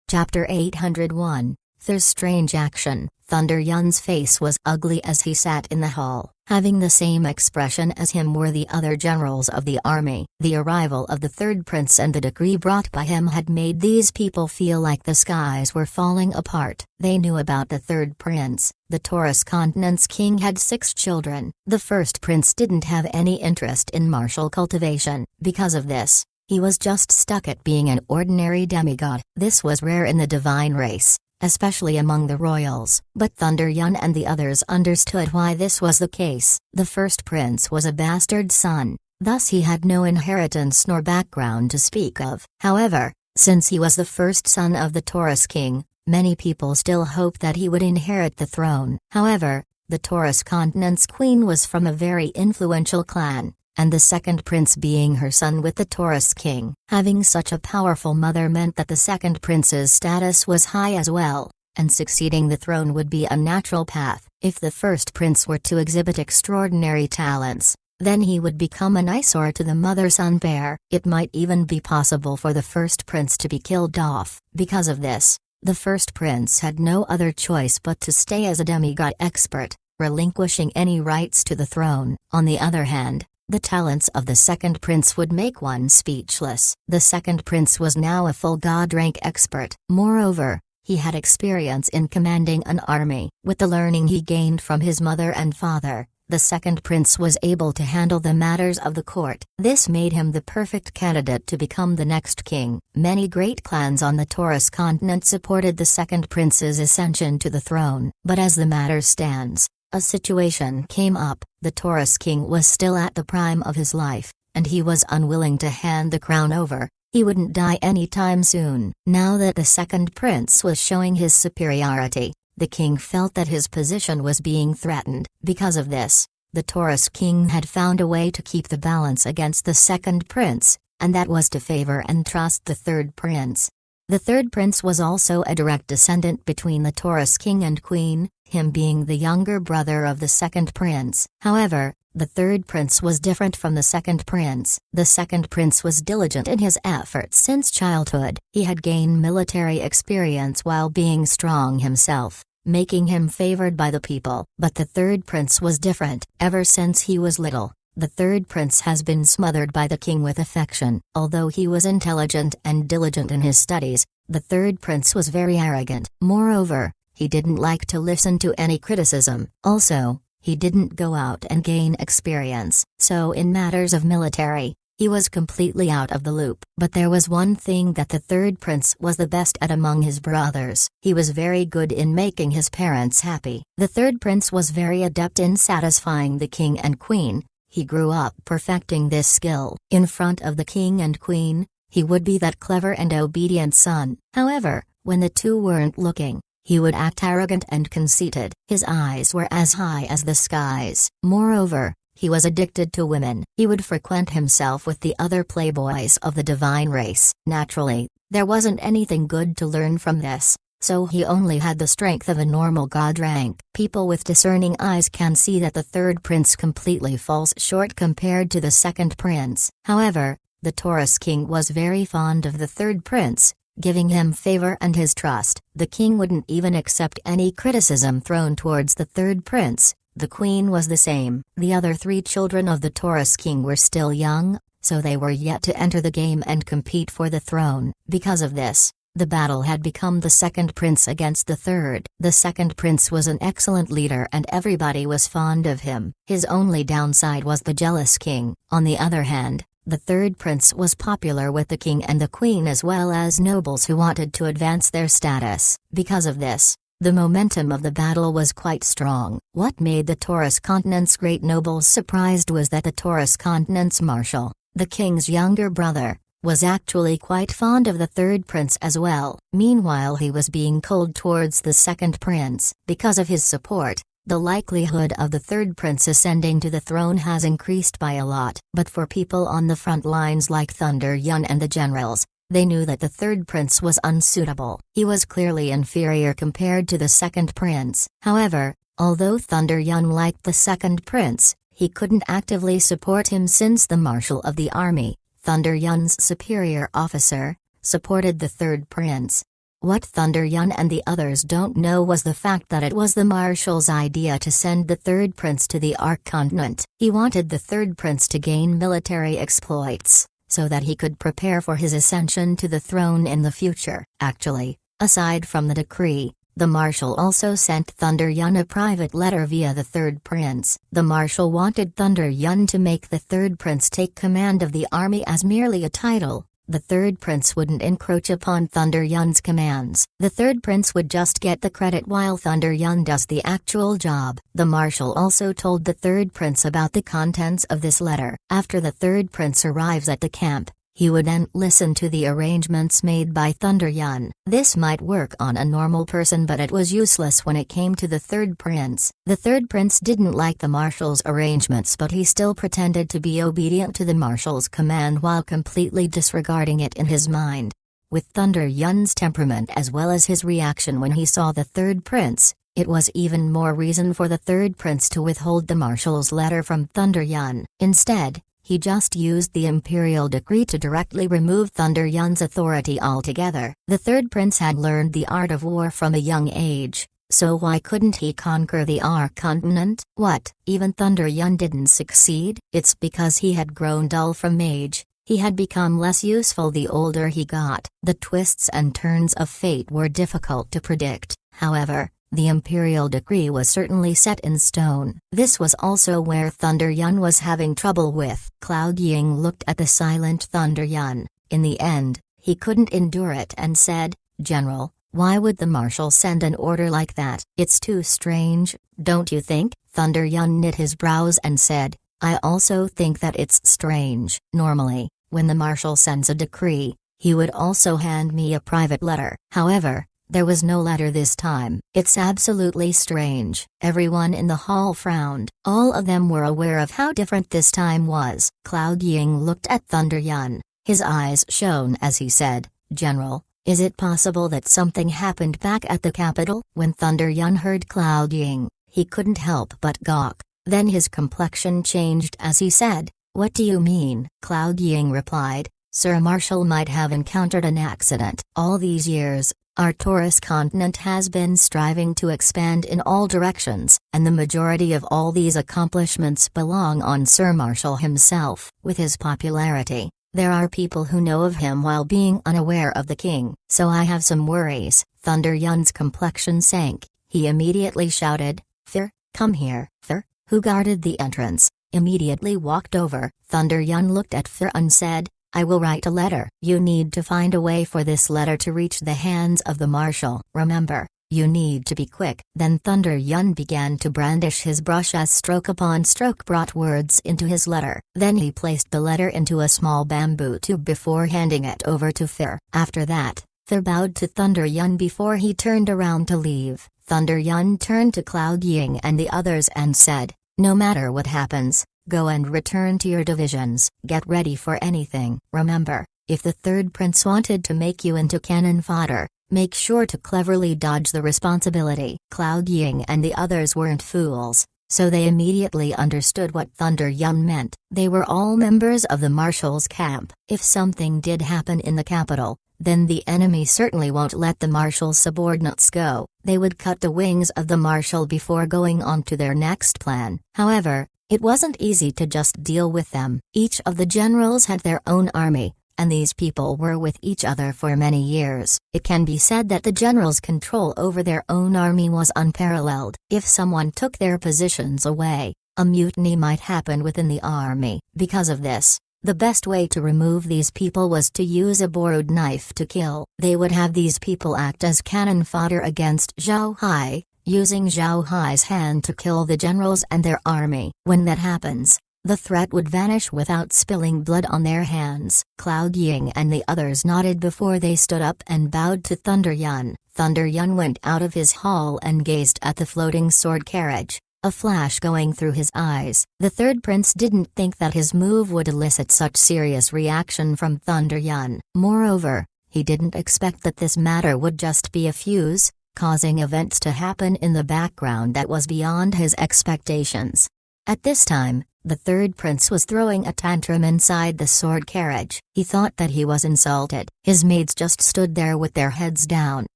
Chapter 801, There's Strange Action. Thunder Yun's face was ugly as he sat in the hall. Having the same expression as him were the other generals of the army. The arrival of the third prince and the decree brought by him had made these people feel like the skies were falling apart. They knew about the third prince. The Taurus continent's king had 6 children. The first prince didn't have any interest in martial cultivation. Because of this, he was just stuck at being an ordinary demigod. This was rare in the divine race, especially among the royals. But Thunder Yun and the others understood why this was the case. The first prince was a bastard son, thus he had no inheritance nor background to speak of. However, since he was the first son of the Taurus king, many people still hoped that he would inherit the throne. However, the Taurus continent's queen was from a very influential clan, and the second prince being her son with the Taurus king. Having such a powerful mother meant that the second prince's status was high as well, and succeeding the throne would be a natural path. If the first prince were to exhibit extraordinary talents, then he would become an eyesore to the mother-son pair. It might even be possible for the first prince to be killed off. Because of this, the first prince had no other choice but to stay as a demigod expert, relinquishing any rights to the throne. On the other hand, the talents of the second prince would make one speechless. The second prince was now a full god-rank expert. Moreover, he had experience in commanding an army. With the learning he gained from his mother and father, the second prince was able to handle the matters of the court. This made him the perfect candidate to become the next king. Many great clans on the Taurus continent supported the second prince's ascension to the throne. But as the matter stands, a situation came up. The Taurus king was still at the prime of his life, and he was unwilling to hand the crown over. He wouldn't die anytime soon. Now that the second prince was showing his superiority, the king felt that his position was being threatened. Because of this, the Taurus king had found a way to keep the balance against the second prince, and that was to favor and trust the third prince. The third prince was also a direct descendant between the Taurus king and queen, him being the younger brother of the second prince. However, the third prince was different from the second prince. The second prince was diligent in his efforts since childhood. He had gained military experience while being strong himself, making him favored by the people. But the third prince was different. Ever since he was little, the third prince has been smothered by the king with affection. Although he was intelligent and diligent in his studies, the third prince was very arrogant. Moreover, he didn't like to listen to any criticism. Also, he didn't go out and gain experience. So in matters of military, he was completely out of the loop. But there was one thing that the third prince was the best at among his brothers. He was very good in making his parents happy. The third prince was very adept in satisfying the king and queen. He grew up perfecting this skill. In front of the king and queen, he would be that clever and obedient son. However, when the two weren't looking, he would act arrogant and conceited. His eyes were as high as the skies. Moreover, he was addicted to women. He would frequent himself with the other playboys of the divine race. Naturally, there wasn't anything good to learn from this, so he only had the strength of a normal god rank. People with discerning eyes can see that the third prince completely falls short compared to the second prince. However, the Taurus king was very fond of the third prince, giving him favor and his trust. The king wouldn't even accept any criticism thrown towards the third prince. The queen was the same. The other 3 children of the Taurus king were still young, so they were yet to enter the game and compete for the throne. Because of this, the battle had become the second prince against the third. The second prince was an excellent leader and everybody was fond of him. His only downside was the jealous king. On the other hand, the third prince was popular with the king and the queen as well as nobles who wanted to advance their status. Because of this, the momentum of the battle was quite strong. What made the Taurus continent's great nobles surprised was that the Taurus continent's marshal, the king's younger brother, was actually quite fond of the third prince as well. Meanwhile, he was being cold towards the second prince. Because of his support, the likelihood of the third prince ascending to the throne has increased by a lot. But for people on the front lines like Thunder Yun and the generals, they knew that the third prince was unsuitable. He was clearly inferior compared to the second prince. However, although Thunder Yun liked the second prince, he couldn't actively support him since the marshal of the army, Thunder Yun's superior officer, supported the third prince. What Thunder Yun and the others don't know was the fact that it was the Marshal's idea to send the third prince to the Ark continent. He wanted the third prince to gain military exploits, so that he could prepare for his ascension to the throne in the future. Actually, aside from the decree, the Marshal also sent Thunder Yun a private letter via the third prince. The Marshal wanted Thunder Yun to make the third prince take command of the army as merely a title. The third prince wouldn't encroach upon Thunder Yun's commands. The third prince would just get the credit while Thunder Yun does the actual job. The Marshal also told the third prince about the contents of this letter. After the third prince arrives at the camp, he would then listen to the arrangements made by Thunder Yun. This might work on a normal person, but it was useless when it came to the third prince. The third prince didn't like the Marshal's arrangements, but he still pretended to be obedient to the Marshal's command while completely disregarding it in his mind. With Thunder Yun's temperament as well as his reaction when he saw the third prince, it was even more reason for the third prince to withhold the Marshal's letter from Thunder Yun. Instead, he just used the imperial decree to directly remove Thunder Yun's authority altogether. The third prince had learned the art of war from a young age, so why couldn't he conquer the Ark continent? What, even Thunder Yun didn't succeed? It's because he had grown dull from age. He had become less useful the older he got. The twists and turns of fate were difficult to predict, however. The imperial decree was certainly set in stone. This was also where Thunder Yun was having trouble with. Cloud Ying looked at the silent Thunder Yun. In the end, he couldn't endure it and said, "General, why would the Marshal send an order like that? It's too strange, don't you think?" Thunder Yun knit his brows and said, "I also think that it's strange. Normally, when the Marshal sends a decree, he would also hand me a private letter. However, there was no letter this time. It's absolutely strange." Everyone in the hall frowned. All of them were aware of how different this time was. Cloud Ying looked at Thunder Yun. His eyes shone as he said, "General, is it possible that something happened back at the capital?" When Thunder Yun heard Cloud Ying, he couldn't help but gawk. Then his complexion changed as he said, "What do you mean?" Cloud Ying replied, "Sir Marshal might have encountered an accident. All these years, our Taurus continent has been striving to expand in all directions, and the majority of all these accomplishments belong on Sir Marshal himself. With his popularity, there are people who know of him while being unaware of the king. So I have some worries." Thunder Yun's complexion sank. He immediately shouted, "Fir, come here." Fir, who guarded the entrance, immediately walked over. Thunder Yun looked at Fir and said, "I will write a letter. You need to find a way for this letter to reach the hands of the Marshal. Remember, you need to be quick." Then Thunder Yun began to brandish his brush as stroke upon stroke brought words into his letter. Then he placed the letter into a small bamboo tube before handing it over to Fir. After that, Fir bowed to Thunder Yun before he turned around to leave. Thunder Yun turned to Cloud Ying and the others and said, "No matter what happens, go and return to your divisions. Get ready for anything. Remember, if the third prince wanted to make you into cannon fodder, make sure to cleverly dodge the responsibility." Cloud Ying and the others weren't fools, so they immediately understood what Thunder Yun meant. They were all members of the Marshal's camp. If something did happen in the capital, then the enemy certainly won't let the Marshal's subordinates go. They would cut the wings of the Marshal before going on to their next plan. However, it wasn't easy to just deal with them. Each of the generals had their own army, and these people were with each other for many years. It can be said that the generals' control over their own army was unparalleled. If someone took their positions away, a mutiny might happen within the army. Because of this, the best way to remove these people was to use a borrowed knife to kill. They would have these people act as cannon fodder against Zhao Hai, using Zhao Hai's hand to kill the generals and their army. When that happens, the threat would vanish without spilling blood on their hands. Cloud Ying and the others nodded before they stood up and bowed to Thunder Yun. Thunder Yun went out of his hall and gazed at the floating sword carriage, a flash going through his eyes. The third prince didn't think that his move would elicit such serious reaction from Thunder Yun. Moreover, he didn't expect that this matter would just be a fuse, causing events to happen in the background that was beyond his expectations. At this time, the third prince was throwing a tantrum inside the sword carriage. He thought that he was insulted. His maids just stood there with their heads down.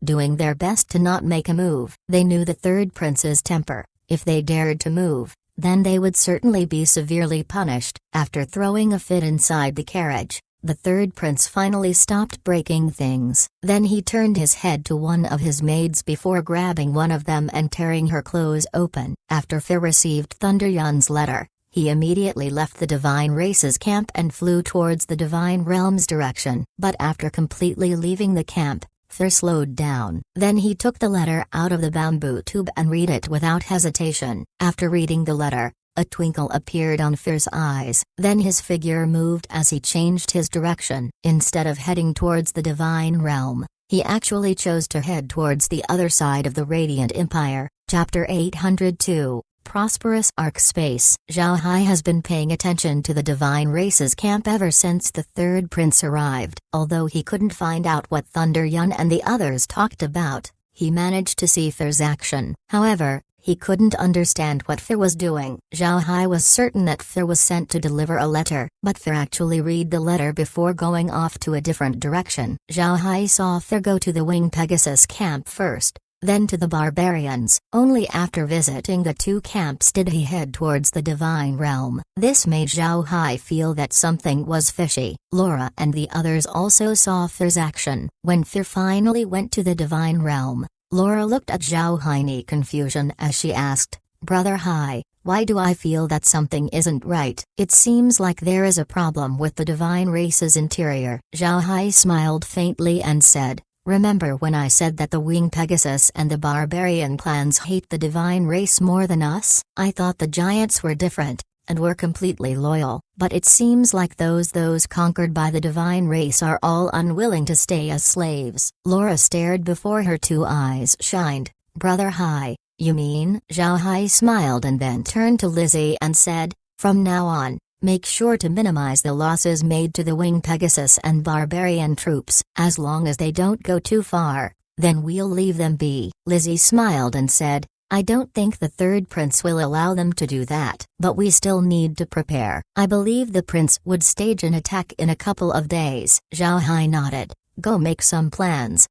doing their best to not make a move. They knew the third prince's temper. If they dared to move, then they would certainly be severely punished. After throwing a fit inside the carriage, the third prince finally stopped breaking things. Then he turned his head to one of his maids before grabbing one of them and tearing her clothes open. After Fir received Thunder Yun's letter, he immediately left the Divine Race's camp and flew towards the Divine Realm's direction. But after completely leaving the camp, Fir slowed down. Then he took the letter out of the bamboo tube and read it without hesitation. After reading the letter, a twinkle appeared on Fir's eyes. Then his figure moved as he changed his direction. Instead of heading towards the Divine Realm, he actually chose to head towards the other side of the Radiant Empire. Chapter 802, Prosperous Arc Space. Zhao Hai has been paying attention to the Divine Race's camp ever since the third prince arrived. Although he couldn't find out what Thunder Yun and the others talked about, he managed to see Fir's action. However, he couldn't understand what Fir was doing. Zhao Hai was certain that Fir was sent to deliver a letter, but Fir actually read the letter before going off to a different direction. Zhao Hai saw Fir go to the Winged Pegasus camp first, then to the barbarians. Only after visiting the two camps did he head towards the Divine Realm. This made Zhao Hai feel that something was fishy. Laura and the others also saw Fir's action. When Fir finally went to the Divine Realm, Laura looked at Zhao Hai in confusion as she asked, "Brother Hai, why do I feel that something isn't right? It seems like there is a problem with the Divine Race's interior." Zhao Hai smiled faintly and said, "Remember when I said that the Winged Pegasus and the barbarian clans hate the Divine Race more than us? I thought the giants were different, and were completely loyal, but it seems like those conquered by the Divine Race are all unwilling to stay as slaves." Laura stared before her, two eyes shined. "Brother Hai, you mean?" Zhao Hai smiled and then turned to Lizzie and said, "From now on, make sure to minimize the losses made to the Winged Pegasus and barbarian troops. As long as they don't go too far, then we'll leave them be." Lizzie smiled and said, "I don't think the third prince will allow them to do that, but we still need to prepare. I believe the prince would stage an attack in a couple of days." Zhao Hai nodded. "Go make some plans."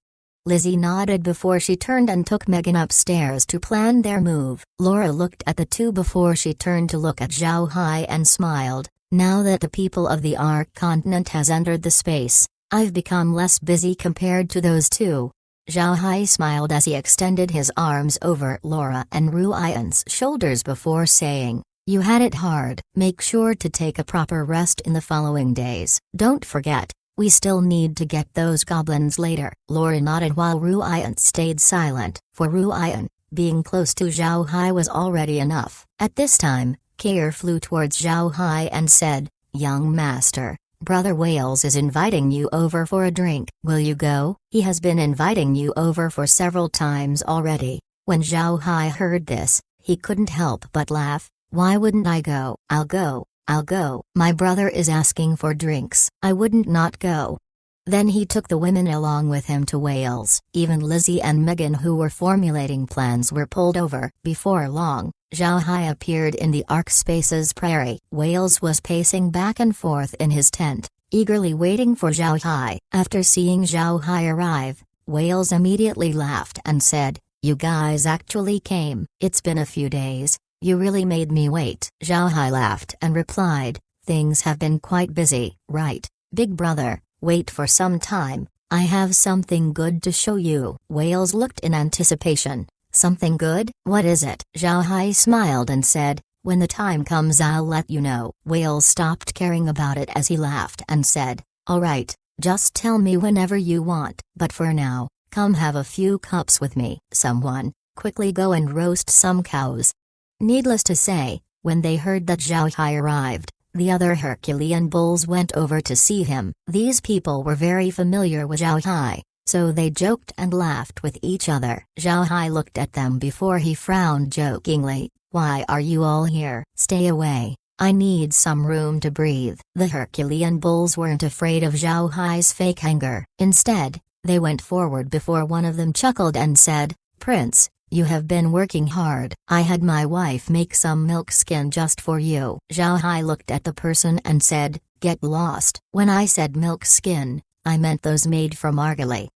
Lizzie nodded before she turned and took Megan upstairs to plan their move. Laura looked at the two before she turned to look at Zhao Hai and smiled. "Now that the people of the Ark continent has entered the space, I've become less busy compared to those two." Zhao Hai smiled as he extended his arms over Laura and Ruian's shoulders before saying, "You had it hard. Make sure to take a proper rest in the following days. Don't forget, we still need to get those goblins later." Laura nodded while Ruian stayed silent. For Ruian, being close to Zhao Hai was already enough. At this time, Kair flew towards Zhao Hai and said, "Young master, Brother Wales is inviting you over for a drink. Will you go? He has been inviting you over for several times already." When Zhao Hai heard this, he couldn't help but laugh. "Why wouldn't I go? I'll go. My brother is asking for drinks. I wouldn't not go." Then he took the women along with him to Wales. Even Lizzie and Megan, who were formulating plans, were pulled over. Before long, Zhao Hai appeared in the Ark Space's prairie. Wales was pacing back and forth in his tent, eagerly waiting for Zhao Hai. After seeing Zhao Hai arrive, Wales immediately laughed and said, "You guys actually came. It's been a few days. You really made me wait." Zhao Hai laughed and replied, "Things have been quite busy, right, big brother? Wait for some time, I have something good to show you." Wales looked in anticipation. "Something good? What is it?" Zhao Hai smiled and said, "When the time comes I'll let you know." Wales stopped caring about it as he laughed and said, "All right, just tell me whenever you want. But for now, come have a few cups with me. Someone, quickly go and roast some cows." Needless to say, when they heard that Zhao Hai arrived, the other Herculean bulls went over to see him. These people were very familiar with Zhao Hai, so they joked and laughed with each other. Zhao Hai looked at them before he frowned jokingly. "Why are you all here? Stay away. I need some room to breathe." The Herculean bulls weren't afraid of Zhao Hai's fake anger. Instead, they went forward before one of them chuckled and said, "Prince, you have been working hard. I had my wife make some milk skin just for you." Zhao Hai looked at the person and said, "Get lost. When I said milk skin, I meant those made from argile."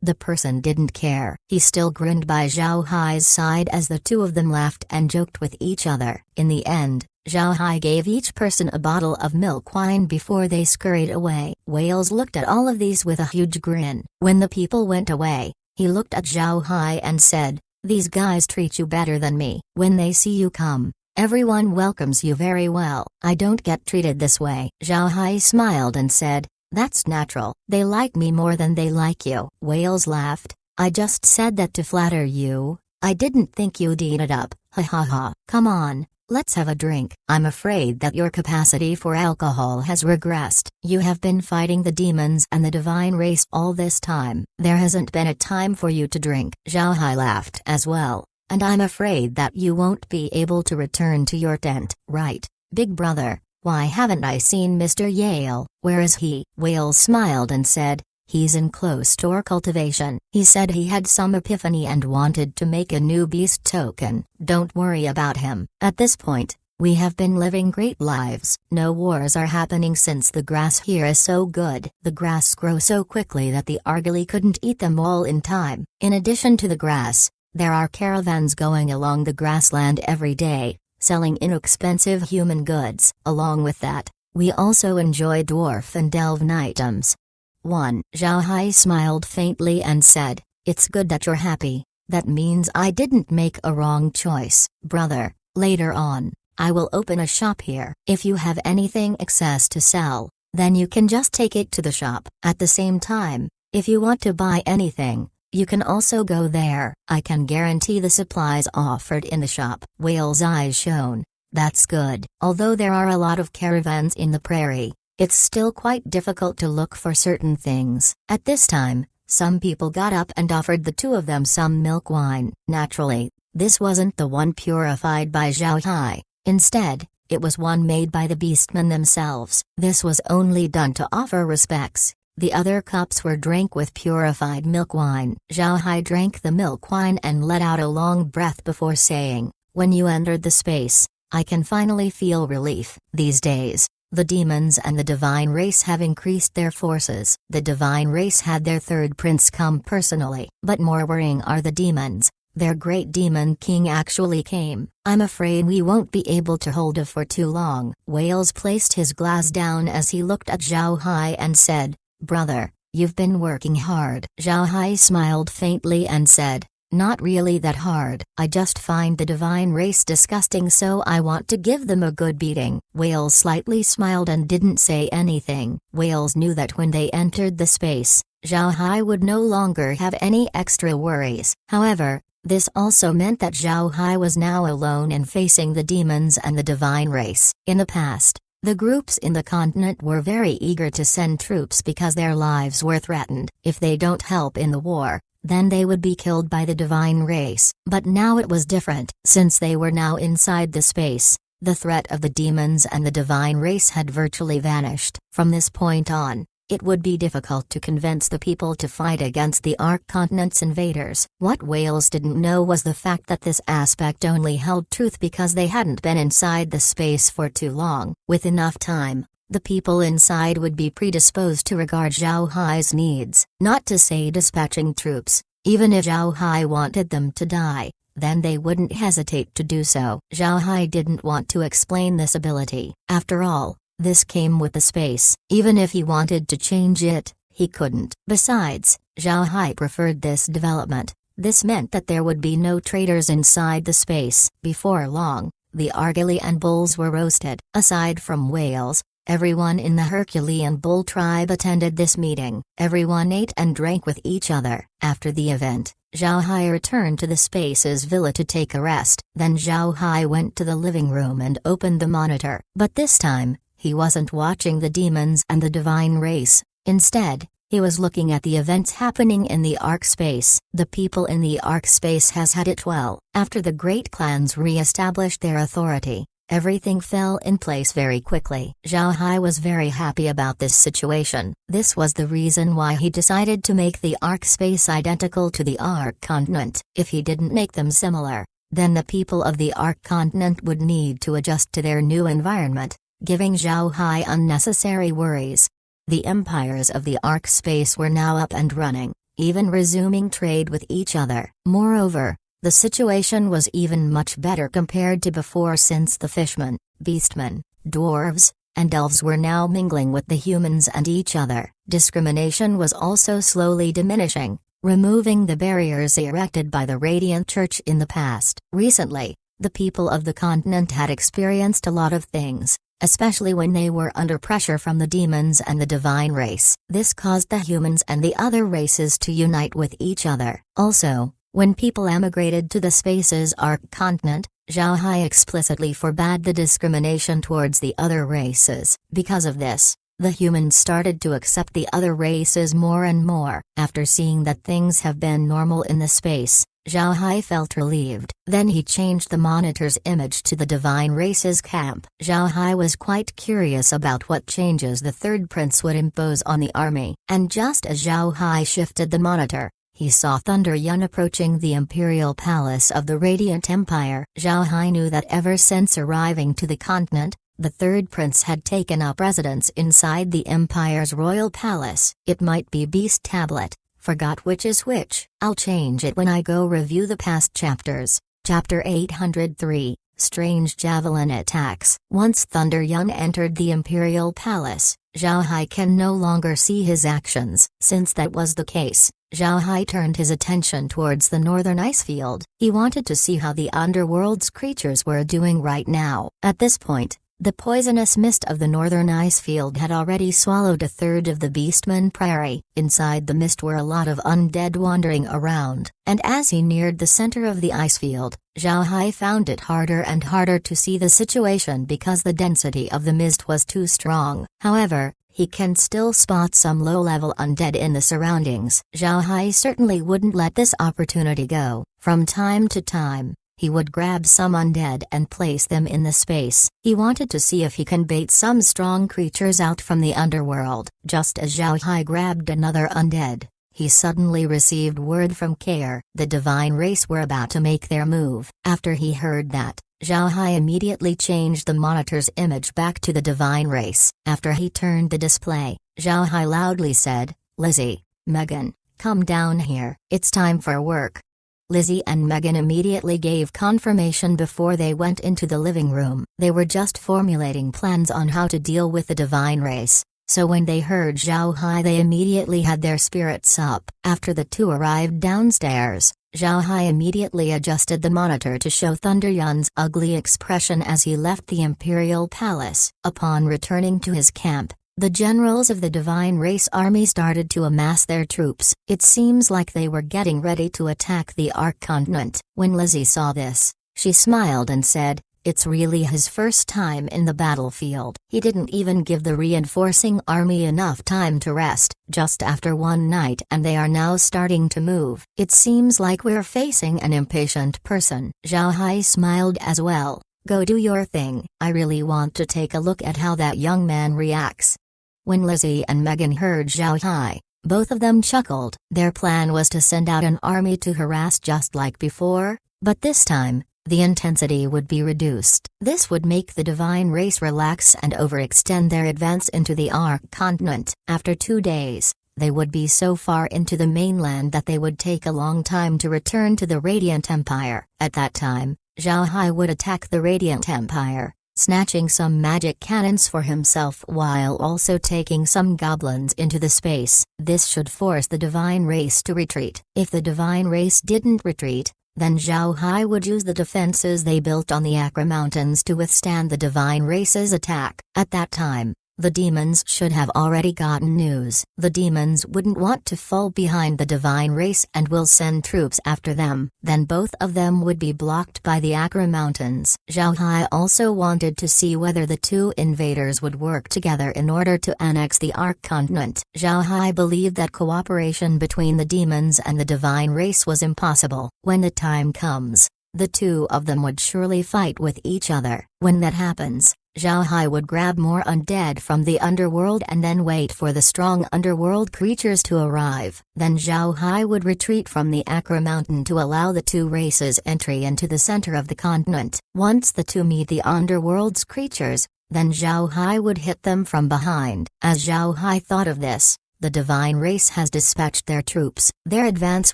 The person didn't care. He still grinned by Zhao Hai's side as the two of them laughed and joked with each other. In the end, Zhao Hai gave each person a bottle of milk wine before they scurried away. Wales looked at all of these with a huge grin. When the people went away, he looked at Zhao Hai and said, "These guys treat you better than me. When they see you come, everyone welcomes you very well. I don't get treated this way." Zhao Hai smiled and said, "That's natural. They like me more than they like you." Wales laughed. "I just said that to flatter you. I didn't think you'd eat it up. Ha ha ha. Come on, let's have a drink." "I'm afraid that your capacity for alcohol has regressed. You have been fighting the demons and the divine race all this time. There hasn't been a time for you to drink." Zhao Hai laughed as well. "And I'm afraid that you won't be able to return to your tent." "Right, big brother. Why haven't I seen Mr. Yale? Where is he?" Wales smiled and said, "He's in close store cultivation. He said he had some epiphany and wanted to make a new beast token. Don't worry about him. At this point, we have been living great lives. No wars are happening since the grass here is so good. The grass grows so quickly that the Argali couldn't eat them all in time. In addition to the grass, there are caravans going along the grassland every day, selling inexpensive human goods. Along with that, we also enjoy dwarf and elven items." 1. Zhao Hai smiled faintly and said, "It's good that you're happy. That means I didn't make a wrong choice. Brother, later on, I will open a shop here. If you have anything excess to sell, then you can just take it to the shop. At the same time, if you want to buy anything, you can also go there. I can guarantee the supplies offered in the shop." Whale's eyes shone. "That's good. Although there are a lot of caravans in the prairie, it's still quite difficult to look for certain things." At this time, some people got up and offered the two of them some milk wine. Naturally, this wasn't the one purified by Zhao Hai. Instead, it was one made by the beastmen themselves. This was only done to offer respects. The other cups were drank with purified milk wine. Zhao Hai drank the milk wine and let out a long breath before saying, "When you entered the space, I can finally feel relief. These days, the demons and the divine race have increased their forces. The divine race had their third prince come personally. But more worrying are the demons. Their great demon king actually came. I'm afraid we won't be able to hold it for too long." Wales placed his glass down as he looked at Zhao Hai and said, "Brother, you've been working hard." Zhao Hai smiled faintly and said, "Not really that hard. I just find the divine race disgusting, so I want to give them a good beating." Wales slightly smiled and didn't say anything. Wales knew that when they entered the space, Zhao Hai would no longer have any extra worries. However, this also meant that Zhao Hai was now alone in facing the demons and the divine race. In the past, the groups in the continent were very eager to send troops because their lives were threatened. If they don't help in the war, then they would be killed by the divine race. But now it was different. Since they were now inside the space, the threat of the demons and the divine race had virtually vanished. From this point on, it would be difficult to convince the people to fight against the Ark Continent's invaders. What Wales didn't know was the fact that this aspect only held truth because they hadn't been inside the space for too long. With enough time, the people inside would be predisposed to regard Zhao Hai's needs. Not to say dispatching troops, even if Zhao Hai wanted them to die, then they wouldn't hesitate to do so. Zhao Hai didn't want to explain this ability. After all, this came with the space. Even if he wanted to change it, he couldn't. Besides, Zhao Hai preferred this development. This meant that there would be no traitors inside the space. Before long, the Argali and bulls were roasted. Aside from Wales, everyone in the Herculean bull tribe attended this meeting. Everyone ate and drank with each other. After the event, Zhao Hai returned to the space's villa to take a rest. Then Zhao Hai went to the living room and opened the monitor. But this time, he wasn't watching the demons and the divine race. Instead, he was looking at the events happening in the Ark space. The people in the Ark space has had it well. After the great clans re-established their authority, everything fell in place very quickly. Zhao Hai was very happy about this situation. This was the reason why he decided to make the Ark space identical to the Ark continent. If he didn't make them similar, then the people of the Ark continent would need to adjust to their new environment, giving Zhao Hai unnecessary worries. The empires of the Ark space were now up and running. even resuming trade with each other. Moreover, the situation was even much better compared to before, since the fishmen, beastmen, dwarves, and elves were now mingling with the humans and each other. Discrimination was also slowly diminishing, removing the barriers erected by the Radiant Church in the past. Recently, the people of the continent had experienced a lot of things, especially when they were under pressure from the demons and the divine race. This caused the humans and the other races to unite with each other. Also, when people emigrated to the Space's Arc continent, Zhao Hai explicitly forbade the discrimination towards the other races. Because of this, the humans started to accept the other races more and more. After seeing that things have been normal in the space, Zhao Hai felt relieved. Then he changed the monitor's image to the divine race's camp. Zhao Hai was quite curious about what changes the third prince would impose on the army. And just as Zhao Hai shifted the monitor, he saw Thunder Yun approaching the imperial palace of the Radiant Empire. Zhao Hai knew that ever since arriving to the continent, the third prince had taken up residence inside the empire's royal palace. It might be Beast Tablet. Forgot which is which. I'll change it when I go review the past chapters. Chapter 803, Strange Javelin Attacks. Once Thunder Yun entered the imperial palace, Zhao Hai can no longer see his actions. Since that was the case, Zhao Hai turned his attention towards the northern ice field. He wanted to see how the underworld's creatures were doing right now. At this point, the poisonous mist of the northern ice field had already swallowed a third of the Beastman Prairie. Inside the mist were a lot of undead wandering around, and as he neared the center of the ice field, Zhao Hai found it harder and harder to see the situation because the density of the mist was too strong. However, he can still spot some low-level undead in the surroundings. Zhao Hai certainly wouldn't let this opportunity go. From time to time, he would grab some undead and place them in the space. He wanted to see if he can bait some strong creatures out from the underworld. Just as Zhao Hai grabbed another undead, he suddenly received word from Kair. The divine race were about to make their move. After he heard that, Zhao Hai immediately changed the monitor's image back to the divine race. After he turned the display, Zhao Hai loudly said, "Lizzie, Megan, come down here. It's time for work." Lizzie and Megan immediately gave confirmation before they went into the living room. They were just formulating plans on how to deal with the divine race, so when they heard Zhao Hai they immediately had their spirits up. After the two arrived downstairs, Zhao Hai immediately adjusted the monitor to show Thunder Yun's ugly expression as he left the imperial palace. Upon returning to his camp, the generals of the divine race army started to amass their troops. It seems like they were getting ready to attack the Arc continent. When Lizzie saw this, she smiled and said, "It's really his first time in the battlefield." He didn't even give the reinforcing army enough time to rest. Just after one night and they are now starting to move. It seems like we're facing an impatient person. Zhao Hai smiled as well. "Go do your thing. I really want to take a look at how that young man reacts." When Lizzie and Megan heard Zhao Hai, both of them chuckled. Their plan was to send out an army to harass just like before, but this time, the intensity would be reduced. This would make the divine race relax and overextend their advance into the Arc continent. After 2 days, they would be so far into the mainland that they would take a long time to return to the Radiant Empire. At that time, Zhao Hai would attack the Radiant Empire, snatching some magic cannons for himself while also taking some goblins into the space. This should force the divine race to retreat. If the divine race didn't retreat, then Zhao Hai would use the defenses they built on the Acra Mountains to withstand the divine race's attack. At that time, the demons should have already gotten news. The demons wouldn't want to fall behind the divine race and will send troops after them. Then both of them would be blocked by the Acra Mountains. Zhao Hai also wanted to see whether the two invaders would work together in order to annex the Arc continent. Zhao Hai believed that cooperation between the demons and the divine race was impossible. When the time comes, the two of them would surely fight with each other. When that happens, Zhao Hai would grab more undead from the underworld and then wait for the strong underworld creatures to arrive. Then Zhao Hai would retreat from the Acra Mountain to allow the two races entry into the center of the continent. Once the two meet the underworld's creatures, then Zhao Hai would hit them from behind. As Zhao Hai thought of this, The divine race has dispatched their troops. Their advance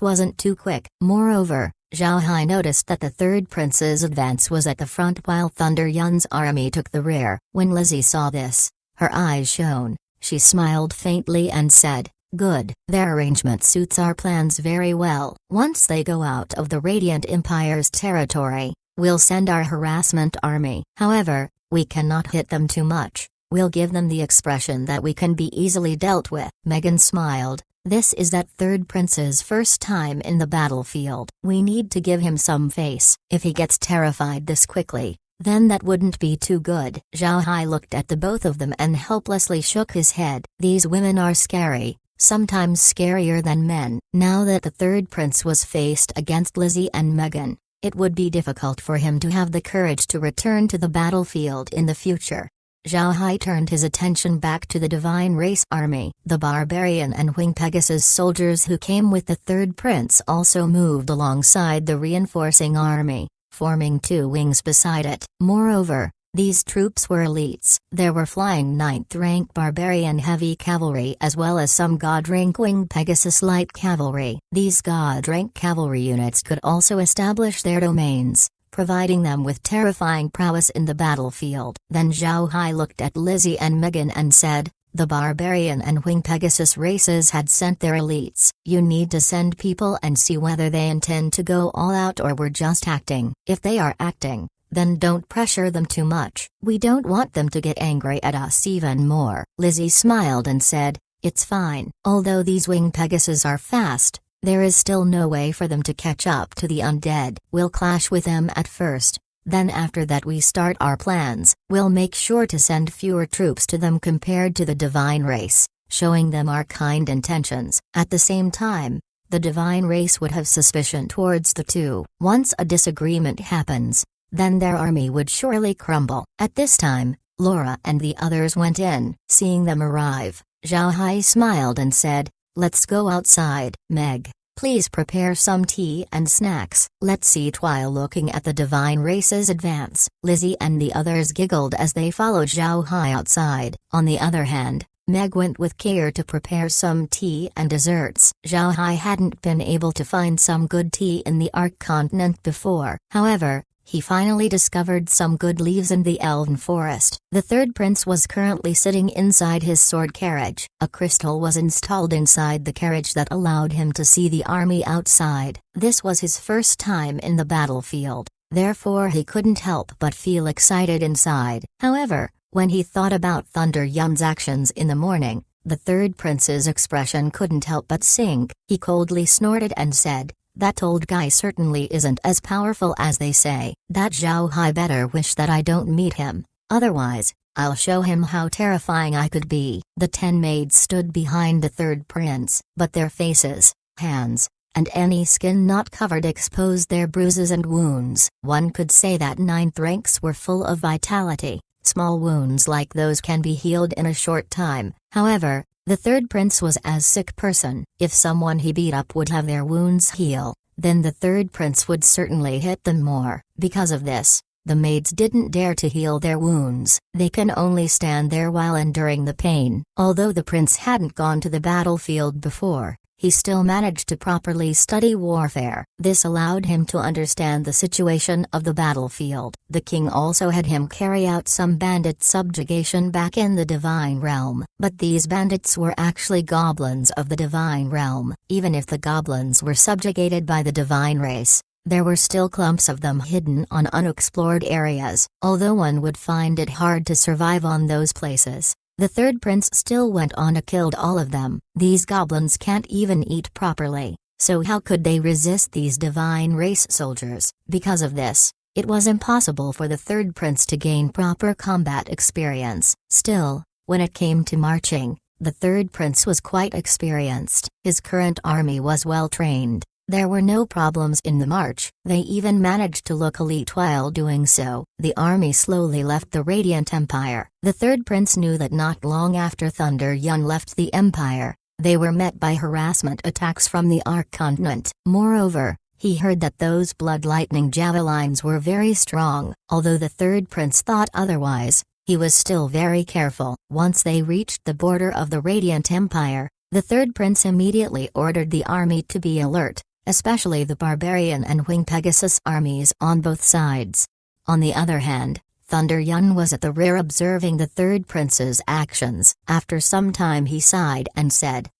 wasn't too quick. Moreover, Zhao Hai noticed that the third prince's advance was at the front while Thunder Yun's army took the rear. When Lizzie saw this, her eyes shone. She smiled faintly and said, "Good. Their arrangement suits our plans very well. Once they go out of the Radiant Empire's territory, we'll send our harassment army. However, we cannot hit them too much. We'll give them the expression that we can be easily dealt with." Megan smiled. "This is that third prince's first time in the battlefield. We need to give him some face. If he gets terrified this quickly, then that wouldn't be too good." Zhao Hai looked at the both of them and helplessly shook his head. These women are scary, sometimes scarier than men. Now that the third prince was faced against Lizzie and Megan, it would be difficult for him to have the courage to return to the battlefield in the future. Zhao Hai turned his attention back to the divine race army. The barbarian and winged Pegasus soldiers who came with the third prince also moved alongside the reinforcing army, forming two wings beside it. Moreover, these troops were elites. There were flying 9th rank barbarian heavy cavalry as well as some god rank winged Pegasus light cavalry. These god rank cavalry units could also establish their domains, providing them with terrifying prowess in the battlefield. Then Zhao Hai looked at Lizzie and Megan and said, "The barbarian and winged Pegasus races had sent their elites. You need to send people and see whether they intend to go all out or were just acting. If they are acting, then don't pressure them too much. We don't want them to get angry at us even more." Lizzie smiled and said, "It's fine. Although these winged Pegasus are fast, there is still no way for them to catch up to the undead. We'll clash with them at first, then after that we start our plans. We'll make sure to send fewer troops to them compared to the divine race, showing them our kind intentions. At the same time, the divine race would have suspicion towards the two. Once a disagreement happens, then their army would surely crumble." At this time, Laura and the others went in. Seeing them arrive, Zhao Hai smiled and said, "Let's go outside. Meg, please prepare some tea and snacks. Let's eat while looking at the divine race's advance." Lizzie and the others giggled as they followed Zhao Hai outside. On the other hand, Meg went with care to prepare some tea and desserts. Zhao Hai hadn't been able to find some good tea in the Ark continent before. However, he finally discovered some good leaves in the elven forest. The third prince was currently sitting inside his sword carriage. A crystal was installed inside the carriage that allowed him to see the army outside. This was his first time in the battlefield, therefore he couldn't help but feel excited inside. However, when he thought about Thunder Yun's actions in the morning, the third prince's expression couldn't help but sink. He coldly snorted and said, "That old guy certainly isn't as powerful as they say. That Zhao Hai better wish that I don't meet him, otherwise, I'll show him how terrifying I could be." The 10 maids stood behind the third prince, but their faces, hands, and any skin not covered exposed their bruises and wounds. One could say that 9th ranks were full of vitality. Small wounds like those can be healed in a short time. However, the third prince was as sick person. If someone he beat up would have their wounds heal, then the third prince would certainly hit them more. Because of this, the maids didn't dare to heal their wounds. They can only stand there while enduring the pain. Although the prince hadn't gone to the battlefield before, he still managed to properly study warfare. This allowed him to understand the situation of the battlefield. The king also had him carry out some bandit subjugation back in the divine realm. But these bandits were actually goblins of the divine realm. Even if the goblins were subjugated by the divine race, there were still clumps of them hidden on unexplored areas. Although one would find it hard to survive on those places, the third prince still went on to kill all of them. These goblins can't even eat properly, so how could they resist these divine race soldiers? Because of this, it was impossible for the third prince to gain proper combat experience. Still, when it came to marching, the third prince was quite experienced. His current army was well trained. There were no problems in the march. They even managed to look elite while doing so. The army slowly left the Radiant Empire. The third prince knew that not long after Thunder Yun left the Empire, they were met by harassment attacks from the Ark continent. Moreover, he heard that those blood lightning javelins were very strong. Although the third prince thought otherwise, he was still very careful. Once they reached the border of the Radiant Empire, The third prince immediately ordered the army to be alert, especially the barbarian and winged Pegasus armies on both sides. On the other hand, Thunder Yun was at the rear observing the third prince's actions. After some time he sighed and said,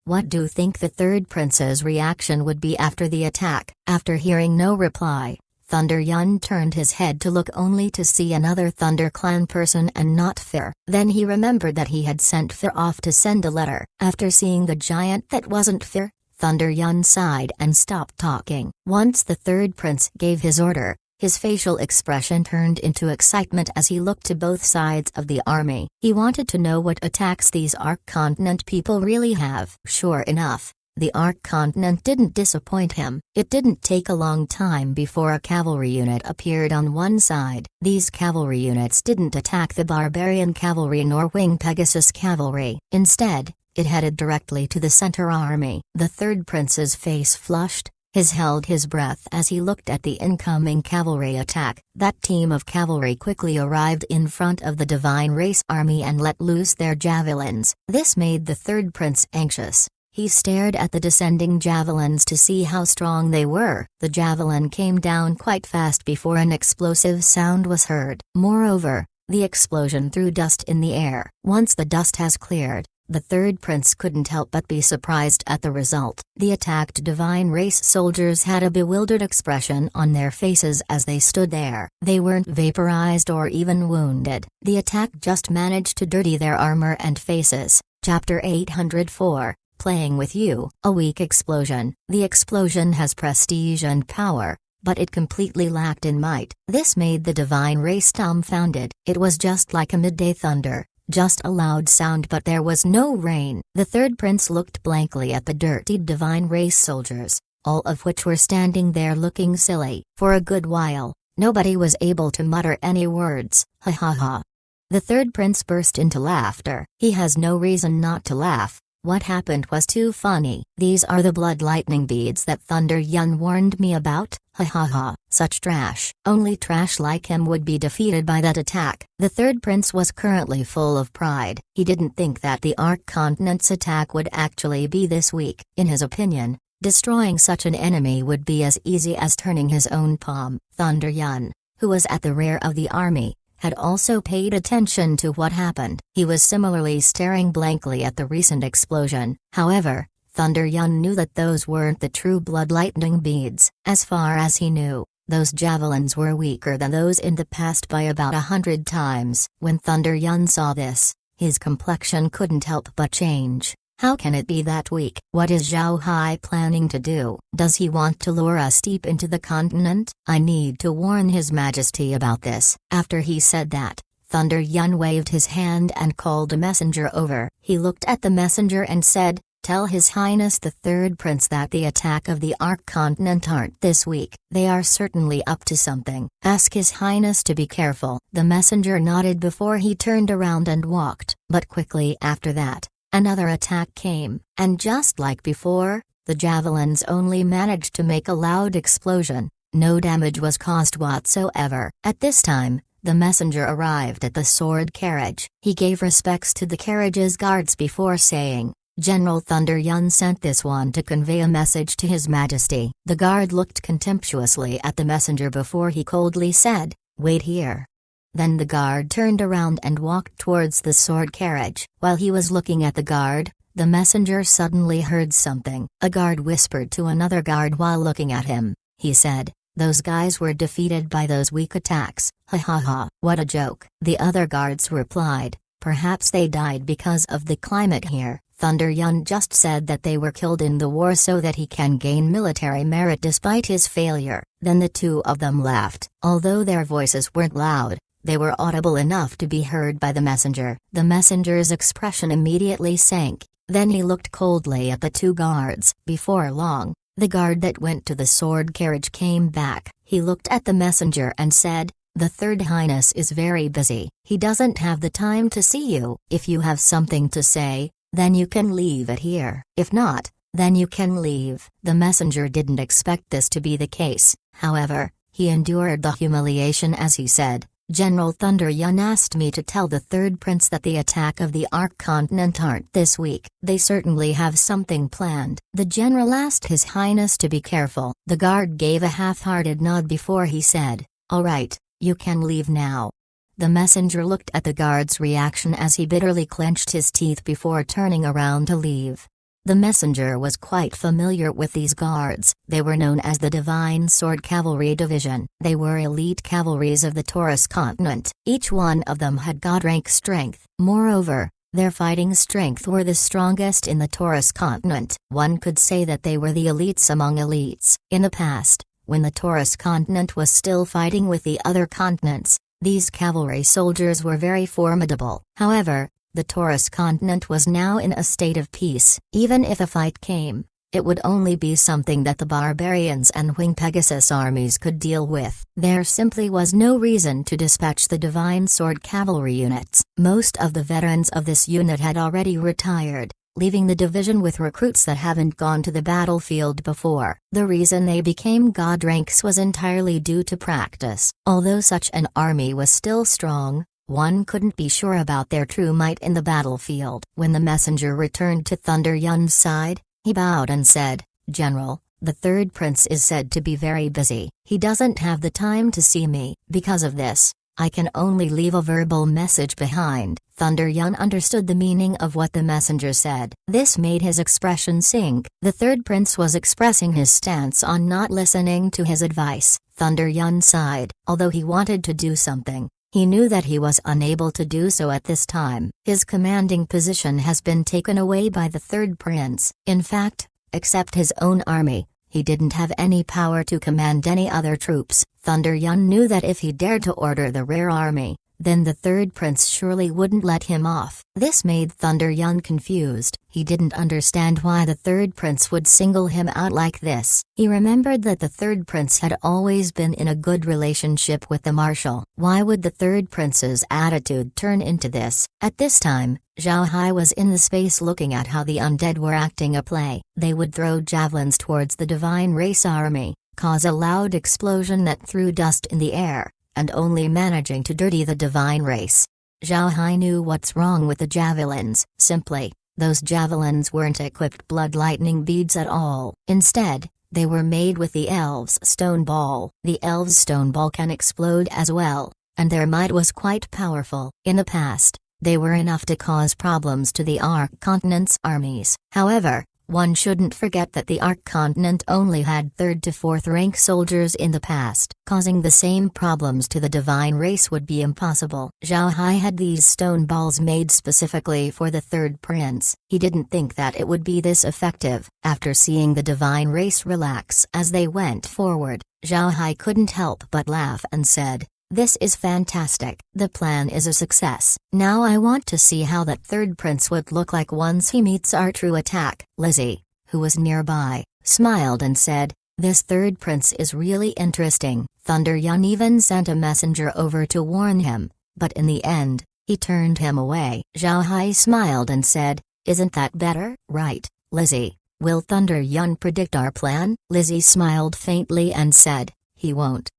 what do you think the third prince's reaction would be after the attack? After hearing no reply, Thunder Yun turned his head to look only to see another Thunder Clan person and not Fir. Then he remembered that he had sent Fir off to send a letter. After seeing the giant that wasn't Fir, Thunder Yun sighed and stopped talking. Once the third prince gave his order, his facial expression turned into excitement as he looked to both sides of the army. He wanted to know what attacks these Arc-Continent people really have. Sure enough, the Arc-Continent didn't disappoint him. It didn't take a long time before a cavalry unit appeared on one side. These cavalry units didn't attack the barbarian cavalry nor winged Pegasus cavalry. Instead, it headed directly to the center army. The third prince's face flushed. He held his breath as he looked at the incoming cavalry attack. That team of cavalry quickly arrived in front of the Divine Race army and let loose their javelins. This made the third prince anxious. He stared at the descending javelins to see how strong they were. The javelin came down quite fast before an explosive sound was heard. Moreover, the explosion threw dust in the air. Once the dust has cleared, the third prince couldn't help but be surprised at the result. The attacked Divine Race soldiers had a bewildered expression on their faces as they stood there. They weren't vaporized or even wounded. The attack just managed to dirty their armor and faces. Chapter 804, Playing with You. A weak explosion. The explosion has prestige and power, but it completely lacked in might. This made the Divine Race dumbfounded. It was just like a midday thunder. Just a loud sound, but there was no rain. The third prince looked blankly at the dirty Divine Race soldiers, all of which were standing there looking silly. For a good while, nobody was able to mutter any words. Ha ha ha. The third prince burst into laughter. He has no reason not to laugh. What happened was too funny. These are the blood lightning beads that Thunder Yun warned me about. Ha ha ha. Such trash. Only trash like him would be defeated by that attack. The third prince was currently full of pride. He didn't think that the Arc-Continent's attack would actually be this weak. In his opinion, destroying such an enemy would be as easy as turning his own palm. Thunder Yun, who was at the rear of the army, had also paid attention to what happened. He was similarly staring blankly at the recent explosion. However, Thunder Yun knew that those weren't the true blood lightning beads. As far as he knew, those javelins were weaker than those in the past by about 100 times. When Thunder Yun saw this, his complexion couldn't help but change. How can it be that weak? What is Zhao Hai planning to do? Does he want to lure us deep into the continent? I need to warn His Majesty about this. After he said that, Thunder Yun waved his hand and called a messenger over. He looked at the messenger and said, "Tell His Highness the Third Prince that the attack of the Arc-Continent aren't this week. They are certainly up to something. Ask His Highness to be careful." The messenger nodded before he turned around and walked. But quickly after that, another attack came, and just like before, the javelins only managed to make a loud explosion. No damage was caused whatsoever. At this time, the messenger arrived at the sword carriage. He gave respects to the carriage's guards before saying, "General Thunder Yun sent this one to convey a message to His Majesty." The guard looked contemptuously at the messenger before he coldly said, "Wait here." Then the guard turned around and walked towards the sword carriage. While he was looking at the guard, the messenger suddenly heard something. A guard whispered to another guard while looking at him. He said, "Those guys were defeated by those weak attacks." Ha ha ha. What a joke. The other guards replied, "Perhaps they died because of the climate here." Thunder Yun just said that they were killed in the war so that he can gain military merit despite his failure. Then the two of them laughed. Although their voices weren't loud, they were audible enough to be heard by the messenger. The messenger's expression immediately sank. Then he looked coldly at the two guards. Before long, the guard that went to the sword carriage came back. He looked at the messenger and said, "The Third Highness is very busy. He doesn't have the time to see you. If you have something to say, then you can leave it here. If not, then you can leave." The messenger didn't expect this to be the case. However, he endured the humiliation as he said, General Thunder Yun asked me to tell the third prince that the attack of the Ark continent aren't this week. They certainly have something planned. The general asked His Highness to be careful. The guard gave a half-hearted nod before he said, "All right, you can leave now." The messenger looked at the guard's reaction as he bitterly clenched his teeth before turning around to leave. The messenger was quite familiar with these guards. They were known as the Divine Sword Cavalry Division. They were elite cavalries of the Taurus continent. Each one of them had god-rank strength. Moreover, their fighting strength were the strongest in the Taurus continent. One could say that they were the elites among elites. In the past, when the Taurus continent was still fighting with the other continents, these cavalry soldiers were very formidable. However, the Taurus continent was now in a state of peace. Even if a fight came, it would only be something that the barbarians and Wing Pegasus armies could deal with. There simply was no reason to dispatch the Divine Sword Cavalry units. Most of the veterans of this unit had already retired, leaving the division with recruits that haven't gone to the battlefield before. The reason they became god ranks was entirely due to practice. Although such an army was still strong, one couldn't be sure about their true might in the battlefield. When the messenger returned to Thunder Yun's side, he bowed and said, "General, the third prince is said to be very busy. He doesn't have the time to see me. Because of this, I can only leave a verbal message behind." Thunder Yun understood the meaning of what the messenger said. This made his expression sink. The third prince was expressing his stance on not listening to his advice. Thunder Yun sighed. Although he wanted to do something, he knew that he was unable to do so at this time. His commanding position has been taken away by the third prince. In fact, except his own army, he didn't have any power to command any other troops. Thunder Yun knew that if he dared to order the rear army, then the third prince surely wouldn't let him off. This made Thunder Yun confused. He didn't understand why the third prince would single him out like this. He remembered that the third prince had always been in a good relationship with the marshal. Why would the third prince's attitude turn into this? At this time, Zhao Hai was in the space looking at how the undead were acting a play. They would throw javelins towards the divine race army, cause a loud explosion that threw dust in the air, and only managing to dirty the divine race. Zhao Hai knew what's wrong with the javelins. Simply, those javelins weren't equipped blood lightning beads at all. Instead, they were made with the elves' stone ball. The elves' stone ball can explode as well, and their might was quite powerful. In the past, they were enough to cause problems to the Ark continent's armies. However, one shouldn't forget that the Ark continent only had 3rd to 4th rank soldiers in the past. Causing the same problems to the divine race would be impossible. Zhao Hai had these stone balls made specifically for the third prince. He didn't think that it would be this effective. After seeing the divine race relax as they went forward, Zhao Hai couldn't help but laugh and said, "This is fantastic. The plan is a success. Now I want to see how that third prince would look like once he meets our true attack." Lizzie, who was nearby, smiled and said, "This third prince is really interesting." Thunder Yun even sent a messenger over to warn him, but in the end, he turned him away. Zhao Hai smiled and said, "Isn't that better?" "Right, Lizzie. Will Thunder Yun predict our plan?" Lizzie smiled faintly and said, "He won't."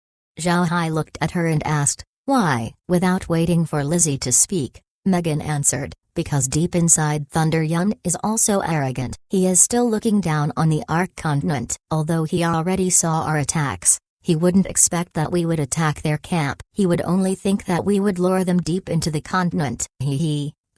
Zhao Hai looked at her and asked, "Why?" Without waiting for Lizzie to speak, Megan answered, "Because deep inside Thunder Yun is also arrogant. He is still looking down on the Ark continent. Although he already saw our attacks, he wouldn't expect that we would attack their camp. He would only think that we would lure them deep into the continent."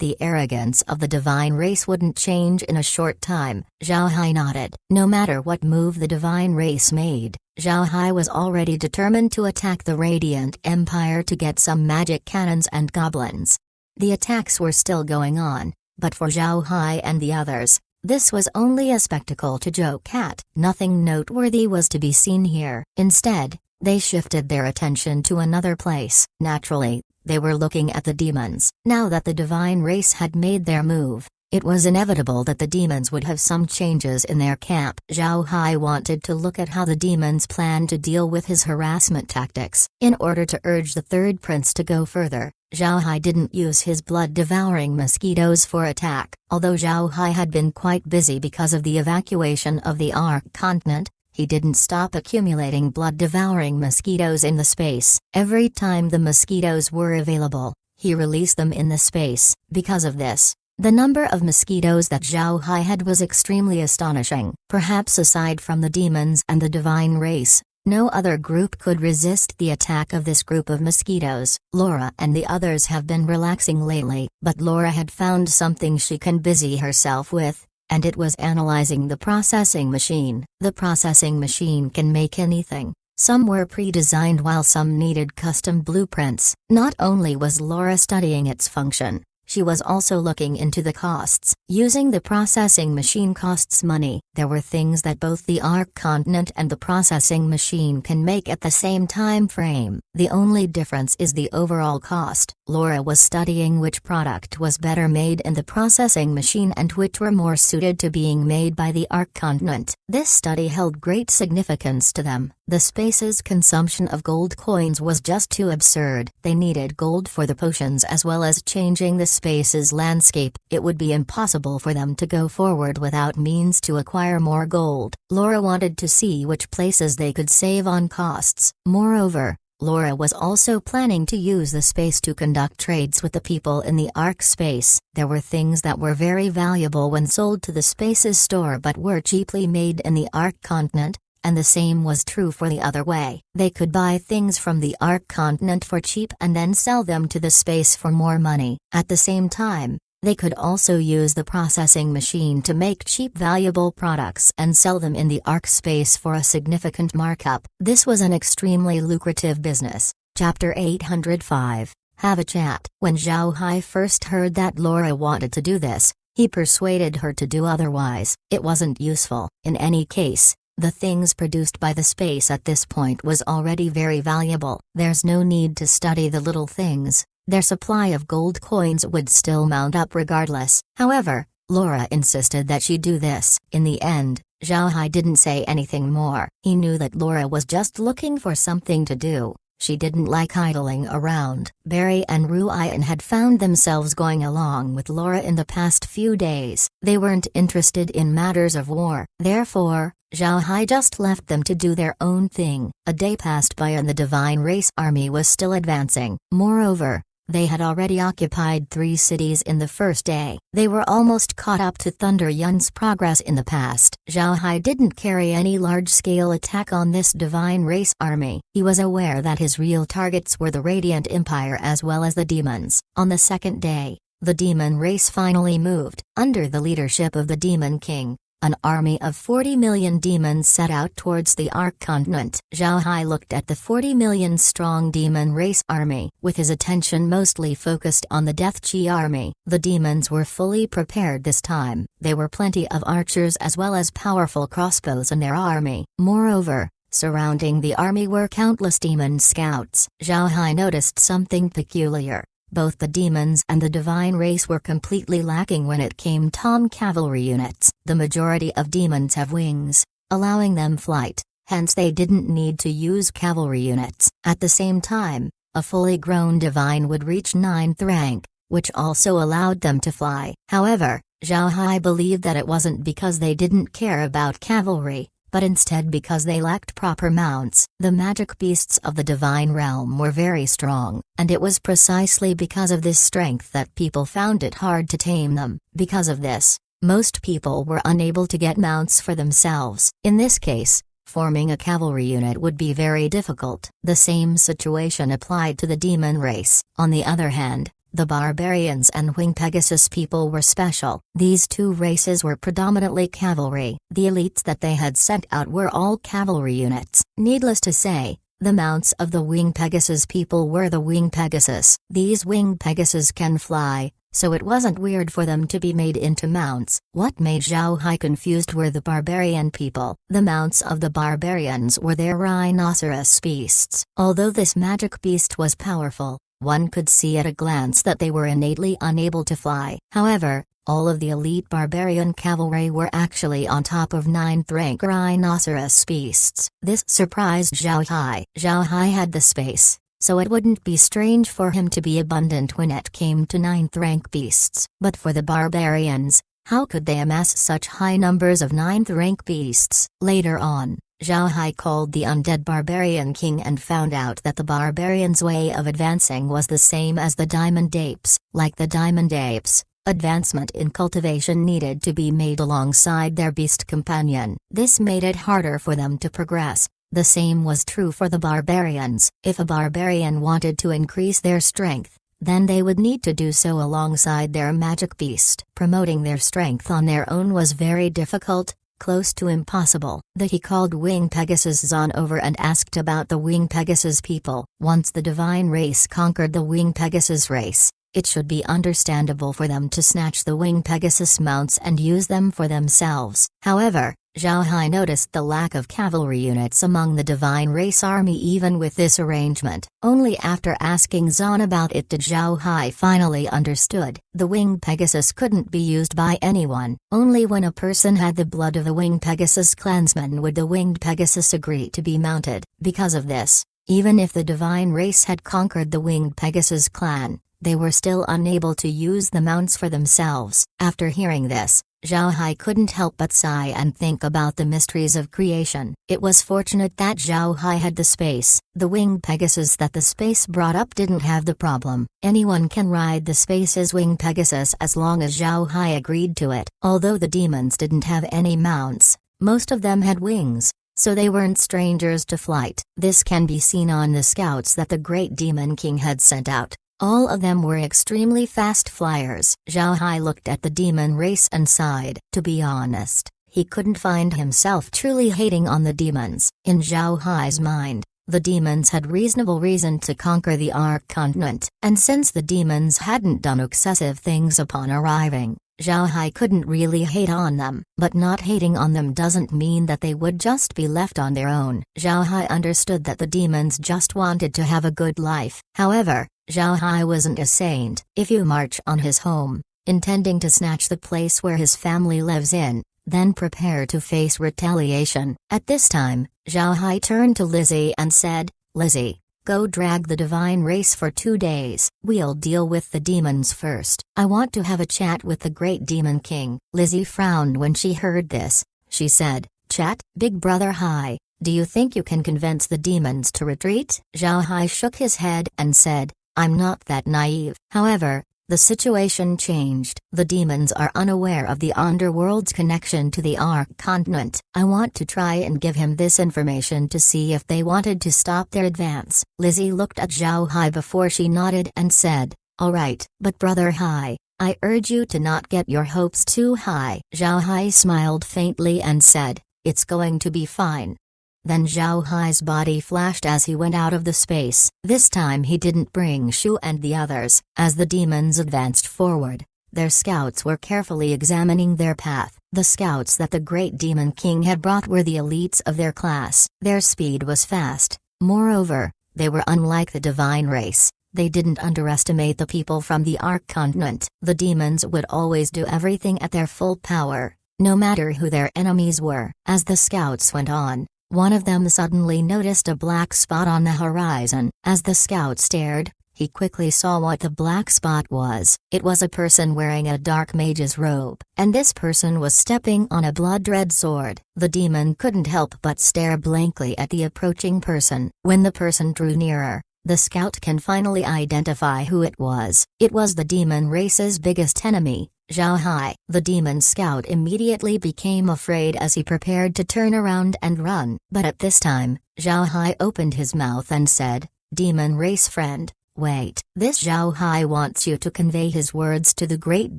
The arrogance of the divine race wouldn't change in a short time. Zhao Hai nodded. No matter what move the divine race made, Zhao Hai was already determined to attack the Radiant Empire to get some magic cannons and goblins. The attacks were still going on, but for Zhao Hai and the others, this was only a spectacle to joke at. Nothing noteworthy was to be seen here. Instead, they shifted their attention to another place. Naturally, they were looking at the demons. Now that the divine race had made their move, it was inevitable that the demons would have some changes in their camp. Zhao Hai wanted to look at how the demons planned to deal with his harassment tactics. In order to urge the third prince to go further, Zhao Hai didn't use his blood-devouring mosquitoes for attack. Although Zhao Hai had been quite busy because of the evacuation of the Ark continent, he didn't stop accumulating blood-devouring mosquitoes in the space. Every time the mosquitoes were available, he released them in the space. Because of this, the number of mosquitoes that Zhao Hai had was extremely astonishing. Perhaps aside from the demons and the divine race, no other group could resist the attack of this group of mosquitoes. Laura and the others have been relaxing lately, but Laura had found something she can busy herself with, and it was analyzing the processing machine. The processing machine can make anything. Some were pre-designed while some needed custom blueprints. Not only was Laura studying its function, she was also looking into the costs. Using the processing machine costs money. There were things that both the Arc Continent and the processing machine can make at the same time frame. The only difference is the overall cost. Laura was studying which product was better made in the processing machine and which were more suited to being made by the Arc Continent. This study held great significance to them. The space's consumption of gold coins was just too absurd. They needed gold for the potions as well as changing the space's landscape. It would be impossible for them to go forward without means to acquire more gold. Laura wanted to see which places they could save on costs. Moreover, Laura was also planning to use the space to conduct trades with the people in the Arc space. There were things that were very valuable when sold to the space's store but were cheaply made in the Arc Continent, and the same was true for the other way. They could buy things from the Arc Continent for cheap and then sell them to the space for more money. At the same time, they could also use the processing machine to make cheap valuable products and sell them in the Arc space for a significant markup. This was an extremely lucrative business. Chapter 805. Have a chat. When Zhao Hai first heard that Laura wanted to do this, he persuaded her to do otherwise. It wasn't useful. In any case, the things produced by the space at this point was already very valuable. There's no need to study the little things. Their supply of gold coins would still mount up regardless. However, Laura insisted that she do this. In the end, Zhao Hai didn't say anything more. He knew that Laura was just looking for something to do. She didn't like idling around. Barry and Ruian had found themselves going along with Laura in the past few days. They weren't interested in matters of war. Therefore, Zhao Hai just left them to do their own thing. A day passed by and the Divine Race army was still advancing. Moreover, they had already occupied 3 cities in the first day. They were almost caught up to Thunder Yun's progress in the past. Zhao Hai didn't carry any large-scale attack on this Divine Race army. He was aware that his real targets were the Radiant Empire as well as the demons. On the second day, the demon race finally moved. Under the leadership of the Demon King, an army of 40 million demons set out towards the Arc Continent. Zhao Hai looked at the 40 million strong demon race army, with his attention mostly focused on the Death Chi army. The demons were fully prepared this time. There were plenty of archers as well as powerful crossbows in their army. Moreover, surrounding the army were countless demon scouts. Zhao Hai noticed something peculiar. Both the demons and the divine race were completely lacking when it came to cavalry units. The majority of demons have wings, allowing them flight, hence they didn't need to use cavalry units. At the same time, a fully grown divine would reach 9th rank, which also allowed them to fly. However, Zhao Hai believed that it wasn't because they didn't care about cavalry, but instead because they lacked proper mounts. The magic beasts of the divine realm were very strong, and it was precisely because of this strength that people found it hard to tame them. Because of this, most people were unable to get mounts for themselves. In this case, forming a cavalry unit would be very difficult. The same situation applied to the demon race. On the other hand, the barbarians and winged Pegasus people were special. These 2 races were predominantly cavalry. The elites that they had sent out were all cavalry units. Needless to say, the mounts of the winged Pegasus people were the winged Pegasus. These winged Pegasus can fly, so it wasn't weird for them to be made into mounts. What made Zhao Hai confused were the barbarian people. The mounts of the barbarians were their rhinoceros beasts. Although this magic beast was powerful, one could see at a glance that they were innately unable to fly. However, all of the elite barbarian cavalry were actually on top of 9th rank rhinoceros beasts. This surprised Zhao Hai. Zhao Hai had the space, so it wouldn't be strange for him to be abundant when it came to 9th rank beasts. But for the barbarians, how could they amass such high numbers of 9th rank beasts? Later on, Zhao Hai called the undead barbarian king and found out that the barbarian's way of advancing was the same as the diamond apes. Like the diamond apes, advancement in cultivation needed to be made alongside their beast companion. This made it harder for them to progress. The same was true for the barbarians. If a barbarian wanted to increase their strength, then they would need to do so alongside their magic beast. Promoting their strength on their own was very difficult, close to impossible. He called Wing Pegasus on over and asked about the Wing Pegasus people. Once the divine race conquered the Wing Pegasus race, it should be understandable for them to snatch the Wing Pegasus mounts and use them for themselves. However, Zhao Hai noticed the lack of cavalry units among the divine race army even with this arrangement. Only after asking Zan about it did Zhao Hai finally understood. The Wing Pegasus couldn't be used by anyone. Only when a person had the blood of the Wing Pegasus clansman would the Winged Pegasus agree to be mounted. Because of this, even if the divine race had conquered the Winged Pegasus clan, they were still unable to use the mounts for themselves. After hearing this, Zhao Hai couldn't help but sigh and think about the mysteries of creation. It was fortunate that Zhao Hai had the space. The Winged Pegasus that the space brought up didn't have the problem. Anyone can ride the space's Winged Pegasus as long as Zhao Hai agreed to it. Although the demons didn't have any mounts, most of them had wings, so they weren't strangers to flight. This can be seen on the scouts that the Great Demon King had sent out. All of them were extremely fast flyers. Zhao Hai looked at the demon race and sighed. To be honest, he couldn't find himself truly hating on the demons. In Zhao Hai's mind, the demons had reasonable reason to conquer the Ark continent, and since the demons hadn't done excessive things upon arriving, Zhao Hai couldn't really hate on them. But not hating on them doesn't mean that they would just be left on their own. Zhao Hai understood that the demons just wanted to have a good life. However, Zhao Hai wasn't a saint. If you march on his home, intending to snatch the place where his family lives in, then prepare to face retaliation. At this time, Zhao Hai turned to Lizzie and said, "Lizzie, go drag the divine race for 2 days. We'll deal with the demons first. I want to have a chat with the Great Demon King." Lizzie frowned when she heard this. She said, "Chat? Big brother Hai, do you think you can convince the demons to retreat?" Zhao Hai shook his head and said, "I'm not that naive." However, the situation changed. The demons are unaware of the underworld's connection to the Ark continent. I want to try and give him this information to see if they wanted to stop their advance. Lizzie looked at Zhao Hai before she nodded and said, "All right, but brother Hai, I urge you to not get your hopes too high." Zhao Hai smiled faintly and said, "It's going to be fine." Then Zhao Hai's body flashed as he went out of the space. This time he didn't bring Shu and the others. As the demons advanced forward, their scouts were carefully examining their path. The scouts that the Great Demon King had brought were the elites of their class. Their speed was fast. Moreover, they were unlike the divine race. They didn't underestimate the people from the Ark continent. The demons would always do everything at their full power, no matter who their enemies were. As the scouts went on, one of them suddenly noticed a black spot on the horizon. As the scout stared, he quickly saw what the black spot was. It was a person wearing a dark mage's robe, and this person was stepping on a blood-red sword. The demon couldn't help but stare blankly at the approaching person. When the person drew nearer, the scout can finally identify who it was. It was the demon race's biggest enemy, Zhao Hai. The demon scout immediately became afraid as he prepared to turn around and run. But at this time, Zhao Hai opened his mouth and said, "Demon race friend, wait. This Zhao Hai wants you to convey his words to the Great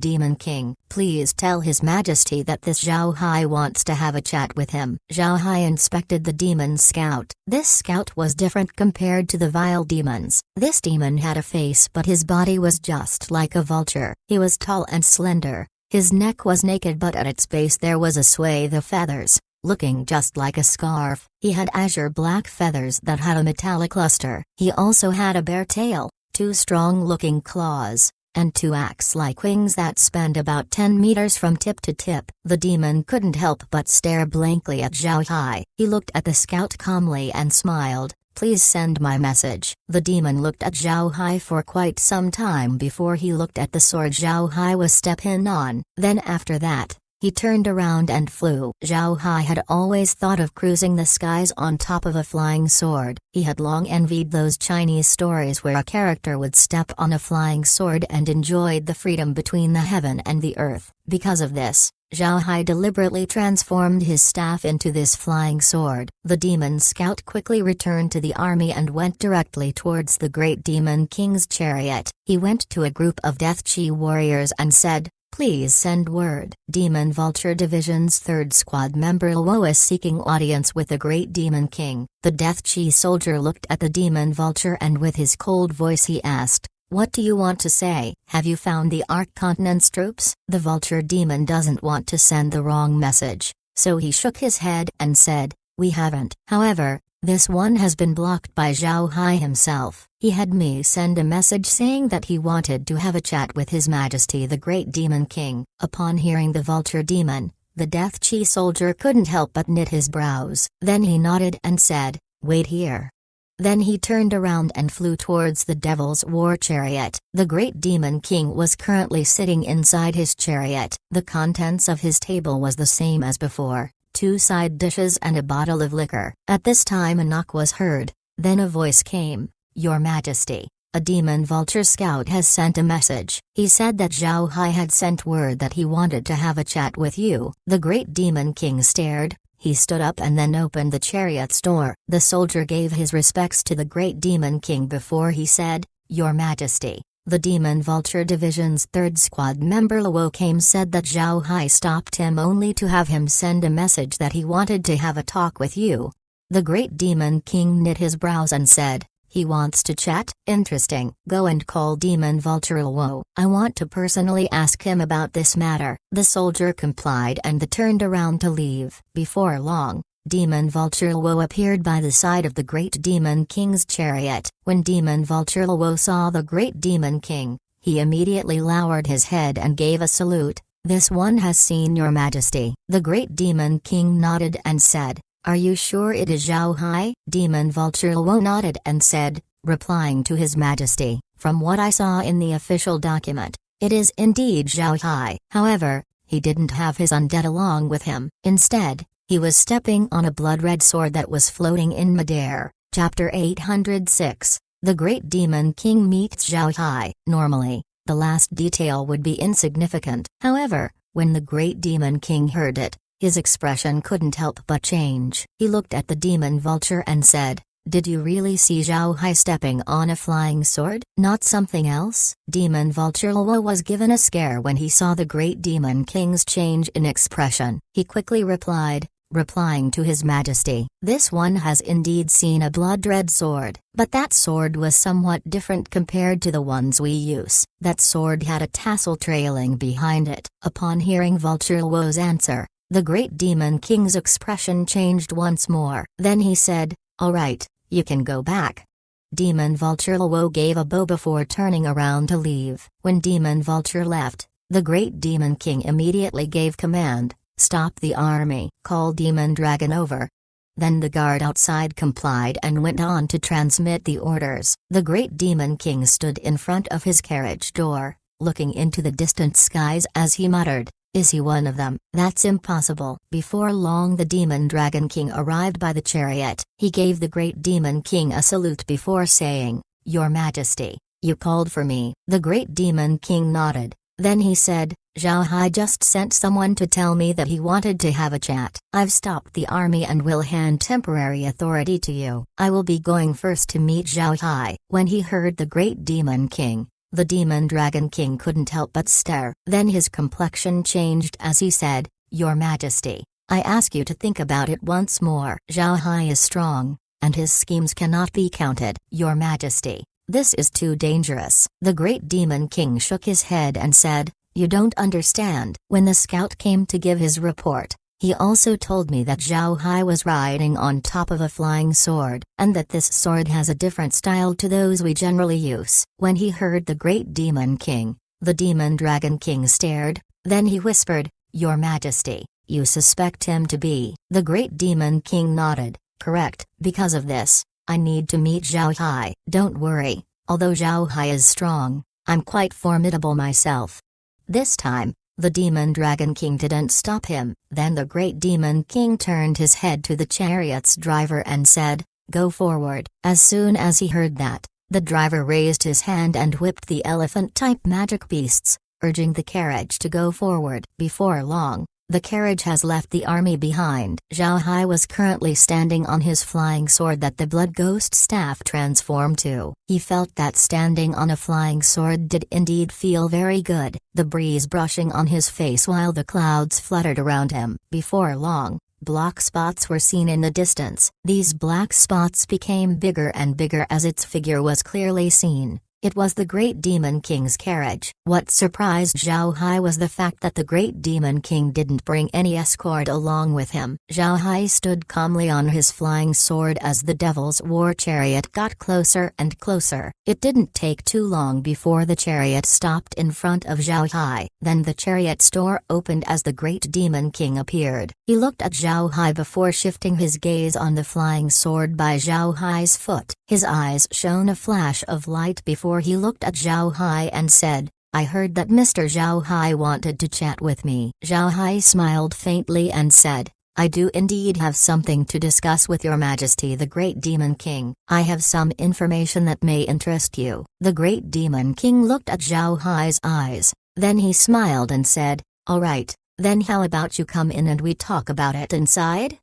Demon King. Please tell His Majesty that this Zhao Hai wants to have a chat with him." Zhao Hai inspected the demon scout. This scout was different compared to the vile demons. This demon had a face, but his body was just like a vulture. He was tall and slender. His neck was naked, but at its base there was a swathe of feathers, looking just like a scarf. He had azure black feathers that had a metallic luster. He also had a bare tail, 2 strong-looking claws, and 2 axe-like wings that spanned about 10 meters from tip to tip. The demon couldn't help but stare blankly at Zhao Hai. He looked at the scout calmly and smiled. "Please send my message." The demon looked at Zhao Hai for quite some time before he looked at the sword Zhao Hai was stepping on. Then after that, He turned around and flew. Zhao Hai had always thought of cruising the skies on top of a flying sword. He had long envied those Chinese stories where a character would step on a flying sword and enjoyed the freedom between the heaven and the earth. Because of this, Zhao Hai deliberately transformed his staff into this flying sword. The demon scout quickly returned to the army and went directly towards the great demon king's chariot. He went to a group of Death Chi warriors and said, "Please send word." Demon Vulture Division's 3rd Squad member Luo is seeking audience with the great demon king. The Death Chi soldier looked at the demon vulture and with his cold voice he asked, "What do you want to say? Have you found the Arc Continent's troops?" The vulture demon doesn't want to send the wrong message, so he shook his head and said, "We haven't." However, this one has been blocked by Zhao Hai himself. He had me send a message saying that he wanted to have a chat with His Majesty the Great Demon King. Upon hearing the vulture demon, the Death Chi soldier couldn't help but knit his brows. Then he nodded and said, "Wait here." Then he turned around and flew towards the Devil's War Chariot. The Great Demon King was currently sitting inside his chariot. The contents of his table was the same as before, 2 side dishes and a bottle of liquor. At this time a knock was heard, then a voice came, "Your Majesty, a demon vulture scout has sent a message. He said that Zhao Hai had sent word that he wanted to have a chat with you." The Great Demon King stared. He stood up and then opened the chariot's door. The soldier gave his respects to the Great Demon King before he said, "Your Majesty." The Demon Vulture Division's 3rd Squad member Luo came said that Zhao Hai stopped him only to have him send a message that he wanted to have a talk with you. The Great Demon King knit his brows and said, "He wants to chat? Interesting. Go and call Demon Vulture Luo. I want to personally ask him about this matter." The soldier complied and turned around to leave. Before long, Demon Vulture Luo appeared by the side of the Great Demon King's chariot. When Demon Vulture Luo saw the Great Demon King, he immediately lowered his head and gave a salute. "This one has seen Your Majesty." The Great Demon King nodded and said, "Are you sure it is Zhao Hai?" Demon Vulture Luo nodded and said, replying to His Majesty, "From what I saw in the official document, it is indeed Zhao Hai." However, he didn't have his undead along with him. Instead, he was stepping on a blood-red sword that was floating in midair. Chapter 806. The Great Demon King meets Zhao Hai. Normally, the last detail would be insignificant. However, when the Great Demon King heard it, his expression couldn't help but change. He looked at the demon vulture and said, "Did you really see Zhao Hai stepping on a flying sword? Not something else?" Demon Vulture Luo was given a scare when he saw the Great Demon King's change in expression. He quickly replied, replying to His Majesty, "This one has indeed seen a blood-red sword, but that sword was somewhat different compared to the ones we use. That sword had a tassel trailing behind it." Upon hearing Vulture Luo's answer, the Great Demon King's expression changed once more. Then he said, "All right, you can go back." Demon Vulture Luo gave a bow before turning around to leave. When Demon Vulture left, the Great Demon King immediately gave command, "Stop the army. Call Demon Dragon over." Then the guard outside complied and went on to transmit the orders. The Great Demon King stood in front of his carriage door, looking into the distant skies as he muttered, "Is he one of them? That's impossible." Before long the Demon Dragon King arrived by the chariot. He gave the Great Demon King a salute before saying, "Your Majesty, you called for me." The Great Demon King nodded. Then he said, "Zhao Hai just sent someone to tell me that he wanted to have a chat. I've stopped the army and will hand temporary authority to you. I will be going first to meet Zhao Hai." When he heard the Great Demon King, the Demon Dragon King couldn't help but stare. Then his complexion changed as he said, "Your Majesty, I ask you to think about it once more. Zhao Hai is strong, and his schemes cannot be counted. Your Majesty, this is too dangerous." The Great Demon King shook his head and said, "You don't understand." When the scout came to give his report, he also told me that Zhao Hai was riding on top of a flying sword, and that this sword has a different style to those we generally use. When he heard the Great Demon King, the Demon Dragon King stared, then he whispered, "Your Majesty, you suspect him to be..." The Great Demon King nodded, "Correct. Because of this, I need to meet Zhao Hai." "Don't worry, although Zhao Hai is strong, I'm quite formidable myself." This time, The Demon Dragon King didn't stop him. Then the Great Demon King turned his head to the chariot's driver and said, "Go forward." As soon as he heard that, the driver raised his hand and whipped the elephant-type magic beasts, urging the carriage to go forward. Before long, the carriage has left the army behind. Zhao Hai was currently standing on his flying sword that the Blood Ghost staff transformed to. He felt that standing on a flying sword did indeed feel very good, the breeze brushing on his face while the clouds fluttered around him. Before long, black spots were seen in the distance. These black spots became bigger and bigger as its figure was clearly seen. It was the Great Demon King's carriage. What surprised Zhao Hai was the fact that the Great Demon King didn't bring any escort along with him. Zhao Hai stood calmly on his flying sword as the Devil's War Chariot got closer and closer. It didn't take too long before the chariot stopped in front of Zhao Hai. Then the chariot's door opened as the Great Demon King appeared. He looked at Zhao Hai before shifting his gaze on the flying sword by Zhao Hai's foot. His eyes shone a flash of light before he looked at Zhao Hai and said, "I heard that Mr. Zhao Hai wanted to chat with me." Zhao Hai smiled faintly and said, "I do indeed have something to discuss with your majesty the Great Demon King. I have some information that may interest you." The Great Demon King looked at Zhao Hai's eyes, then he smiled and said, "All right, then how about you come in and we talk about it inside?"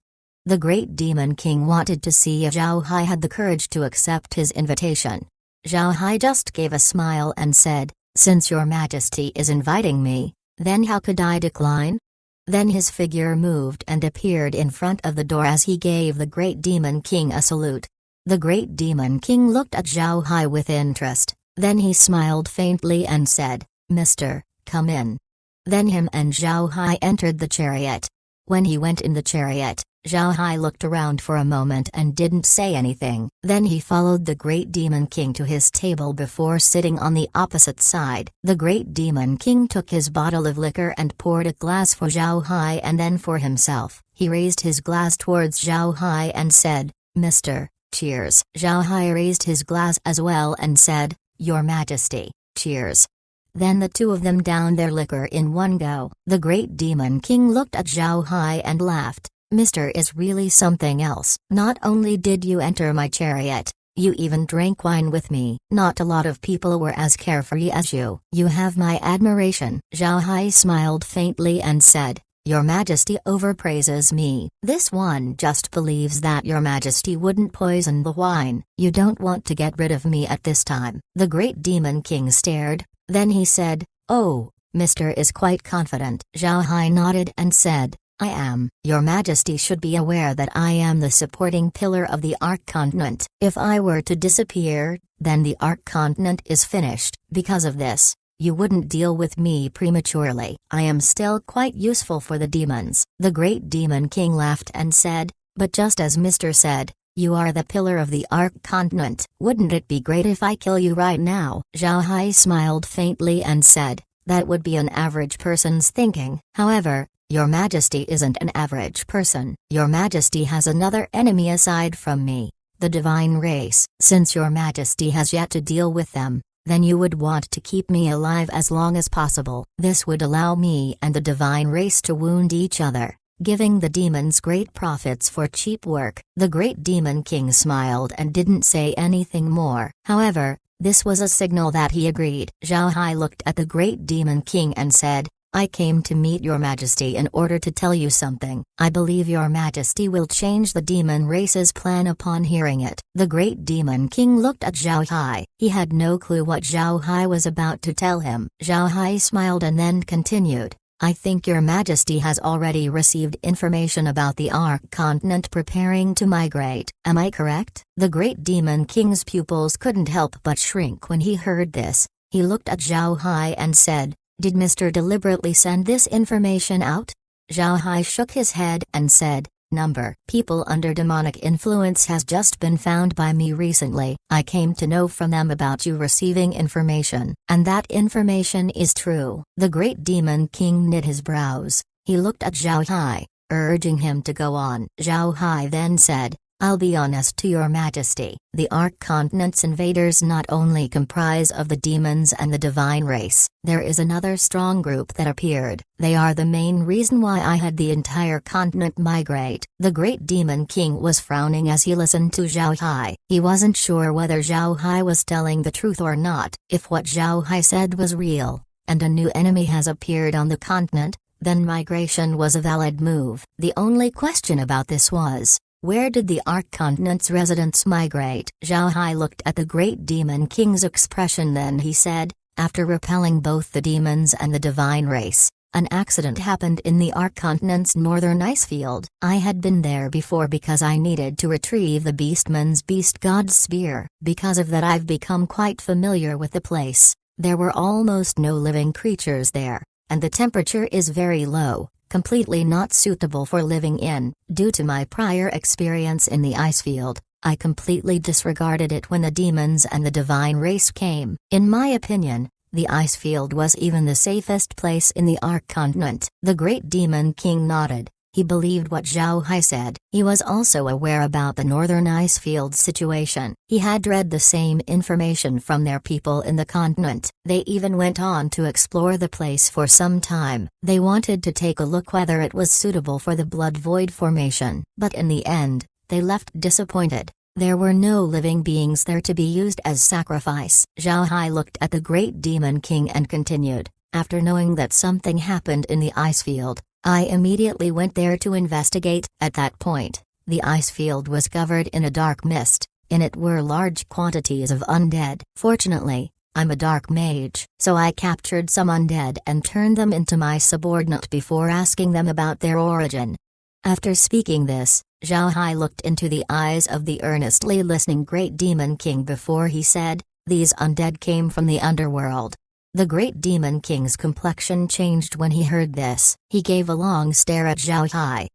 The Great Demon King wanted to see if Zhao Hai had the courage to accept his invitation. Zhao Hai just gave a smile and said, "Since your majesty is inviting me, then how could I decline?" Then his figure moved and appeared in front of the door as he gave the Great Demon King a salute. The Great Demon King looked at Zhao Hai with interest, then he smiled faintly and said, "Mister, come in." Then him and Zhao Hai entered the chariot. When he went in the chariot, Zhao Hai looked around for a moment and didn't say anything. Then he followed the Great Demon King to his table before sitting on the opposite side. The Great Demon King took his bottle of liquor and poured a glass for Zhao Hai and then for himself. He raised his glass towards Zhao Hai and said, "Mister, cheers." Zhao Hai raised his glass as well and said, "Your Majesty, cheers." Then the two of them downed their liquor in one go. The Great Demon King looked at Zhao Hai and laughed. "Mister is really something else. Not only did you enter my chariot, you even drank wine with me. Not a lot of people were as carefree as you. You have my admiration." Zhao Hai smiled faintly and said, "Your Majesty overpraises me. This one just believes that your Majesty wouldn't poison the wine. You don't want to get rid of me at this time." The Great Demon King stared, then he said, "Oh, Mister is quite confident." Zhao Hai nodded and said, "I am. Your Majesty should be aware that I am the supporting pillar of the Ark Continent. If I were to disappear, then the Ark Continent is finished. Because of this, you wouldn't deal with me prematurely. I am still quite useful for the demons." The Great Demon King laughed and said, "But just as Mr. said, you are the pillar of the Ark Continent. Wouldn't it be great if I kill you right now?" Zhao Hai smiled faintly and said, "That would be an average person's thinking. However, your Majesty isn't an average person. Your Majesty has another enemy aside from me, the divine race. Since your Majesty has yet to deal with them, then you would want to keep me alive as long as possible. This would allow me and the divine race to wound each other, giving the demons great profits for cheap work." The Great Demon King smiled and didn't say anything more. However, this was a signal that he agreed. Zhao Hai looked at the Great Demon King and said, "I came to meet your Majesty in order to tell you something. I believe your Majesty will change the demon race's plan upon hearing it." The Great Demon King looked at Zhao Hai. He had no clue what Zhao Hai was about to tell him. Zhao Hai smiled and then continued, "I think your Majesty has already received information about the Ark Continent preparing to migrate. Am I correct?" The Great Demon King's pupils couldn't help but shrink when he heard this. He looked at Zhao Hai and said, "Did Mr. deliberately send this information out?" Zhao Hai shook his head and said, "Number people under demonic influence has just been found by me recently. I came to know from them about you receiving information, and that information is true." The Great Demon King knit his brows. He looked at Zhao Hai, urging him to go on. Zhao Hai then said, I'll be honest to your majesty, the Ark Continent's invaders not only comprise of the demons and the divine race, there is another strong group that appeared. They are the main reason why I had the entire continent migrate. The great demon king was frowning as he listened to Zhao Hai. He wasn't sure whether Zhao Hai was telling the truth or not. If what Zhao Hai said was real, and a new enemy has appeared on the continent, then migration was a valid move. The only question about this was, where did the Ark Continent's residents migrate? Zhao Hai looked at the great demon king's expression, then he said, after repelling both the demons and the divine race, an accident happened in the Ark Continent's northern ice field. I had been there before because I needed to retrieve the Beastman's beast god's spear. Because of that I've become quite familiar with the place. There were almost no living creatures there, and the temperature is very low, completely not suitable for living in. Due to my prior experience in the ice field, I completely disregarded it when the demons and the divine race came. In my opinion, the ice field was even the safest place in the Ark Continent. The great demon king nodded. He believed what Zhao Hai said. He was also aware about the northern ice field situation. He had read the same information from their people in the continent. They even went on to explore the place for some time. They wanted to take a look whether it was suitable for the Blood Void formation. But in the end, they left disappointed. There were no living beings there to be used as sacrifice. Zhao Hai looked at the great demon king and continued, after knowing that something happened in the ice field, I immediately went there to investigate. At that point, the ice field was covered in a dark mist. In it were large quantities of undead. Fortunately, I'm a dark mage, so I captured some undead and turned them into my subordinate before asking them about their origin. After speaking this, Zhao Hai looked into the eyes of the earnestly listening great demon king before he said, these undead came from the underworld. The great demon king's complexion changed when he heard this. He gave a long stare at Zhao Hai,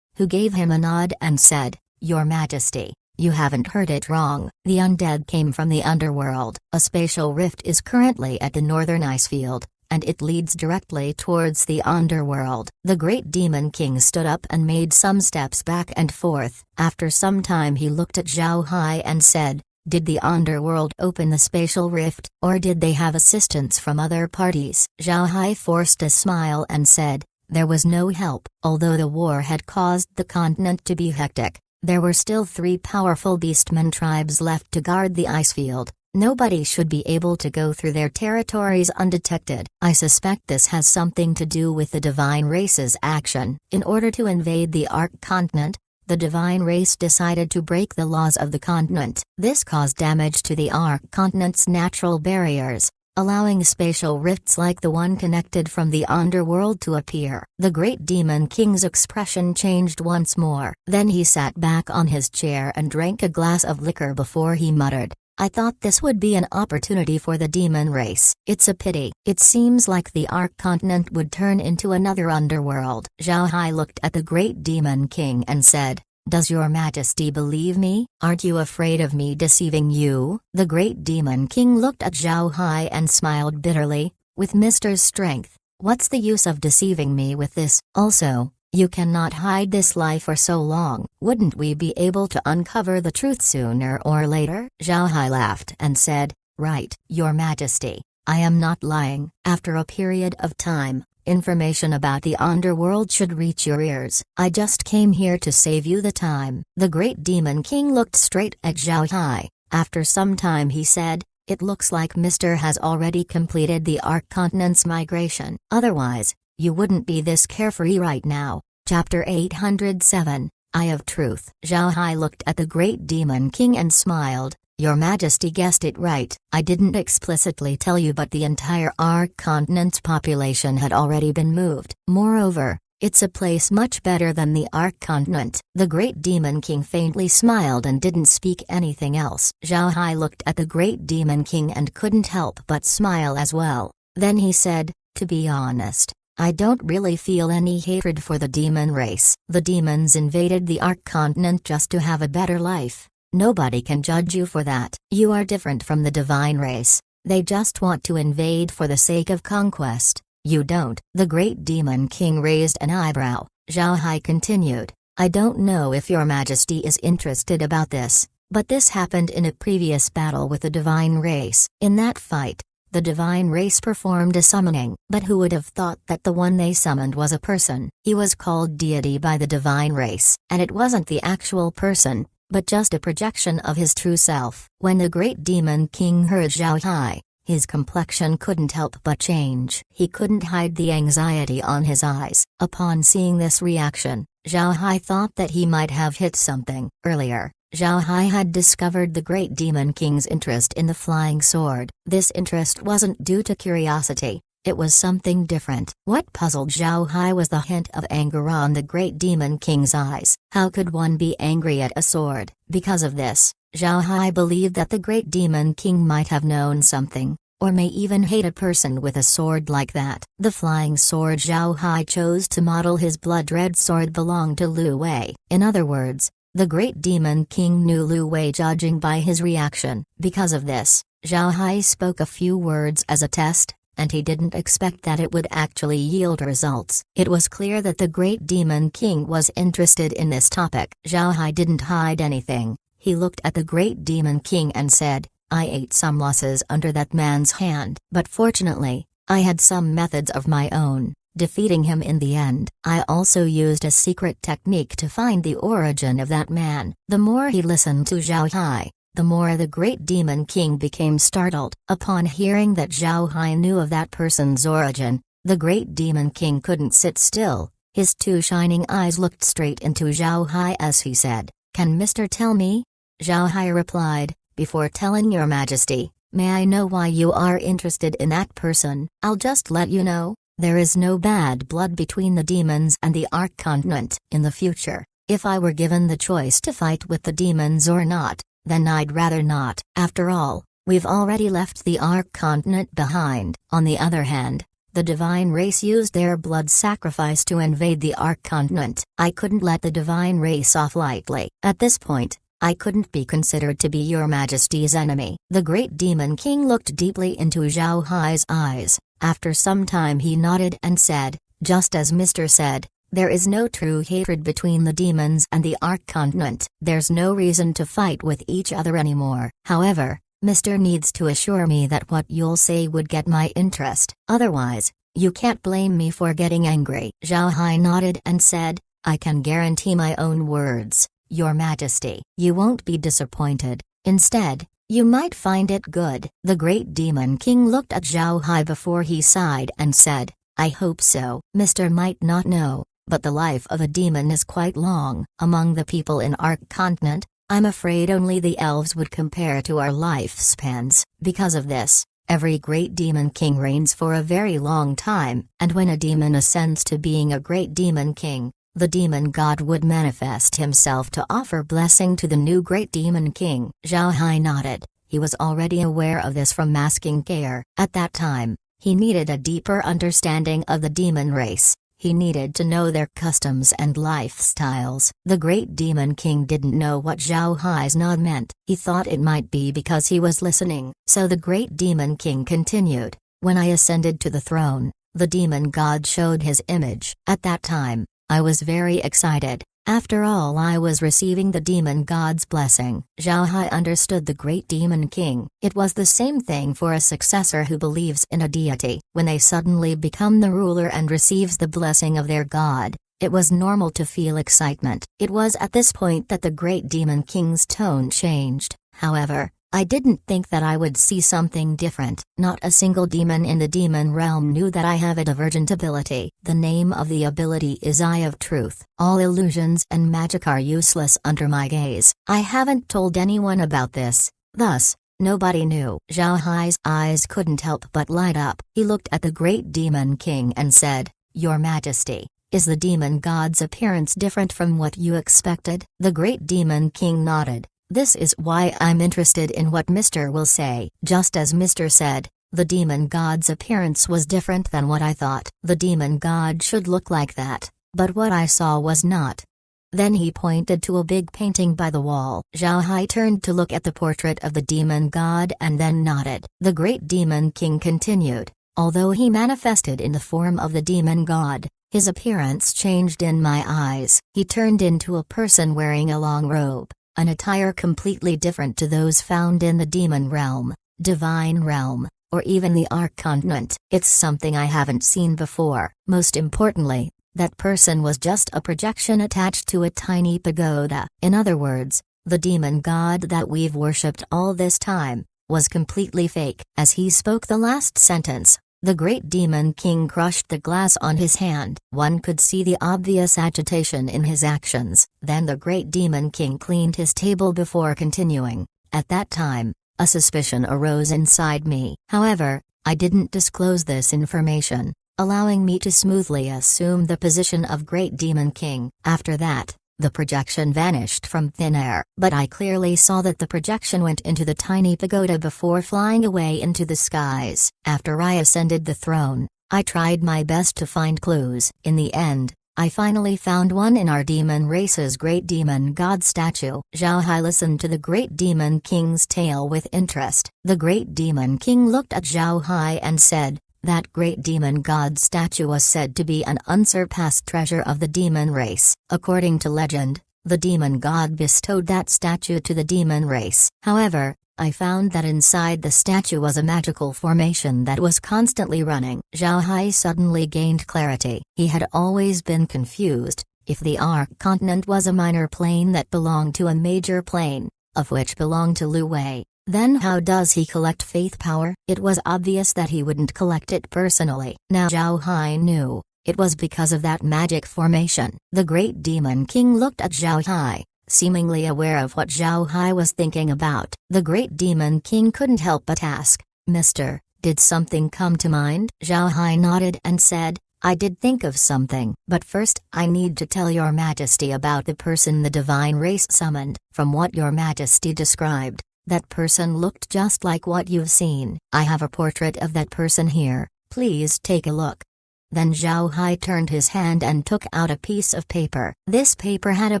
who gave him a nod and said, Your Majesty, you haven't heard it wrong. The undead came from the underworld. A spatial rift is currently at the northern ice field, and it leads directly towards the underworld. The great demon king stood up and made some steps back and forth. After some time he looked at Zhao Hai and said, did the underworld open the spatial rift, or did they have assistance from other parties? Zhao Hai forced a smile and said, there was no help. Although the war had caused the continent to be hectic, there were still 3 powerful beastmen tribes left to guard the ice field. Nobody should be able to go through their territories undetected. I suspect this has something to do with the divine race's action. In order to invade the Ark Continent, the divine race decided to break the laws of the continent. This caused damage to the Ark Continent's natural barriers, allowing spatial rifts like the one connected from the underworld to appear. The great demon king's expression changed once more. Then he sat back on his chair and drank a glass of liquor before he muttered, I thought this would be an opportunity for the demon race. It's a pity. It seems like the Ark Continent would turn into another underworld. Zhao Hai looked at the great demon king and said, does your majesty believe me? Aren't you afraid of me deceiving you? The great demon king looked at Zhao Hai and smiled bitterly, with Mr. Strength. What's the use of deceiving me with this? Also, you cannot hide this lie for so long. Wouldn't we be able to uncover the truth sooner or later? Zhao Hai laughed and said, right, your majesty, I am not lying. After a period of time, information about the underworld should reach your ears. I just came here to save you the time. The great demon king looked straight at Zhao Hai. After some time he said, it looks like Mr. has already completed the Ark Continent's migration. Otherwise, you wouldn't be this carefree right now. Chapter 807, Eye of Truth. Zhao Hai looked at the great demon king and smiled. Your Majesty guessed it right. I didn't explicitly tell you, but the entire Ark Continent's population had already been moved. Moreover, it's a place much better than the Ark Continent. The great demon king faintly smiled and didn't speak anything else. Zhao Hai looked at the great demon king and couldn't help but smile as well. Then he said, to be honest, I don't really feel any hatred for the demon race. The demons invaded the Ark Continent just to have a better life. Nobody can judge you for that. You are different from the divine race. They just want to invade for the sake of conquest. You don't. The great demon king raised an eyebrow. Zhao Hai continued, I don't know if your majesty is interested about this, but this happened in a previous battle with the divine race. In that fight, the divine race performed a summoning, but who would have thought that the one they summoned was a person? He was called deity by the divine race, and it wasn't the actual person, but just a projection of his true self. When the great demon king heard Zhao Hai, his complexion couldn't help but change. He couldn't hide the anxiety on his eyes. Upon seeing this reaction, Zhao Hai thought that he might have hit something. Earlier, Zhao Hai had discovered the great demon king's interest in the flying sword. This interest wasn't due to curiosity, it was something different. What puzzled Zhao Hai was the hint of anger on the great demon king's eyes. How could one be angry at a sword? Because of this, Zhao Hai believed that the great demon king might have known something, or may even hate a person with a sword like that. The flying sword Zhao Hai chose to model his blood-red sword belonged to Lu Wei. In other words, the great demon king knew Lu Wei judging by his reaction. Because of this, Zhao Hai spoke a few words as a test, and he didn't expect that it would actually yield results. It was clear that the great demon king was interested in this topic. Zhao Hai didn't hide anything. He looked at the great demon king and said, I ate some losses under that man's hand, but fortunately, I had some methods of my own, defeating him in the end. I also used a secret technique to find the origin of that man. The more he listened to Zhao Hai, the more the great demon king became startled. Upon hearing that Zhao Hai knew of that person's origin, the great demon king couldn't sit still. His two shining eyes looked straight into Zhao Hai as he said, Can Mr. tell me? Zhao Hai replied, Before telling your majesty, may I know why you are interested in that person? I'll just let you know, there is no bad blood between the demons and the Ark Continent. In the future, if I were given the choice to fight with the demons or not, then I'd rather not. After all, we've already left the Ark Continent behind. On the other hand, the divine race used their blood sacrifice to invade the Ark Continent. I couldn't let the divine race off lightly. At this point, I couldn't be considered to be your majesty's enemy. The great demon king looked deeply into Zhao Hai's eyes. After some time he nodded and said, Just as Mr. said, there is no true hatred between the demons and the Ark Continent. There's no reason to fight with each other anymore. However, Mr. needs to assure me that what you'll say would get my interest. Otherwise, you can't blame me for getting angry. Zhao Hai nodded and said, I can guarantee my own words, Your Majesty. You won't be disappointed. Instead, you might find it good. The great demon king looked at Zhao Hai before he sighed and said, I hope so. Mr. might not know, but the life of a demon is quite long. Among the people in Ark Continent, I'm afraid only the elves would compare to our lifespans. Because of this, every great demon king reigns for a very long time, and when a demon ascends to being a great demon king, the demon god would manifest himself to offer blessing to the new great demon king. Zhao Hai nodded. He was already aware of this from masking care. At that time, he needed a deeper understanding of the demon race. He needed to know their customs and lifestyles. The great demon king didn't know what Zhao Hai's nod meant. He thought it might be because he was listening. So the great demon king continued, When I ascended to the throne, the demon god showed his image. At that time, I was very excited. After all, I was receiving the demon god's blessing. Zhao Hai understood the great demon king. It was the same thing for a successor who believes in a deity. When they suddenly become the ruler and receives the blessing of their god, it was normal to feel excitement. It was at this point that the great demon king's tone changed. However, I didn't think that I would see something different. Not a single demon in the demon realm knew that I have a divergent ability. The name of the ability is Eye of Truth. All illusions and magic are useless under my gaze. I haven't told anyone about this, thus, nobody knew. Zhao Hai's eyes couldn't help but light up. He looked at the great demon king and said, Your Majesty, is the demon god's appearance different from what you expected? The great demon king nodded. This is why I'm interested in what Mr. will say. Just as Mr. said, the demon god's appearance was different than what I thought. The demon god should look like that, but what I saw was not. Then he pointed to a big painting by the wall. Zhao Hai turned to look at the portrait of the demon god and then nodded. The great demon king continued, Although he manifested in the form of the demon god, his appearance changed in my eyes. He turned into a person wearing a long robe, an attire completely different to those found in the demon realm, divine realm, or even the Arc-continent. It's something I haven't seen before. Most importantly, that person was just a projection attached to a tiny pagoda. In other words, the demon god that we've worshipped all this time was completely fake. As he spoke the last sentence, the great demon king crushed the glass on his hand. One could see the obvious agitation in his actions. Then the great demon king cleaned his table before continuing. At that time, a suspicion arose inside me. However, I didn't disclose this information, allowing me to smoothly assume the position of great demon king. After that, the projection vanished from thin air, but I clearly saw that the projection went into the tiny pagoda before flying away into the skies. After I ascended the throne, I tried my best to find clues. In the end, I finally found one in our demon race's great demon god statue. Zhao Hai listened to the great demon king's tale with interest. The great demon king looked at Zhao Hai and said, "That great demon god statue was said to be an unsurpassed treasure of the demon race. According to legend, the demon god bestowed that statue to the demon race. However, I found that inside the statue was a magical formation that was constantly running." Zhao Hai suddenly gained clarity. He had always been confused. If the Arc-continent was a minor plane that belonged to a major plane, of which belonged to Lu Wei, then how does he collect faith power? It was obvious that he wouldn't collect it personally. Now Zhao Hai knew, it was because of that magic formation. The great demon king looked at Zhao Hai, seemingly aware of what Zhao Hai was thinking about. The great demon king couldn't help but ask, "Mister, did something come to mind?" Zhao Hai nodded and said, "I did think of something. But first I need to tell your majesty about the person the divine race summoned. From what your majesty described, that person looked just like what you've seen. I have a portrait of that person here, please take a look." Then Zhao Hai turned his hand and took out a piece of paper. This paper had a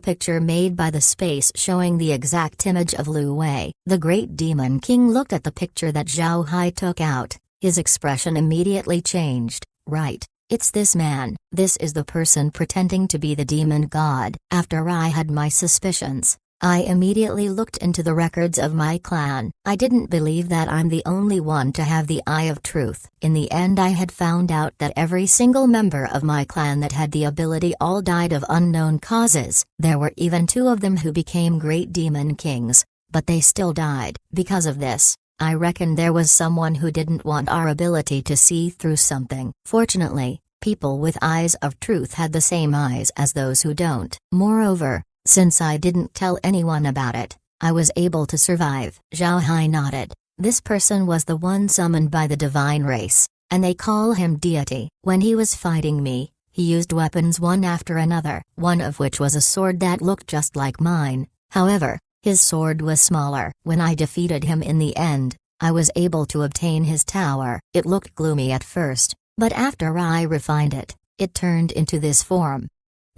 picture made by the space showing the exact image of Lu Wei. The great demon king looked at the picture that Zhao Hai took out. His expression immediately changed. "Right, it's this man. This is the person pretending to be the demon god." After I had my suspicions, I immediately looked into the records of my clan. I didn't believe that I'm the only one to have the eye of truth. In the end I had found out that every single member of my clan that had the ability all died of unknown causes. There were even 2 of them who became great demon kings, but they still died. Because of this, I reckon there was someone who didn't want our ability to see through something. Fortunately, people with eyes of truth had the same eyes as those who don't. Moreover, since I didn't tell anyone about it, I was able to survive. Zhao Hai nodded. This person was the one summoned by the divine race, and they call him deity. When he was fighting me, he used weapons one after another, one of which was a sword that looked just like mine. However, his sword was smaller. When I defeated him in the end, I was able to obtain his tower. It looked gloomy at first, but after I refined it, it turned into this form.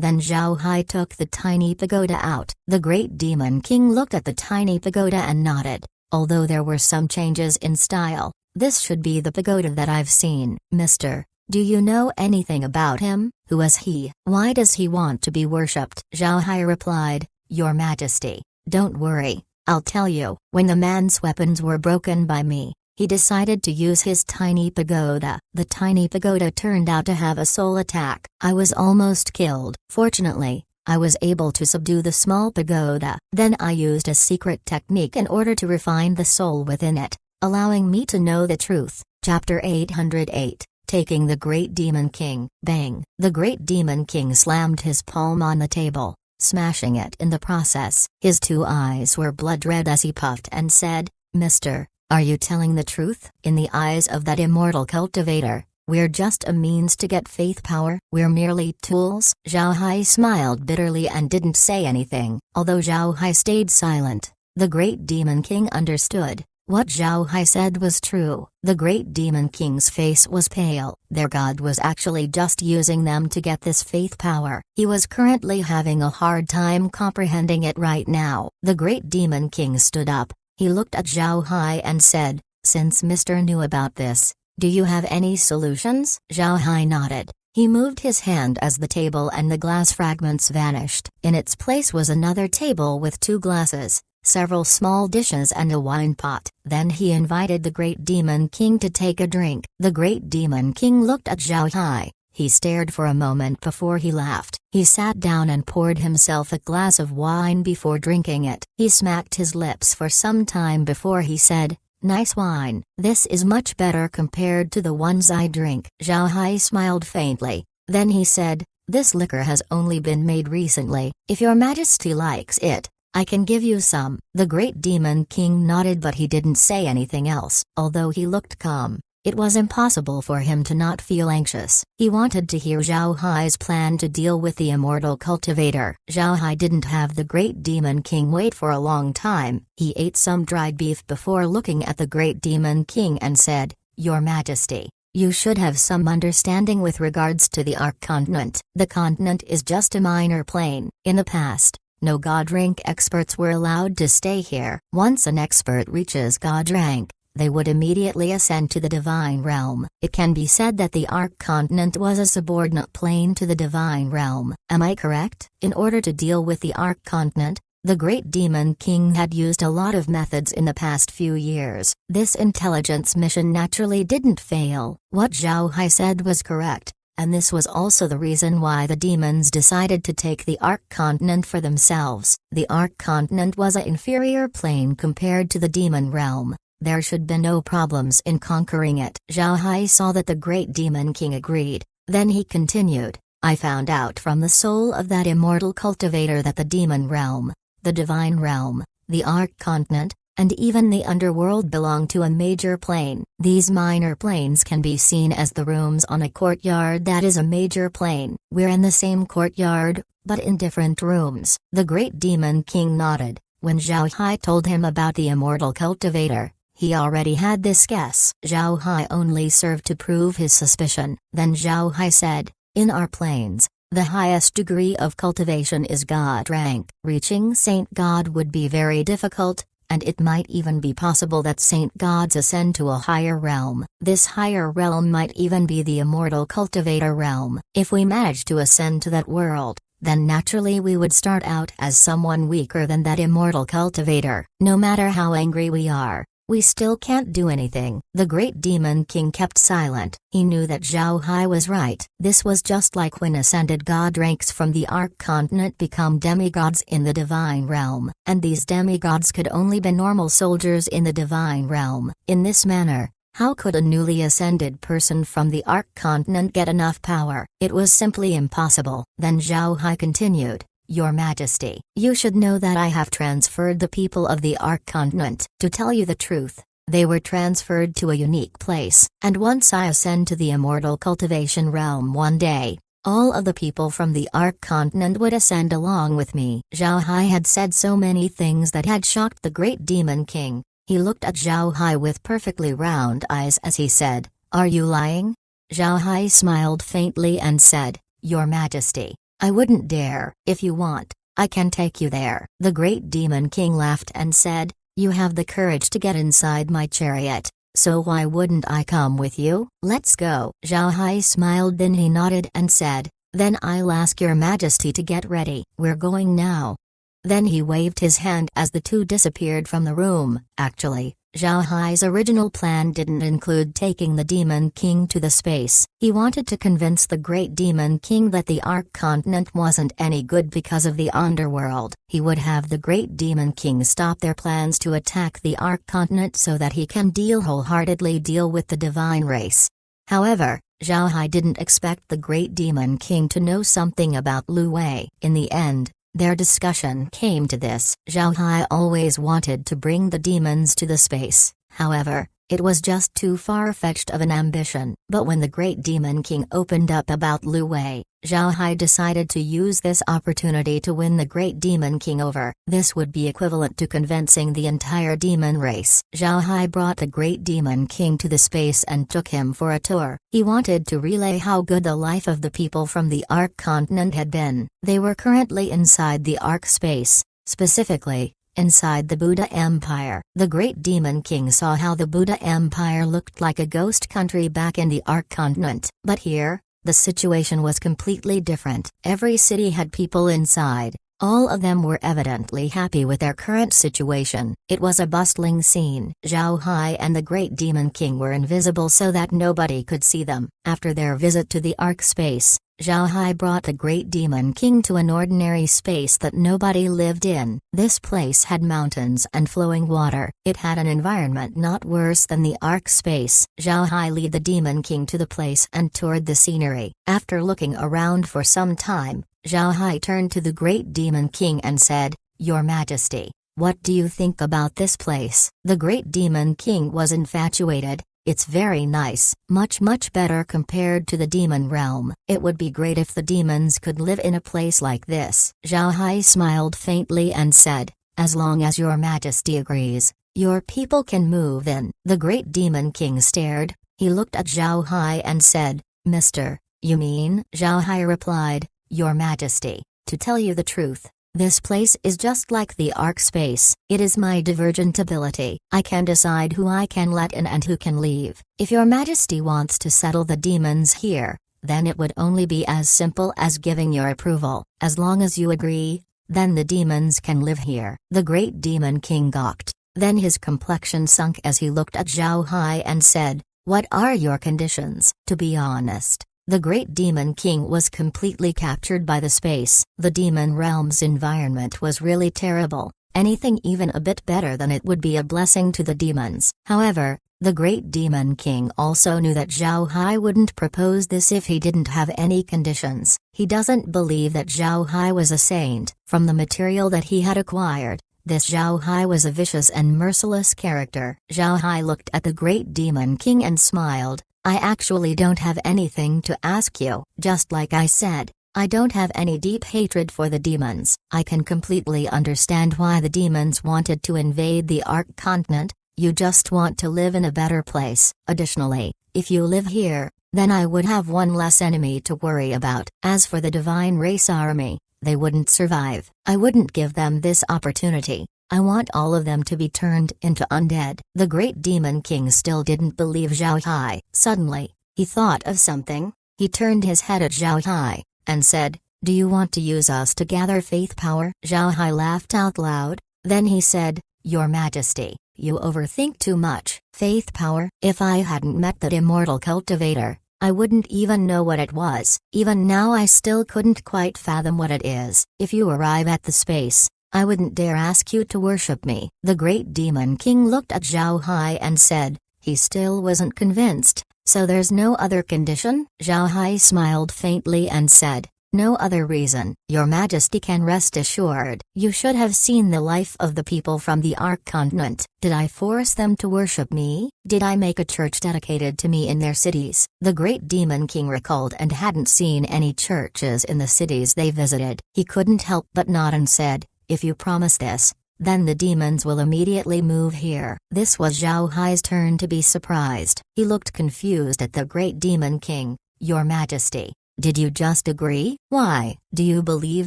Then Zhao Hai took the tiny pagoda out. The great demon king looked at the tiny pagoda and nodded. Although there were some changes in style, this should be the pagoda that I've seen. "Mister, do you know anything about him? Who is he? Why does he want to be worshipped?" Zhao Hai replied, "Your Majesty, don't worry, I'll tell you. When the man's weapons were broken by me, he decided to use his tiny pagoda. The tiny pagoda turned out to have a soul attack. I was almost killed. Fortunately, I was able to subdue the small pagoda. Then I used a secret technique in order to refine the soul within it, allowing me to know the truth." Chapter 808, Taking the Great Demon King. Bang! The Great Demon King slammed his palm on the table, smashing it in the process. His 2 eyes were blood red as he puffed and said, "Mister, are you telling the truth? In the eyes of that immortal cultivator, we're just a means to get faith power. We're merely tools." Zhao Hai smiled bitterly and didn't say anything. Although Zhao Hai stayed silent, the great demon king understood. What Zhao Hai said was true. The great demon king's face was pale. Their god was actually just using them to get this faith power. He was currently having a hard time comprehending it right now. The great demon king stood up. He looked at Zhao Hai and said, "Since Mr. knew about this, Do you have any solutions? Zhao Hai nodded. He moved his hand as the table and the glass fragments vanished. In its place was another table with 2 glasses, several small dishes and a wine pot. Then he invited the Great Demon King to take a drink. The Great Demon King looked at Zhao Hai. He stared for a moment before he laughed. He sat down and poured himself a glass of wine before drinking it. He smacked his lips for some time before he said, "Nice wine. This is much better compared to the ones I drink." Zhao Hai smiled faintly. Then he said, "This liquor has only been made recently. If your majesty likes it, I can give you some." The Great Demon King nodded, but he didn't say anything else. Although he looked calm, it was impossible for him to not feel anxious. He wanted to hear Zhao Hai's plan to deal with the immortal cultivator. Zhao Hai didn't have the Great Demon King wait for a long time. He ate some dried beef before looking at the Great Demon King and said, "Your Majesty, you should have some understanding with regards to the Ark continent. The continent is just a minor plane. In the past, no god rank experts were allowed to stay here. Once an expert reaches god rank, they would immediately ascend to the divine realm. It can be said that the Ark continent was a subordinate plane to the divine realm. Am I correct?" In order to deal with the Ark continent, the Great Demon King had used a lot of methods in the past few years. This intelligence mission naturally didn't fail. What Zhao Hai said was correct, and this was also the reason why the demons decided to take the Ark continent for themselves. The Ark continent was an inferior plane compared to the demon realm. There should be no problems in conquering it. Zhao Hai saw that the Great Demon King agreed. Then he continued, "I found out from the soul of that immortal cultivator that the demon realm, the divine realm, the Ark continent, and even the underworld belong to a major plane. These minor planes can be seen as the rooms on a courtyard that is a major plane. We're in the same courtyard, but in different rooms." The Great Demon King nodded. When Zhao Hai told him about the immortal cultivator, he already had this guess. Zhao Hai only served to prove his suspicion. Then Zhao Hai said, "In our planes, the highest degree of cultivation is God rank. Reaching Saint God would be very difficult, and it might even be possible that Saint Gods ascend to a higher realm. This higher realm might even be the immortal cultivator realm. If we manage to ascend to that world, then naturally we would start out as someone weaker than that immortal cultivator. No matter how angry we are, we still can't do anything." The Great Demon King kept silent. He knew that Zhao Hai was right. This was just like when ascended god ranks from the Ark continent become demigods in the divine realm, and these demigods could only be normal soldiers in the divine realm. In this manner, how could a newly ascended person from the Ark continent get enough power? It was simply impossible. Then Zhao Hai continued, "Your Majesty, you should know that I have transferred the people of the Ark continent. To tell you the truth, they were transferred to a unique place, and once I ascend to the immortal cultivation realm one day, all of the people from the Ark continent would ascend along with me." Zhao Hai had said so many things that had shocked the Great Demon King. He looked at Zhao Hai with perfectly round eyes as he said, "Are you lying?" Zhao Hai smiled faintly and said, "Your Majesty, I wouldn't dare. If you want, I can take you there." The Great Demon King laughed and said, "You have the courage to get inside my chariot, so why wouldn't I come with you? Let's go." Zhao Hai smiled, then he nodded and said, "Then I'll ask your Majesty to get ready. We're going now." Then he waved his hand as the two disappeared from the room. Actually, Zhao Hai's original plan didn't include taking the Demon King to the space. He wanted to convince the Great Demon King that the Ark continent wasn't any good because of the underworld. He would have the Great Demon King stop their plans to attack the Ark continent so that he can wholeheartedly deal with the divine race. However, Zhao Hai didn't expect the Great Demon King to know something about Lu Wei. In the end, their discussion came to this. Zhao Hai always wanted to bring the demons to the space, however, it was just too far-fetched of an ambition. But when the Great Demon King opened up about Lu Wei, Zhao Hai decided to use this opportunity to win the Great Demon King over. This would be equivalent to convincing the entire demon race. Zhao Hai brought the Great Demon King to the space and took him for a tour. He wanted to relay how good the life of the people from the Ark continent had been. They were currently inside the Ark space, specifically, Inside the Buddha Empire, the great demon king saw how the Buddha Empire looked like a ghost country back in the Ark continent. But here, the situation was completely different. Every city had people inside. All of them were evidently happy with their current situation. It was a bustling scene. Zhao Hai and the Great Demon King were invisible so that nobody could see them. After their visit to the Ark space, Zhao Hai brought the Great Demon King to an ordinary space that nobody lived in. This place had mountains and flowing water. It had an environment not worse than the Ark space. Zhao Hai led the Demon King to the place and toured the scenery. After looking around for some time, Zhao Hai turned to the Great Demon King and said, "Your Majesty, what do you think about this place?" The Great Demon King was infatuated. "It's very nice, much better compared to the demon realm. It would be great if the demons could live in a place like this." Zhao Hai smiled faintly and said, "As long as your Majesty agrees, your people can move in." The Great Demon King stared. He looked at Zhao Hai and said, "Mister, you mean?" Zhao Hai replied, "Your Majesty, to tell you the truth, this place is just like the Ark space. It is my divergent ability. I can decide who I can let in and who can leave. If your Majesty wants to settle the demons here, then it would only be as simple as giving your approval. As long as you agree, then the demons can live here." The Great Demon King gawked. Then his complexion sunk as he looked at Zhao Hai and said, "What are your conditions?" To be honest, the Great Demon King was completely captured by the space. The demon realm's environment was really terrible. Anything even a bit better than it would be a blessing to the demons. However, the Great Demon King also knew that Zhao Hai wouldn't propose this if he didn't have any conditions. He doesn't believe that Zhao Hai was a saint. From the material that he had acquired, this Zhao Hai was a vicious and merciless character. Zhao Hai looked at the Great Demon King and smiled. "I actually don't have anything to ask you. Just like I said, I don't have any deep hatred for the demons. I can completely understand why the demons wanted to invade the Ark continent. You just want to live in a better place. Additionally, if you live here, then I would have one less enemy to worry about. As for the Divine Race Army, they wouldn't survive. I wouldn't give them this opportunity. I want all of them to be turned into undead." The Great Demon King still didn't believe Zhao Hai. Suddenly, he thought of something. He turned his head at Zhao Hai and said, "Do you want to use us to gather faith power?" Zhao Hai laughed out loud. Then he said, "Your Majesty, you overthink too much. Faith power? If I hadn't met that immortal cultivator, I wouldn't even know what it was. Even now I still couldn't quite fathom what it is. If you arrive at the space, I wouldn't dare ask you to worship me." The Great Demon King looked at Zhao Hai and said, he still wasn't convinced, "So there's no other condition?" Zhao Hai smiled faintly and said, "No other reason. Your Majesty can rest assured. You should have seen the life of the people from the Ark continent. Did I force them to worship me? Did I make a church dedicated to me in their cities?" The Great Demon King recalled and hadn't seen any churches in the cities they visited. He couldn't help but nod and said, "If you promise this, then the demons will immediately move here." This was Zhao Hai's turn to be surprised. He looked confused at the Great Demon King. "Your Majesty, did you just agree? Why? Do you believe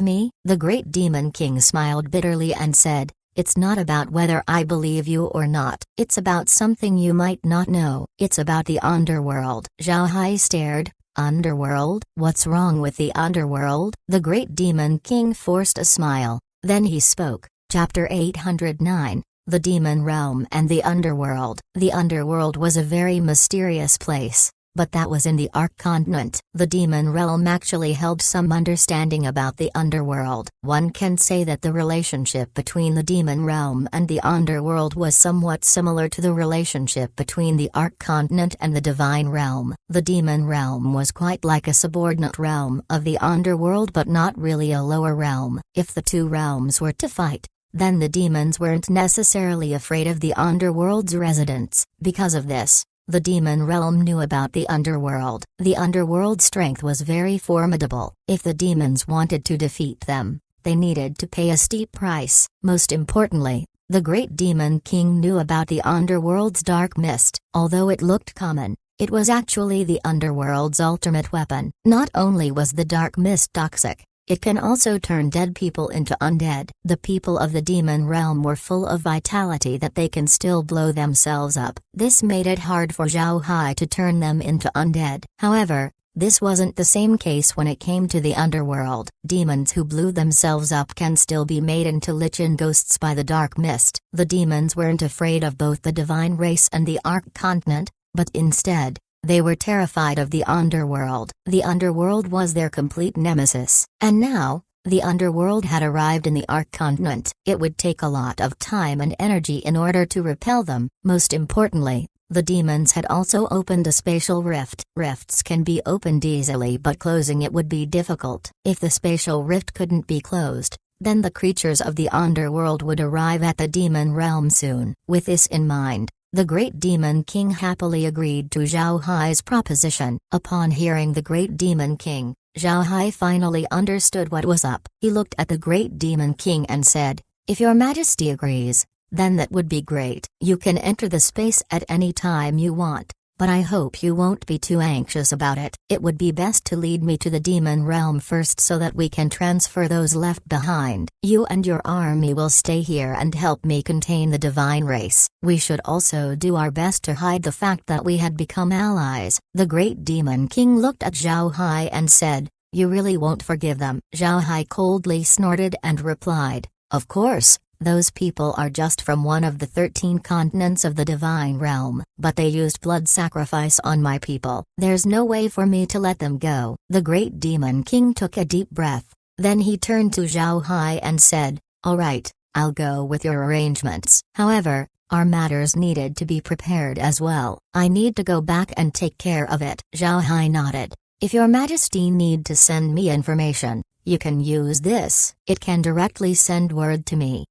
me?" The Great Demon King smiled bitterly and said, "It's not about whether I believe you or not. It's about something you might not know. It's about the underworld." Zhao Hai stared. "Underworld? What's wrong with the underworld?" The Great Demon King forced a smile. Then he spoke. Chapter 809, The Demon Realm and the Underworld. The Underworld was a very mysterious place, but that was in the Ark continent. The Demon Realm actually held some understanding about the Underworld. One can say that the relationship between the Demon Realm and the Underworld was somewhat similar to the relationship between the Ark continent and the Divine Realm. The Demon Realm was quite like a subordinate realm of the Underworld, but not really a lower realm. If the two realms were to fight, then the demons weren't necessarily afraid of the Underworld's residents. Because of this, the Demon Realm knew about the Underworld. The Underworld's strength was very formidable. If the demons wanted to defeat them, they needed to pay a steep price. Most importantly, the Great Demon King knew about the Underworld's dark mist. Although it looked common, it was actually the Underworld's ultimate weapon. Not only was the dark mist toxic, It can also turn dead people into undead. The people of the demon realm were full of vitality that they can still blow themselves up. This made it hard for Zhao Hai to turn them into undead. However, this wasn't the same case when it came to the underworld. Demons who blew themselves up can still be made into lichen ghosts by the dark mist. The demons weren't afraid of both the divine race and the Ark continent, but instead, they were terrified of the underworld. The underworld was their complete nemesis. And now, the underworld had arrived in the Ark continent. It would take a lot of time and energy in order to repel them. Most importantly, the demons had also opened a spatial rift. Rifts can be opened easily, but closing it would be difficult. If the spatial rift couldn't be closed, then the creatures of the underworld would arrive at the demon realm soon. With this in mind, the Great Demon King happily agreed to Zhao Hai's proposition. Upon hearing the Great Demon King, Zhao Hai finally understood what was up. He looked at the Great Demon King and said, "If your Majesty agrees, then that would be great. You can enter the space at any time you want, but I hope you won't be too anxious about it. It would be best to lead me to the demon realm first so that we can transfer those left behind. You and your army will stay here and help me contain the divine race. We should also do our best to hide the fact that we had become allies." The Great Demon King looked at Zhao Hai and said, "You really won't forgive them?" Zhao Hai coldly snorted and replied, "Of course. Those people are just from one of the 13 continents of the divine realm, but they used blood sacrifice on my people. There's no way for me to let them go." The Great Demon King took a deep breath, then he turned to Zhao Hai and said, "All right, I'll go with your arrangements. However, our matters needed to be prepared as well. I need to go back and take care of it." Zhao Hai nodded. "If your Majesty need to send me information, you can use this. It can directly send word to me."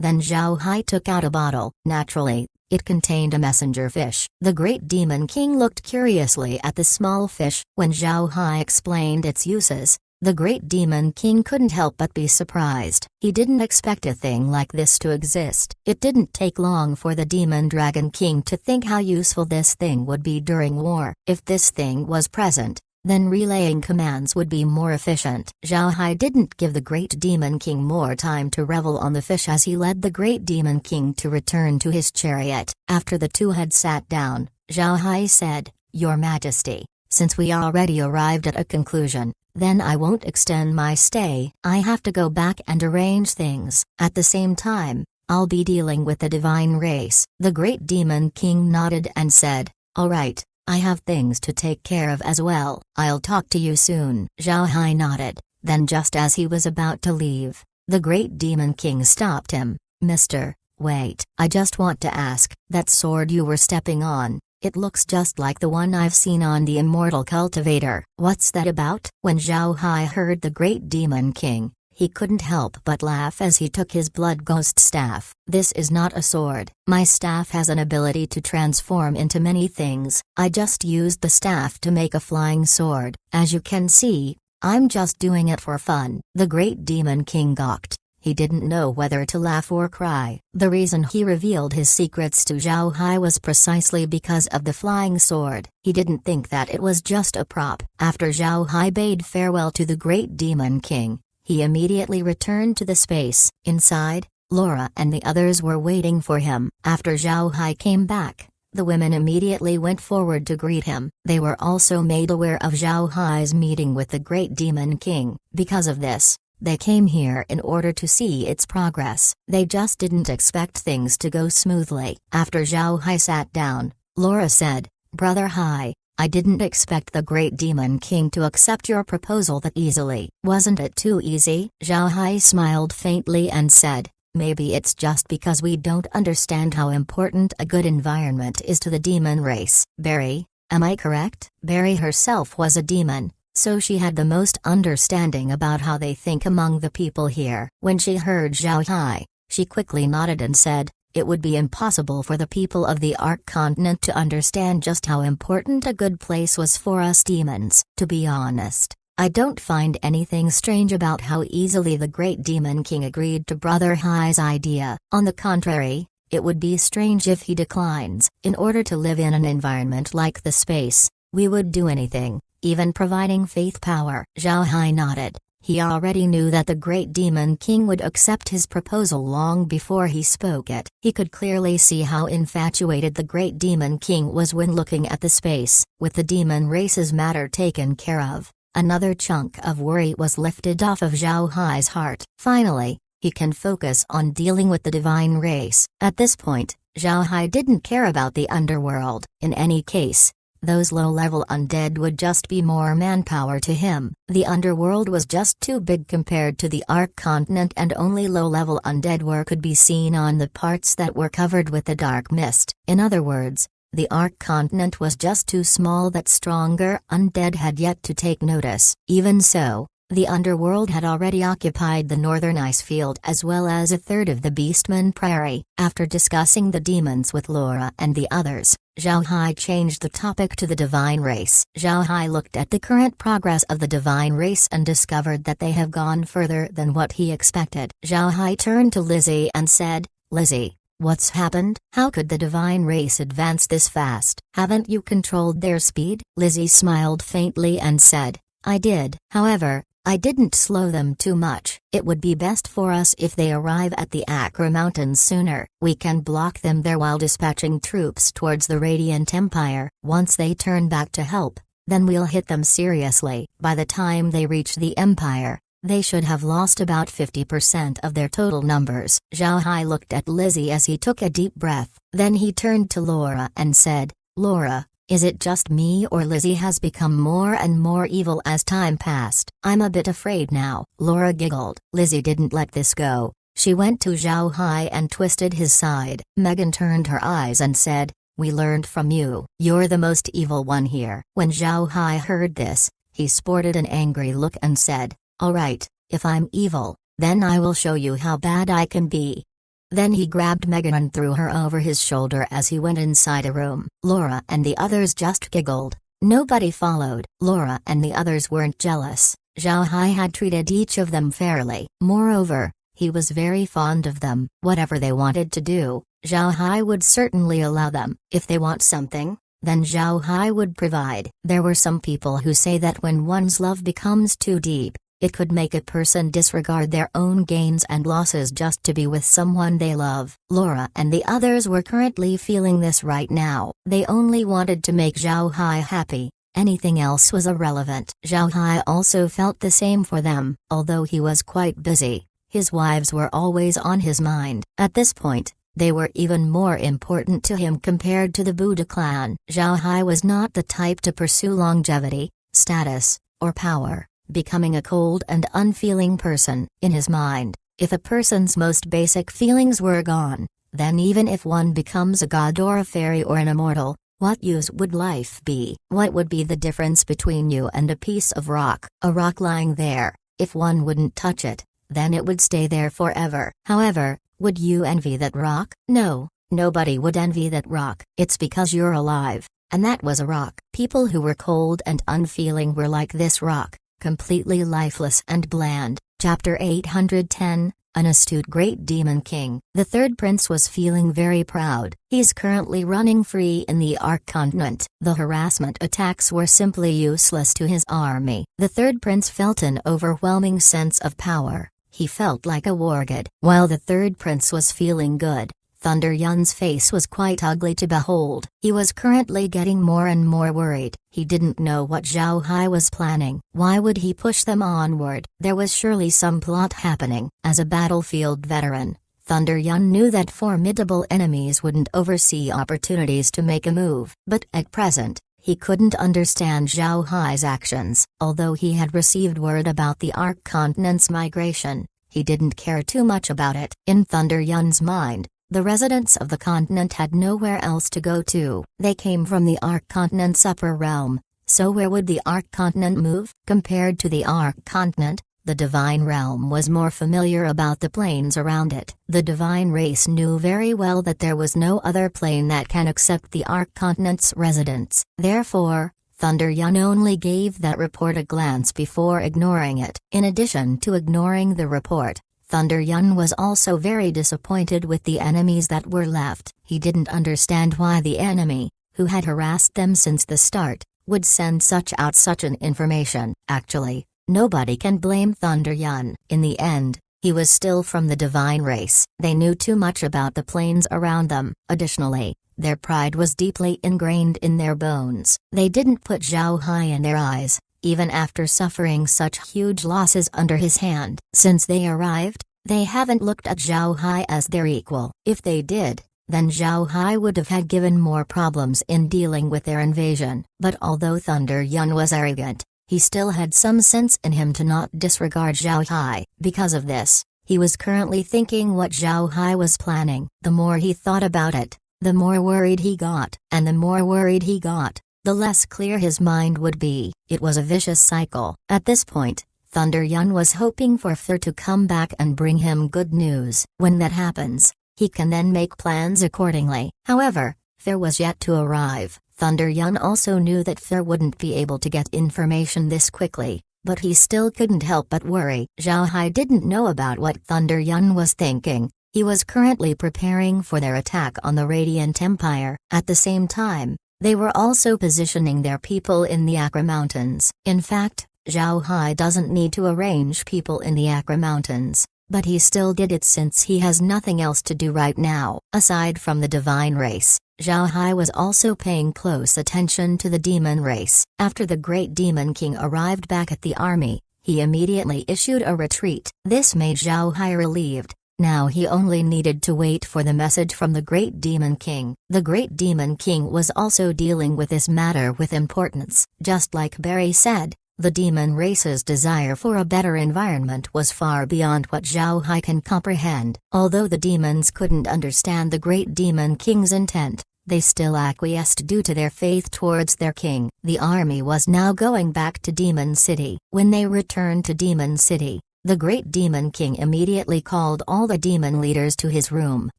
Then Zhao Hai took out a bottle. Naturally, it contained a messenger fish. The Great Demon King looked curiously at the small fish. When Zhao Hai explained its uses, the Great Demon King couldn't help but be surprised. He didn't expect a thing like this to exist. It didn't take long for the Demon Dragon King to think how useful this thing would be during war. If this thing was present, then relaying commands would be more efficient. Zhao Hai didn't give the Great Demon King more time to revel on the fish as he led the Great Demon King to return to his chariot. After the two had sat down, Zhao Hai said, "Your Majesty, since we already arrived at a conclusion, then I won't extend my stay. I have to go back and arrange things. At the same time, I'll be dealing with the divine race." The Great Demon King nodded and said, "All right. I have things to take care of as well. I'll talk to you soon." Zhao Hai nodded, then just as he was about to leave, the Great Demon King stopped him. "Mister, wait. I just want to ask, that sword you were stepping on, it looks just like the one I've seen on the Immortal Cultivator. What's that about?" When Zhao Hai heard the Great Demon King, he couldn't help but laugh as he took his blood ghost staff. "This is not a sword. My staff has an ability to transform into many things. I just used the staff to make a flying sword. As you can see, I'm just doing it for fun." The Great Demon King gawked. He didn't know whether to laugh or cry. The reason he revealed his secrets to Zhao Hai was precisely because of the flying sword. He didn't think that it was just a prop. After Zhao Hai bade farewell to the Great Demon King, he immediately returned to the space. Inside, Laura and the others were waiting for him. After Zhao Hai came back, the women immediately went forward to greet him. They were also made aware of Zhao Hai's meeting with the Great Demon King. Because of this, they came here in order to see its progress. They just didn't expect things to go smoothly. After Zhao Hai sat down, Laura said, "Brother Hai, I didn't expect the Great Demon King to accept your proposal that easily. Wasn't it too easy?" Zhao Hai smiled faintly and said, "Maybe it's just because we don't understand how important a good environment is to the demon race." "Barry, am I correct?" Barry herself was a demon, so she had the most understanding about how they think among the people here. When she heard Zhao Hai, she quickly nodded and said, "It would be impossible for the people of the Ark continent to understand just how important a good place was for us demons. To be honest, I don't find anything strange about how easily the Great Demon King agreed to Brother Hai's idea. On the contrary, it would be strange if he declines. In order to live in an environment like the space, we would do anything, even providing faith power." Zhao Hai nodded. He already knew that the Great Demon King would accept his proposal long before he spoke it. He could clearly see how infatuated the Great Demon King was when looking at the space. With the demon race's matter taken care of, another chunk of worry was lifted off of Zhao Hai's heart. Finally, he can focus on dealing with the divine race. At this point, Zhao Hai didn't care about the underworld. In any case, those low-level undead would just be more manpower to him. The underworld was just too big compared to the Ark Continent, and only low-level undead could be seen on the parts that were covered with the dark mist. In other words, the Ark Continent was just too small that stronger undead had yet to take notice. Even so, the underworld had already occupied the northern ice field as well as a third of the Beastman Prairie. After discussing the demons with Laura and the others, Zhao Hai changed the topic to the divine race. Zhao Hai looked at the current progress of the divine race and discovered that they have gone further than what he expected. Zhao Hai turned to Lizzie and said, "Lizzie, what's happened? How could the divine race advance this fast? Haven't you controlled their speed?" Lizzie smiled faintly and said, "I did. However, I didn't slow them too much. It would be best for us if they arrive at the Acre Mountains sooner. We can block them there while dispatching troops towards the Radiant Empire. Once they turn back to help, then we'll hit them seriously. By the time they reach the Empire, they should have lost about 50% of their total numbers." Zhao Hai looked at Lizzie as he took a deep breath. Then he turned to Laura and said, "Laura, is it just me or Lizzie has become more and more evil as time passed? I'm a bit afraid now." Laura giggled. Lizzie didn't let this go. She went to Zhao Hai and twisted his side. Megan turned her eyes and said, "We learned from you. You're the most evil one here." When Zhao Hai heard this, he sported an angry look and said, "All right, if I'm evil, then I will show you how bad I can be." Then he grabbed Megan and threw her over his shoulder as he went inside a room. Laura and the others just giggled. Nobody followed. Laura and the others weren't jealous. Zhao Hai had treated each of them fairly. Moreover, he was very fond of them. Whatever they wanted to do, Zhao Hai would certainly allow them. If they want something, then Zhao Hai would provide. There were some people who say that when one's love becomes too deep, it could make a person disregard their own gains and losses just to be with someone they love. Laura and the others were currently feeling this right now. They only wanted to make Zhao Hai happy. Anything else was irrelevant. Zhao Hai also felt the same for them. Although he was quite busy, his wives were always on his mind. At this point, they were even more important to him compared to the Buddha clan. Zhao Hai was not the type to pursue longevity, status, or power, becoming a cold and unfeeling person. In his mind, if a person's most basic feelings were gone, then even if one becomes a god or a fairy or an immortal, what use would life be? What would be the difference between you and a piece of rock? A rock lying there, if one wouldn't touch it, then it would stay there forever. However, would you envy that rock? No, nobody would envy that rock. It's because you're alive, and that was a rock. People who were cold and unfeeling were like this rock, completely lifeless and bland. Chapter 810, An Astute Great Demon King. The third prince was feeling very proud. He's currently running free in the Ark Continent. The harassment attacks were simply useless to his army. The third prince felt an overwhelming sense of power. He felt like a war god. While the third prince was feeling good, Thunder Yun's face was quite ugly to behold. He was currently getting more and more worried. He didn't know what Zhao Hai was planning. Why would he push them onward? There was surely some plot happening. As a battlefield veteran, Thunder Yun knew that formidable enemies wouldn't oversee opportunities to make a move. But at present, he couldn't understand Zhao Hai's actions. Although he had received word about the Ark Continent's migration, he didn't care too much about it. In Thunder Yun's mind, the residents of the continent had nowhere else to go to. They came from the Ark Continent's upper realm, so where would the Ark Continent move? Compared to the Ark Continent, the Divine Realm was more familiar about the planes around it. The Divine Race knew very well that there was no other plane that can accept the Ark Continent's residents. Therefore, Thunder Yun only gave that report a glance before ignoring it. In addition to ignoring the report, Thunder Yun was also very disappointed with the enemies that were left. He didn't understand why the enemy, who had harassed them since the start, would send such an information. Actually, Nobody can blame Thunder Yun. In the end, he was still from the divine race. They knew too much about the planes around them. Additionally, their pride was deeply ingrained in their bones. They didn't put Zhao Hai in their eyes, even after suffering such huge losses under his hand. Since they arrived, they haven't looked at Zhao Hai as their equal. If they did, then Zhao Hai would have had given more problems in dealing with their invasion. But although Thunder Yun was arrogant, he still had some sense in him to not disregard Zhao Hai. Because of this, he was currently thinking what Zhao Hai was planning. The more he thought about it, the more worried he got. And the more worried he got, the less clear his mind would be. It was a vicious cycle. At this point, Thunder Yun was hoping for Thur to come back and bring him good news. When that happens, he can then make plans accordingly. However, Thur was yet to arrive. Thunder Yun also knew that Thur wouldn't be able to get information this quickly, but he still couldn't help but worry. Zhao Hai didn't know about what Thunder Yun was thinking. He was currently preparing for their attack on the Radiant Empire. At the same time, they were also positioning their people in the Acre Mountains. In fact, Zhao Hai doesn't need to arrange people in the Acre Mountains, but he still did it since he has nothing else to do right now. Aside from the divine race, Zhao Hai was also paying close attention to the demon race. After the Great Demon King arrived back at the army, he immediately issued a retreat. This made Zhao Hai relieved. Now he only needed to wait for the message from the Great Demon King. The Great Demon King was also dealing with this matter with importance. Just like Barry said, the demon race's desire for a better environment was far beyond what Zhao Hai can comprehend. Although the demons couldn't understand the Great Demon King's intent, they still acquiesced due to their faith towards their king. The army was now going back to Demon City. When they returned to Demon City, the Great Demon King immediately called all the demon leaders to his room.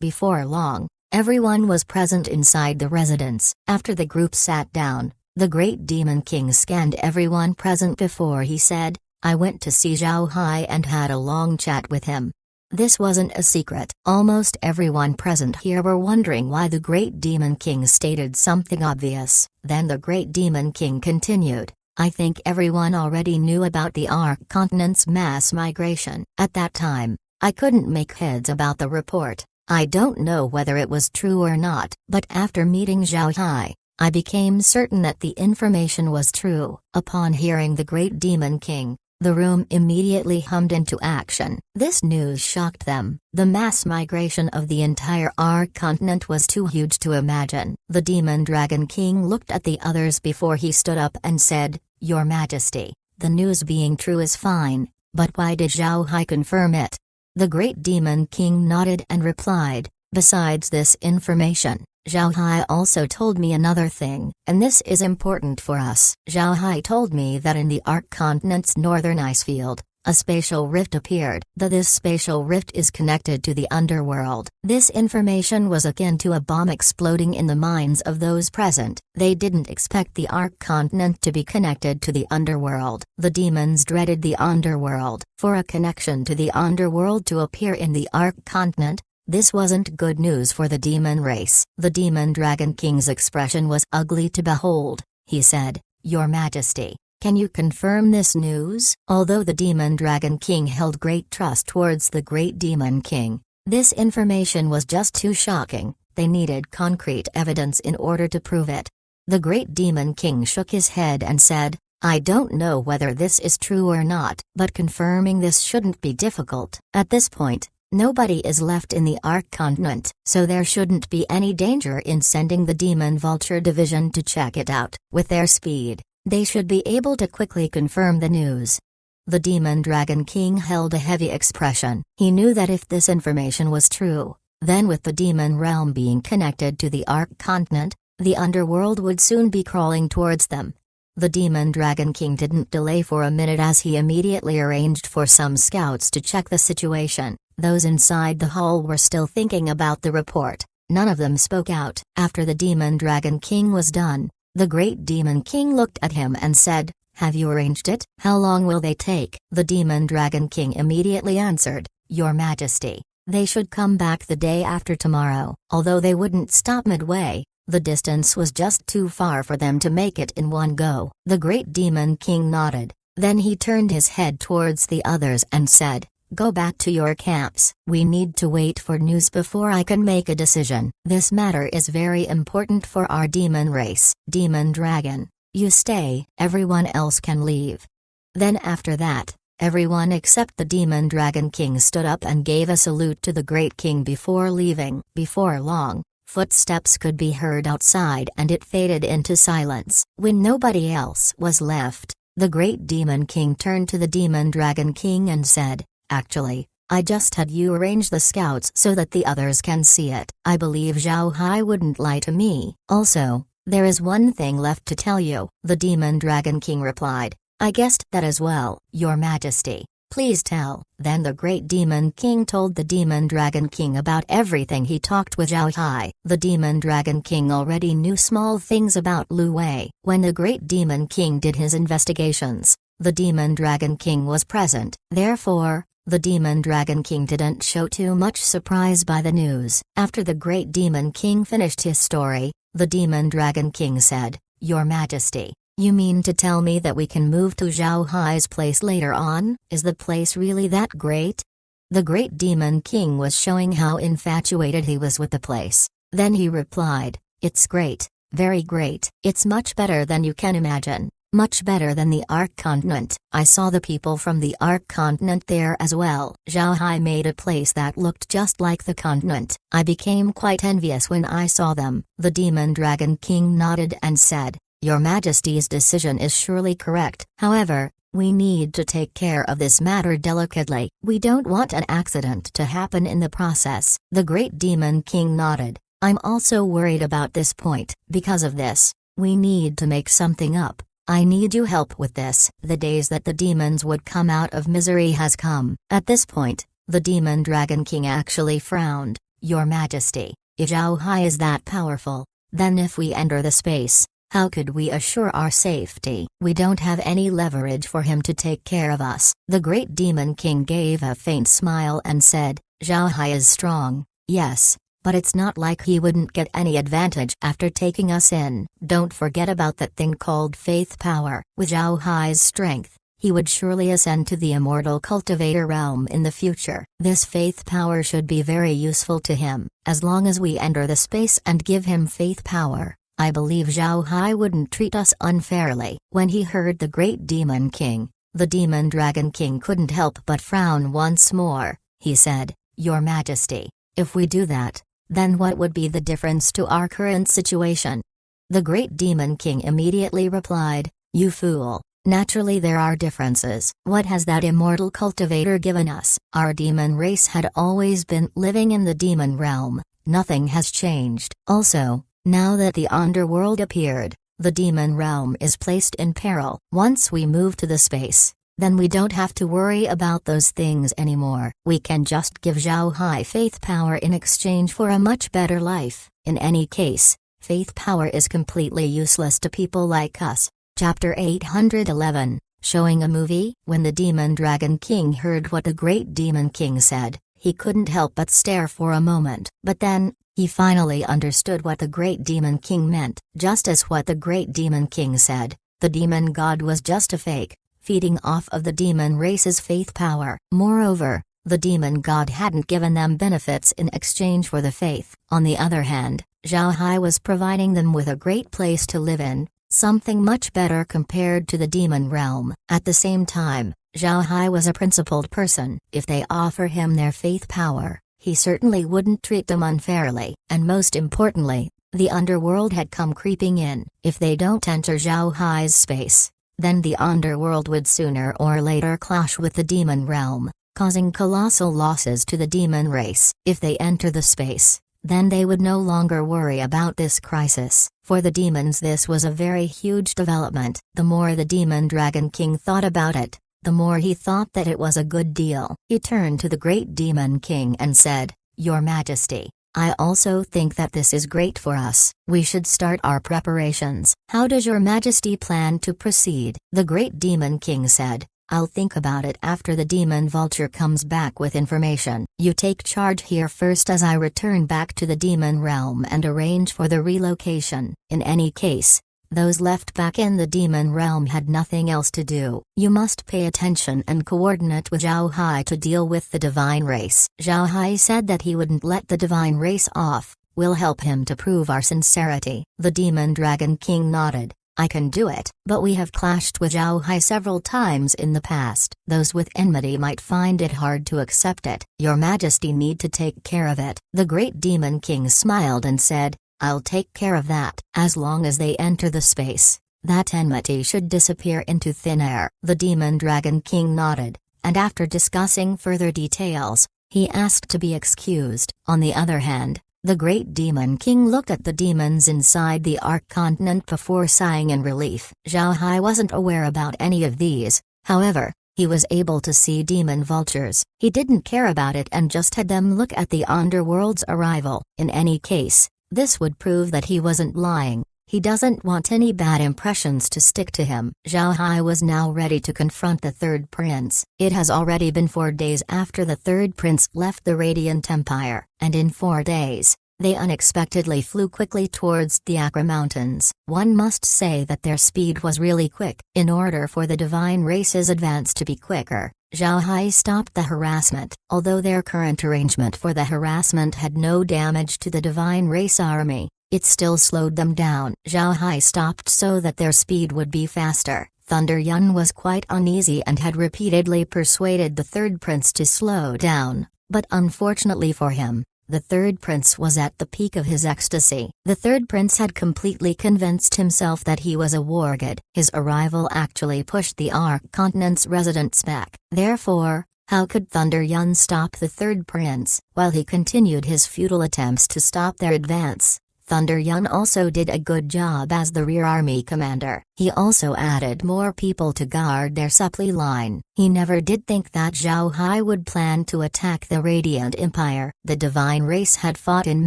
Before long, everyone was present inside the residence. After the group sat down, the Great Demon King scanned everyone present before he said, "I went to see Zhao Hai and had a long chat with him." This wasn't a secret. Almost everyone present here were wondering why the Great Demon King stated something obvious. Then the Great Demon King continued, "I think everyone already knew about the Ark Continent's mass migration. At that time, I couldn't make heads about the report. I don't know whether it was true or not, but after meeting Zhao Hai, I became certain that the information was true." Upon hearing the Great Demon King, the room immediately hummed into action. This news shocked them. The mass migration of the entire Ark Continent was too huge to imagine. The Demon Dragon King looked at the others before he stood up and said, "Your Majesty, the news being true is fine, but why did Zhao Hai confirm it?" The Great Demon King nodded and replied, "Besides this information, Zhao Hai also told me another thing, and this is important for us. Zhao Hai told me that in the Ark Continent's northern ice field, a spatial rift appeared. This spatial rift is connected to the underworld." This information was akin to a bomb exploding in the minds of those present. They didn't expect the Ark Continent to be connected to the underworld. The demons dreaded the underworld. For a connection to the underworld to appear in the Ark Continent, this wasn't good news for the demon race. The Demon Dragon King's expression was ugly to behold. He said, "Your Majesty, can you confirm this news?" Although the Demon Dragon King held great trust towards the Great Demon King, this information was just too shocking. They needed concrete evidence in order to prove it. The Great Demon King shook his head and said, "I don't know whether this is true or not, but confirming this shouldn't be difficult. At this point, nobody is left in the Ark Continent, so there shouldn't be any danger in sending the Demon Vulture Division to check it out. With their speed, they should be able to quickly confirm the news." The Demon Dragon King held a heavy expression. He knew that if this information was true, then with the demon realm being connected to the Ark Continent, the underworld would soon be crawling towards them. The Demon Dragon King didn't delay for a minute as he immediately arranged for some scouts to check the situation. Those inside the hall were still thinking about the report. None of them spoke out. After the Demon Dragon King was done, the Great Demon King looked at him and said, "Have you arranged it? How long will they take?" The Demon Dragon King immediately answered, "Your Majesty, they should come back the day after tomorrow." Although they wouldn't stop midway, the distance was just too far for them to make it in one go. The Great Demon King nodded. Then he turned his head towards the others and said, "Go back to your camps. We need to wait for news before I can make a decision. This matter is very important for our demon race." Demon Dragon, you stay, everyone else can leave. Then after that, everyone except the Demon Dragon King stood up and gave a salute to the Great King before leaving. Before long, footsteps could be heard outside and it faded into silence. When nobody else was left, the Great Demon King turned to the Demon Dragon King and said, "Actually, I just had you arrange the scouts so that the others can see it. I believe Zhao Hai wouldn't lie to me. Also, there is one thing left to tell you." The Demon Dragon King replied, "I guessed that as well, Your Majesty. Please tell." Then the Great Demon King told the Demon Dragon King about everything he talked with Zhao Hai. The Demon Dragon King already knew small things about Lu Wei. When the Great Demon King did his investigations, the Demon Dragon King was present. Therefore, the Demon Dragon King didn't show too much surprise by the news. After the Great Demon King finished his story, the Demon Dragon King said, "Your Majesty, you mean to tell me that we can move to Zhao Hai's place later on? Is the place really that great?" The Great Demon King was showing how infatuated he was with the place. Then he replied, "It's great, very great. It's much better than you can imagine. Much better than the Ark Continent. I saw the people from the Ark Continent there as well. Zhao Hai made a place that looked just like the continent. I became quite envious when I saw them." The Demon Dragon King nodded and said, "Your Majesty's decision is surely correct. However, we need to take care of this matter delicately. We don't want an accident to happen in the process." The Great Demon King nodded. "I'm also worried about this point. Because of this, we need to make something up. I need your help with this." The days that the demons would come out of misery has come. At this point, the Demon Dragon King actually frowned. "Your Majesty, if Zhao Hai is that powerful, then if we enter the space, how could we assure our safety? We don't have any leverage for him to take care of us." The Great Demon King gave a faint smile and said, "Zhao Hai is strong, yes, but it's not like he wouldn't get any advantage after taking us in. Don't forget about that thing called faith power. With Zhao Hai's strength, he would surely ascend to the immortal cultivator realm in the future. This faith power should be very useful to him. As long as we enter the space and give him faith power, I believe Zhao Hai wouldn't treat us unfairly." When he heard the Great Demon King, the Demon Dragon King couldn't help but frown once more. He said, "Your Majesty, if we do that, then what would be the difference to our current situation?" The Great Demon King immediately replied, "You fool, naturally there are differences. What has that immortal cultivator given us? Our demon race had always been living in the demon realm, nothing has changed. Also, now that the underworld appeared, the demon realm is placed in peril. Once we move to the space, then we don't have to worry about those things anymore. We can just give Zhao Hai faith power in exchange for a much better life. In any case, faith power is completely useless to people like us." Chapter 811, Showing a Movie. When the Demon Dragon King heard what the Great Demon King said, he couldn't help but stare for a moment. But then, he finally understood what the Great Demon King meant. Just as what the Great Demon King said, the demon god was just a fake, feeding off of the demon race's faith power. Moreover, the demon god hadn't given them benefits in exchange for the faith. On the other hand, Zhao Hai was providing them with a great place to live in, something much better compared to the demon realm. At the same time, Zhao Hai was a principled person. If they offer him their faith power, he certainly wouldn't treat them unfairly. And most importantly, the underworld had come creeping in. If they don't enter Zhao Hai's space, then the underworld would sooner or later clash with the demon realm, causing colossal losses to the demon race. If they enter the space, then they would no longer worry about this crisis. For the demons, this was a very huge development. The more the Demon Dragon King thought about it, the more he thought that it was a good deal. He turned to the Great Demon King and said, "Your Majesty, I also think that this is great for us. We should start our preparations. How does Your Majesty plan to proceed?" The Great Demon King said, "I'll think about it after the demon vulture comes back with information. You take charge here first as I return back to the demon realm and arrange for the relocation. In any case, Those left back in the demon realm had nothing else to do. You must pay attention and coordinate with Zhao Hai to deal with the divine race. Zhao Hai said that he wouldn't let the divine race off. We'll help him to prove our sincerity. The demon dragon king nodded. I can do it, but we have clashed with Zhao Hai several times in the past. Those with enmity might find it hard to accept it. Your Majesty need to take care of it. The great demon king smiled and said, I'll take care of that. As long as they enter the space, that enmity should disappear into thin air. The demon dragon king nodded, and after discussing further details, he asked to be excused. On the other hand, the great demon king looked at the demons inside the Ark continent before sighing in relief. Zhao Hai wasn't aware about any of these, however, he was able to see demon vultures. He didn't care about it and just had them look at the underworld's arrival. In any case, this would prove that he wasn't lying. He doesn't want any bad impressions to stick to him. Zhao Hai was now ready to confront the third prince. It has already been 4 days after the third prince left the Radiant Empire, and in 4 days, they unexpectedly flew quickly towards the Acra Mountains. One must say that their speed was really quick. In order for the divine race's advance to be quicker, Zhao Hai stopped the harassment. Although their current arrangement for the harassment had no damage to the divine race army, it still slowed them down. Zhao Hai stopped so that their speed would be faster. Thunder Yun was quite uneasy and had repeatedly persuaded the third prince to slow down, but unfortunately for him, the third prince was at the peak of his ecstasy. The third prince had completely convinced himself that he was a war god. His arrival actually pushed the Ark continent's residents back. Therefore, how could Thunder Yun stop the third prince? While he continued his futile attempts to stop their advance, Thunder Yun also did a good job as the rear army commander. He also added more people to guard their supply line. He never did think that Zhao Hai would plan to attack the Radiant Empire. The divine race had fought in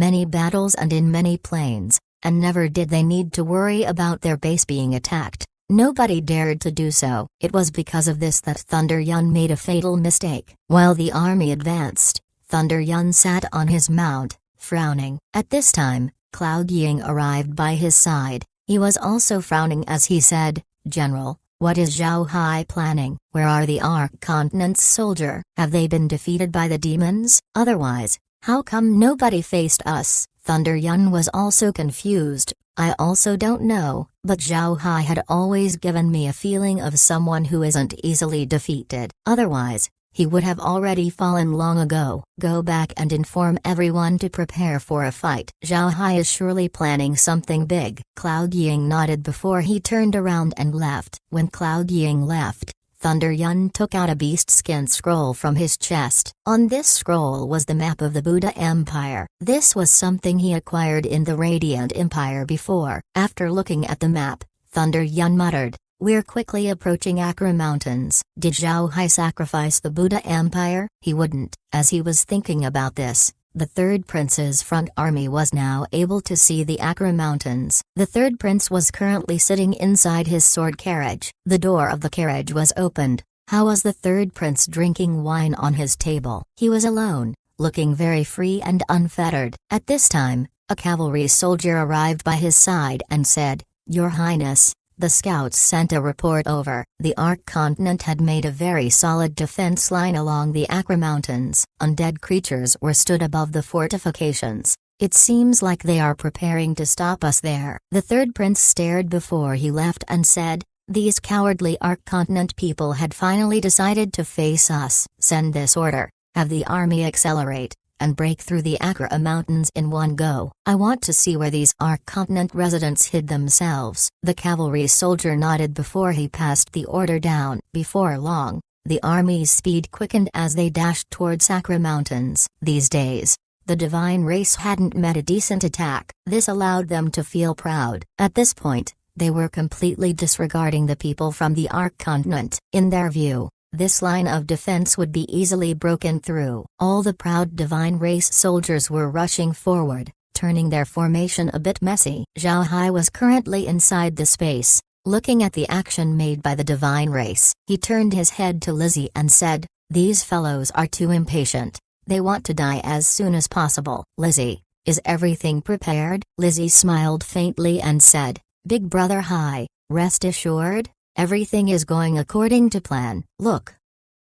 many battles and in many planes, and never did they need to worry about their base being attacked. Nobody dared to do so. It was because of this that Thunder Yun made a fatal mistake. While the army advanced, Thunder Yun sat on his mount, frowning. At this time, Cloud Ying arrived by his side. He was also frowning as he said, General, what is Zhao Hai planning? Where are the Ark Continent's soldier? Have they been defeated by the demons? Otherwise, how come nobody faced us? Thunder Yun was also confused. I also don't know, but Zhao Hai had always given me a feeling of someone who isn't easily defeated. Otherwise, he would have already fallen long ago. Go back and inform everyone to prepare for a fight. Zhao Hai is surely planning something big. Cloud Ying nodded before he turned around and left. When Cloud Ying left, Thunder Yun took out a beast skin scroll from his chest. On this scroll was the map of the Buddha Empire. This was something he acquired in the Radiant Empire before. After looking at the map, Thunder Yun muttered, We're quickly approaching Acra Mountains. Did Zhao Hai sacrifice the Buddha Empire? He wouldn't. As he was thinking about this, the third prince's front army was now able to see the Acra Mountains. The third prince was currently sitting inside his sword carriage. The door of the carriage was opened. How was the third prince drinking wine on his table? He was alone, looking very free and unfettered. At this time, a cavalry soldier arrived by his side and said, Your Highness, the scouts sent a report over. The Ark continent had made a very solid defense line along the Acra Mountains. Undead creatures were stood above the fortifications. It seems like they are preparing to stop us there. The third prince stared before he left and said, These cowardly Ark continent people had finally decided to face us. Send this order, have the army accelerate, and break through the Acra Mountains in one go. I want to see where these Ark continent residents hid themselves. The cavalry soldier nodded before he passed the order down. Before long, the army's speed quickened as they dashed towards Acra Mountains. These days, the divine race hadn't met a decent attack. This allowed them to feel proud. At this point, they were completely disregarding the people from the Ark continent. In their view, this line of defense would be easily broken through. All the proud divine race soldiers were rushing forward, turning their formation a bit messy. Zhao Hai was currently inside the space, looking at the action made by the divine race. He turned his head to Lizzie and said, These fellows are too impatient. They want to die as soon as possible. Lizzie, is everything prepared? Lizzie smiled faintly and said, Big Brother Hai, rest assured, everything is going according to plan, look.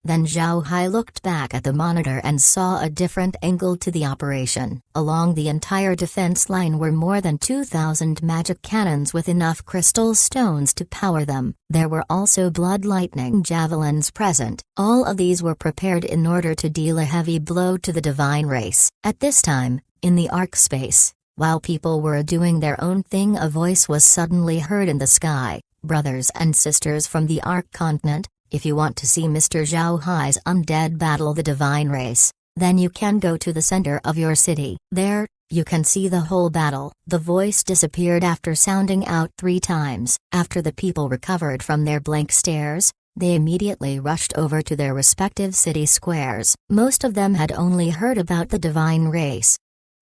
Then Zhao Hai looked back at the monitor and saw a different angle to the operation. Along the entire defense line were more than 2,000 magic cannons with enough crystal stones to power them. There were also blood lightning javelins present. All of these were prepared in order to deal a heavy blow to the divine race. At this time, in the arc space, while people were doing their own thing, a voice was suddenly heard in the sky. Brothers and sisters from the arc continent, if you want to see Mr. Zhao Hai's undead battle the divine race, then you can go to the center of your city. There, you can see the whole battle. The voice disappeared after sounding out 3 times. After the people recovered from their blank stares, they immediately rushed over to their respective city squares. Most of them had only heard about the divine race,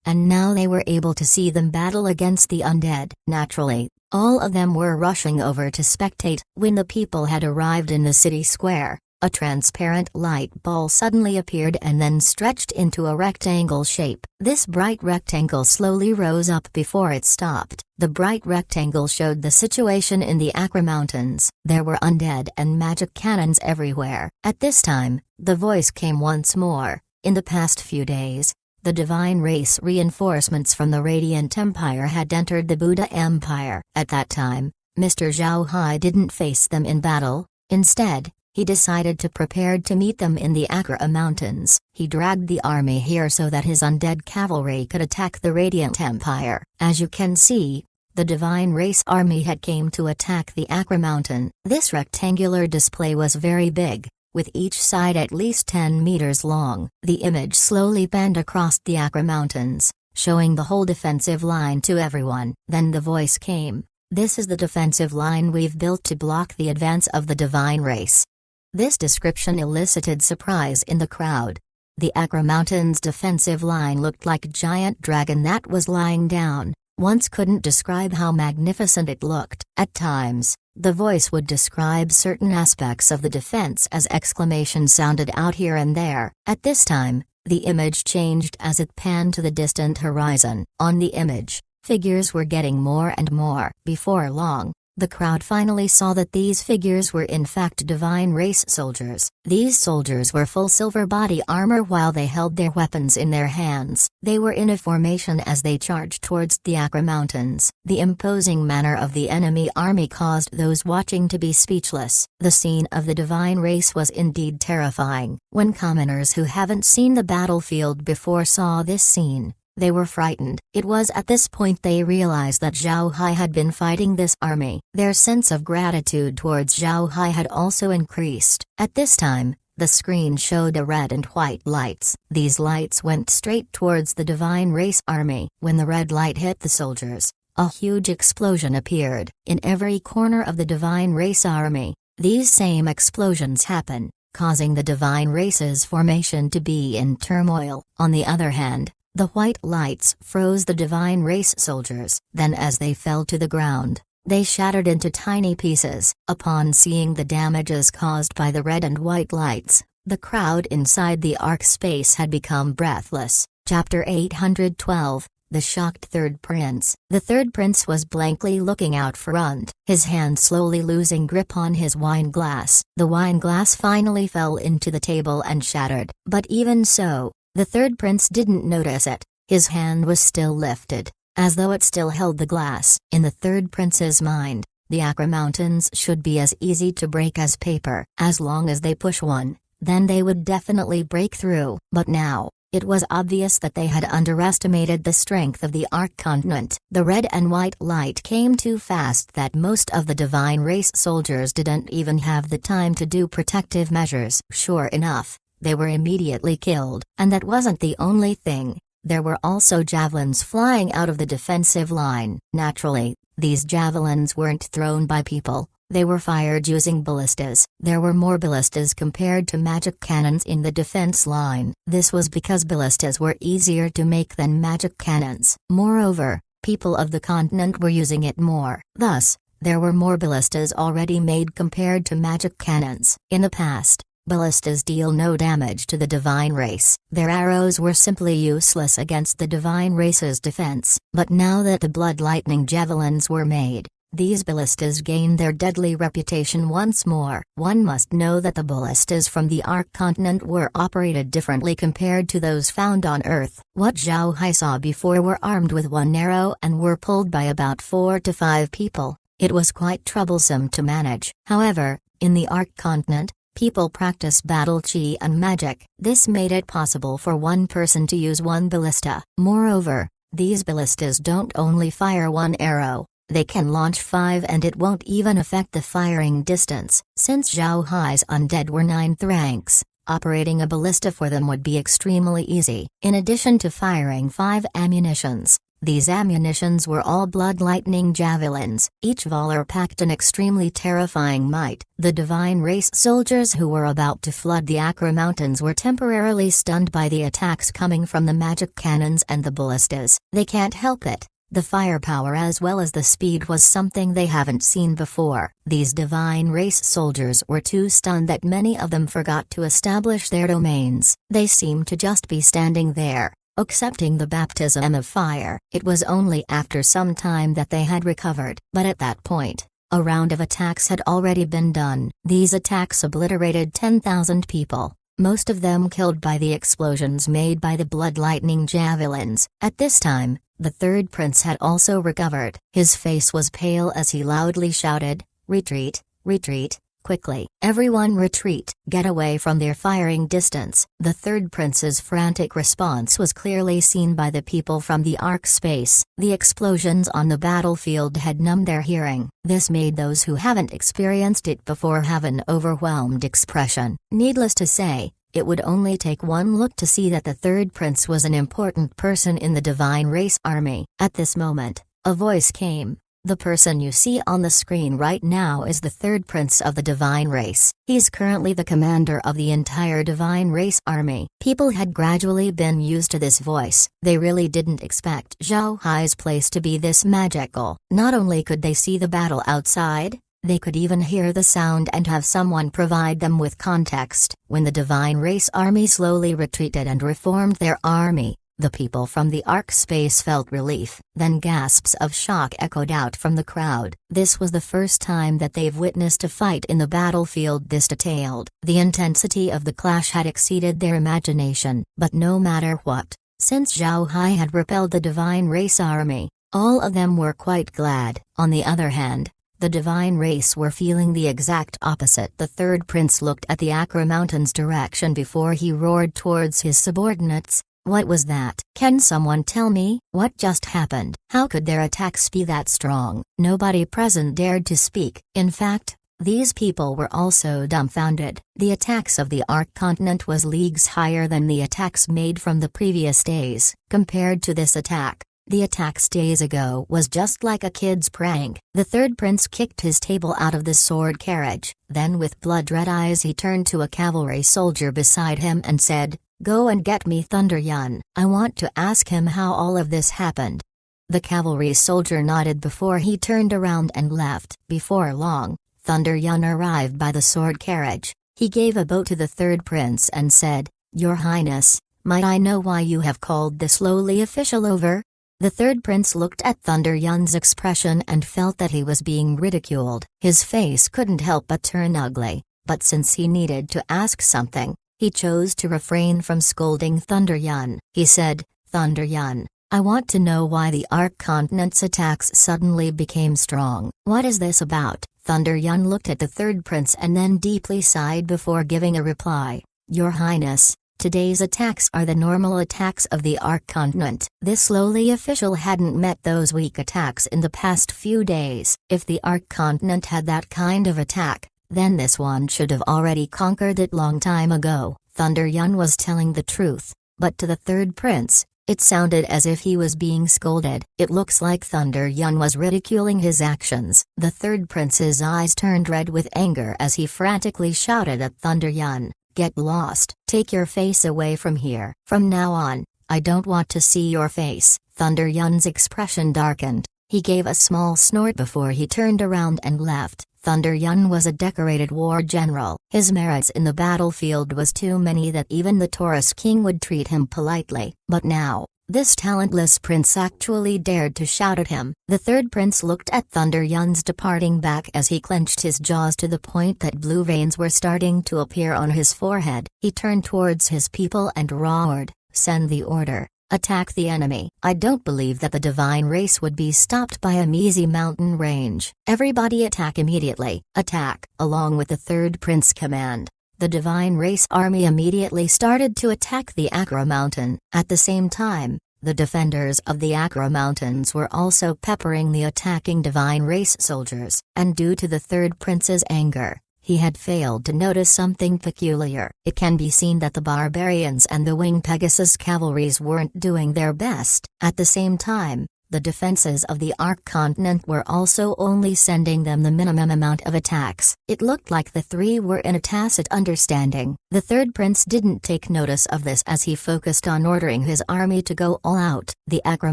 and now they were able to see them battle against the undead. Naturally, all of them were rushing over to spectate. When the people had arrived in the city square, a transparent light ball suddenly appeared and then stretched into a rectangle shape. This bright rectangle slowly rose up before it stopped. The bright rectangle showed the situation in the Acre Mountains. There were undead and magic cannons everywhere. At this time, the voice came once more. In the past few days, the divine race reinforcements from the Radiant Empire had entered the Buddha Empire. At that time, Mr. Zhao Hai didn't face them in battle. Instead, he decided to prepare to meet them in the Akra Mountains. He dragged the army here so that his undead cavalry could attack the Radiant Empire. As you can see, the divine race army had came to attack the Akra Mountain. This rectangular display was very big, with each side at least 10 meters long. The image slowly panned across the Akra Mountains, showing the whole defensive line to everyone. Then the voice came, "This is the defensive line we've built to block the advance of the divine race." This description elicited surprise in the crowd. The Akra Mountains defensive line looked like a giant dragon that was lying down. Once couldn't describe how magnificent it looked. At times, the voice would describe certain aspects of the defense as exclamations sounded out here and there. At this time, the image changed as it panned to the distant horizon. On the image, figures were getting more and more. Before long, the crowd finally saw that these figures were in fact divine race soldiers. These soldiers were full silver body armor while they held their weapons in their hands. They were in a formation as they charged towards the Akra Mountains. The imposing manner of the enemy army caused those watching to be speechless. The scene of the divine race was indeed terrifying. When commoners who haven't seen the battlefield before saw this scene, they were frightened. It was at this point they realized that Zhao Hai had been fighting this army. Their sense of gratitude towards Zhao Hai had also increased. At this time, the screen showed a red and white lights. These lights went straight towards the divine race army. When the red light hit the soldiers, a huge explosion appeared. In every corner of the divine race army, these same explosions happen, causing the divine race's formation to be in turmoil. On the other hand, the white lights froze the divine race soldiers. Then as they fell to the ground, they shattered into tiny pieces. Upon seeing the damages caused by the red and white lights, the crowd inside the arc space had become breathless. Chapter 812, The Shocked Third Prince. The third prince was blankly looking out front, his hand slowly losing grip on his wine glass. The wine glass finally fell into the table and shattered. But even so, the third prince didn't notice it. His hand was still lifted, as though it still held the glass. In the third prince's mind, the Akra Mountains should be as easy to break as paper. As long as they push one, then they would definitely break through. But now, it was obvious that they had underestimated the strength of the Arc Continent. The red and white light came too fast that most of the divine race soldiers didn't even have the time to do protective measures. Sure enough, they were immediately killed. And that wasn't the only thing. There were also javelins flying out of the defensive line. Naturally, these javelins weren't thrown by people, they were fired using ballistas. There were more ballistas compared to magic cannons in the defense line. This was because ballistas were easier to make than magic cannons. Moreover, people of the continent were using it more. Thus, there were more ballistas already made compared to magic cannons. In the past, ballistas deal no damage to the divine race. Their arrows were simply useless against the divine race's defense. But now that the blood lightning javelins were made, these ballistas gained their deadly reputation once more. One must know that the ballistas from the Ark continent were operated differently compared to those found on Earth. What Zhao Hai saw before were armed with one arrow and were pulled by about 4 to 5 people. It was quite troublesome to manage. However, in the Ark continent, people practice battle chi and magic. This made it possible for one person to use one ballista. Moreover, these ballistas don't only fire one arrow, they can launch 5 and it won't even affect the firing distance. Since Zhao Hai's undead were 9th ranks, operating a ballista for them would be extremely easy. In addition to firing 5 ammunitions, these ammunitions were all blood lightning javelins. Each volor packed an extremely terrifying might. The divine race soldiers who were about to flood the Akra Mountains were temporarily stunned by the attacks coming from the magic cannons and the ballistas. They can't help it. The firepower as well as the speed was something they haven't seen before. These divine race soldiers were too stunned that many of them forgot to establish their domains. They seemed to just be standing there, accepting the baptism of fire. It was only after some time that they had recovered. But at that point, a round of attacks had already been done. These attacks obliterated 10,000 people, most of them killed by the explosions made by the blood lightning javelins. At this time, the third prince had also recovered. His face was pale as he loudly shouted, "Retreat, retreat, quickly. Everyone retreat, get away from their firing distance." The third prince's frantic response was clearly seen by the people from the Ark space. The explosions on the battlefield had numbed their hearing. This made those who haven't experienced it before have an overwhelmed expression. Needless to say, it would only take one look to see that the third prince was an important person in the divine race army. At this moment, a voice came. "The person you see on the screen right now is the third prince of the divine race. He's currently the commander of the entire divine race army." People had gradually been used to this voice. They really didn't expect Zhao Hai's place to be this magical. Not only could they see the battle outside, they could even hear the sound and have someone provide them with context. When the divine race army slowly retreated and reformed their army, the people from the Ark space felt relief. Then gasps of shock echoed out from the crowd. This was the first time that they've witnessed a fight in the battlefield this detailed. The intensity of the clash had exceeded their imagination. But no matter what, since Zhao Hai had repelled the divine race army, all of them were quite glad. On the other hand, the divine race were feeling the exact opposite. The third prince looked at the Akra Mountains direction before he roared towards his subordinates. "What was that? Can someone tell me what just happened? How could their attacks be that strong?" Nobody present dared to speak. In fact, these people were also dumbfounded. The attacks of the Ark continent was leagues higher than the attacks made from the previous days. Compared to this attack, the attacks days ago was just like a kid's prank. The third prince kicked his table out of the sword carriage. Then with blood-red eyes he turned to a cavalry soldier beside him and said, "Go and get me Thunder Yun. I want to ask him how all of this happened." The cavalry soldier nodded before he turned around and left. Before long, Thunder Yun arrived by the sword carriage. He gave a bow to the third prince and said, "Your Highness, might I know why you have called this lowly official over?" The third prince looked at Thunder Yun's expression and felt that he was being ridiculed. His face couldn't help but turn ugly, but since he needed to ask something, he chose to refrain from scolding Thunder Yun. He said, "Thunder Yun, I want to know why the Ark continent's attacks suddenly became strong. What is this about?" Thunder Yun looked at the third prince and then deeply sighed before giving a reply. "Your Highness, today's attacks are the normal attacks of the Ark continent." This lowly official hadn't met those weak attacks in the past few days. If the Ark continent had that kind of attack, then this one should have already conquered it long time ago. Thunder Yun was telling the truth, but to the third prince, it sounded as if he was being scolded. It looks like Thunder Yun was ridiculing his actions. The third prince's eyes turned red with anger as he frantically shouted at Thunder Yun, "Get lost! Take your face away from here. From now on, I don't want to see your face." Thunder Yun's expression darkened. He gave a small snort before he turned around and left. Thunder Yun was a decorated war general. His merits in the battlefield was too many that even the Taurus king would treat him politely. But now, This talentless prince actually dared to shout at him. The third prince looked at Thunder Yun's departing back as he clenched his jaws to the point that blue veins were starting to appear on his forehead. He turned towards his people and roared, "Send the order. Attack the enemy." I don't believe that the divine race would be stopped by a measly mountain range. "Everybody attack immediately. Attack!" Along with the third prince command, the divine race army immediately started to attack the Acra mountain. At the same time, the defenders of the Acra mountains were also peppering the attacking divine race soldiers. And due to the third prince's anger, he had failed to notice something peculiar. It can be seen that the barbarians and the winged Pegasus cavalries weren't doing their best. At the same time, the defenses of the Ark continent were also only sending them the minimum amount of attacks. It looked like the three were in a tacit understanding. The third prince didn't take notice of this as he focused on ordering his army to go all out. The Acra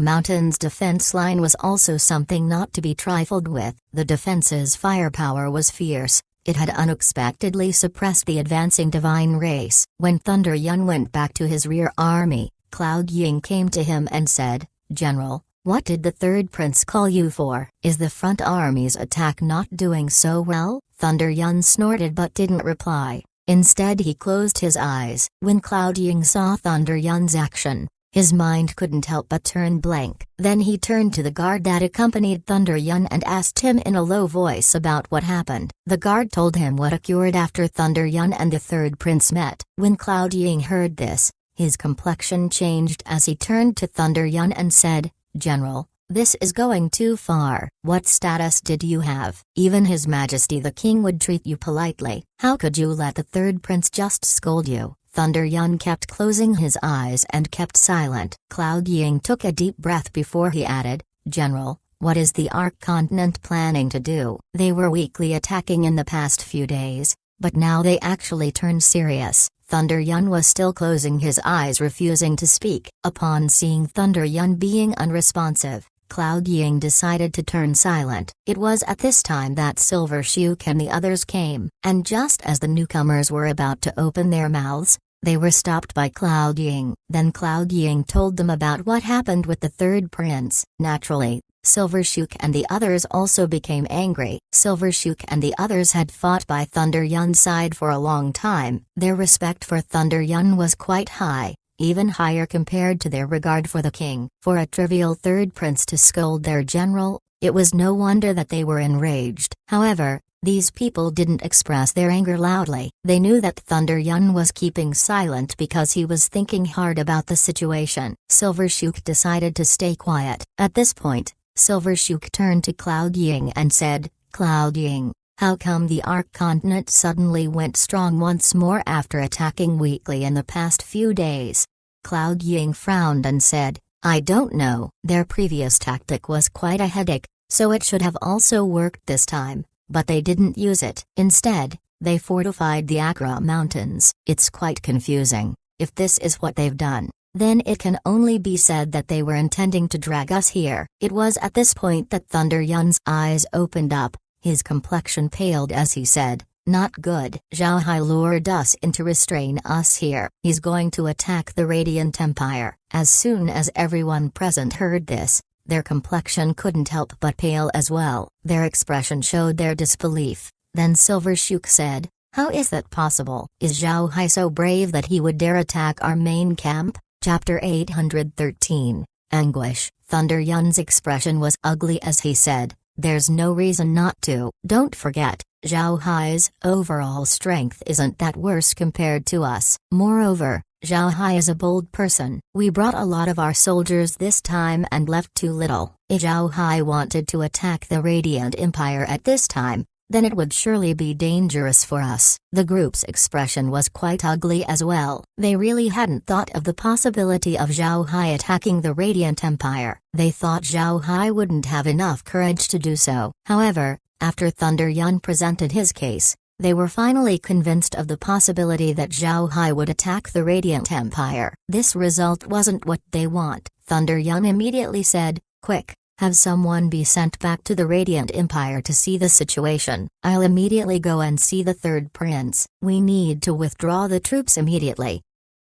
Mountains defense line was also something not to be trifled with. The defense's firepower was fierce. It had unexpectedly suppressed the advancing divine race. When Thunder Yun went back to his rear army, Cloud Ying came to him and said, "General, what did the third prince call you for? Is the front army's attack not doing so well?" Thunder Yun snorted but didn't reply. Instead he closed his eyes. When Cloud Ying saw Thunder Yun's action, his mind couldn't help but turn blank. Then he turned to the guard that accompanied Thunder Yun and asked him in a low voice about what happened. The guard told him what occurred after Thunder Yun and the third prince met. When Cloud Ying heard this, his complexion changed as he turned to Thunder Yun and said, "General, this is going too far. What status did you have? Even His Majesty the King would treat you politely. How could you let the third prince just scold you?" Thunder Yun kept closing his eyes and kept silent. Cloud Ying took a deep breath before he added, "General, what is the Ark continent planning to do?" They were weakly attacking in the past few days, but now they actually turned serious. Thunder Yun was still closing his eyes, refusing to speak. Upon seeing Thunder Yun being unresponsive, Cloud Ying decided to turn silent. It was at this time that Silver Shook and the others came, and just as the newcomers were about to open their mouths, they were stopped by Cloud Ying. Then Cloud Ying told them about what happened with the third prince. Naturally, Silver Shook and the others also became angry. Silver Shook and the others had fought by Thunder Yun's side for a long time. Their respect for Thunder Yun was quite high, even higher compared to their regard for the king. For a trivial third prince to scold their general, it was no wonder that they were enraged. However, these people didn't express their anger loudly. They knew that Thunder Yun was keeping silent because he was thinking hard about the situation. Silver Shook decided to stay quiet. At this point, Silver Shook turned to Cloud Ying and said, "Cloud Ying, how come the Ark continent suddenly went strong once more after attacking weakly in the past few days?" Cloud Ying frowned and said, "I don't know. Their previous tactic was quite a headache, so it should have also worked this time, but they didn't use it. Instead, they fortified the Acra mountains. It's quite confusing. If this is what they've done, then it can only be said that they were intending to drag us here." It was at this point that Thunder Yun's eyes opened up. His complexion paled as he said, "Not good. Zhao Hai lured us in to restrain us here. He's going to attack the Radiant Empire." As soon as everyone present heard this, their complexion couldn't help but pale as well. Their expression showed their disbelief. Then Silver Shook said, "How is that possible? Is Zhao Hai so brave that he would dare attack our main camp?" Chapter 813, Anguish. Thunder Yun's expression was ugly as he said, "There's no reason not to. Don't forget, Zhao Hai's overall strength isn't that worse compared to us. Moreover, Zhao Hai is a bold person. We brought a lot of our soldiers this time and left too little. If Zhao Hai wanted to attack the Radiant Empire at this time, then it would surely be dangerous for us." The group's expression was quite ugly as well. They really hadn't thought of the possibility of Zhao Hai attacking the Radiant Empire. They thought Zhao Hai wouldn't have enough courage to do so. However, after Thunder Yun presented his case, they were finally convinced of the possibility that Zhao Hai would attack the Radiant Empire. This result wasn't what they want. Thunder Yun immediately said, "Quick, have someone be sent back to the Radiant Empire to see the situation. I'll immediately go and see the third prince. We need to withdraw the troops immediately."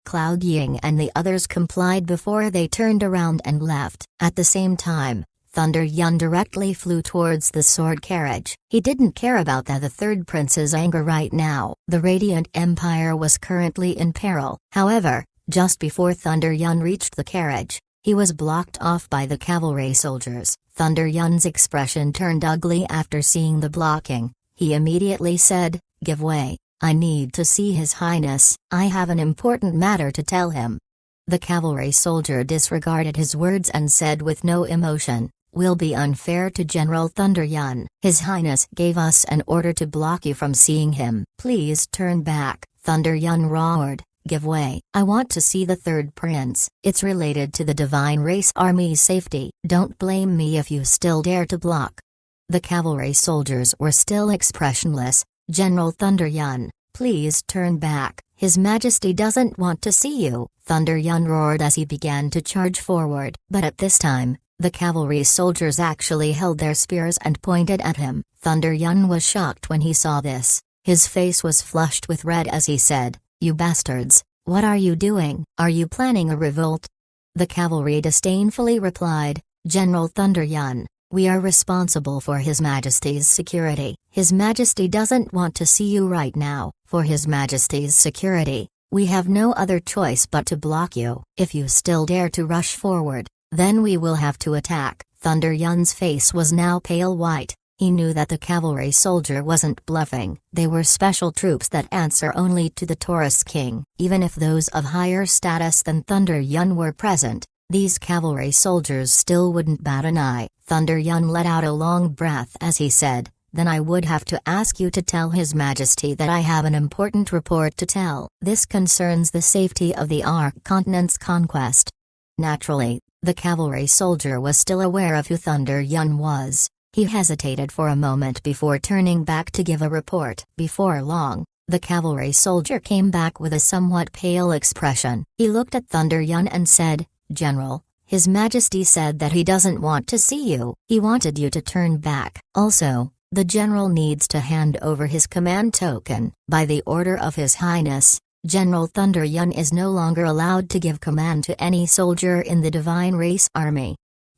Cloud Ying and the others complied before they turned around and left. At the same time, Thunder Yun directly flew towards the sword carriage. He didn't care about the third prince's anger right now. The Radiant Empire was currently in peril. However, just before Thunder Yun reached the carriage, he was blocked off by the cavalry soldiers. Thunder Yun's expression turned ugly after seeing the blocking. He immediately said, "Give way. I need to see His Highness. I have an important matter to tell him." The cavalry soldier disregarded his words and said with no emotion, "Will be unfair to General Thunder Yun. His Highness gave us an order to block you from seeing him. Please turn back." Thunder Yun roared, "Give way. I want to see the third prince. It's related to the Divine Race Army's safety. Don't blame me if you still dare to block." The cavalry soldiers were still expressionless. "General Thunder Yun, please turn back. His Majesty doesn't want to see you." Thunder Yun roared as he began to charge forward. But at this time, the cavalry soldiers actually held their spears and pointed at him. Thunder Yun was shocked when he saw this. His face was flushed with red as he said, "You bastards, what are you doing? Are you planning a revolt?" The cavalry disdainfully replied, "General Thunder Yun, we are responsible for His Majesty's security. His Majesty doesn't want to see you right now. For His Majesty's security, we have no other choice but to block you. If you still dare to rush forward, then we will have to attack." Thunder Yun's face was now pale white. He knew that the cavalry soldier wasn't bluffing. They were special troops that answer only to the Taurus King. Even if those of higher status than Thunder Yun were present, these cavalry soldiers still wouldn't bat an eye. Thunder Yun let out a long breath as he said, "Then I would have to ask you to tell His Majesty that I have an important report to tell. This concerns the safety of the Ark Continent's conquest." Naturally, the cavalry soldier was still aware of who Thunder Yun was. He hesitated for a moment before turning back to give a report. Before long, the cavalry soldier came back with a somewhat pale expression. He looked at Thunder Yun and said, "General, His Majesty said that he doesn't want to see you. He wanted you to turn back. Also, the general needs to hand over his command token. By the order of His Highness, General Thunder Yun is no longer allowed to give command to any soldier in the Divine Race Army."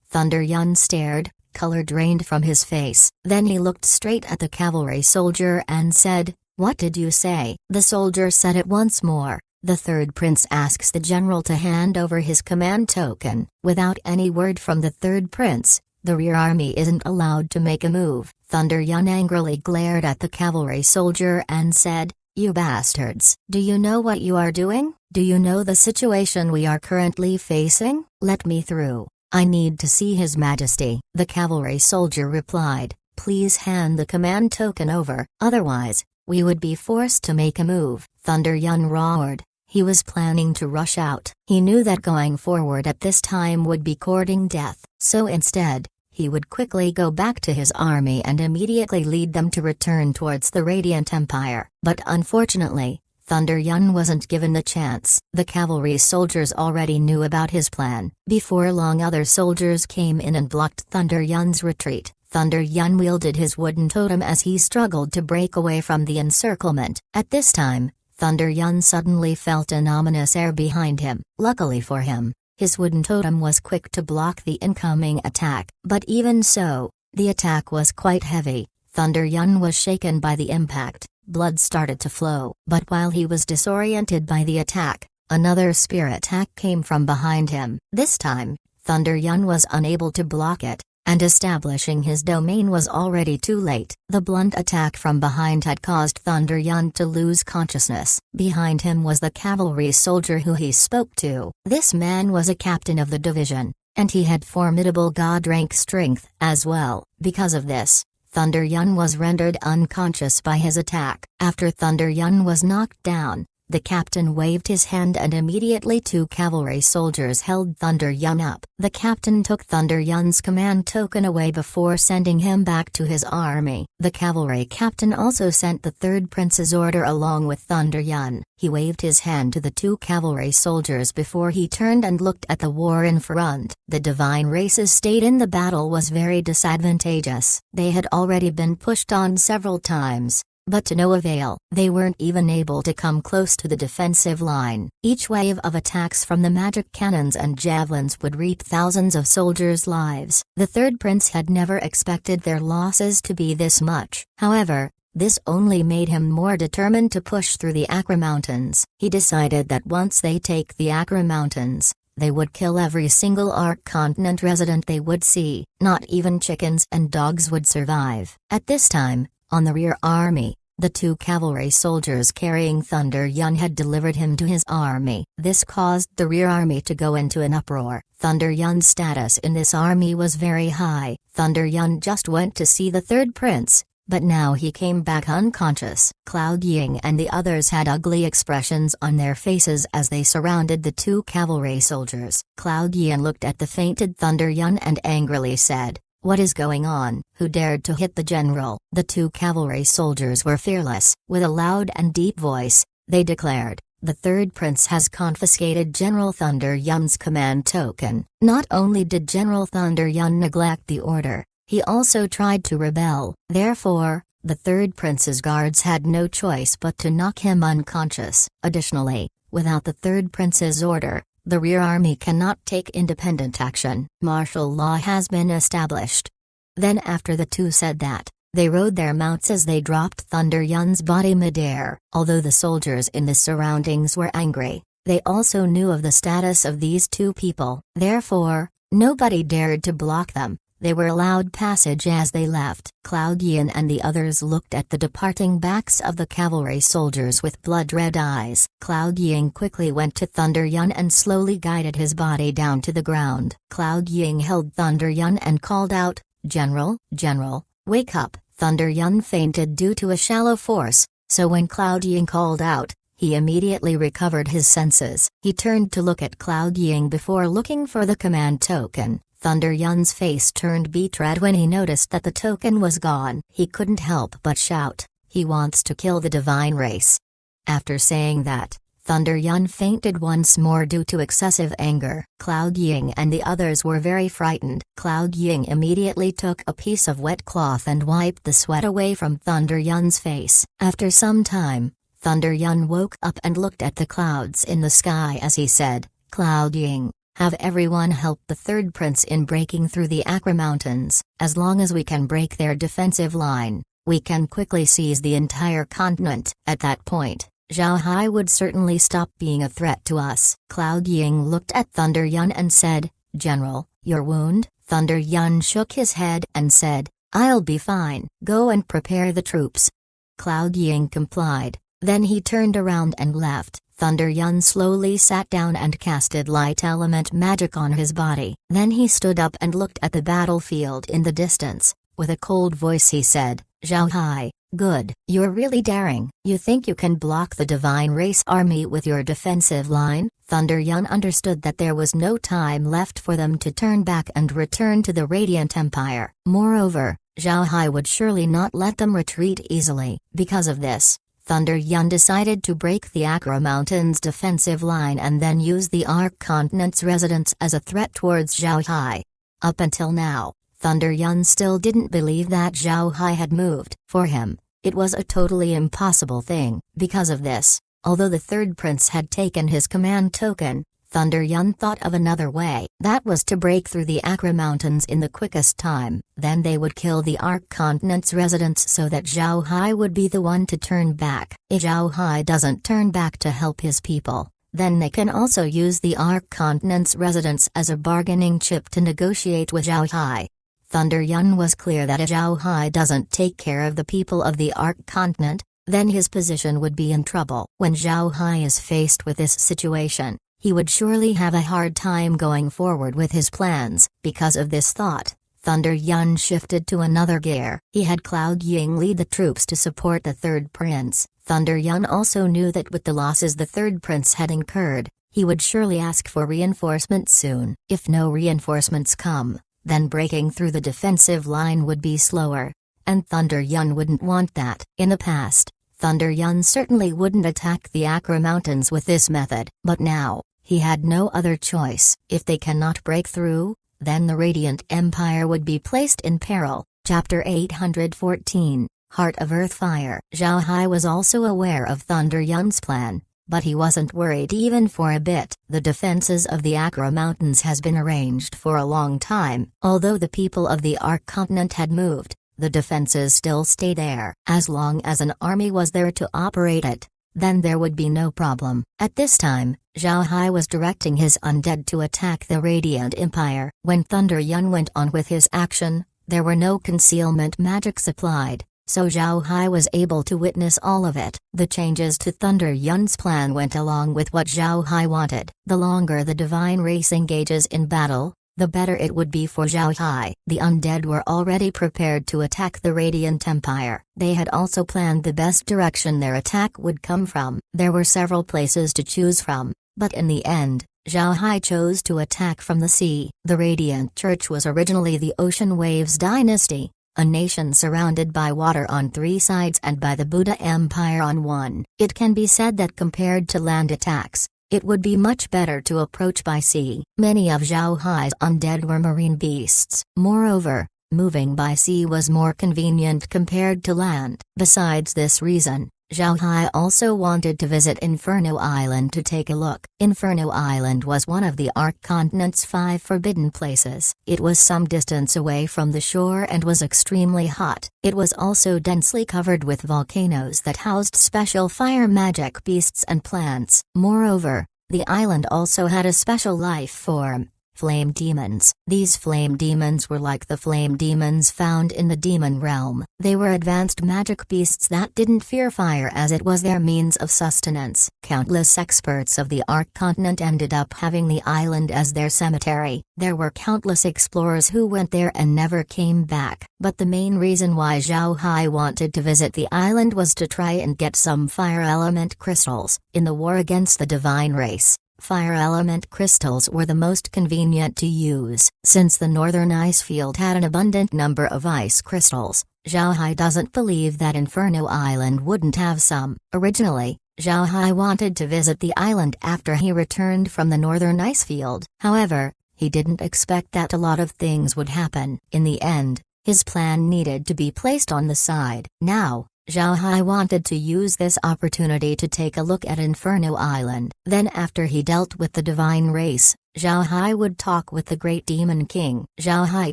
Thunder Yun stared, color drained from his face. Then he looked straight at the cavalry soldier and said, "What did you say?" The soldier said it once more. "The third prince asks the general to hand over his command token." Without any word from the third prince, the rear army isn't allowed to make a move. Thunder Yun angrily glared at the cavalry soldier and said, "You bastards! Do you know what you are doing? Do you know the situation we are currently facing? Let me through. I need to see His Majesty." The cavalry soldier replied, "Please hand the command token over, otherwise, we would be forced to make a move." Thunder Yun roared. He was planning to rush out. He knew that going forward at this time would be courting death, so instead, he would quickly go back to his army and immediately lead them to return towards the Radiant Empire. But unfortunately, Thunder Yun wasn't given the chance. The cavalry soldiers already knew about his plan. Before long other soldiers came in and blocked Thunder Yun's retreat. Thunder Yun wielded his wooden totem as he struggled to break away from the encirclement. At this time, Thunder Yun suddenly felt an ominous air behind him. Luckily for him, his wooden totem was quick to block the incoming attack. But even so, the attack was quite heavy. Thunder Yun was shaken by the impact. Blood started to flow. But while he was disoriented by the attack, another spear attack came from behind him. This time, Thunder Yun was unable to block it, and establishing his domain was already too late. The blunt attack from behind had caused Thunder Yun to lose consciousness. Behind him was the cavalry soldier who he spoke to. This man was a captain of the division, and he had formidable god-rank strength as well. Because of this, Thunder Yun was rendered unconscious by his attack. After Thunder Yun was knocked down, the captain waved his hand and immediately two cavalry soldiers held Thunder Yun up. The captain took Thunder Yun's command token away before sending him back to his army. The cavalry captain also sent the third prince's order along with Thunder Yun. He waved his hand to the two cavalry soldiers before he turned and looked at the war in front. The divine race's state in the battle was very disadvantageous. They had already been pushed on several times, but to no avail. They weren't even able to come close to the defensive line. Each wave of attacks from the magic cannons and javelins would reap thousands of soldiers' lives. The third prince had never expected their losses to be this much. However, this only made him more determined to push through the Acre Mountains. He decided that once they take the Acre Mountains, they would kill every single Ark Continent resident they would see. Not even chickens and dogs would survive. At this time, on the rear army, the 2 cavalry soldiers carrying Thunder Yun had delivered him to his army. This caused the rear army to go into an uproar. Thunder Yun's status in this army was very high. Thunder Yun just went to see the third prince, but now he came back unconscious. Cloud Ying and the others had ugly expressions on their faces as they surrounded the 2 cavalry soldiers. Cloud Ying looked at the fainted Thunder Yun and angrily said, "What is going on? Who dared to hit the general?" The 2 cavalry soldiers were fearless. With a loud and deep voice, they declared, "The third prince has confiscated General Thunder Yun's command token." Not only did General Thunder Yun neglect the order, he also tried to rebel. Therefore, the third prince's guards had no choice but to knock him unconscious. Additionally, without the third prince's order, the rear army cannot take independent action. Martial law has been established. Then after the 2 said that, they rode their mounts as they dropped Thunder Yun's body midair. Although the soldiers in the surroundings were angry, they also knew of the status of these 2 people. Therefore, nobody dared to block them. They were allowed passage as they left. Cloud Yin and the others looked at the departing backs of the cavalry soldiers with blood-red eyes. Cloud Ying quickly went to Thunder Yun and slowly guided his body down to the ground. Cloud Ying held Thunder Yun and called out, "General, General, wake up." Thunder Yun fainted due to a shallow force, so when Cloud Ying called out, he immediately recovered his senses. He turned to look at Cloud Ying before looking for the command token. Thunder Yun's face turned beet red when he noticed that the token was gone. He couldn't help but shout, "He wants to kill the divine race." After saying that, Thunder Yun fainted once more due to excessive anger. Cloud Ying and the others were very frightened. Cloud Ying immediately took a piece of wet cloth and wiped the sweat away from Thunder Yun's face. After some time, Thunder Yun woke up and looked at the clouds in the sky as he said, "Cloud Ying, have everyone help the third prince in breaking through the Acre Mountains. As long as we can break their defensive line, we can quickly seize the entire continent. At that point, Zhao Hai would certainly stop being a threat to us." Cloud Ying looked at Thunder Yun and said, "General, your wound?" Thunder Yun shook his head and said, "I'll be fine. Go and prepare the troops." Cloud Ying complied. Then he turned around and left. Thunder Yun slowly sat down and casted light element magic on his body. Then he stood up and looked at the battlefield in the distance. With a cold voice he said, "Zhao Hai, good. You're really daring. You think you can block the divine race army with your defensive line?" Thunder Yun understood that there was no time left for them to turn back and return to the Radiant Empire. Moreover, Zhao Hai would surely not let them retreat easily. Because of this, Thunder Yun decided to break the Acre Mountains defensive line and then use the Ark Continent's residents as a threat towards Zhao Hai. Up until now, Thunder Yun still didn't believe that Zhao Hai had moved. For him, it was a totally impossible thing. Because of this, although the third prince had taken his command token, Thunder Yun thought of another way. That was to break through the Acre Mountains in the quickest time. Then they would kill the Ark Continent's residents so that Zhao Hai would be the one to turn back. If Zhao Hai doesn't turn back to help his people, then they can also use the Ark Continent's residents as a bargaining chip to negotiate with Zhao Hai. Thunder Yun was clear that if Zhao Hai doesn't take care of the people of the Ark Continent, then his position would be in trouble. When Zhao Hai is faced with this situation, he would surely have a hard time going forward with his plans. Because of this thought, Thunder Yun shifted to another gear. He had Cloud Ying lead the troops to support the third prince. Thunder Yun also knew that with the losses the third prince had incurred, he would surely ask for reinforcements soon. If no reinforcements come, then breaking through the defensive line would be slower, and Thunder Yun wouldn't want that. In the past, Thunder Yun certainly wouldn't attack the Acre Mountains with this method. But now, he had no other choice. If they cannot break through, then the Radiant Empire would be placed in peril. Chapter 814, Heart of Earth Fire. Zhao Hai was also aware of Thunder Yun's plan, but he wasn't worried even for a bit. The defenses of the Accra Mountains has been arranged for a long time. Although the people of the Ark continent had moved, the defenses still stay there. As long as an army was there to operate it, then there would be no problem. At this time, Zhao Hai was directing his undead to attack the Radiant Empire. When Thunder Yun went on with his action, there were no concealment magics applied, so Zhao Hai was able to witness all of it. The changes to Thunder Yun's plan went along with what Zhao Hai wanted. The longer the divine race engages in battle, the better it would be for Zhao Hai. The undead were already prepared to attack the Radiant Empire. They had also planned the best direction their attack would come from. There were several places to choose from, but in the end, Zhao Hai chose to attack from the sea. The Radiant Church was originally the Ocean Waves dynasty, a nation surrounded by water on 3 sides and by the Buddha Empire on one. It can be said that compared to land attacks, it would be much better to approach by sea. Many of Zhao Hai's undead were marine beasts. Moreover, moving by sea was more convenient compared to land. Besides this reason, Zhao Hai also wanted to visit Inferno Island to take a look. Inferno Island was one of the Ark continent's 5 forbidden places. It was some distance away from the shore and was extremely hot. It was also densely covered with volcanoes that housed special fire magic beasts and plants. Moreover, the island also had a special life form, flame demons. These flame demons were like the flame demons found in the demon realm. They were advanced magic beasts that didn't fear fire as it was their means of sustenance. Countless experts of the Ark continent ended up having the island as their cemetery. There were countless explorers who went there and never came back. But the main reason why Zhao Hai wanted to visit the island was to try and get some fire element crystals. In the war against the divine race, fire element crystals were the most convenient to use. Since the northern ice field had an abundant number of ice crystals, Zhao Hai doesn't believe that Inferno Island wouldn't have some. Originally, Zhao Hai wanted to visit the island after he returned from the northern ice field. However, he didn't expect that a lot of things would happen. In the end, his plan needed to be placed on the side. Now, Zhao Hai wanted to use this opportunity to take a look at Inferno Island. Then after he dealt with the divine race, Zhao Hai would talk with the great demon king. Zhao Hai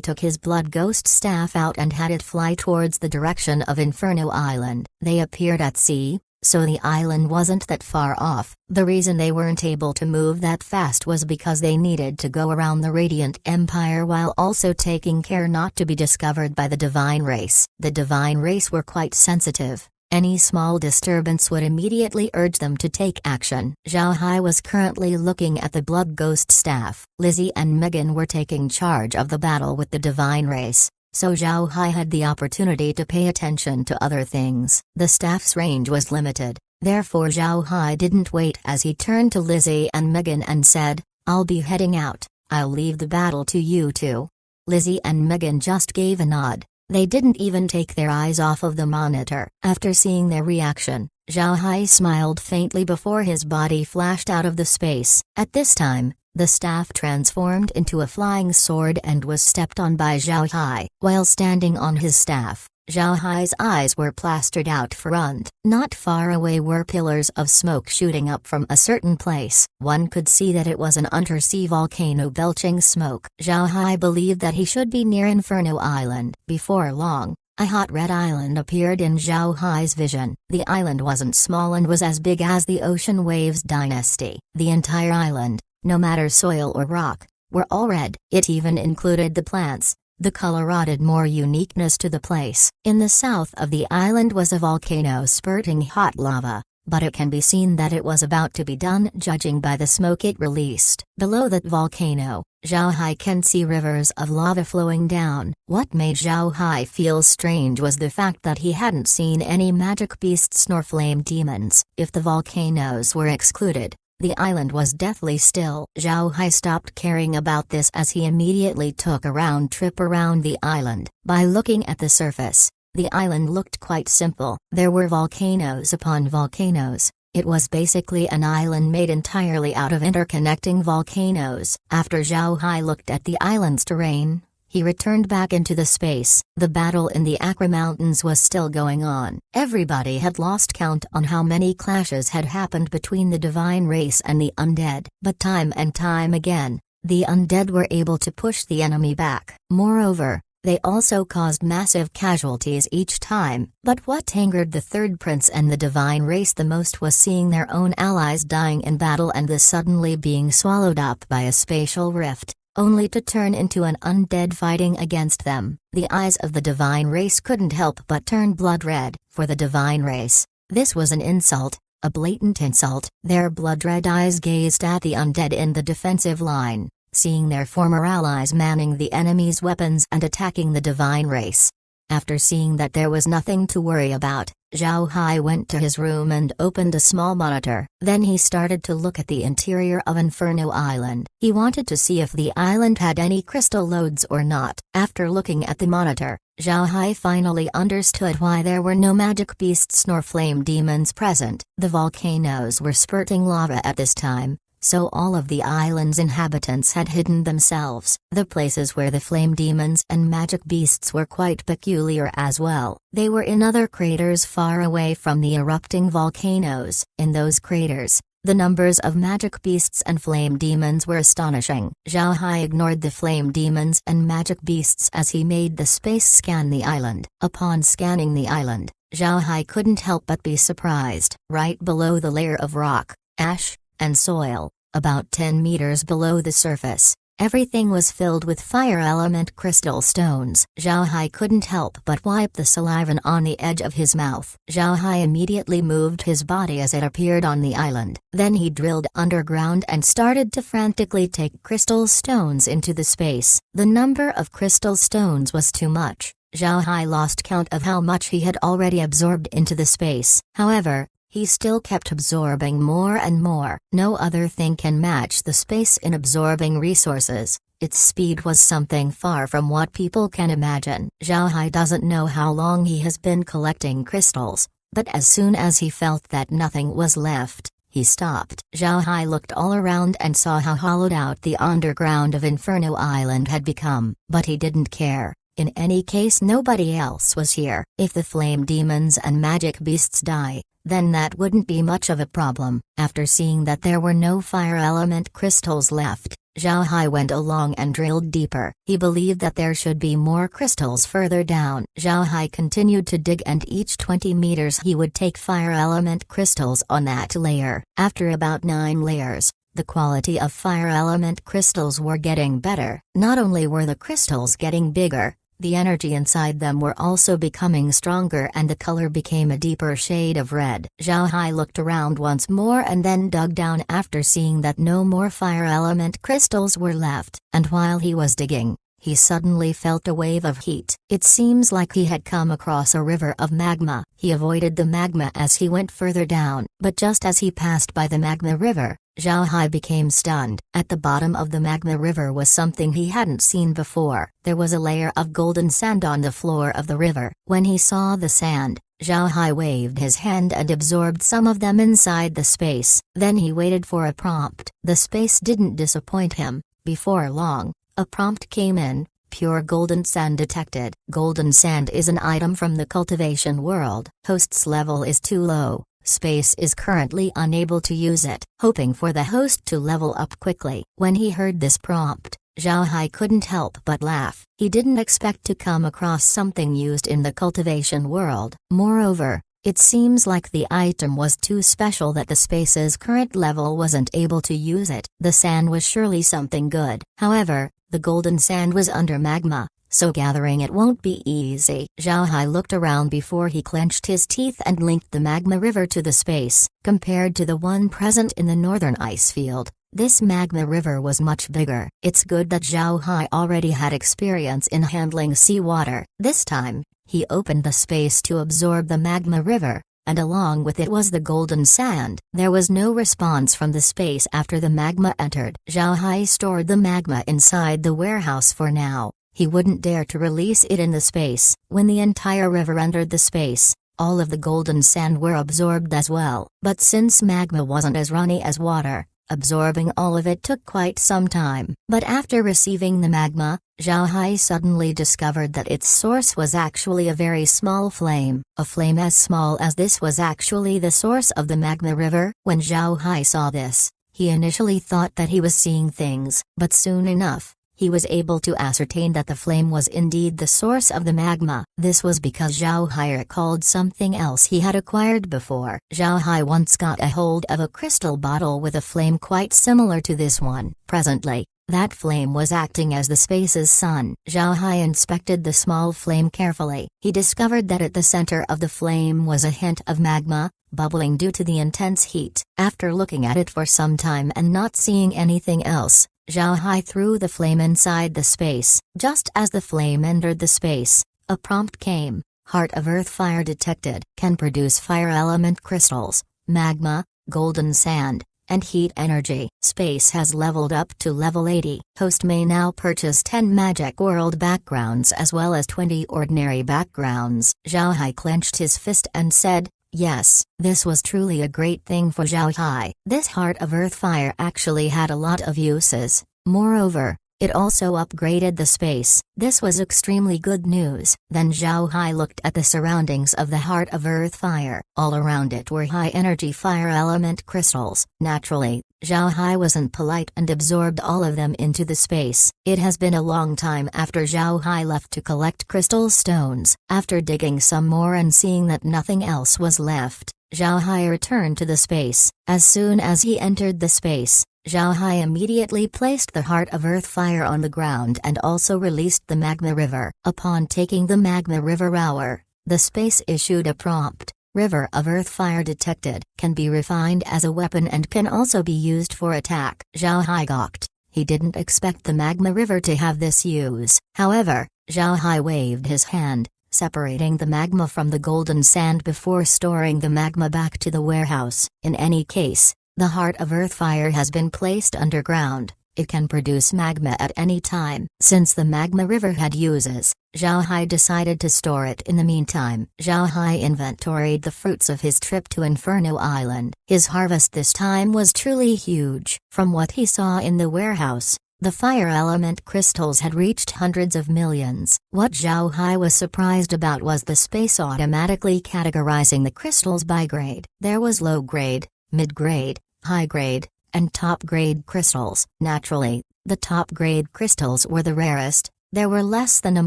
took his blood ghost staff out and had it fly towards the direction of Inferno Island. They appeared at sea, so the island wasn't that far off. The reason they weren't able to move that fast was because they needed to go around the Radiant Empire while also taking care not to be discovered by the divine race. The divine race were quite sensitive. Any small disturbance would immediately urge them to take action. Zhao Hai was currently looking at the blood ghost staff. Lizzie and Megan were taking charge of the battle with the divine race, so Zhao Hai had the opportunity to pay attention to other things. The staff's range was limited, therefore Zhao Hai didn't wait as he turned to Lizzie and Megan and said, "I'll be heading out, I'll leave the battle to you two." Lizzie and Megan just gave a nod. They didn't even take their eyes off of the monitor. After seeing their reaction, Zhao Hai smiled faintly before his body flashed out of the space. At this time, the staff transformed into a flying sword and was stepped on by Zhao Hai. While standing on his staff, Zhao Hai's eyes were plastered out front. Not far away were pillars of smoke shooting up from a certain place. One could see that it was an undersea volcano belching smoke. Zhao Hai believed that he should be near Inferno Island. Before long, a hot red island appeared in Zhao Hai's vision. The island wasn't small and was as big as the Ocean Waves dynasty. The entire island, no matter soil or rock, were all red. It even included the plants. The color added more uniqueness to the place. In the south of the island was a volcano spurting hot lava, but it can be seen that it was about to be done judging by the smoke it released. Below that volcano, Zhao Hai can see rivers of lava flowing down. What made Zhao Hai feel strange was the fact that he hadn't seen any magic beasts nor flame demons. If the volcanoes were excluded, the island was deathly still. Zhao Hai stopped caring about this as he immediately took a round trip around the island. By looking at the surface, the island looked quite simple. There were volcanoes upon volcanoes. It was basically an island made entirely out of interconnecting volcanoes. After Zhao Hai looked at the island's terrain, he returned back into the space. The battle in the Acre Mountains was still going on. Everybody had lost count on how many clashes had happened between the divine race and the undead. But time and time again, the undead were able to push the enemy back. Moreover, they also caused massive casualties each time. But what angered the third prince and the divine race the most was seeing their own allies dying in battle and this suddenly being swallowed up by a spatial rift, only to turn into an undead fighting against them. The eyes of the divine race couldn't help but turn blood red. For the divine race, this was an insult, a blatant insult. Their blood-red eyes gazed at the undead in the defensive line, seeing their former allies manning the enemy's weapons and attacking the divine race. After seeing that there was nothing to worry about, Zhao Hai went to his room and opened a small monitor. Then he started to look at the interior of Inferno Island. He wanted to see if the island had any crystal lodes or not. After looking at the monitor, Zhao Hai finally understood why there were no magic beasts nor flame demons present. The volcanoes were spurting lava at this time, so all of the island's inhabitants had hidden themselves. The places where the flame demons and magic beasts were quite peculiar as well. They were in other craters far away from the erupting volcanoes. In those craters, the numbers of magic beasts and flame demons were astonishing. Zhao Hai ignored the flame demons and magic beasts as he made the space scan the island. Upon scanning the island, Zhao Hai couldn't help but be surprised. Right below the layer of rock, ash, and soil, about 10 meters below the surface, everything was filled with fire element crystal stones. Zhao Hai couldn't help but wipe the saliva on the edge of his mouth. Zhao Hai immediately moved his body as it appeared on the island. Then he drilled underground and started to frantically take crystal stones into the space. The number of crystal stones was too much. Zhao Hai lost count of how much he had already absorbed into the space. However, he still kept absorbing more and more. No other thing can match the space in absorbing resources. Its speed was something far from what people can imagine. Zhao Hai doesn't know how long he has been collecting crystals, but as soon as he felt that nothing was left, he stopped. Zhao Hai looked all around and saw how hollowed out the underground of Inferno Island had become. But he didn't care. In any case, nobody else was here. If the flame demons and magic beasts die, then that wouldn't be much of a problem. After seeing that there were no fire element crystals left, Zhao Hai went along and drilled deeper. He believed that there should be more crystals further down. Zhao Hai continued to dig, and each 20 meters he would take fire element crystals on that layer. After about 9 layers, the quality of fire element crystals were getting better. Not only were the crystals getting bigger, the energy inside them were also becoming stronger, and the color became a deeper shade of red. Zhao Hai looked around once more and then dug down after seeing that no more fire element crystals were left. And while he was digging, he suddenly felt a wave of heat. It seems like he had come across a river of magma. He avoided the magma as he went further down, but just as he passed by the magma river, Zhao Hai became stunned. At the bottom of the magma river was something he hadn't seen before. There was a layer of golden sand on the floor of the river. When he saw the sand, Zhao Hai waved his hand and absorbed some of them inside the space. Then he waited for a prompt. The space didn't disappoint him. Before long, a prompt came in: pure golden sand detected. Golden sand is an item from the cultivation world. Host's level is too low. Space is currently unable to use it. Hoping for the host to level up quickly. When he heard this prompt, Zhao Hai couldn't help but laugh. He didn't expect to come across something used in the cultivation world. Moreover, it seems like the item was too special that the space's current level wasn't able to use it. The sand was surely something good. However, the golden sand was under magma, so gathering it won't be easy. Zhao Hai looked around before he clenched his teeth and linked the magma river to the space. Compared to the one present in the northern ice field, this magma river was much bigger. It's good that Zhao Hai already had experience in handling seawater. This time, he opened the space to absorb the magma river, and along with it was the golden sand. There was no response from the space after the magma entered. Zhao Hai stored the magma inside the warehouse for now. He wouldn't dare to release it in the space. When the entire river entered the space, all of the golden sand were absorbed as well. But since magma wasn't as runny as water, absorbing all of it took quite some time. But after receiving the magma, Zhao Hai suddenly discovered that its source was actually a very small flame. A flame as small as this was actually the source of the magma river. When Zhao Hai saw this, he initially thought that he was seeing things, but soon enough, he was able to ascertain that the flame was indeed the source of the magma. This was because Zhao Hai recalled something else he had acquired before. Zhao Hai once got a hold of a crystal bottle with a flame quite similar to this one. Presently, that flame was acting as the space's sun. Zhao Hai inspected the small flame carefully. He discovered that at the center of the flame was a hint of magma, bubbling due to the intense heat. After looking at it for some time and not seeing anything else, Zhao Hai threw the flame inside the space. Just as the flame entered the space, a prompt came. Heart of Earth Fire detected. Can produce fire element crystals, magma, golden sand, and heat energy. Space has leveled up to level 80. Host may now purchase 10 magic world backgrounds as well as 20 ordinary backgrounds. Zhao Hai clenched his fist and said, yes, this was truly a great thing for Zhao Hai. This Heart of Earth Fire actually had a lot of uses. Moreover, it also upgraded the space. This was extremely good news. Then Zhao Hai looked at the surroundings of the Heart of Earth Fire. All around it were high-energy fire element crystals. Naturally, Zhao Hai wasn't polite and absorbed all of them into the space. It has been a long time after Zhao Hai left to collect crystal stones. After digging some more and seeing that nothing else was left, Zhao Hai returned to the space. As soon as he entered the space, Zhao Hai immediately placed the Heart of Earth Fire on the ground and also released the magma river. Upon taking the magma river hour, the space issued a prompt. River of Earth Fire detected. Can be refined as a weapon and can also be used for attack. Zhao Hai gawked. He didn't expect the magma river to have this use. However, Zhao Hai waved his hand, separating the magma from the golden sand before storing the magma back to the warehouse. In any case, the Heart of Earth Fire has been placed underground. It can produce magma at any time. Since the magma river had uses, Zhao Hai decided to store it. In the meantime, Zhao Hai inventoried the fruits of his trip to Inferno Island. His harvest this time was truly huge. From what he saw in the warehouse, the fire element crystals had reached hundreds of millions. What Zhao Hai was surprised about was the space automatically categorizing the crystals by grade. There was low grade, mid grade, high grade, and top grade crystals. Naturally, the top grade crystals were the rarest. There were less than 1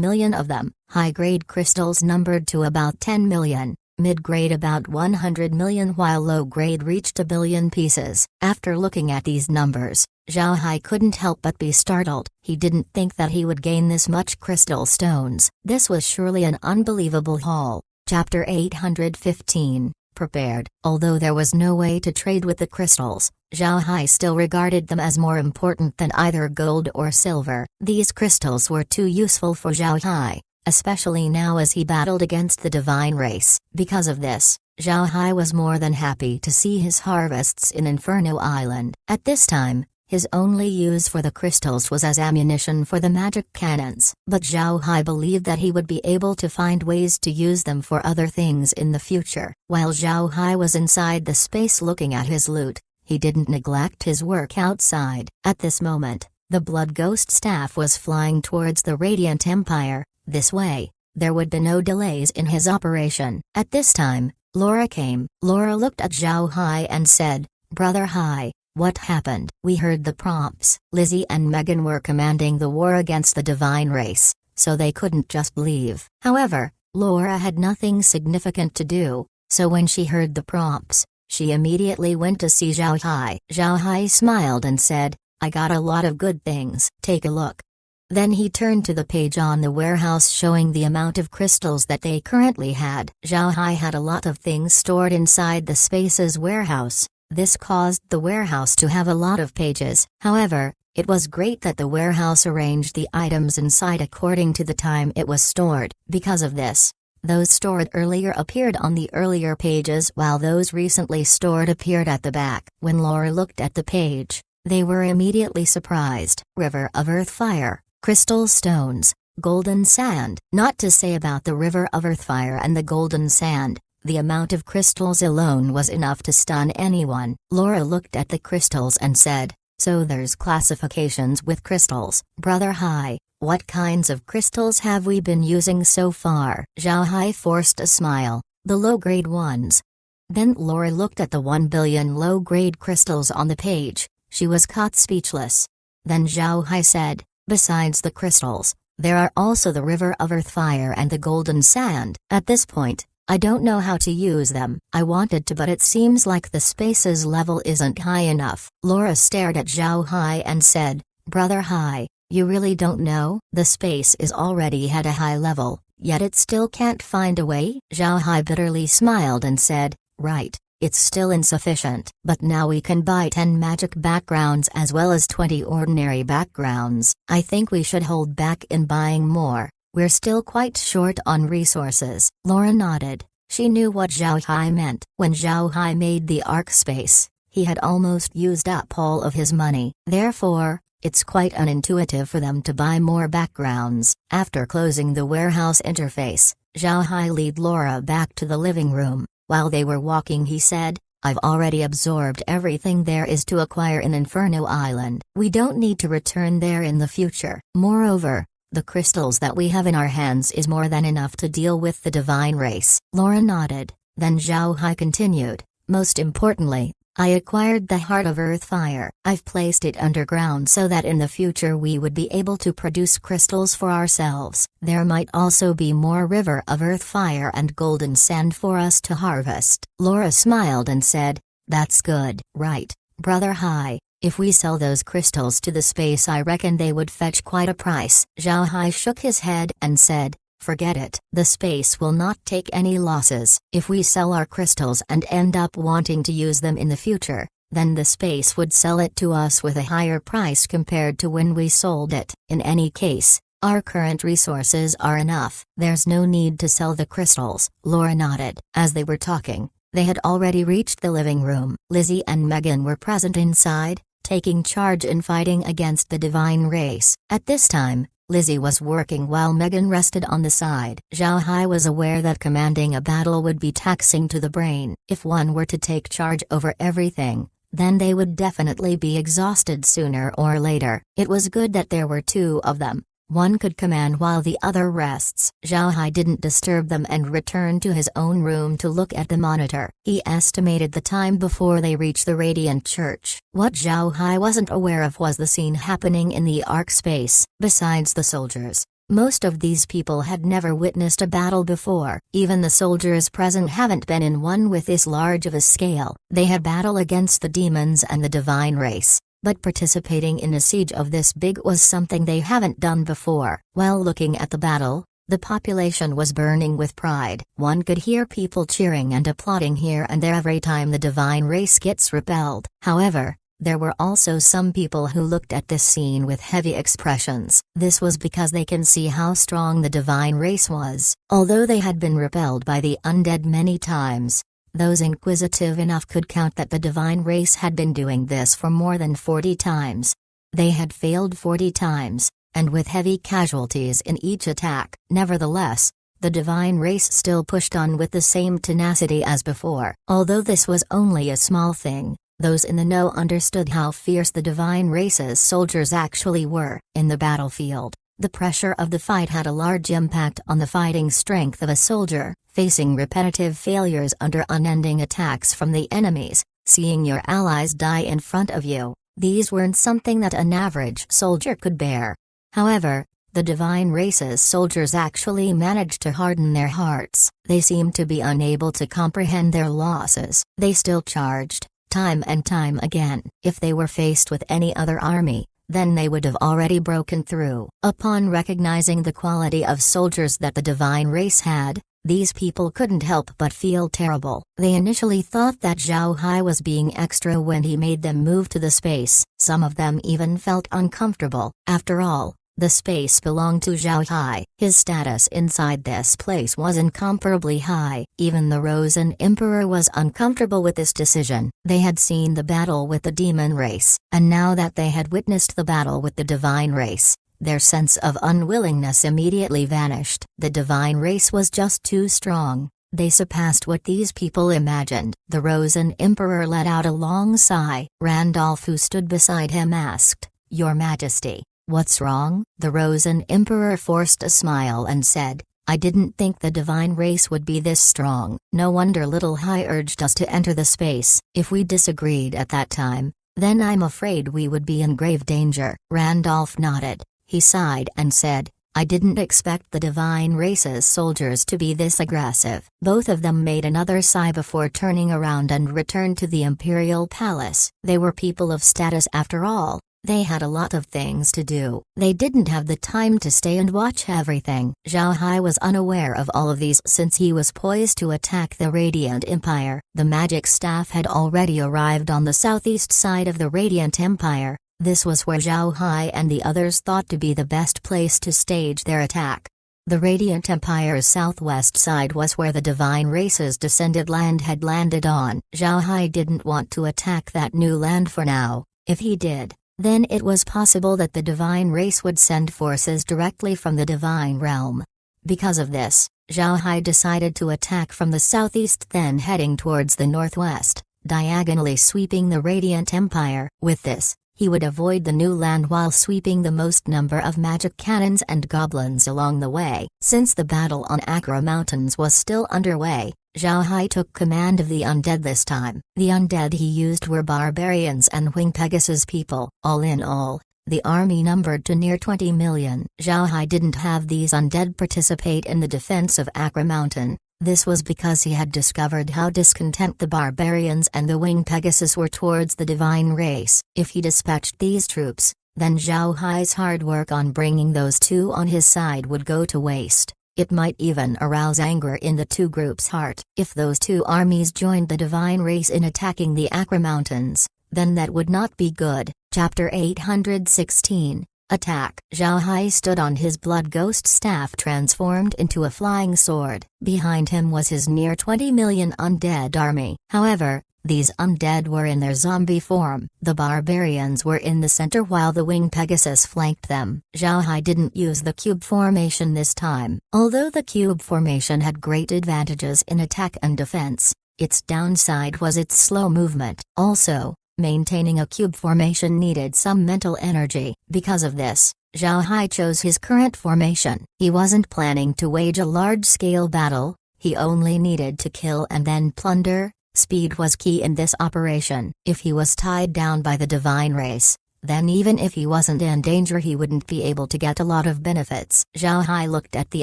million of them. High grade crystals numbered to about 10 million, mid grade about 100 million, while low grade reached 1 billion pieces. After looking at these numbers, Zhao Hai couldn't help but be startled. He didn't think that he would gain this much crystal stones. This was surely an unbelievable haul. Chapter 815. Prepared. Although there was no way to trade with the crystals, Zhao Hai still regarded them as more important than either gold or silver. These crystals were too useful for Zhao Hai, especially now as he battled against the divine race. Because of this, Zhao Hai was more than happy to see his harvests in Inferno Island. At this time, his only use for the crystals was as ammunition for the magic cannons. But Zhao Hai believed that he would be able to find ways to use them for other things in the future. While Zhao Hai was inside the space looking at his loot, he didn't neglect his work outside. At this moment, the Blood Ghost staff was flying towards the Radiant Empire. This way, there would be no delays in his operation. At this time, Laura came. Laura looked at Zhao Hai and said, "Brother Hai, what happened?" "We heard the prompts. Lizzie and Megan were commanding the war against the divine race, so they couldn't just leave." However, Laura had nothing significant to do, so when she heard the prompts, she immediately went to see Zhao Hai. Zhao Hai smiled and said, "I got a lot of good things. Take a look." Then he turned to the page on the warehouse showing the amount of crystals that they currently had. Zhao Hai had a lot of things stored inside the space's warehouse. This caused the warehouse to have a lot of pages. However, it was great that the warehouse arranged the items inside according to the time it was stored. Because of this, those stored earlier appeared on the earlier pages while those recently stored appeared at the back. When Laura looked at the page, they were immediately surprised. River of Earth Fire, crystal stones, golden sand. Not to say about the River of Earth Fire and the golden sand, the amount of crystals alone was enough to stun anyone. Laura looked at the crystals and said, "So there's classifications with crystals." "Brother Hai, What kinds of crystals have we been using so far? Zhao Hai forced a smile. The low-grade ones. Then Laura looked at the 1 billion low-grade crystals on the page. She was caught speechless. Then Zhao Hai said, besides the crystals, there are also the river of earth fire and the golden sand. At this point, I don't know how to use them. I wanted to, but it seems like the space's level isn't high enough. Laura stared at Zhao Hai and said, Brother Hai, you really don't know? The space is already at a high level, yet it still can't find a way? Zhao Hai bitterly smiled and said, right, it's still insufficient. But now we can buy 10 magic backgrounds as well as 20 ordinary backgrounds. I think we should hold back in buying more. We're still quite short on resources. Laura nodded. She knew what Zhao Hai meant. When Zhao Hai made the arc space, he had almost used up all of his money. Therefore, it's quite unintuitive for them to buy more backgrounds. After closing the warehouse interface, Zhao Hai led Laura back to the living room. While they were walking, he said, I've already absorbed everything there is to acquire in Inferno Island. We don't need to return there in the future. Moreover, the crystals that we have in our hands is more than enough to deal with the divine race. Laura nodded. Then Zhao Hai continued, most importantly, I acquired the Heart of Earth Fire. I've placed it underground so that in the future we would be able to produce crystals for ourselves. There might also be more River of Earth Fire and golden sand for us to harvest. Laura smiled and said, that's good. Right, Brother Hai. If we sell those crystals to the space, I reckon they would fetch quite a price. Zhao Hai shook his head and said, forget it. The space will not take any losses. If we sell our crystals and end up wanting to use them in the future, then the space would sell it to us with a higher price compared to when we sold it. In any case, our current resources are enough. There's no need to sell the crystals. Laura nodded. As they were talking, they had already reached the living room. Lizzie and Megan were present inside, taking charge in fighting against the divine race. At this time, Lizzie was working while Megan rested on the side. Zhao Hai was aware that commanding a battle would be taxing to the brain. If one were to take charge over everything, then they would definitely be exhausted sooner or later. It was good that there were two of them. One could command while the other rests. Zhao Hai didn't disturb them and returned to his own room to look at the monitor. He estimated the time before they reached the Radiant Church. What Zhao Hai wasn't aware of was the scene happening in the arc space. Besides the soldiers, most of these people had never witnessed a battle before. Even the soldiers present haven't been in one with this large of a scale. They had battle against the demons and the divine race. But participating in a siege of this big was something they haven't done before. While looking at the battle, the population was burning with pride. One could hear people cheering and applauding here and there every time the divine race gets repelled. However, there were also some people who looked at this scene with heavy expressions. This was because they can see how strong the divine race was. Although they had been repelled by the undead many times, those inquisitive enough could count that the divine race had been doing this for more than 40 times. They had failed 40 times, and with heavy casualties in each attack. Nevertheless, the divine race still pushed on with the same tenacity as before. Although this was only a small thing, those in the know understood how fierce the divine race's soldiers actually were. In the battlefield, the pressure of the fight had a large impact on the fighting strength of a soldier. Facing repetitive failures under unending attacks from the enemies, seeing your allies die in front of you, these weren't something that an average soldier could bear. However, the divine race's soldiers actually managed to harden their hearts. They seemed to be unable to comprehend their losses. They still charged, time and time again. If they were faced with any other army, then they would have already broken through. Upon recognizing the quality of soldiers that the divine race had, these people couldn't help but feel terrible. They initially thought that Zhao Hai was being extra when he made them move to the space. Some of them even felt uncomfortable. After all, the space belonged to Zhao Hai. His status inside this place was incomparably high. Even the Rosen Emperor was uncomfortable with this decision. They had seen the battle with the demon race, and now that they had witnessed the battle with the divine race, their sense of unwillingness immediately vanished. The divine race was just too strong. They surpassed what these people imagined. The Rosen Emperor let out a long sigh. Randolph, who stood beside him, asked, Your Majesty, "What's wrong?" The Rosen Emperor forced a smile and said, "I didn't think the divine race would be this strong. No wonder Little Hai urged us to enter the space. If we disagreed at that time, then I'm afraid we would be in grave danger." Randolph nodded. He sighed and said, "I didn't expect the divine race's soldiers to be this aggressive." Both of them made another sigh before turning around and returned to the imperial palace. They were people of status after all. They had a lot of things to do. They didn't have the time to stay and watch everything. Zhao Hai was unaware of all of these since he was poised to attack the Radiant Empire. The magic staff had already arrived on the southeast side of the Radiant Empire. This was where Zhao Hai and the others thought to be the best place to stage their attack. The Radiant Empire's southwest side was where the divine race's descended land had landed on. Zhao Hai didn't want to attack that new land for now. If he did, then it was possible that the divine race would send forces directly from the divine realm. Because of this, Zhao Hai decided to attack from the southeast, then heading towards the northwest, diagonally sweeping the Radiant Empire. With this, he would avoid the new land while sweeping the most number of magic cannons and goblins along the way. Since the battle on Akra Mountains was still underway, Zhao Hai took command of the undead this time. The undead he used were barbarians and Wing Pegasus people. All in all, the army numbered to near 20 million. Zhao Hai didn't have these undead participate in the defense of Akra Mountain. This was because he had discovered how discontent the barbarians and the Wing Pegasus were towards the divine race. If he dispatched these troops, then Zhao Hai's hard work on bringing those two on his side would go to waste. It might even arouse anger in the two groups' heart. If those two armies joined the divine race in attacking the Akra Mountains, then that would not be good. Chapter 816. Attack. Zhao Hai stood on his blood ghost staff transformed into a flying sword. Behind him was his near 20 million undead army. However, these undead were in their zombie form. The barbarians were in the center while the Wing Pegasus flanked them. Zhao Hai didn't use the cube formation this time. Although the cube formation had great advantages in attack and defense, its downside was its slow movement. Also, maintaining a cube formation needed some mental energy. Because of this, Zhao Hai chose his current formation. He wasn't planning to wage a large-scale battle, he only needed to kill and then plunder. Speed was key in this operation. If he was tied down by the divine race, then even if he wasn't in danger he wouldn't be able to get a lot of benefits. Zhao Hai looked at the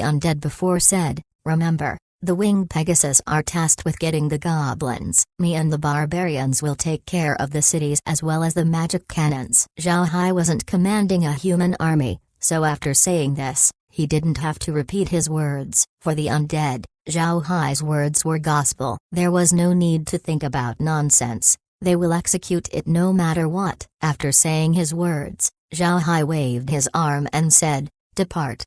undead before said, "Remember, the Wing Pegasus are tasked with getting the goblins. Me and the barbarians will take care of the cities as well as the magic cannons." Zhao Hai wasn't commanding a human army, so after saying this, he didn't have to repeat his words. For the undead, Zhao Hai's words were gospel. There was no need to think about nonsense. They will execute it no matter what. After saying his words, Zhao Hai waved his arm and said, "Depart."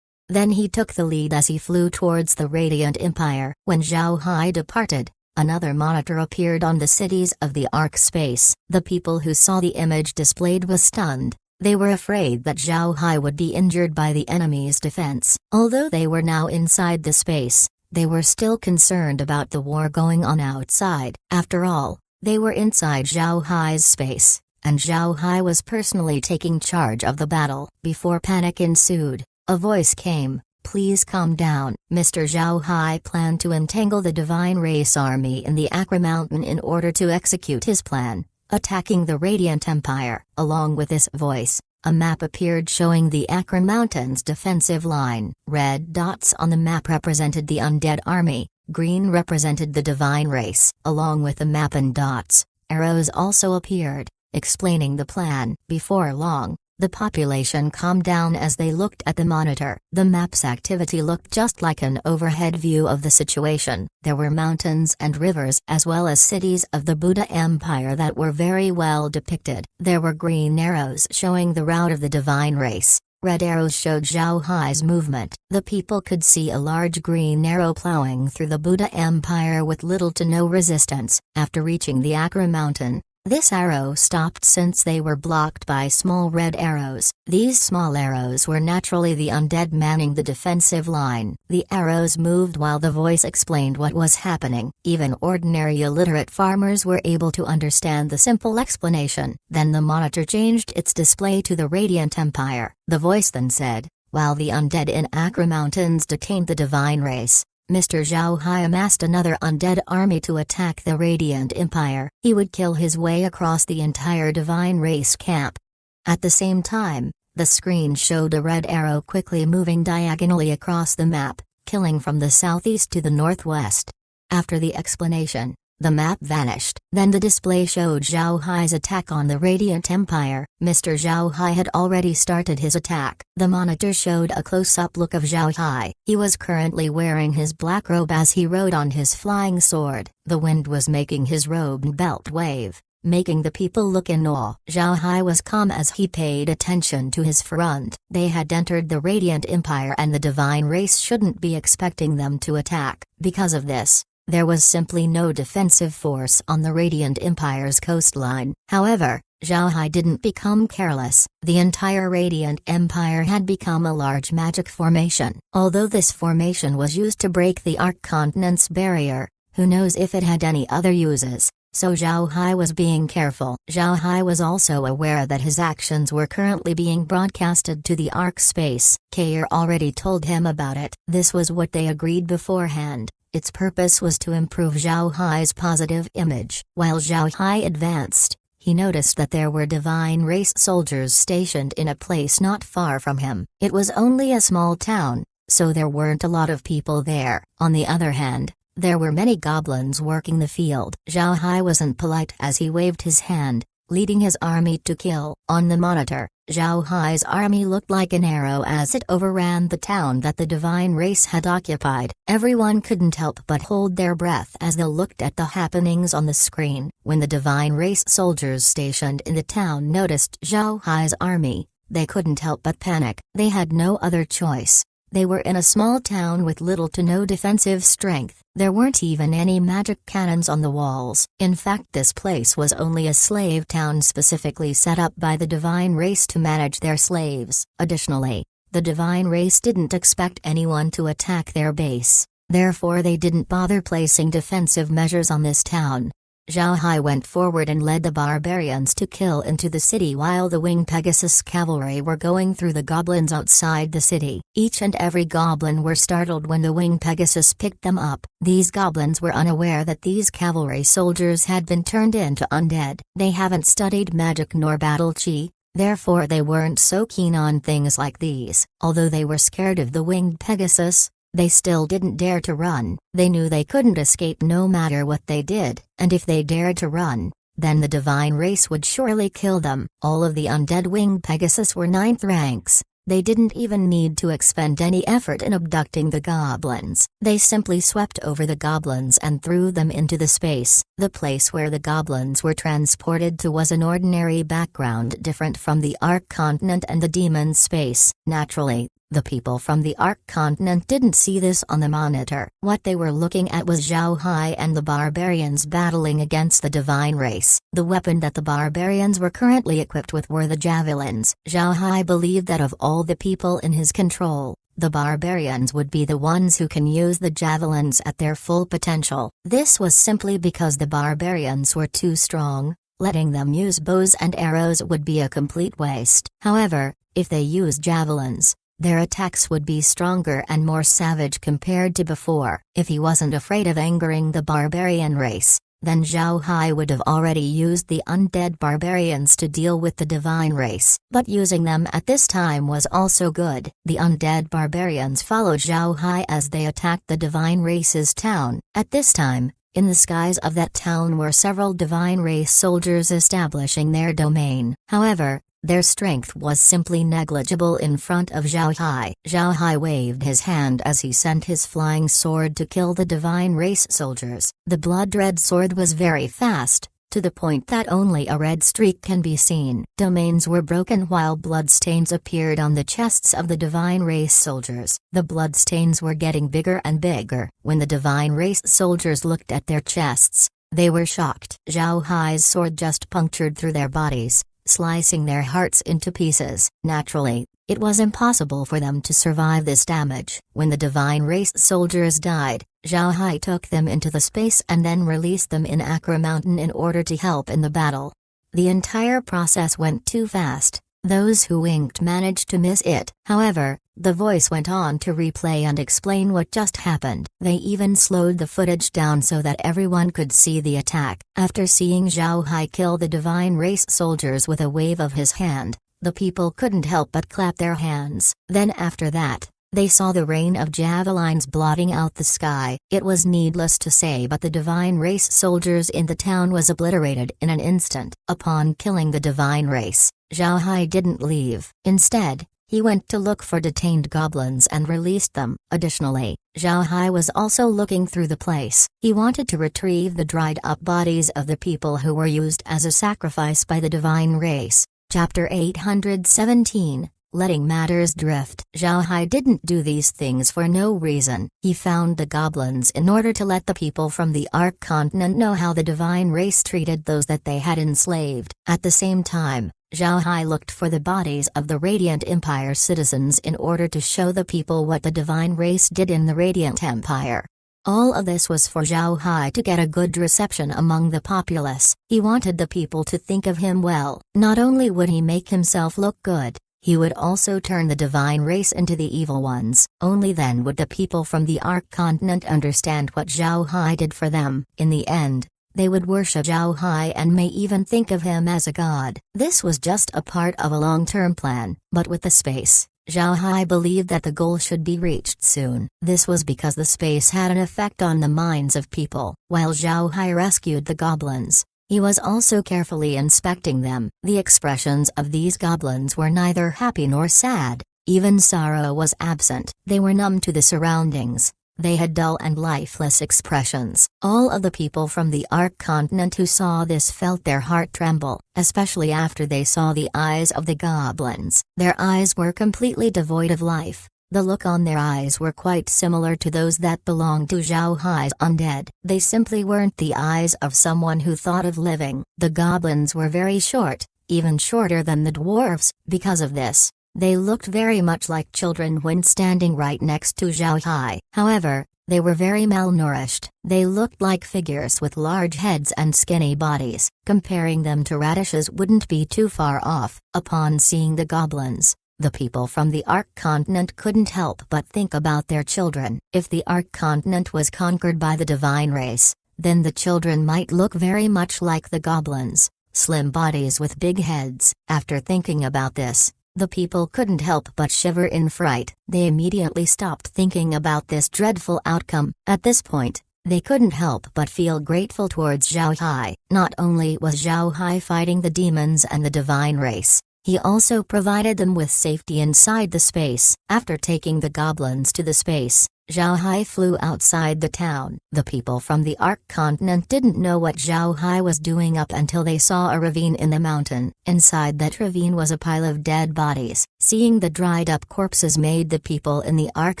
Then he took the lead as he flew towards the Radiant Empire. When Zhao Hai departed, another monitor appeared on the cities of the Arc space. The people who saw the image displayed was stunned. They were afraid that Zhao Hai would be injured by the enemy's defense. Although they were now inside the space, they were still concerned about the war going on outside. After all, they were inside Zhao Hai's space, and Zhao Hai was personally taking charge of the battle. Before panic ensued, a voice came, "Please calm down." Mr. Zhao Hai planned to entangle the divine race army in the Akra Mountain in order to execute his plan, attacking the Radiant Empire. Along with this voice, a map appeared showing the Akra Mountains defensive line. Red dots on the map represented the undead army, green represented the divine race. Along with the map and dots, arrows also appeared, explaining the plan. Before long, the population calmed down as they looked at the monitor. The map's activity looked just like an overhead view of the situation. There were mountains and rivers as well as cities of the Buddha Empire that were very well depicted. There were green arrows showing the route of the divine race. Red arrows showed Zhao Hai's movement. The people could see a large green arrow plowing through the Buddha Empire with little to no resistance. After reaching the Akra Mountain, This arrow stopped since they were blocked by small red arrows. These small arrows were naturally the undead manning the defensive line. The arrows moved while the voice explained what was happening. Even ordinary illiterate farmers were able to understand the simple explanation. Then the monitor changed its display to the Radiant Empire. The voice then said, "While the undead in Accra Mountains detained the divine race, Mr. Zhao Hai amassed another undead army to attack the Radiant Empire. He would kill his way across the entire divine race camp." At the same time, the screen showed a red arrow quickly moving diagonally across the map, killing from the southeast to the northwest. After the explanation, the map vanished. Then the display showed Zhao Hai's attack on the Radiant Empire. Mr. Zhao Hai had already started his attack. The monitor showed a close-up look of Zhao Hai. He was currently wearing his black robe as he rode on his flying sword. The wind was making his robe belt wave, making the people look in awe. Zhao Hai was calm as he paid attention to his front. They had entered the Radiant Empire and the divine race shouldn't be expecting them to attack. Because of this, there was simply no defensive force on the Radiant Empire's coastline. However, Zhao Hai didn't become careless. The entire Radiant Empire had become a large magic formation. Although this formation was used to break the Arc Continent's barrier, who knows if it had any other uses, so Zhao Hai was being careful. Zhao Hai was also aware that his actions were currently being broadcasted to the Arc space. Kair already told him about it. This was what they agreed beforehand. Its purpose was to improve Zhao Hai's positive image. While Zhao Hai advanced, he noticed that there were divine race soldiers stationed in a place not far from him. It was only a small town, so there weren't a lot of people there. On the other hand, there were many goblins working the field. Zhao Hai wasn't polite as he waved his hand, leading his army to kill. On the monitor, Zhao Hai's army looked like an arrow as it overran the town that the divine race had occupied. Everyone couldn't help but hold their breath as they looked at the happenings on the screen. When the divine race soldiers stationed in the town noticed Zhao Hai's army, they couldn't help but panic. They had no other choice. They were in a small town with little to no defensive strength. There weren't even any magic cannons on the walls. In fact, this place was only a slave town specifically set up by the divine race to manage their slaves. Additionally, the divine race didn't expect anyone to attack their base. Therefore, they didn't bother placing defensive measures on this town. Zhao Hai went forward and led the barbarians to kill into the city while the winged Pegasus cavalry were going through the goblins outside the city. Each and every goblin were startled when the winged Pegasus picked them up. These goblins were unaware that these cavalry soldiers had been turned into undead. They haven't studied magic nor battle chi, therefore they weren't so keen on things like these. Although they were scared of the winged Pegasus, they still didn't dare to run. They knew they couldn't escape no matter what they did, and if they dared to run, then the divine race would surely kill them. All of the undead winged Pegasus were 9th ranks. They didn't even need to expend any effort in abducting the goblins. They simply swept over the goblins and threw them into the space. The place where the goblins were transported to was an ordinary background different from the Arc Continent and the demon space. Naturally, the people from the Arc Continent didn't see this on the monitor. What they were looking at was Zhao Hai and the barbarians battling against the divine race. The weapon that the barbarians were currently equipped with were the javelins. Zhao Hai believed that of all the people in his control, the barbarians would be the ones who can use the javelins at their full potential. This was simply because the barbarians were too strong. Letting them use bows and arrows would be a complete waste. However, if they used javelins, their attacks would be stronger and more savage compared to before. If he wasn't afraid of angering the barbarian race, then Zhao Hai would have already used the undead barbarians to deal with the divine race. But using them at this time was also good. The undead barbarians followed Zhao Hai as they attacked the divine race's town. At this time, in the skies of that town were several divine race soldiers establishing their domain. However, their strength was simply negligible in front of Zhao Hai. Zhao Hai waved his hand as he sent his flying sword to kill the divine race soldiers. The blood-red sword was very fast, to the point that only a red streak can be seen. Domains were broken while bloodstains appeared on the chests of the divine race soldiers. The bloodstains were getting bigger and bigger. When the divine race soldiers looked at their chests, They were shocked. Zhao Hai's sword just punctured through their bodies, slicing their hearts into pieces. Naturally, it was impossible for them to survive this damage. When the divine race soldiers died, Zhao Hai took them into the space and then released them in Akra Mountain in order to help in the battle. The entire process went too fast. Those who winked managed to miss it. However, the voice went on to replay and explain what just happened. They even slowed the footage down so that everyone could see the attack. After seeing Zhao Hai kill the divine race soldiers with a wave of his hand, the people couldn't help but clap their hands. Then after that, they saw the rain of javelins blotting out the sky. It was needless to say, but the divine race soldiers in the town was obliterated in an instant. Upon killing the divine race, Zhao Hai didn't leave. Instead, he went to look for detained goblins and released them. Additionally, Zhao Hai was also looking through the place. He wanted to retrieve the dried-up bodies of the people who were used as a sacrifice by the divine race. Chapter 817, Letting Matters Drift. Zhao Hai didn't do these things for no reason. He found the goblins in order to let the people from the Ark continent know how the divine race treated those that they had enslaved. At the same time, Zhao Hai looked for the bodies of the Radiant Empire citizens in order to show the people what the divine race did in the Radiant Empire. All of this was for Zhao Hai to get a good reception among the populace. He wanted the people to think of him well. Not only would he make himself look good, he would also turn the divine race into the evil ones. Only then would the people from the Ark continent understand what Zhao Hai did for them. In the end, they would worship Zhao Hai and may even think of him as a god. This was just a part of a long-term plan, but with the space, Zhao Hai believed that the goal should be reached soon. This was because the space had an effect on the minds of people. While Zhao Hai rescued the goblins, he was also carefully inspecting them. The expressions of these goblins were neither happy nor sad. Even sorrow was absent. They were numb to the surroundings. They had dull and lifeless expressions. All of the people from the Ark continent who saw this felt their heart tremble, especially after they saw the eyes of the goblins. Their eyes were completely devoid of life. The look on their eyes were quite similar to those that belonged to Zhao Hai's undead. They simply weren't the eyes of someone who thought of living. The goblins were very short, even shorter than the dwarves. Because of this, they looked very much like children when standing right next to Zhao Hai. However, they were very malnourished. They looked like figures with large heads and skinny bodies. Comparing them to radishes wouldn't be too far off. Upon seeing the goblins, the people from the Ark continent couldn't help but think about their children. If the Ark continent was conquered by the divine race, then the children might look very much like the goblins, slim bodies with big heads. After thinking about this, the people couldn't help but shiver in fright. They immediately stopped thinking about this dreadful outcome. At this point, they couldn't help but feel grateful towards Zhao Hai. Not only was Zhao Hai fighting the demons and the divine race, he also provided them with safety inside the space. After taking the goblins to the space, Zhao Hai flew outside the town. The people from the Ark continent didn't know what Zhao Hai was doing up until they saw a ravine in the mountain. Inside that ravine was a pile of dead bodies. Seeing the dried-up corpses made the people in the Ark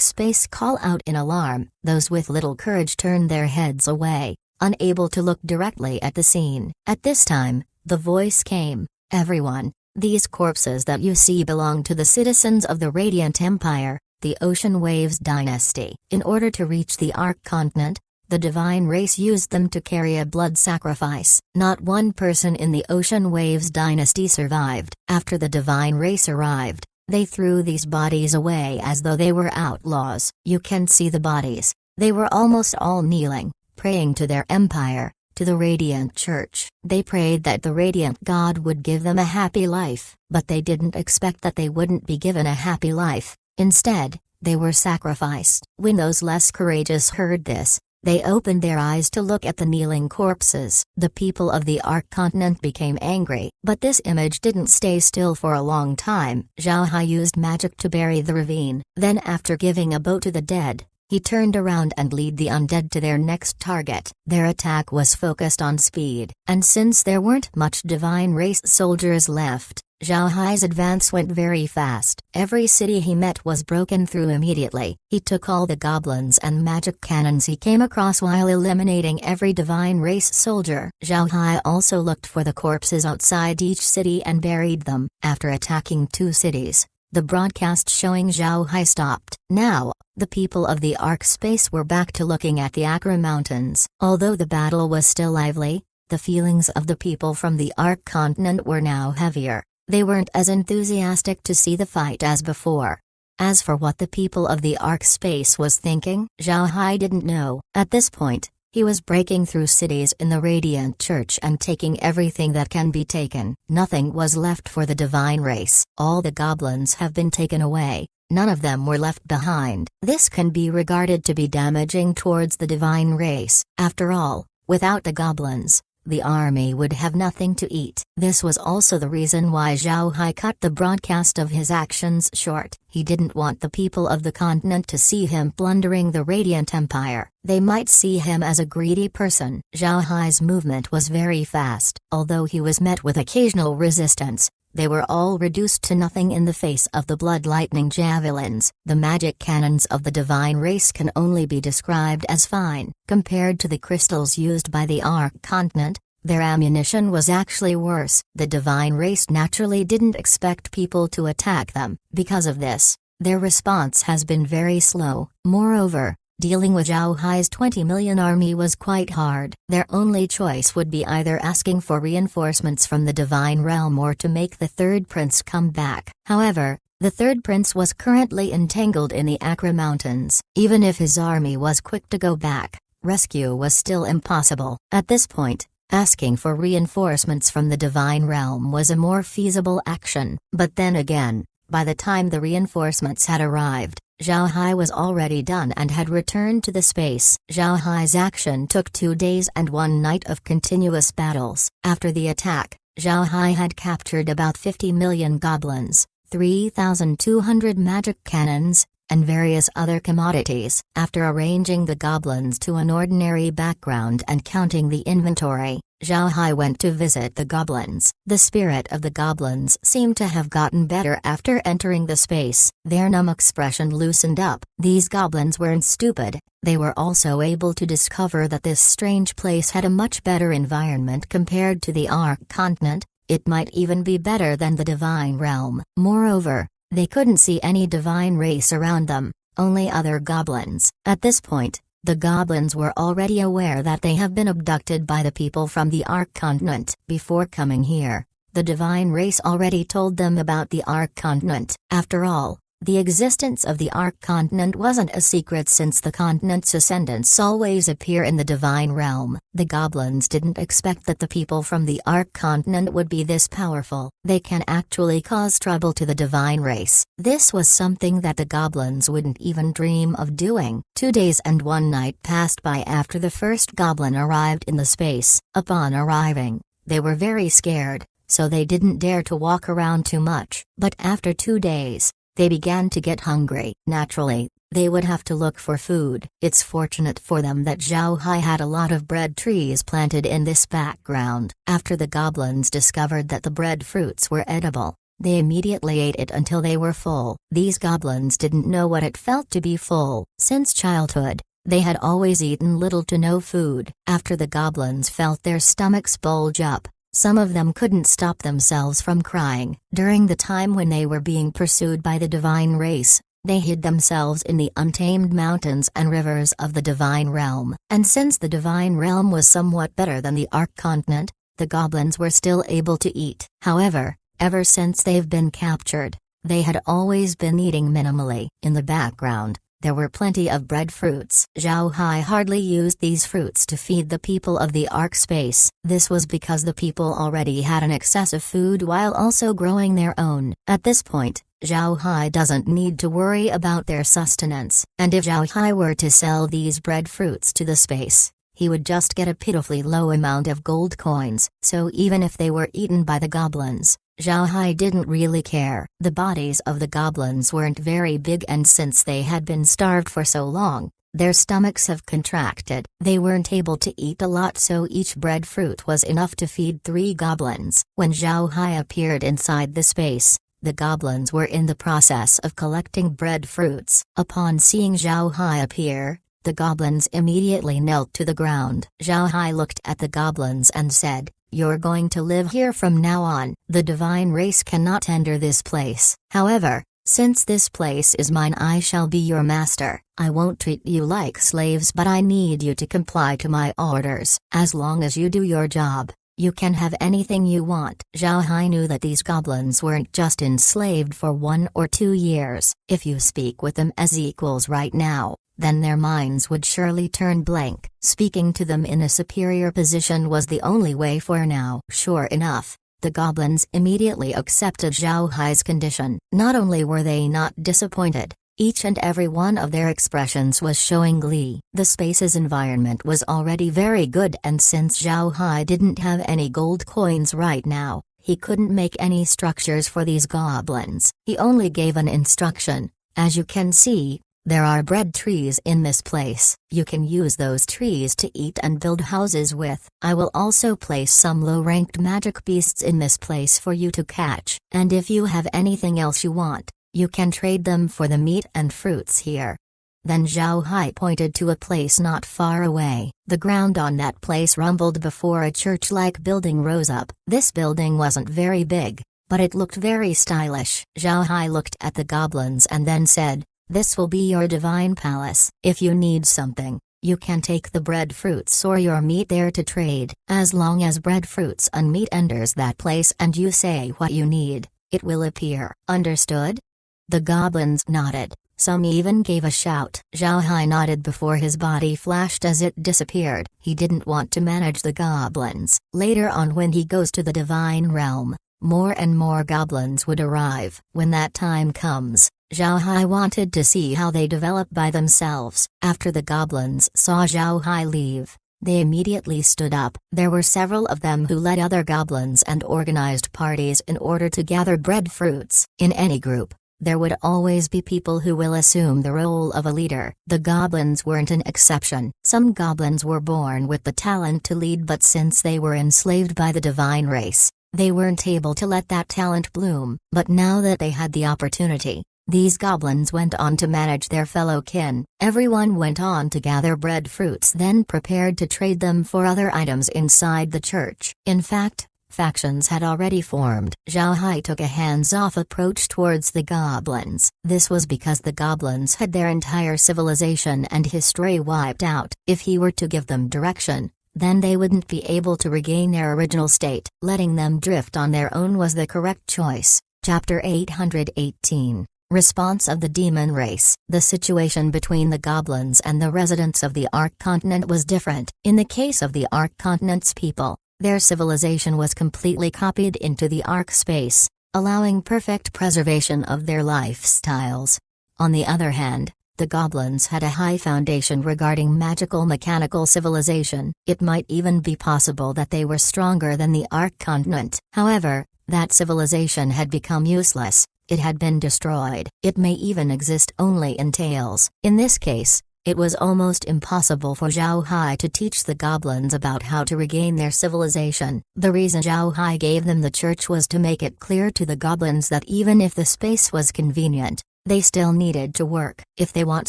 space call out in alarm. Those with little courage turned their heads away, unable to look directly at the scene. At this time, the voice came, "Everyone, these corpses that you see belong to the citizens of the Radiant Empire, the Ocean Waves dynasty." In order to reach the Ark continent, the divine race used them to carry a blood sacrifice. Not one person in the Ocean Waves dynasty survived. After the divine race arrived, they threw these bodies away as though they were outlaws. You can see the bodies. They were almost all kneeling, praying to their empire, to the Radiant Church. They prayed that the Radiant God would give them a happy life, but they didn't expect that they wouldn't be given a happy life. Instead, they were sacrificed. When those less courageous heard this, they opened their eyes to look at the kneeling corpses. The people of the Ark continent became angry. But this image didn't stay still for a long time. Zhao Hai used magic to bury the ravine. Then after giving a bow to the dead, he turned around and led the undead to their next target. Their attack was focused on speed, and since there weren't much divine race soldiers left, Zhao Hai's advance went very fast. Every city he met was broken through immediately. He took all the goblins and magic cannons he came across while eliminating every divine race soldier. Zhao Hai also looked for the corpses outside each city and buried them. After attacking 2 cities, the broadcast showing Zhao Hai stopped. Now, the people of the Ark space were back to looking at the Acre Mountains. Although the battle was still lively, the feelings of the people from the Ark continent were now heavier. They weren't as enthusiastic to see the fight as before. As for what the people of the Ark space was thinking, Zhao Hai didn't know. At this point, he was breaking through cities in the Radiant Church and taking everything that can be taken. Nothing was left for the divine race. All the goblins have been taken away. None of them were left behind. This can be regarded to be damaging towards the divine race. After all, without the goblins, the army would have nothing to eat. This was also the reason why Zhao Hai cut the broadcast of his actions short. He didn't want the people of the continent to see him plundering the Radiant Empire. They might see him as a greedy person. Zhao Hai's movement was very fast. Although he was met with occasional resistance, they were all reduced to nothing in the face of the blood lightning javelins. The magic cannons of the divine race can only be described as fine. Compared to the crystals used by the Ark continent, their ammunition was actually worse. The divine race naturally didn't expect people to attack them. Because of this, their response has been very slow. Moreover, dealing with Zhao Hai's 20 million army was quite hard. Their only choice would be either asking for reinforcements from the divine realm or to make the third prince come back. However, the third prince was currently entangled in the Acre Mountains. Even if his army was quick to go back, rescue was still impossible. At this point, asking for reinforcements from the divine realm was a more feasible action. But then again, by the time the reinforcements had arrived, Zhao Hai was already done and had returned to the space. Zhao Hai's action took 2 days and 1 night of continuous battles. After the attack, Zhao Hai had captured about 50 million goblins, 3,200 magic cannons, and various other commodities. After arranging the goblins to an ordinary background and counting the inventory, Zhao Hai went to visit the goblins. The spirit of the goblins seemed to have gotten better after entering the space. Their numb expression loosened up. These goblins weren't stupid. They were also able to discover that this strange place had a much better environment compared to the Ark continent. It might even be better than the divine realm. Moreover, they couldn't see any divine race around them, only other goblins. At this point, the goblins were already aware that they have been abducted by the people from the Ark continent. Before coming here, the divine race already told them about the Ark continent. After all, the existence of the Ark continent wasn't a secret since the continent's ascendants always appear in the divine realm. The goblins didn't expect that the people from the Ark continent would be this powerful. They can actually cause trouble to the divine race. This was something that the goblins wouldn't even dream of doing. 2 days and 1 night passed by after the first goblin arrived in the space. Upon arriving, they were very scared, so they didn't dare to walk around too much. But after 2 days, they began to get hungry. Naturally, they would have to look for food. It's fortunate for them that Zhao Hai had a lot of bread trees planted in this background. After the goblins discovered that the bread fruits were edible, they immediately ate it until they were full. These goblins didn't know what it felt to be full. Since childhood, they had always eaten little to no food. After the goblins felt their stomachs bulge up, some of them couldn't stop themselves from crying. During the time when they were being pursued by the divine race, they hid themselves in the untamed mountains and rivers of the divine realm. And since the divine realm was somewhat better than the Ark continent, the goblins were still able to eat. However, ever since they've been captured, they had always been eating minimally. In the background, there were plenty of breadfruits. Zhao Hai hardly used these fruits to feed the people of the Ark space. This was because the people already had an excess of food while also growing their own. At this point, Zhao Hai doesn't need to worry about their sustenance. And if Zhao Hai were to sell these breadfruits to the space, he would just get a pitifully low amount of gold coins. So even if they were eaten by the goblins, Zhao Hai didn't really care. The bodies of the goblins weren't very big, and since they had been starved for so long, Their stomachs have contracted. They weren't able to eat a lot, so each breadfruit was enough to feed 3 goblins. When Zhao Hai appeared inside the space, the goblins were in the process of collecting breadfruits. Upon seeing Zhao Hai appear, the goblins immediately knelt to the ground. Zhao Hai looked at the goblins and said, "You're going to live here from now on. The divine race cannot enter this place. However, since this place is mine, I shall be your master. I won't treat you like slaves, but I need you to comply to my orders. As long as you do your job, you can have anything you want." Zhao Hai knew that these goblins weren't just enslaved for 1 or 2 years. If you speak with them as equals right now, then their minds would surely turn blank. Speaking to them in a superior position was the only way for now. Sure enough, the goblins immediately accepted Zhao Hai's condition. Not only were they not disappointed, each and every one of their expressions was showing glee. The space's environment was already very good, and since Zhao Hai didn't have any gold coins right now, he couldn't make any structures for these goblins. He only gave an instruction: "As you can see, there are bread trees in this place. You can use those trees to eat and build houses with. I will also place some low-ranked magic beasts in this place for you to catch. And if you have anything else you want, you can trade them for the meat and fruits here." Then Zhao Hai pointed to a place not far away. The ground on that place rumbled before a church-like building rose up. This building wasn't very big, but it looked very stylish. Zhao Hai looked at the goblins and then said, "This will be your divine palace. If you need something, you can take the breadfruits or your meat there to trade. As long as breadfruits and meat enters that place and you say what you need, it will appear. Understood?" The goblins nodded. Some even gave a shout. Zhao Hai nodded before his body flashed as it disappeared. He didn't want to manage the goblins. Later on, when he goes to the divine realm, more and more goblins would arrive. When that time comes, Zhao Hai wanted to see how they develop by themselves. After the goblins saw Zhao Hai leave, they immediately stood up. There were several of them who led other goblins and organized parties in order to gather breadfruits. In any group, there would always be people who will assume the role of a leader. The goblins weren't an exception. Some goblins were born with the talent to lead, but since they were enslaved by the divine race, they weren't able to let that talent bloom. But now that they had the opportunity, these goblins went on to manage their fellow kin. Everyone went on to gather breadfruits, then prepared to trade them for other items inside the church. In fact, factions had already formed. Zhao Hai took a hands-off approach towards the goblins. This was because the goblins had their entire civilization and history wiped out. If he were to give them direction, then they wouldn't be able to regain their original state. Letting them drift on their own was the correct choice. Chapter 818. Response of the demon race. The situation between the goblins and the residents of the Ark continent was different. In the case of the Ark continent's people, their civilization was completely copied into the Ark space, allowing perfect preservation of their lifestyles. On the other hand, the goblins had a high foundation regarding magical mechanical civilization. It might even be possible that they were stronger than the Ark continent. However, that civilization had become useless. It had been destroyed. It may even exist only in tales. In this case, it was almost impossible for Zhao Hai to teach the goblins about how to regain their civilization. The reason Zhao Hai gave them the church was to make it clear to the goblins that even if the space was convenient, they still needed to work. If they want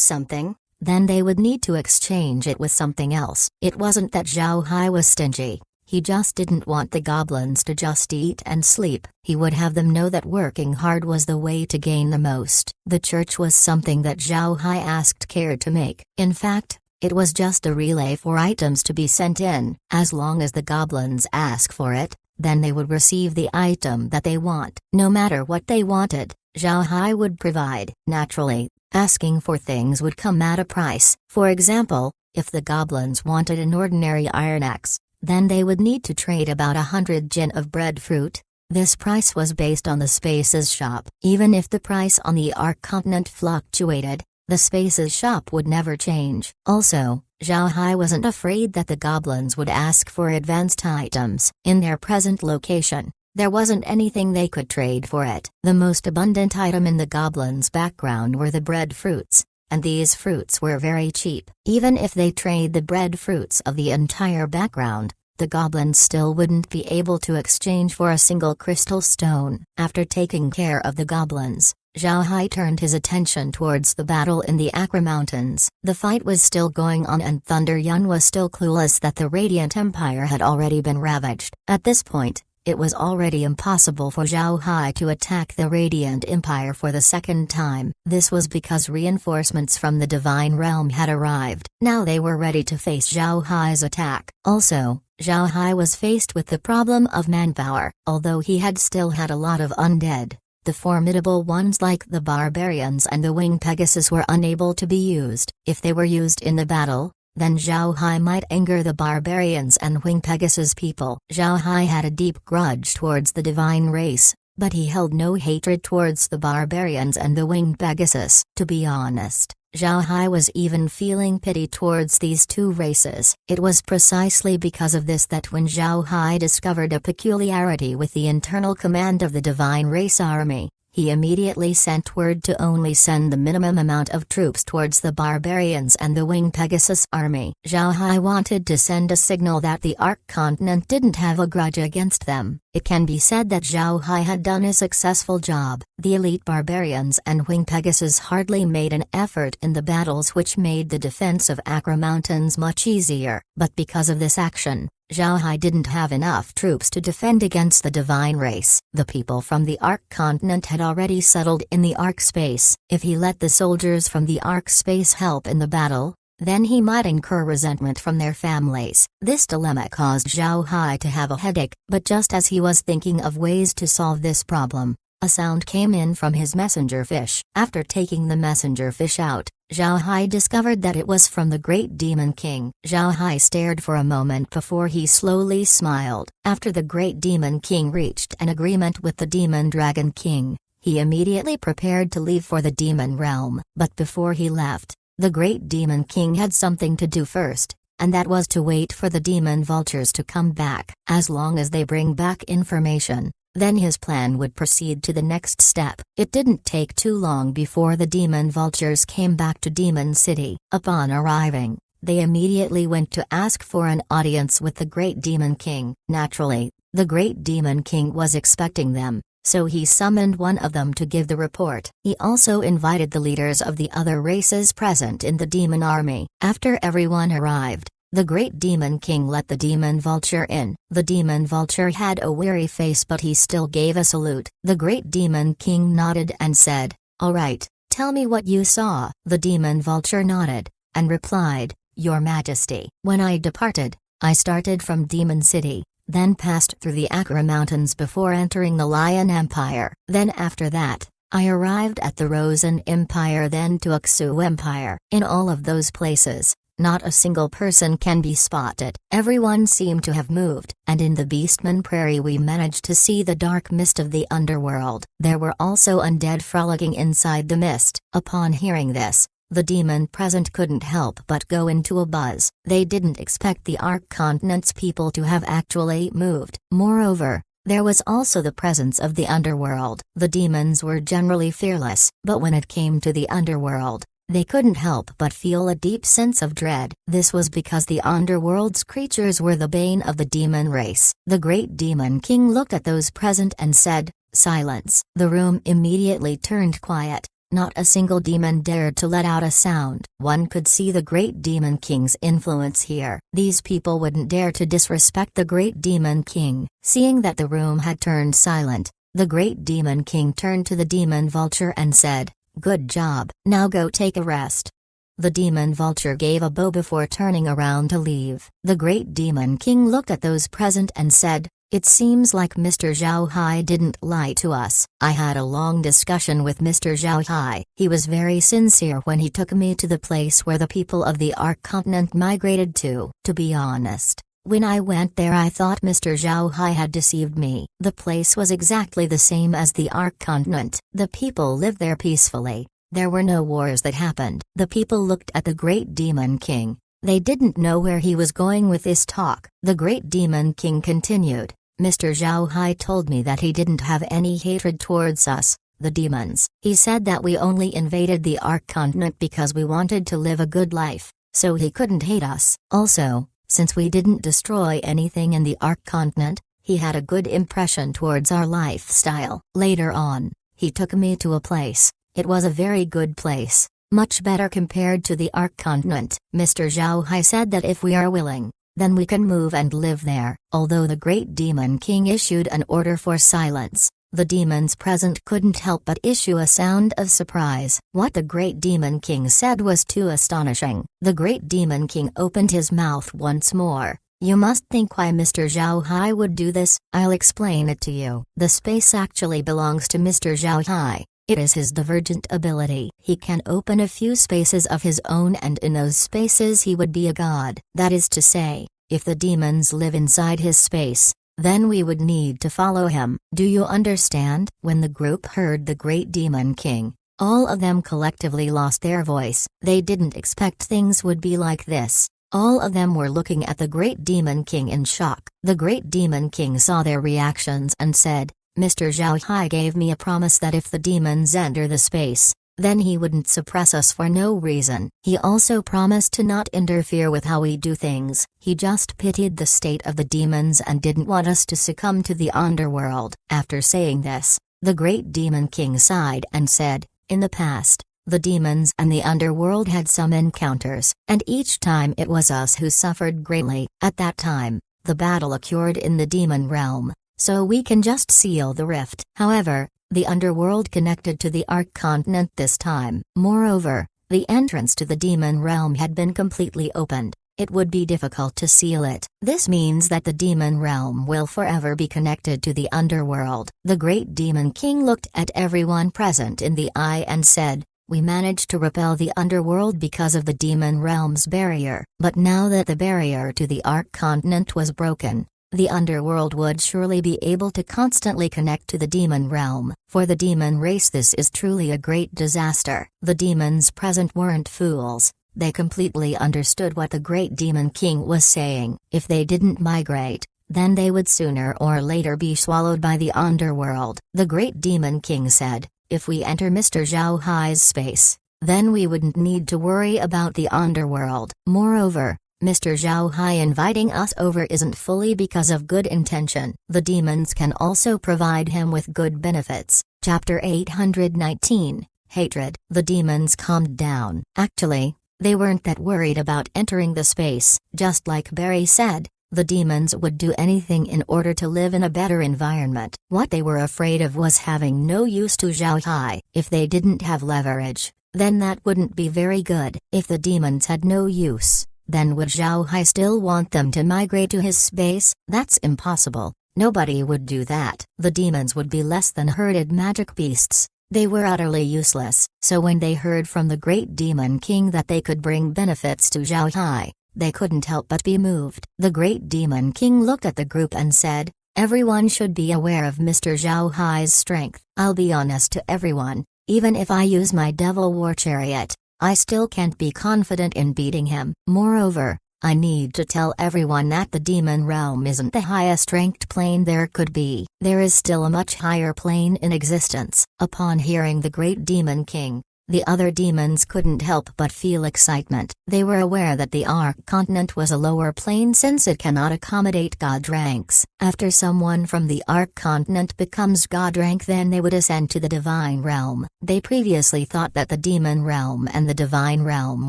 something, then they would need to exchange it with something else. It wasn't that Zhao Hai was stingy. He just didn't want the goblins to just eat and sleep. He would have them know that working hard was the way to gain the most. The church was something that Zhao Hai asked care to make. In fact, it was just a relay for items to be sent in. As long as the goblins ask for it, then they would receive the item that they want. No matter what they wanted, Zhao Hai would provide. Naturally, asking for things would come at a price. For example, if the goblins wanted an ordinary iron axe, then they would need to trade about 100 jin of breadfruit. This price was based on the Space's shop. Even if the price on the Ark continent fluctuated, the Space's shop would never change. Also, Zhao Hai wasn't afraid that the goblins would ask for advanced items. In their present location, there wasn't anything they could trade for it. The most abundant item in the goblins' background were the breadfruits. and these fruits were very cheap. Even if they trade the breadfruits of the entire background, the goblins still wouldn't be able to exchange for a single crystal stone. After taking care of the goblins, Zhao Hai turned his attention towards the battle in the Acre Mountains. The fight was still going on and Thunder Yun was still clueless that the Radiant Empire had already been ravaged. At this point, it was already impossible for Zhao Hai to attack the Radiant Empire for the second time. This was because reinforcements from the Divine Realm had arrived. Now they were ready to face Zhao Hai's attack. Also, Zhao Hai was faced with the problem of manpower. Although he had still had a lot of undead, the formidable ones like the barbarians and the winged Pegasus were unable to be used. If they were used in the battle, then Zhao Hai might anger the barbarians and winged Pegasus people. Zhao Hai had a deep grudge towards the divine race, but he held no hatred towards the barbarians and the winged Pegasus. To be honest, Zhao Hai was even feeling pity towards these two races. It was precisely because of this that when Zhao Hai discovered a peculiarity with the internal command of the divine race army, he immediately sent word to only send the minimum amount of troops towards the barbarians and the winged Pegasus army. Zhao Hai wanted to send a signal that the Ark continent didn't have a grudge against them. It can be said that Zhao Hai had done a successful job. The elite barbarians and winged Pegasus hardly made an effort in the battles, which made the defense of Acre Mountains much easier. But because of this action, Zhao Hai didn't have enough troops to defend against the divine race. The people from the Ark continent had already settled in the Ark space. If he let the soldiers from the Ark space help in the battle, then he might incur resentment from their families. This dilemma caused Zhao Hai to have a headache, but just as he was thinking of ways to solve this problem, a sound came in from his messenger fish. After taking the messenger fish out, Zhao Hai discovered that it was from the Great Demon King. Zhao Hai stared for a moment before he slowly smiled. After the Great Demon King reached an agreement with the Demon Dragon King, he immediately prepared to leave for the Demon Realm. But before he left, the Great Demon King had something to do first, and that was to wait for the demon vultures to come back. As long as they bring back information, then his plan would proceed to the next step. It didn't take too long before the demon vultures came back to Demon City. Upon arriving, they immediately went to ask for an audience with the Great Demon King. Naturally, the Great Demon King was expecting them, so he summoned one of them to give the report. He also invited the leaders of the other races present in the demon army. After everyone arrived, the Great Demon King let the demon vulture in. The demon vulture had a weary face, but he still gave a salute. The Great Demon King nodded and said, "All right, tell me what you saw." The demon vulture nodded, and replied, "Your Majesty. When I departed, I started from Demon City, then passed through the Acre Mountains before entering the Lion Empire. Then after that, I arrived at the Rosen Empire, then to Uxu Empire. In all of those places, not a single person can be spotted. Everyone seemed to have moved. And in the Beastman Prairie we managed to see the dark mist of the underworld. There were also undead frolicking inside the mist." Upon hearing this, the demon present couldn't help but go into a buzz. They didn't expect the Ark Continent's people to have actually moved. Moreover, there was also the presence of the underworld. The demons were generally fearless, but when it came to the underworld, they couldn't help but feel a deep sense of dread. This was because the underworld's creatures were the bane of the demon race. The Great Demon King looked at those present and said, "Silence." The room immediately turned quiet. Not a single demon dared to let out a sound. One could see the Great Demon King's influence here. These people wouldn't dare to disrespect the Great Demon King. Seeing that the room had turned silent, the Great Demon King turned to the demon vulture and said, "Good job. Now go take a rest." The demon vulture gave a bow before turning around to leave. The Great Demon King looked at those present and said, "It seems like Mr. Zhao Hai didn't lie to us. I had a long discussion with Mr. Zhao Hai. He was very sincere when he took me to the place where the people of the Ark Continent migrated to. To be honest, when I went there I thought Mr. Zhao Hai had deceived me. The place was exactly the same as the Ark Continent. The people lived there peacefully. There were no wars that happened." The people looked at the Great Demon King. They didn't know where he was going with this talk. The Great Demon King continued, "Mr. Zhao Hai told me that he didn't have any hatred towards us, the demons. He said that we only invaded the Ark continent because we wanted to live a good life, so he couldn't hate us. Also, since we didn't destroy anything in the Ark continent, he had a good impression towards our lifestyle. Later on, he took me to a place. It was a very good place, much better compared to the Ark continent. Mr. Zhao Hai said that if we are willing, then we can move and live there. Although the Great Demon King issued an order for silence, the demons present couldn't help but issue a sound of surprise. What the Great Demon King said was too astonishing. The Great Demon King opened his mouth once more. You must think why Mr. Zhao Hai would do this. I'll explain it to you. The space actually belongs to Mr. Zhao Hai. It is his divergent ability. He can open a few spaces of his own, and in those spaces he would be a god. That is to say, if the demons live inside his space, then we would need to follow him. Do you understand? When the group heard the Great Demon King, all of them collectively lost their voice. They didn't expect things would be like this. All of them were looking at the Great Demon King in shock. The Great Demon King saw their reactions and said, Mr. Zhao Hai gave me a promise that if the demons enter the space, then he wouldn't suppress us for no reason. He also promised to not interfere with how we do things. He just pitied the state of the demons and didn't want us to succumb to the underworld. After saying this, the Great Demon King sighed and said, in the past, the demons and the underworld had some encounters, and each time it was us who suffered greatly. At that time, the battle occurred in the demon realm, so we can just seal the rift. However, the underworld connected to the Ark continent this time. Moreover, the entrance to the demon realm had been completely opened. It would be difficult to seal it. This means that the demon realm will forever be connected to the underworld. The Great Demon King looked at everyone present in the eye and said, we managed to repel the underworld because of the demon realm's barrier. But now that the barrier to the Ark continent was broken, the underworld would surely be able to constantly connect to the demon realm. For the demon race, this is truly a great disaster. The demons present weren't fools. They completely understood what the Great Demon King was saying. If they didn't migrate, then they would sooner or later be swallowed by the underworld. The Great Demon King said, if we enter Mr. Zhao Hai's space, then we wouldn't need to worry about the underworld. Moreover, Mr. Zhao Hai inviting us over isn't fully because of good intention. The demons can also provide him with good benefits. Chapter 819, Hatred. The demons calmed down. Actually, they weren't that worried about entering the space. Just like Barry said, the demons would do anything in order to live in a better environment. What they were afraid of was having no use to Zhao Hai. If they didn't have leverage, then that wouldn't be very good. If the demons had no use, then would Zhao Hai still want them to migrate to his space? That's impossible. Nobody would do that. The demons would be less than herded magic beasts. They were utterly useless. So when they heard from the Great Demon King that they could bring benefits to Zhao Hai, they couldn't help but be moved. The Great Demon King looked at the group and said, everyone should be aware of Mr. Zhao Hai's strength. I'll be honest to everyone, even if I use my devil war chariot, I still can't be confident in beating him. Moreover, I need to tell everyone that the demon realm isn't the highest ranked plane there could be. There is still a much higher plane in existence. Upon hearing the Great Demon King, the other demons couldn't help but feel excitement. They were aware that the Ark continent was a lower plane since it cannot accommodate god ranks. After someone from the Ark continent becomes god rank, then they would ascend to the divine realm. They previously thought that the demon realm and the divine realm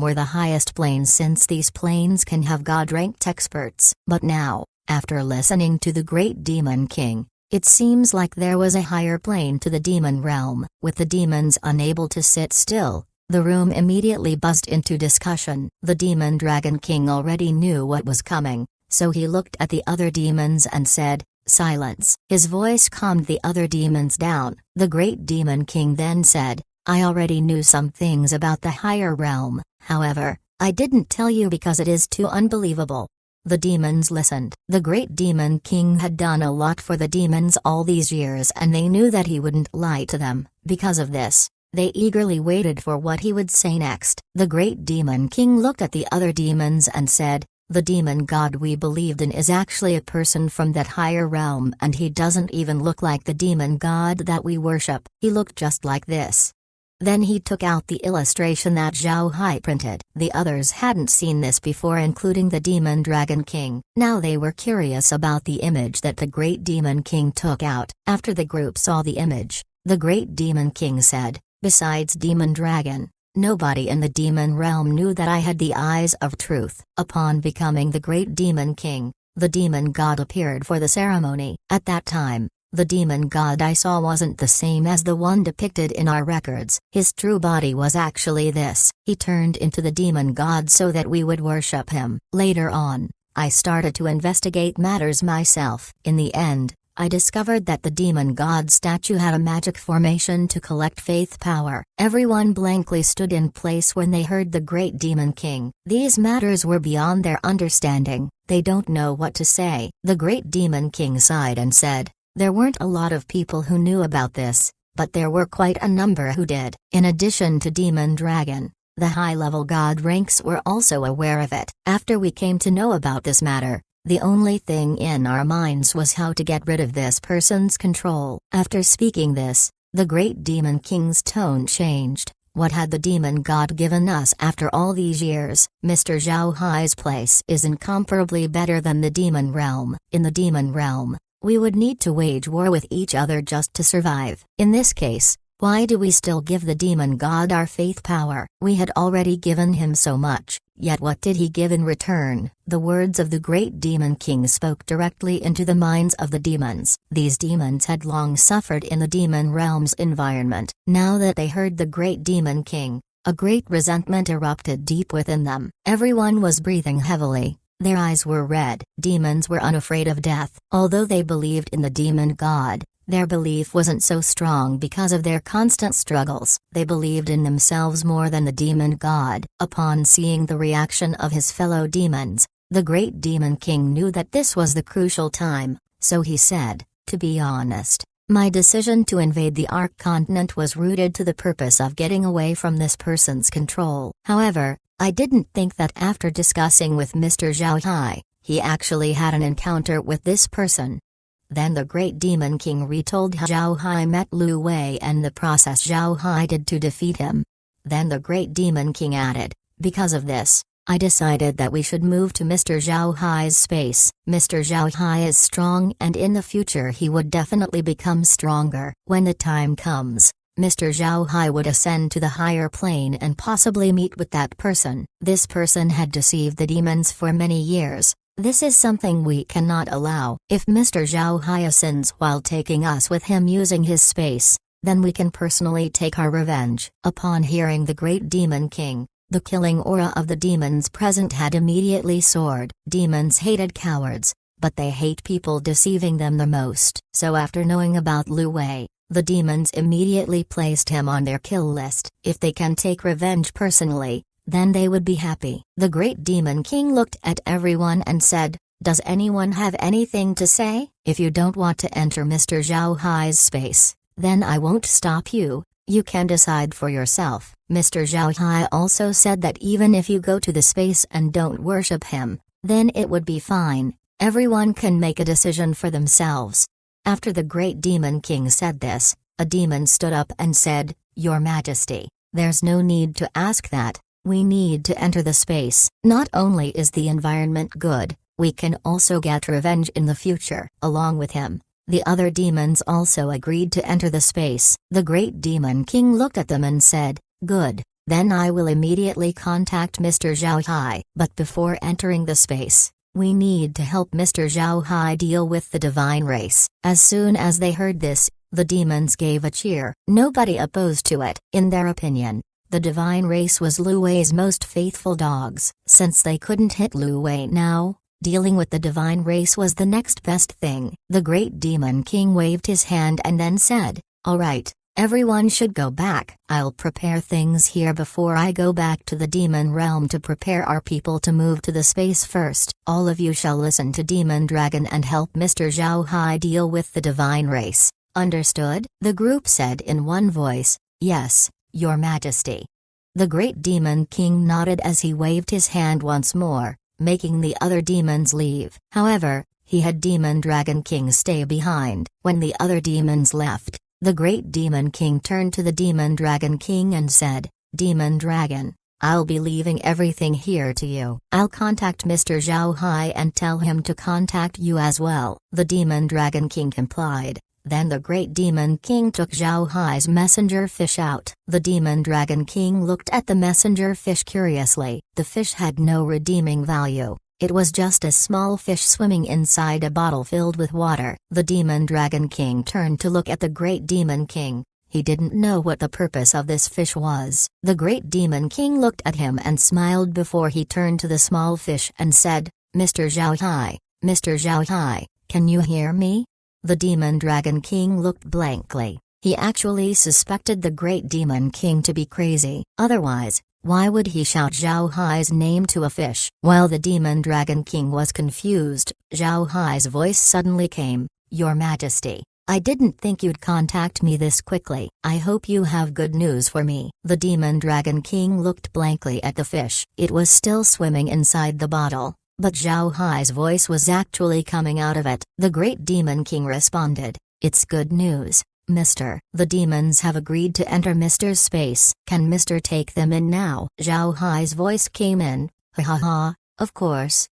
were the highest planes since these planes can have god ranked experts. But now, after listening to the Great Demon King, it seems like there was a higher plane to the demon realm. With the demons unable to sit still, the room immediately buzzed into discussion. The Demon Dragon King already knew what was coming, so he looked at the other demons and said, silence. His voice calmed the other demons down. The Great Demon King then said, I already knew some things about the higher realm, however, I didn't tell you because it is too unbelievable. The demons listened. The Great Demon King had done a lot for the demons all these years, and they knew that he wouldn't lie to them. Because of this, they eagerly waited for what he would say next. The Great Demon King looked at the other demons and said, The demon god we believed in is actually a person from that higher realm, and he doesn't even look like the demon god that we worship. He looked just like this." Then he took out the illustration that Zhao Hai printed. The others hadn't seen this before, including the Demon Dragon King. Now they were curious about the image that the Great Demon King took out. After the group saw the image, the Great Demon King said, "Besides Demon Dragon, nobody in the demon realm knew that I had the eyes of truth." Upon becoming the Great Demon King, the demon god appeared for the ceremony. At that time, the demon god I saw wasn't the same as the one depicted in our records. His true body was actually this. He turned into the demon god so that we would worship him. Later on, I started to investigate matters myself. In the end, I discovered that the demon god statue had a magic formation to collect faith power. Everyone blankly stood in place when they heard the Great Demon King. These matters were beyond their understanding. They don't know what to say. The Great Demon King sighed and said, "There weren't a lot of people who knew about this, but there were quite a number who did." In addition to Demon Dragon, the high-level god ranks were also aware of it. After we came to know about this matter, the only thing in our minds was how to get rid of this person's control. After speaking this, the Great Demon King's tone changed. What had the demon god given us after all these years? Mr. Zhao Hai's place is incomparably better than the demon realm. In the demon realm, we would need to wage war with each other just to survive. In this case, why do we still give the demon god our faith power? We had already given him so much, yet what did he give in return? The words of the Great Demon King spoke directly into the minds of the demons. These demons had long suffered in the demon realm's environment. Now that they heard the Great Demon King, a great resentment erupted deep within them. Everyone was breathing heavily. Their eyes were red. Demons were unafraid of death. Although they believed in the demon god, their belief wasn't so strong because of their constant struggles. They believed in themselves more than the demon god. Upon seeing the reaction of his fellow demons, the Great Demon King knew that this was the crucial time, so he said, "To be honest, my decision to invade the Ark continent was rooted to the purpose of getting away from this person's control. However, I didn't think that after discussing with Mr. Zhao Hai, he actually had an encounter with this person." Then the Great Demon King retold how Zhao Hai met Lu Wei and the process Zhao Hai did to defeat him. Then the Great Demon King added, "Because of this, I decided that we should move to Mr. Zhao Hai's space. Mr. Zhao Hai is strong and in the future he would definitely become stronger. When the time comes, Mr. Zhao Hai would ascend to the higher plane and possibly meet with that person. This person had deceived the demons for many years. This is something we cannot allow. If Mr. Zhao Hai ascends while taking us with him using his space, then we can personally take our revenge." Upon hearing the Great Demon King, the killing aura of the demons present had immediately soared. Demons hated cowards, but they hate people deceiving them the most. So after knowing about Lu Wei, the demons immediately placed him on their kill list. If they can take revenge personally, then they would be happy. The Great Demon King looked at everyone and said, "Does anyone have anything to say? If you don't want to enter Mr. Zhao Hai's space, then I won't stop you. You can decide for yourself." Mr. Zhao Hai also said that even if you go to the space and don't worship him, then it would be fine. Everyone can make a decision for themselves. After the Great Demon King said this, a demon stood up and said, "Your Majesty, there's no need to ask that. We need to enter the space. Not only is the environment good, we can also get revenge in the future." Along with him, the other demons also agreed to enter the space. The Great Demon King looked at them and said, "Good, then I will immediately contact Mr. Zhao Hai. But before entering the space, we need to help Mr. Zhao Hai deal with the divine race." As soon as they heard this, the demons gave a cheer. Nobody opposed to it. In their opinion, the divine race was Lu Wei's most faithful dogs. Since they couldn't hit Lu Wei now, dealing with the divine race was the next best thing. The Great Demon King waved his hand and then said, "All right, everyone should go back. I'll prepare things here before I go back to the demon realm to prepare our people to move to the space first. All of you shall listen to Demon Dragon and help Mr. Zhao Hai deal with the divine race. Understood?" The group said in one voice, "Yes, Your Majesty." The Great Demon King nodded as he waved his hand once more. making the other demons leave. However, he had Demon Dragon King stay behind. When the other demons left, the Great Demon King turned to the Demon Dragon King and said, "Demon Dragon, I'll be leaving everything here to you. I'll contact Mr. Zhao Hai and tell him to contact you as well." The Demon Dragon King complied. Then the Great Demon King took Zhao Hai's messenger fish out. The Demon Dragon King looked at the messenger fish curiously. The fish had no redeeming value. It was just a small fish swimming inside a bottle filled with water. The Demon Dragon King turned to look at the Great Demon King. He didn't know what the purpose of this fish was. The Great Demon King looked at him and smiled before he turned to the small fish and said, "Mr. Zhao Hai, Mr. Zhao Hai, can you hear me?" The Demon Dragon King looked blankly. He actually suspected the Great Demon King to be crazy. Otherwise, why would he shout Zhao Hai's name to a fish? While the Demon Dragon King was confused, Zhao Hai's voice suddenly came, "Your Majesty, I didn't think you'd contact me this quickly. I hope you have good news for me." The Demon Dragon King looked blankly at the fish. It was still swimming inside the bottle, but Zhao Hai's voice was actually coming out of it. The Great Demon King responded, "It's good news, Mr. The demons have agreed to enter Mr.'s space. Can Mr. take them in now?" Zhao Hai's voice came in, "Ha ha ha, of course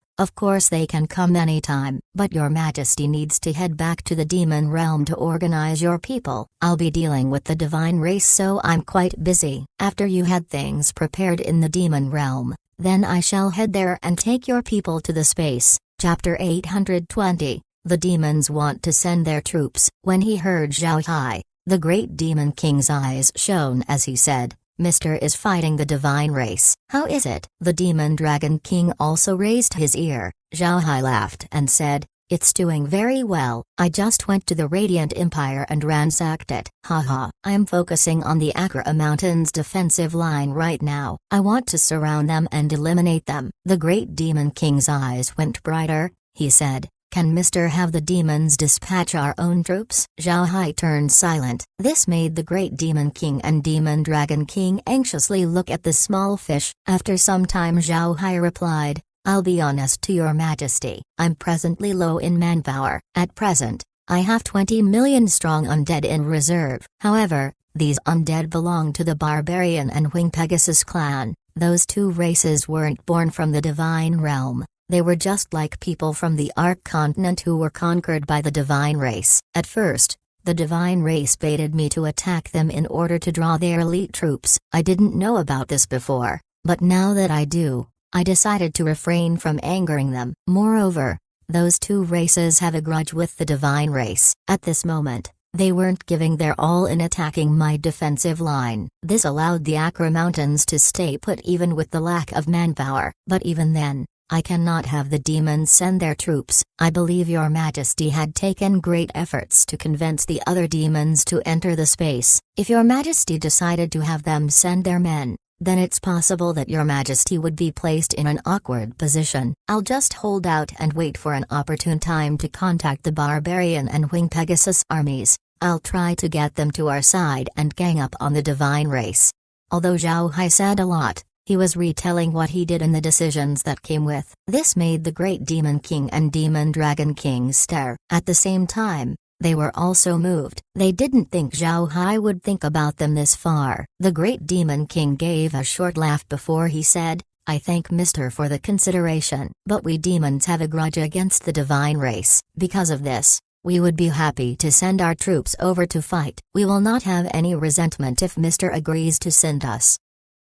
they can come anytime. But your Majesty needs to head back to the demon realm to organize your people. I'll be dealing with the divine race, so I'm quite busy. After you had things prepared in the demon realm, then I shall head there and take your people to the space." Chapter 820. The demons want to send their troops. When he heard Zhao Hai, the Great Demon King's eyes shone as he said, "Mr. is fighting the divine race. How is it?" The Demon Dragon King also raised his ear. Zhao Hai laughed and said, "It's doing very well. I just went to the Radiant Empire and ransacked it. Haha. I'm focusing on the Akra Mountains defensive line right now. I want to surround them and eliminate them." The Great Demon King's eyes went brighter. He said, "Can Mr. have the demons dispatch our own troops?" Zhao Hai turned silent. This made the Great Demon King and Demon Dragon King anxiously look at the small fish. After some time Zhao Hai replied, "I'll be honest to your Majesty, I'm presently low in manpower. At present, I have 20 million strong undead in reserve. However, these undead belong to the Barbarian and Wing Pegasus clan. Those two races weren't born from the divine realm. They were just like people from the Ark continent who were conquered by the divine race. At first, the divine race baited me to attack them in order to draw their elite troops. I didn't know about this before, but now that I do, I decided to refrain from angering them. Moreover, those two races have a grudge with the divine race. At this moment, they weren't giving their all in attacking my defensive line. This allowed the Akra Mountains to stay put even with the lack of manpower. But even then, I cannot have the demons send their troops. I believe your Majesty had taken great efforts to convince the other demons to enter the space. If your Majesty decided to have them send their men, then it's possible that your Majesty would be placed in an awkward position. I'll just hold out and wait for an opportune time to contact the Barbarian and Wing Pegasus armies. I'll try to get them to our side and gang up on the divine race." Although Zhao Hai said a lot, he was retelling what he did and the decisions that came with. This made the Great Demon King and Demon Dragon King stare. At the same time, they were also moved. They didn't think Zhao Hai would think about them this far. The Great Demon King gave a short laugh before he said, "I thank Mr. for the consideration. But we demons have a grudge against the divine race. Because of this, we would be happy to send our troops over to fight. We will not have any resentment if Mr. agrees to send us."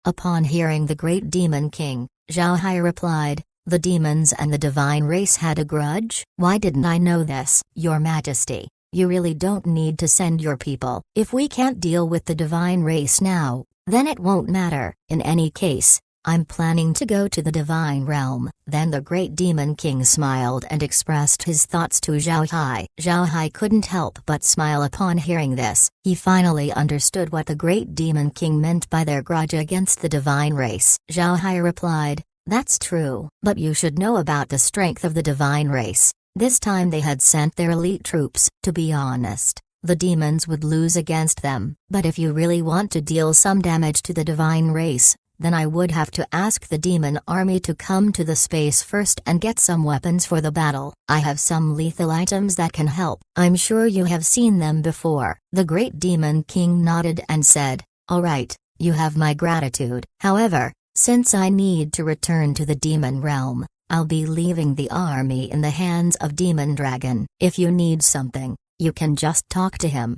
Upon hearing the Great Demon King, Zhao Hai replied, "The demons and the divine race had a grudge? Why didn't I know this?" "Your Majesty, you really don't need to send your people. If we can't deal with the divine race now, then it won't matter. In any case, I'm planning to go to the divine realm." Then the Great Demon King smiled and expressed his thoughts to Zhao Hai. Zhao Hai couldn't help but smile upon hearing this. He finally understood what the Great Demon King meant by their grudge against the divine race. Zhao Hai replied, "That's true, but you should know about the strength of the divine race. This time they had sent their elite troops. To be honest, the demons would lose against them. But if you really want to deal some damage to the divine race, then I would have to ask the demon army to come to the space first and get some weapons for the battle. I have some lethal items that can help. I'm sure you have seen them before." The great demon king nodded and said, "All right, you have my gratitude. However, since I need to return to the demon realm, I'll be leaving the army in the hands of Demon Dragon. If you need something, you can just talk to him."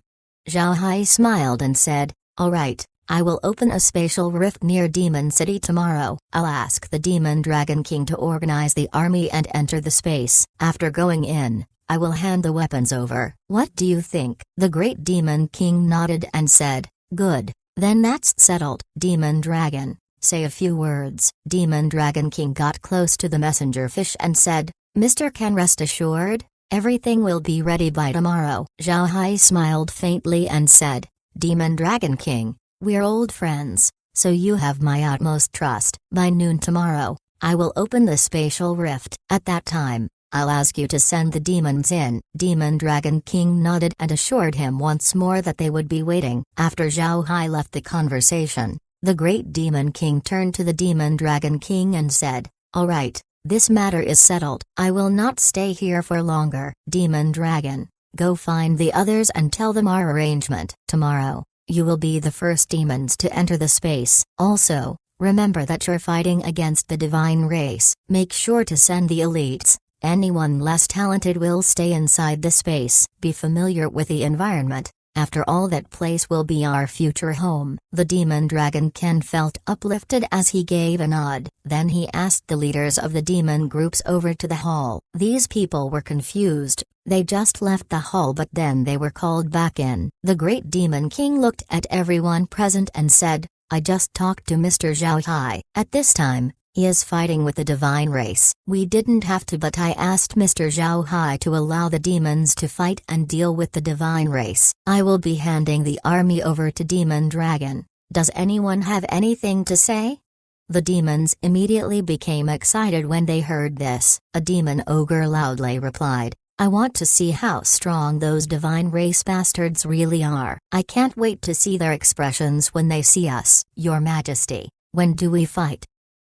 Zhao Hai smiled and said, "All right, I will open a spatial rift near Demon City tomorrow. I'll ask the Demon Dragon King to organize the army and enter the space. After going in, I will hand the weapons over. What do you think?" The great Demon King nodded and said, "Good, then that's settled. Demon Dragon, say a few words." Demon Dragon King got close to the messenger fish and said, "Mr. Can rest assured, everything will be ready by tomorrow." Zhao Hai smiled faintly and said, "Demon Dragon King, we're old friends, so you have my utmost trust. By noon tomorrow, I will open the spatial rift. At that time, I'll ask you to send the demons in." Demon Dragon King nodded and assured him once more that they would be waiting. After Zhao Hai left the conversation, the great Demon King turned to the Demon Dragon King and said, "All right, this matter is settled. I will not stay here for longer. Demon Dragon, go find the others and tell them our arrangement. Tomorrow, you will be the first demons to enter the space. Also, remember that you're fighting against the divine race. Make sure to send the elites. Anyone less talented will stay inside the space. Be familiar with the environment. After all, that place will be our future home." The Demon Dragon Ken felt uplifted as he gave a nod. Then he asked the leaders of the demon groups over to the hall. These people were confused. They just left the hall, but then they were called back in. The great Demon King looked at everyone present and said, "I just talked to Mr. Zhao Hai. At this time, he is fighting with the divine race. We didn't have to, but I asked Mr. Zhao Hai to allow the demons to fight and deal with the divine race. I will be handing the army over to Demon Dragon. Does anyone have anything to say?" The demons immediately became excited when they heard this. A demon ogre loudly replied, "I want to see how strong those divine race bastards really are. I can't wait to see their expressions when they see us." "Your Majesty, when do we fight?"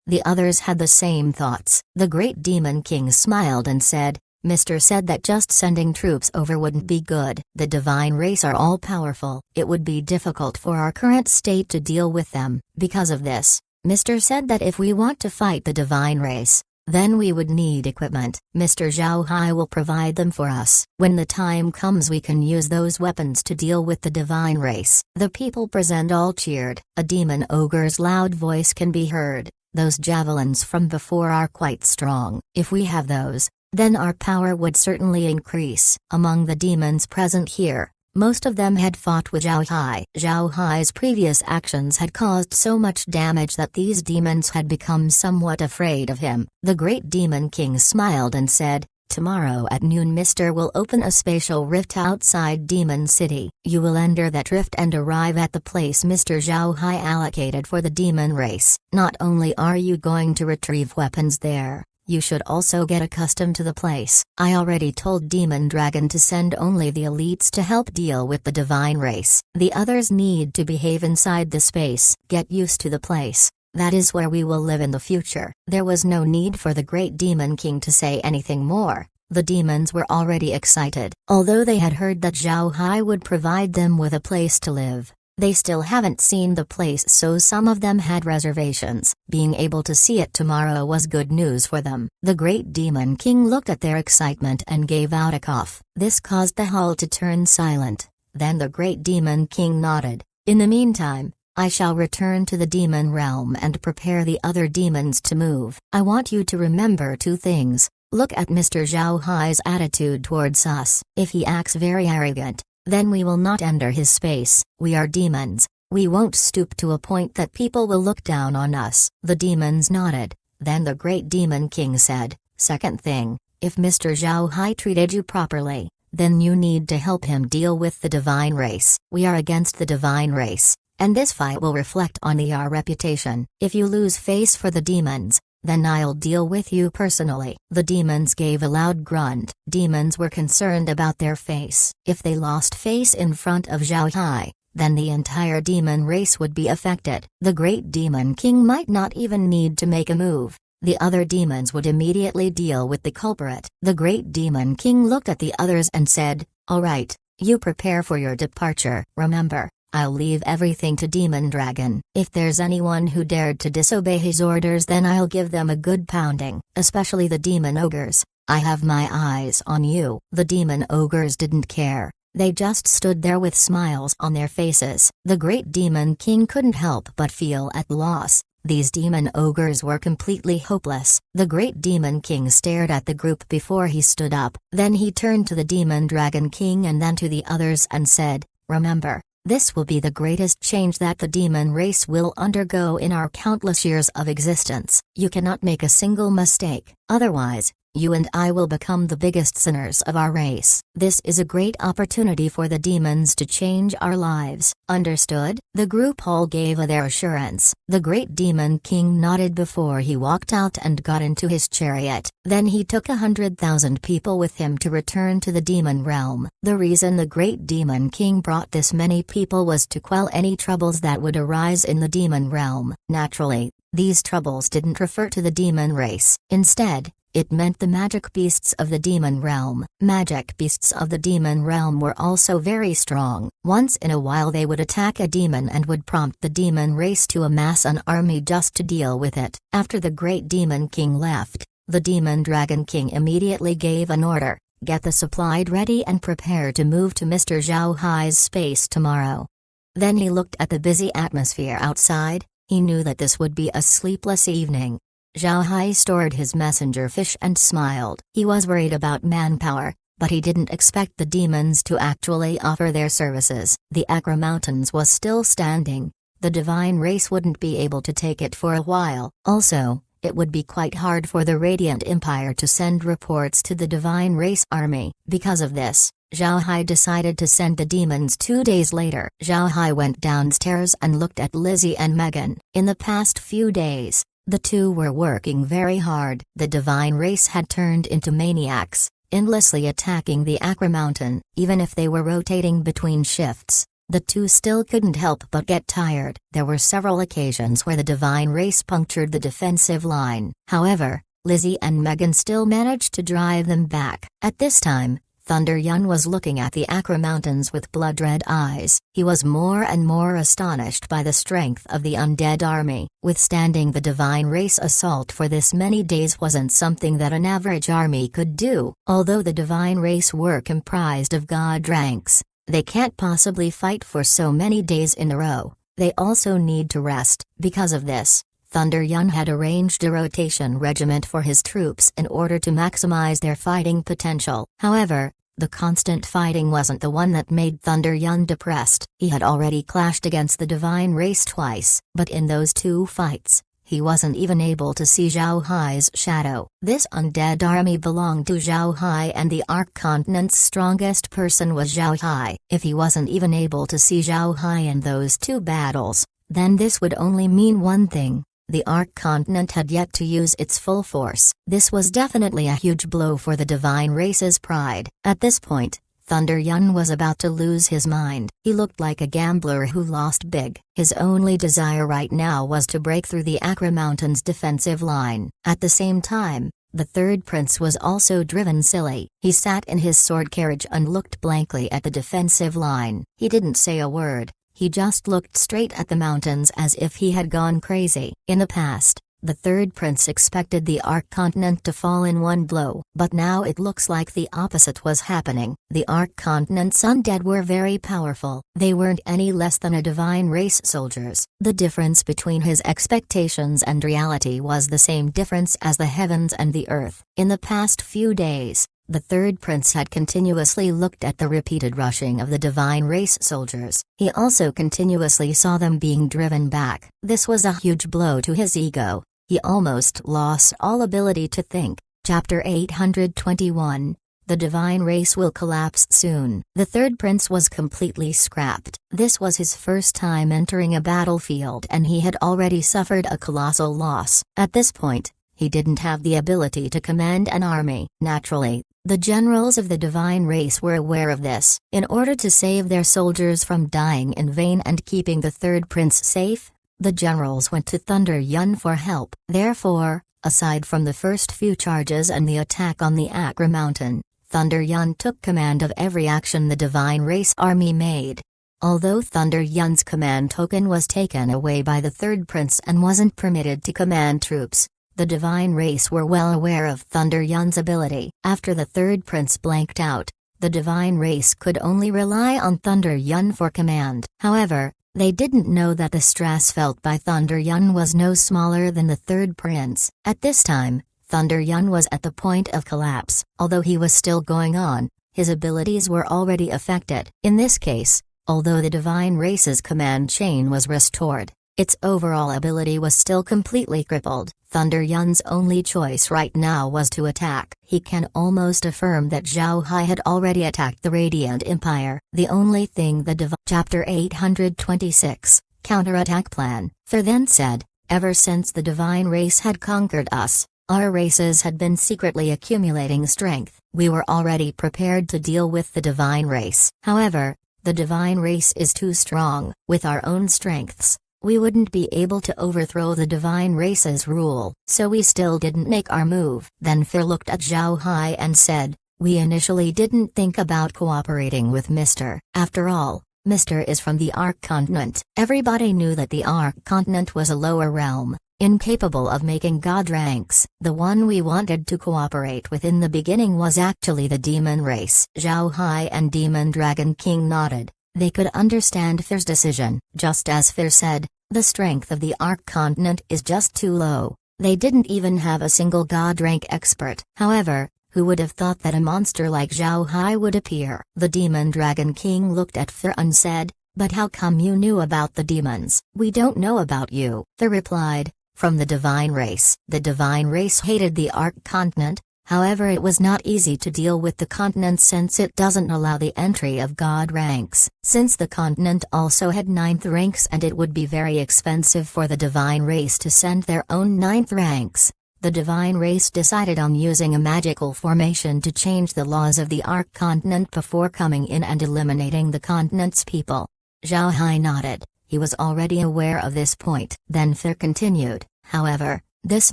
The others had the same thoughts. The great Demon King smiled and said, "Mr. said that just sending troops over wouldn't be good. The divine race are all powerful. It would be difficult for our current state to deal with them. Because of this, Mr. said that if we want to fight the divine race, then we would need equipment. Mr. Zhao Hai will provide them for us. When the time comes, we can use those weapons to deal with the divine race." The people present all cheered. A demon ogre's loud voice can be heard. "Those javelins from before are quite strong. If we have those, then our power would certainly increase." Among the demons present here, most of them had fought with Zhao Hai. Zhao Hai's previous actions had caused so much damage that these demons had become somewhat afraid of him. The great Demon King smiled and said, "Tomorrow at noon Mr. will open a spatial rift outside Demon City. You will enter that rift and arrive at the place Mr. Zhao Hai allocated for the demon race. Not only are you going to retrieve weapons there, you should also get accustomed to the place. I already told Demon Dragon to send only the elites to help deal with the divine race. The others need to behave inside the space. Get used to the place. That is where we will live in the future." There was no need for the great Demon King to say anything more. The demons were already excited. Although they had heard that Zhao Hai would provide them with a place to live, they still haven't seen the place, so some of them had reservations. Being able to see it tomorrow was good news for them. The great Demon King looked at their excitement and gave out a cough. This caused the hall to turn silent. Then the great Demon King nodded. "In the meantime, I shall return to the demon realm and prepare the other demons to move. I want you to remember two things. Look at Mr. Zhao Hai's attitude towards us. If he acts very arrogant, then we will not enter his space. We are demons. We won't stoop to a point that people will look down on us." The demons nodded. Then the great Demon King said, "Second thing, if Mr. Zhao Hai treated you properly, then you need to help him deal with the divine race. We are against the divine race, and this fight will reflect on our reputation. If you lose face for the demons, then I'll deal with you personally." The demons gave a loud grunt. Demons were concerned about their face. If they lost face in front of Zhao Hai, then the entire demon race would be affected. The great demon king might not even need to make a move. The other demons would immediately deal with the culprit. The great demon king looked at the others and said, "All right, you prepare for your departure. Remember, I'll leave everything to Demon Dragon. If there's anyone who dared to disobey his orders, then I'll give them a good pounding, especially the demon ogres. I have my eyes on you." The demon ogres didn't care. They just stood there with smiles on their faces. The great demon king couldn't help but feel at loss. These demon ogres were completely hopeless. The great demon king stared at the group before he stood up. Then he turned to the demon dragon king and then to the others and said, "Remember, this will be the greatest change that the demon race will undergo in our countless years of existence. You cannot make a single mistake, otherwise, you and I will become the biggest sinners of our race. This is a great opportunity for the demons to change our lives. Understood?" The group all gave their assurance. The great demon king nodded before he walked out and got into his chariot. Then he took 100,000 people with him to return to the demon realm. The reason the great demon king brought this many people was to quell any troubles that would arise in the demon realm. Naturally, these troubles didn't refer to the demon race. Instead, it meant the magic beasts of the demon realm. Magic beasts of the demon realm were also very strong. Once in a while they would attack a demon and would prompt the demon race to amass an army just to deal with it. After the great demon king left, the demon dragon king immediately gave an order: "Get the supply ready and prepare to move to Mr. Zhao Hai's space tomorrow." Then he looked at the busy atmosphere outside. He knew that this would be a sleepless evening. Zhao Hai stored his messenger fish and smiled. He was worried about manpower, but he didn't expect the demons to actually offer their services. The Acra Mountains was still standing. The divine race wouldn't be able to take it for a while. Also, it would be quite hard for the Radiant Empire to send reports to the divine race army. Because of this, Zhao Hai decided to send the demons 2 days later. Zhao Hai went downstairs and looked at Lizzie and Megan. In the past few days, the two were working very hard. The divine race had turned into maniacs, endlessly attacking the Acra Mountain. Even if they were rotating between shifts, the two still couldn't help but get tired. There were several occasions where the divine race punctured the defensive line. However, Lizzie and Megan still managed to drive them back. At this time, Thunder Yun was looking at the Acra Mountains with blood-red eyes. He was more and more astonished by the strength of the undead army. Withstanding the divine race assault for this many days wasn't something that an average army could do. Although the divine race were comprised of god ranks, they can't possibly fight for so many days in a row. They also need to rest. Because of this, Thunder Yun had arranged a rotation regiment for his troops in order to maximize their fighting potential. However, the constant fighting wasn't the one that made Thunder Yun depressed. He had already clashed against the divine race twice, but in those 2 fights, he wasn't even able to see Zhao Hai's shadow. This undead army belonged to Zhao Hai, and the Arc Continent's strongest person was Zhao Hai. If he wasn't even able to see Zhao Hai in those 2 battles, then this would only mean one thing: the Arc Continent had yet to use its full force. This was definitely a huge blow for the divine race's pride. At this point, Thunder Yun was about to lose his mind. He looked like a gambler who lost big. His only desire right now was to break through the Acra Mountains' defensive line. At the same time, the third prince was also driven silly. He sat in his sword carriage and looked blankly at the defensive line. He didn't say a word. He just looked straight at the mountains as if he had gone crazy. In the past, the third prince expected the Arc Continent to fall in one blow, but now it looks like the opposite was happening. The Arc Continent's undead were very powerful. They weren't any less than a divine race soldiers. The difference between his expectations and reality was the same difference as the heavens and the earth. In the past few days, the third prince had continuously looked at the repeated rushing of the divine race soldiers. He also continuously saw them being driven back. This was a huge blow to his ego. He almost lost all ability to think. Chapter 821. The divine race will collapse soon. The third prince was completely scrapped. This was his first time entering a battlefield, and he had already suffered a colossal loss. At this point, he didn't have the ability to command an army. Naturally, The generals of the divine race were aware of this. In order to save their soldiers from dying in vain and keeping the third prince safe, the generals went to Thunder Yun for help. Therefore, aside from the first few charges and the attack on the Acre Mountain, Thunder Yun took command of every action the divine race army made. Although Thunder Yun's command token was taken away by the third prince and wasn't permitted to command troops, the divine race were well aware of Thunder Yun's ability. After the third prince blanked out, the divine race could only rely on Thunder Yun for command. However, they didn't know that the stress felt by Thunder Yun was no smaller than the third prince. At this time, Thunder Yun was at the point of collapse. Although he was still going on, his abilities were already affected. In this case, although the divine race's command chain was restored, its overall ability was still completely crippled. Thunder Yun's only choice right now was to attack. He can almost affirm that Zhao Hai had already attacked the Radiant Empire. The only thing the Chapter 826, Counterattack Plan. Thur then said, ever since the divine race had conquered us, our races had been secretly accumulating strength. We were already prepared to deal with the divine race. However, the divine race is too strong. With our own strengths, we wouldn't be able to overthrow the divine race's rule. So we still didn't make our move. Then Thur looked at Zhao Hai and said, we initially didn't think about cooperating with Mr. After all, Mr. is from the Ark Continent. Everybody knew that the Ark Continent was a lower realm, incapable of making god ranks. The one we wanted to cooperate with in the beginning was actually the demon race. Zhao Hai and Demon Dragon King nodded. They could understand Thur's decision. Just as Thur said, the strength of the Ark Continent is just too low. They didn't even have a single god rank expert. However, who would have thought that a monster like Zhao Hai would appear? The Demon Dragon King looked at Thur and said, but how come you knew about the demons? We don't know about you. Thur replied, from the divine race. The divine race hated the Ark Continent. However, it was not easy to deal with the continent since it doesn't allow the entry of god ranks. Since the continent also had 9th ranks and it would be very expensive for the divine race to send their own 9th ranks, the divine race decided on using a magical formation to change the laws of the Ark Continent before coming in and eliminating the continent's people. Zhao Hai nodded. He was already aware of this point. Then Thur continued, however, this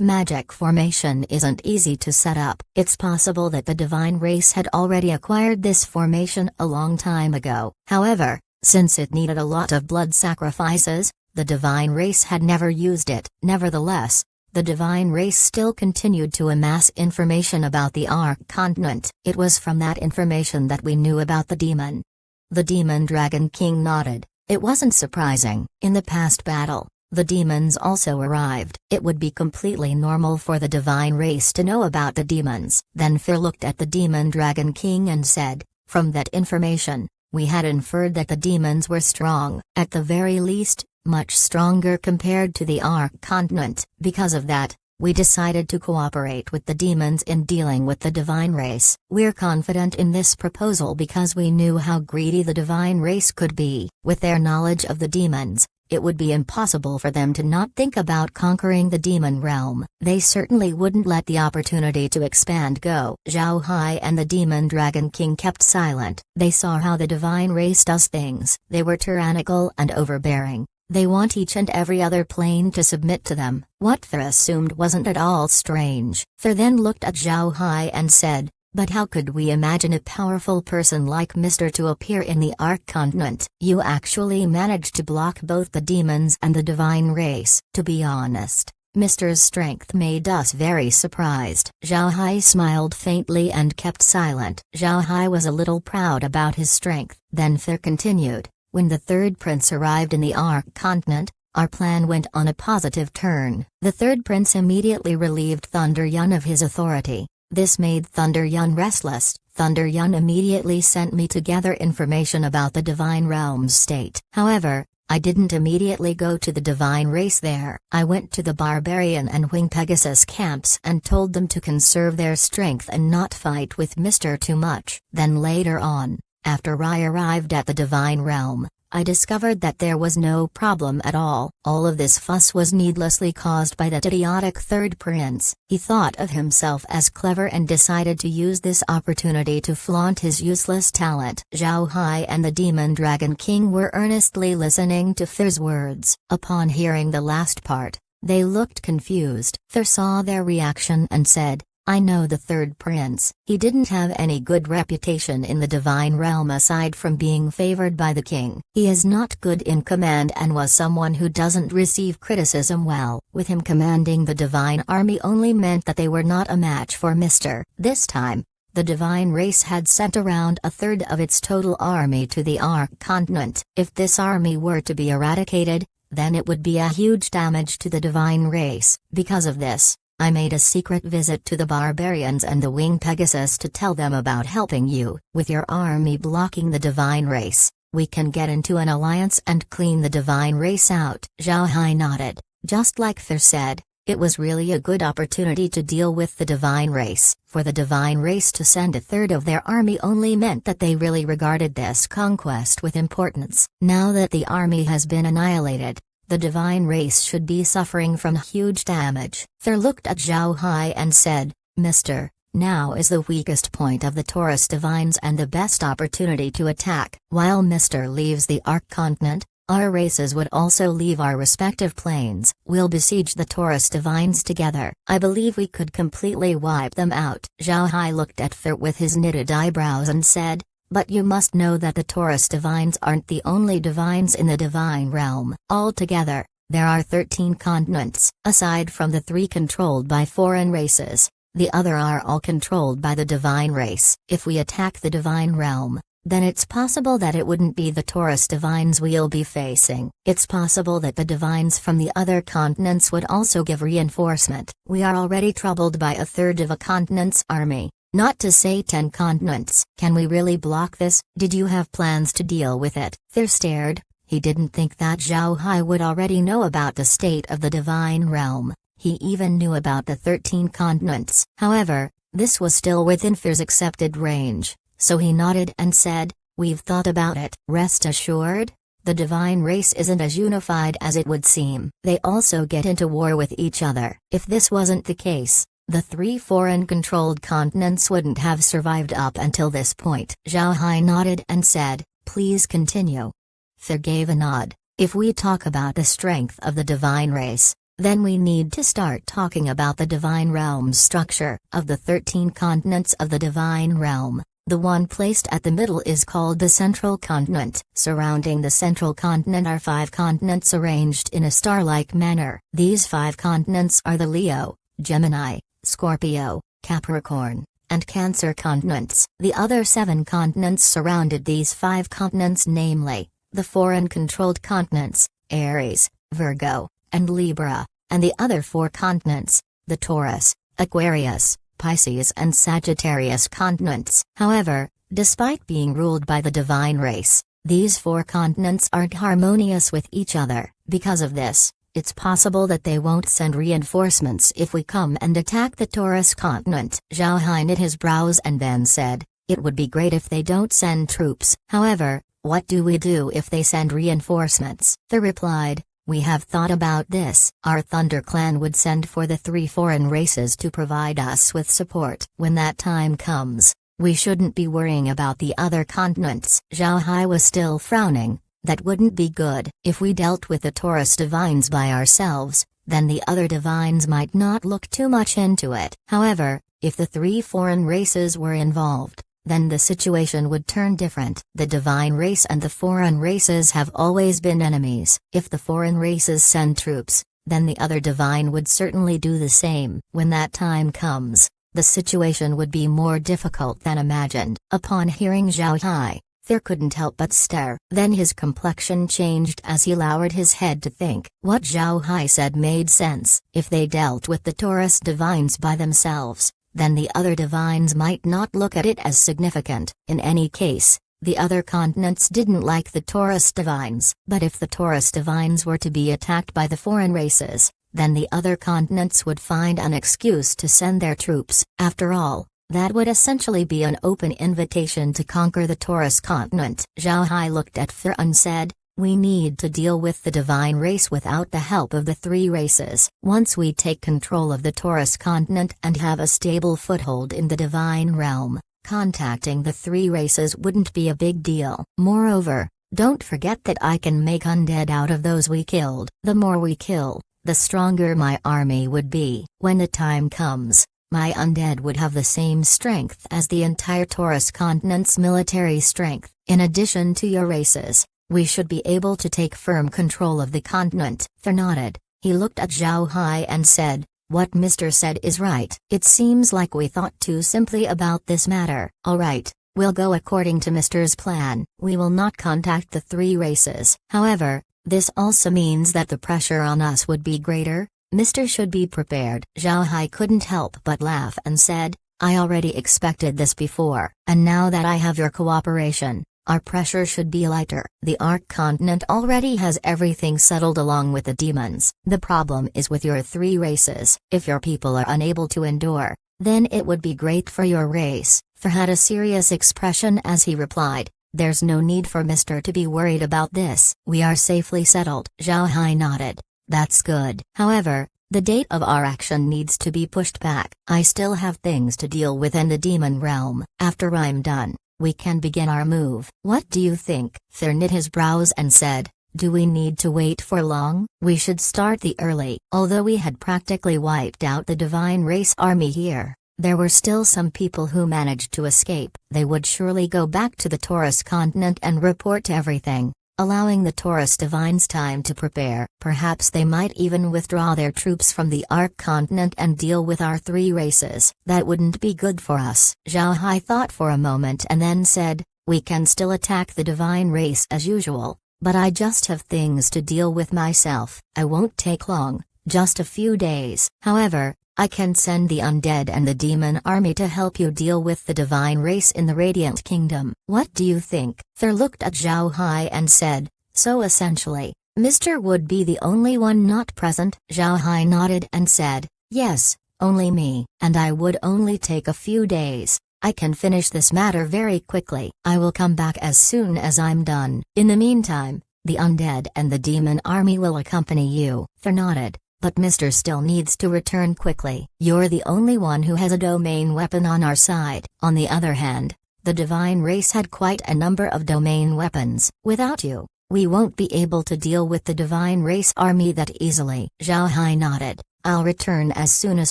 magic formation isn't easy to set up. It's possible that the divine race had already acquired this formation a long time ago. However, since it needed a lot of blood sacrifices, the divine race had never used it. Nevertheless, the divine race still continued to amass information about the Ark Continent. It was from that information that we knew about the demon. The Demon Dragon King nodded. It wasn't surprising. In the past battle, the demons also arrived. It would be completely normal for the divine race to know about the demons. Then Thur looked at the Demon Dragon King and said, from that information, we had inferred that the demons were strong. At the very least, much stronger compared to the Ark Continent. Because of that, we decided to cooperate with the demons in dealing with the divine race. We're confident in this proposal because we knew how greedy the divine race could be. With their knowledge of the demons, it would be impossible for them to not think about conquering the demon realm. They certainly wouldn't let the opportunity to expand go. Zhao Hai and the Demon Dragon King kept silent. They saw how the divine race does things. They were tyrannical and overbearing. They want each and every other plane to submit to them. What Thur assumed wasn't at all strange. Thur then looked at Zhao Hai and said, but how could we imagine a powerful person like Mr. to appear in the Ark Continent? You actually managed to block both the demons and the divine race. To be honest, Mr.'s strength made us very surprised. Zhao Hai smiled faintly and kept silent. Zhao Hai was a little proud about his strength. Then Thur continued, when the third prince arrived in the Ark Continent, our plan went on a positive turn. The third prince immediately relieved Thunder Yun of his authority. This made Thunder Yun restless. Thunder Yun immediately sent me to gather information about the Divine Realm's state. However, I didn't immediately go to the Divine Race there. I went to the Barbarian and Wing Pegasus camps and told them to conserve their strength and not fight with Mr. too much. Then later on, after I arrived at the Divine Realm, I discovered that there was no problem at all. All of this fuss was needlessly caused by that idiotic third prince. He thought of himself as clever and decided to use this opportunity to flaunt his useless talent. Zhao Hai and the Demon Dragon King were earnestly listening to Thur's words. Upon hearing the last part, they looked confused. Thur saw their reaction and said, I know the third prince. He didn't have any good reputation in the divine realm aside from being favored by the king. He is not good in command and was someone who doesn't receive criticism well. With him commanding the divine army only meant that they were not a match for Mr. This time, the divine race had sent around a third of its total army to the Ark continent. If this army were to be eradicated, then it would be a huge damage to the divine race. Because of this, I made a secret visit to the barbarians and the winged Pegasus to tell them about helping you. With your army blocking the divine race, we can get into an alliance and clean the divine race out. Zhao Hai nodded. Just like Thur said, it was really a good opportunity to deal with the divine race. For the divine race to send a third of their army only meant that they really regarded this conquest with importance. Now that the army has been annihilated, the divine race should be suffering from huge damage. Thur looked at Zhao Hai and said, Mr. Now is the weakest point of the Taurus divines and the best opportunity to attack. While Mr. leaves the Ark continent, our races would also leave our respective planes. We'll besiege the Taurus divines together. I believe we could completely wipe them out. Zhao Hai looked at Thur with his knitted eyebrows and said, but you must know that the Taurus divines aren't the only divines in the divine realm. Altogether, there are 13 continents. Aside from the 3 controlled by foreign races, the other are all controlled by the divine race. If we attack the divine realm, then it's possible that it wouldn't be the Taurus divines we'll be facing. It's possible that the divines from the other continents would also give reinforcement. We are already troubled by a third of a continent's army. Not to say 10 continents. Can we really block this? Did you have plans to deal with it? Thur stared. He didn't think that Zhao Hai would already know about the state of the divine realm. He even knew about the 13 continents. However, this was still within Thur's accepted range, so he nodded and said, we've thought about it. Rest assured, the divine race isn't as unified as it would seem. They also get into war with each other. If this wasn't the case, the 3 foreign-controlled continents wouldn't have survived up until this point. Zhao Hai nodded and said, please continue. Thur gave a nod. If we talk about the strength of the divine race, then we need to start talking about the divine realm's structure. Of the 13 continents of the divine realm, the one placed at the middle is called the central continent. Surrounding the central continent are 5 continents arranged in a star-like manner. These 5 continents are the Leo, Gemini, Scorpio, Capricorn, and Cancer continents. The other 7 continents surrounded these 5 continents, namely, the foreign-controlled continents, Aries, Virgo, and Libra, and the other 4 continents, the Taurus, Aquarius, Pisces and Sagittarius continents. However, despite being ruled by the divine race, these 4 continents aren't harmonious with each other. Because of this, it's possible that they won't send reinforcements if we come and attack the Taurus continent. Zhao Hai knit his brows and then said, it would be great if they don't send troops. However, what do we do if they send reinforcements? They replied, we have thought about this. Our Thunder Clan would send for the 3 foreign races to provide us with support. When that time comes, we shouldn't be worrying about the other continents. Zhao Hai was still frowning. That wouldn't be good. If we dealt with the Taurus divines by ourselves, then the other divines might not look too much into it. However, if the 3 foreign races were involved, then the situation would turn different. The divine race and the foreign races have always been enemies. If the foreign races send troops, then the other divine would certainly do the same. When that time comes, the situation would be more difficult than imagined. Upon hearing Zhao Hai, Thur couldn't help but stare. Then his complexion changed as he lowered his head to think. What Zhao Hai said made sense. If they dealt with the Taurus divines by themselves, then the other divines might not look at it as significant. In any case, the other continents didn't like the Taurus divines. But if the Taurus divines were to be attacked by the foreign races, then the other continents would find an excuse to send their troops. After all, that would essentially be an open invitation to conquer the Taurus continent. Zhao Hai looked at Thur and said, We need to deal with the divine race without the help of the three races. Once we take control of the Taurus continent and have a stable foothold in the divine realm, contacting the three races wouldn't be a big deal. Moreover, don't forget that I can make undead out of those we killed. The more we kill, the stronger my army would be. When the time comes, my undead would have the same strength as the entire Taurus continent's military strength. In addition to your races, we should be able to take firm control of the continent. Thor nodded. He looked at Zhao Hai and said, "What Mr. said is right. It seems like we thought too simply about this matter. Alright, we'll go according to Mr.'s plan. We will not contact the three races. However, this also means that the pressure on us would be greater. Mr. should be prepared." Zhao Hai couldn't help but laugh and said, "I already expected this before, and now that I have your cooperation, our pressure should be lighter. The Ark continent already has everything settled along with the demons. The problem is with your three races. If your people are unable to endure, then it would be great for your race." Thor had a serious expression as he replied, "There's no need for Mr. to be worried about this. We are safely settled." Zhao Hai nodded. "That's good. However, the date of our action needs to be pushed back. I still have things to deal with in the demon realm. After I'm done, we can begin our move. What do you think?" Thor knit his brows and said, "Do we need to wait for long? We should start the early." Although we had practically wiped out the divine race army here, there were still some people who managed to escape. They would surely go back to the Taurus continent and report everything, allowing the Taurus divines time to prepare. Perhaps they might even withdraw their troops from the Ark continent and deal with our three races. That wouldn't be good for us. Zhao Hai thought for a moment and then said, "We can still attack the divine race as usual, but I just have things to deal with myself. I won't take long, just a few days. However, I can send the undead and the demon army to help you deal with the divine race in the Radiant Kingdom. What do you think?" Thor looked at Zhao Hai and said, "So essentially, Mr. would be the only one not present?" Zhao Hai nodded and said, "Yes, only me, and I would only take a few days. I can finish this matter very quickly. I will come back as soon as I'm done. In the meantime, the undead and the demon army will accompany you." Thor nodded. "But Mr. still needs to return quickly. You're the only one who has a domain weapon on our side." On the other hand, the divine race had quite a number of domain weapons. "Without you, we won't be able to deal with the divine race army that easily." Zhao Hai nodded. "I'll return as soon as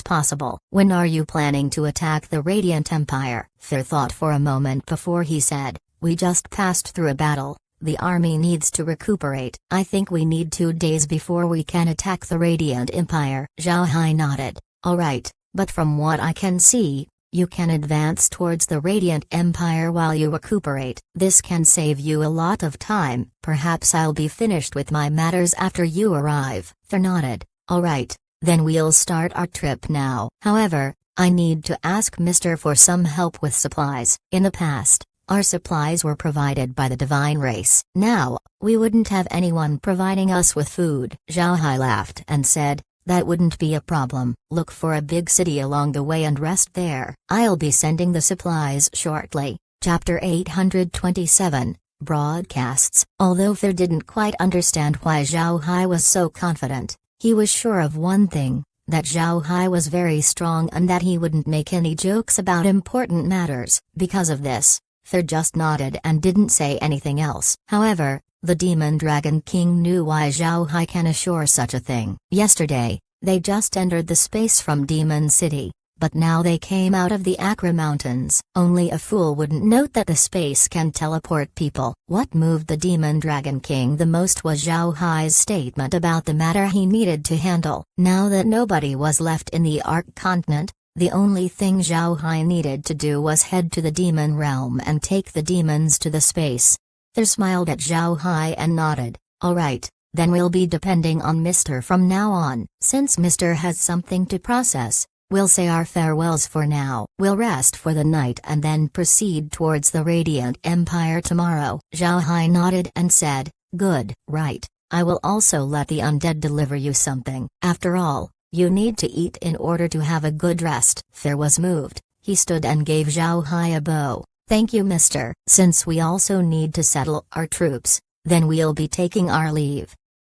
possible." "When are you planning to attack the Radiant Empire?" Thor thought for a moment before he said, "We just passed through a battle. The army needs to recuperate. I think we need 2 days before we can attack the Radiant Empire." Zhao Hai nodded. "Alright, but from what I can see, you can advance towards the Radiant Empire while you recuperate. This can save you a lot of time." "Perhaps I'll be finished with my matters after you arrive." Thor nodded. "Alright, then we'll start our trip now. However, I need to ask Mr. for some help with supplies. In the past, our supplies were provided by the divine race. Now, we wouldn't have anyone providing us with food." Zhao Hai laughed and said, "That wouldn't be a problem. Look for a big city along the way and rest there. I'll be sending the supplies shortly." Chapter 827, Broadcasts. Although Thor didn't quite understand why Zhao Hai was so confident, he was sure of one thing, that Zhao Hai was very strong and that he wouldn't make any jokes about important matters. Because of this, Thor just nodded and didn't say anything else. However, the Demon Dragon King knew why Zhao Hai can assure such a thing. Yesterday, they just entered the space from Demon City, but now they came out of the Akra Mountains. Only a fool wouldn't note that the space can teleport people. What moved the Demon Dragon King the most was Zhao Hai's statement about the matter he needed to handle. Now that nobody was left in the Ark continent, the only thing Zhao Hai needed to do was head to the demon realm and take the demons to the space. Thor smiled at Zhao Hai and nodded. "Alright, then we'll be depending on Mr. from now on. Since Mr. has something to process, we'll say our farewells for now. We'll rest for the night and then proceed towards the Radiant Empire tomorrow." Zhao Hai nodded and said, "Good, right. I will also let the undead deliver you something. After all, you need to eat in order to have a good rest." Thor was moved. He stood and gave Zhao Hai a bow. "Thank you, mister." Since we also need to settle our troops, then we'll be taking our leave."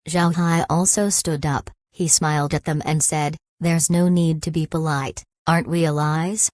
Zhao Hai also stood up. He smiled at them and said, "There's no need to be polite, aren't we allies?"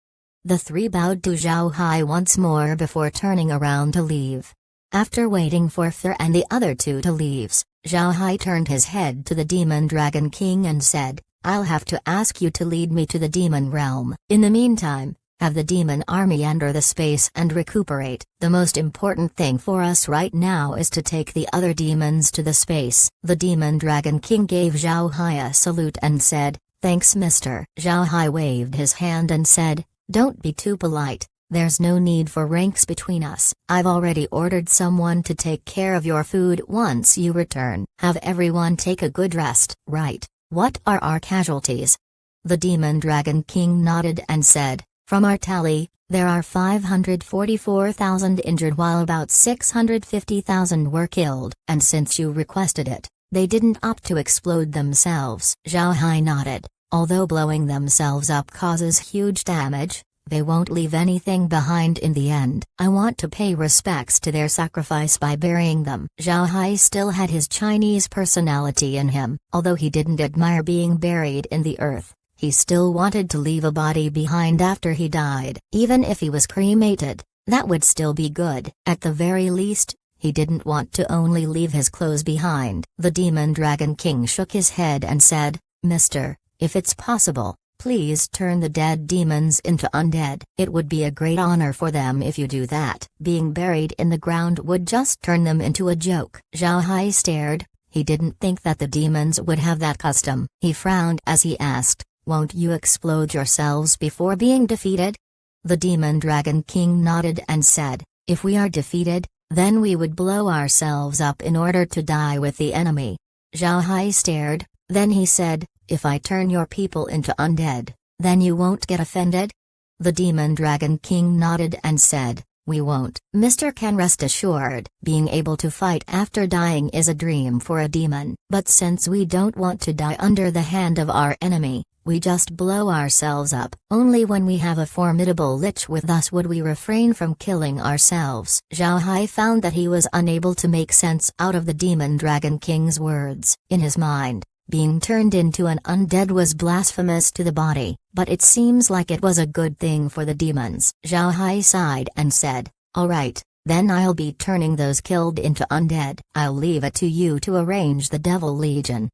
The three bowed to Zhao Hai once more before turning around to leave. After waiting for Thur and the other two to leave, Zhao Hai turned his head to the Demon Dragon King and said, "I'll have to ask you to lead me to the demon realm. In the meantime, have the demon army enter the space and recuperate. The most important thing for us right now is to take the other demons to the space." The Demon Dragon King gave Zhao Hai a salute and said, "Thanks, mister." Zhao Hai waved his hand and said, "Don't be too polite. There's no need for ranks between us. I've already ordered someone to take care of your food once you return. Have everyone take a good rest." "Right. What are our casualties?" The Demon Dragon King nodded and said, "From our tally, there are 544,000 injured while about 650,000 were killed. And since you requested it, they didn't opt to explode themselves." Zhao Hai nodded. "Although blowing themselves up causes huge damage, they won't leave anything behind in the end. I want to pay respects to their sacrifice by burying them." Zhao Hai still had his Chinese personality in him. Although he didn't admire being buried in the earth, he still wanted to leave a body behind after he died. Even if he was cremated, that would still be good. At the very least, he didn't want to only leave his clothes behind. The Demon Dragon King shook his head and said, "Mister, if it's possible, please turn the dead demons into undead. It would be a great honor for them if you do that. Being buried in the ground would just turn them into a joke." Zhao Hai stared. He didn't think that the demons would have that custom. He frowned as he asked, "Won't you explode yourselves before being defeated?" The Demon Dragon King nodded and said, "If we are defeated, then we would blow ourselves up in order to die with the enemy." Zhao Hai stared, then he said, "If I turn your people into undead, then you won't get offended?" The Demon Dragon King nodded and said, "We won't." "Mr. Can rest assured, being able to fight after dying is a dream for a demon. But since we don't want to die under the hand of our enemy, we just blow ourselves up. Only when we have a formidable lich with us would we refrain from killing ourselves." Zhao Hai found that he was unable to make sense out of the Demon Dragon King's words. In his mind, being turned into an undead was blasphemous to the body, but it seems like it was a good thing for the demons. Zhao Hai sighed and said, "All right, then I'll be turning those killed into undead. I'll leave it to you to arrange the Devil Legion."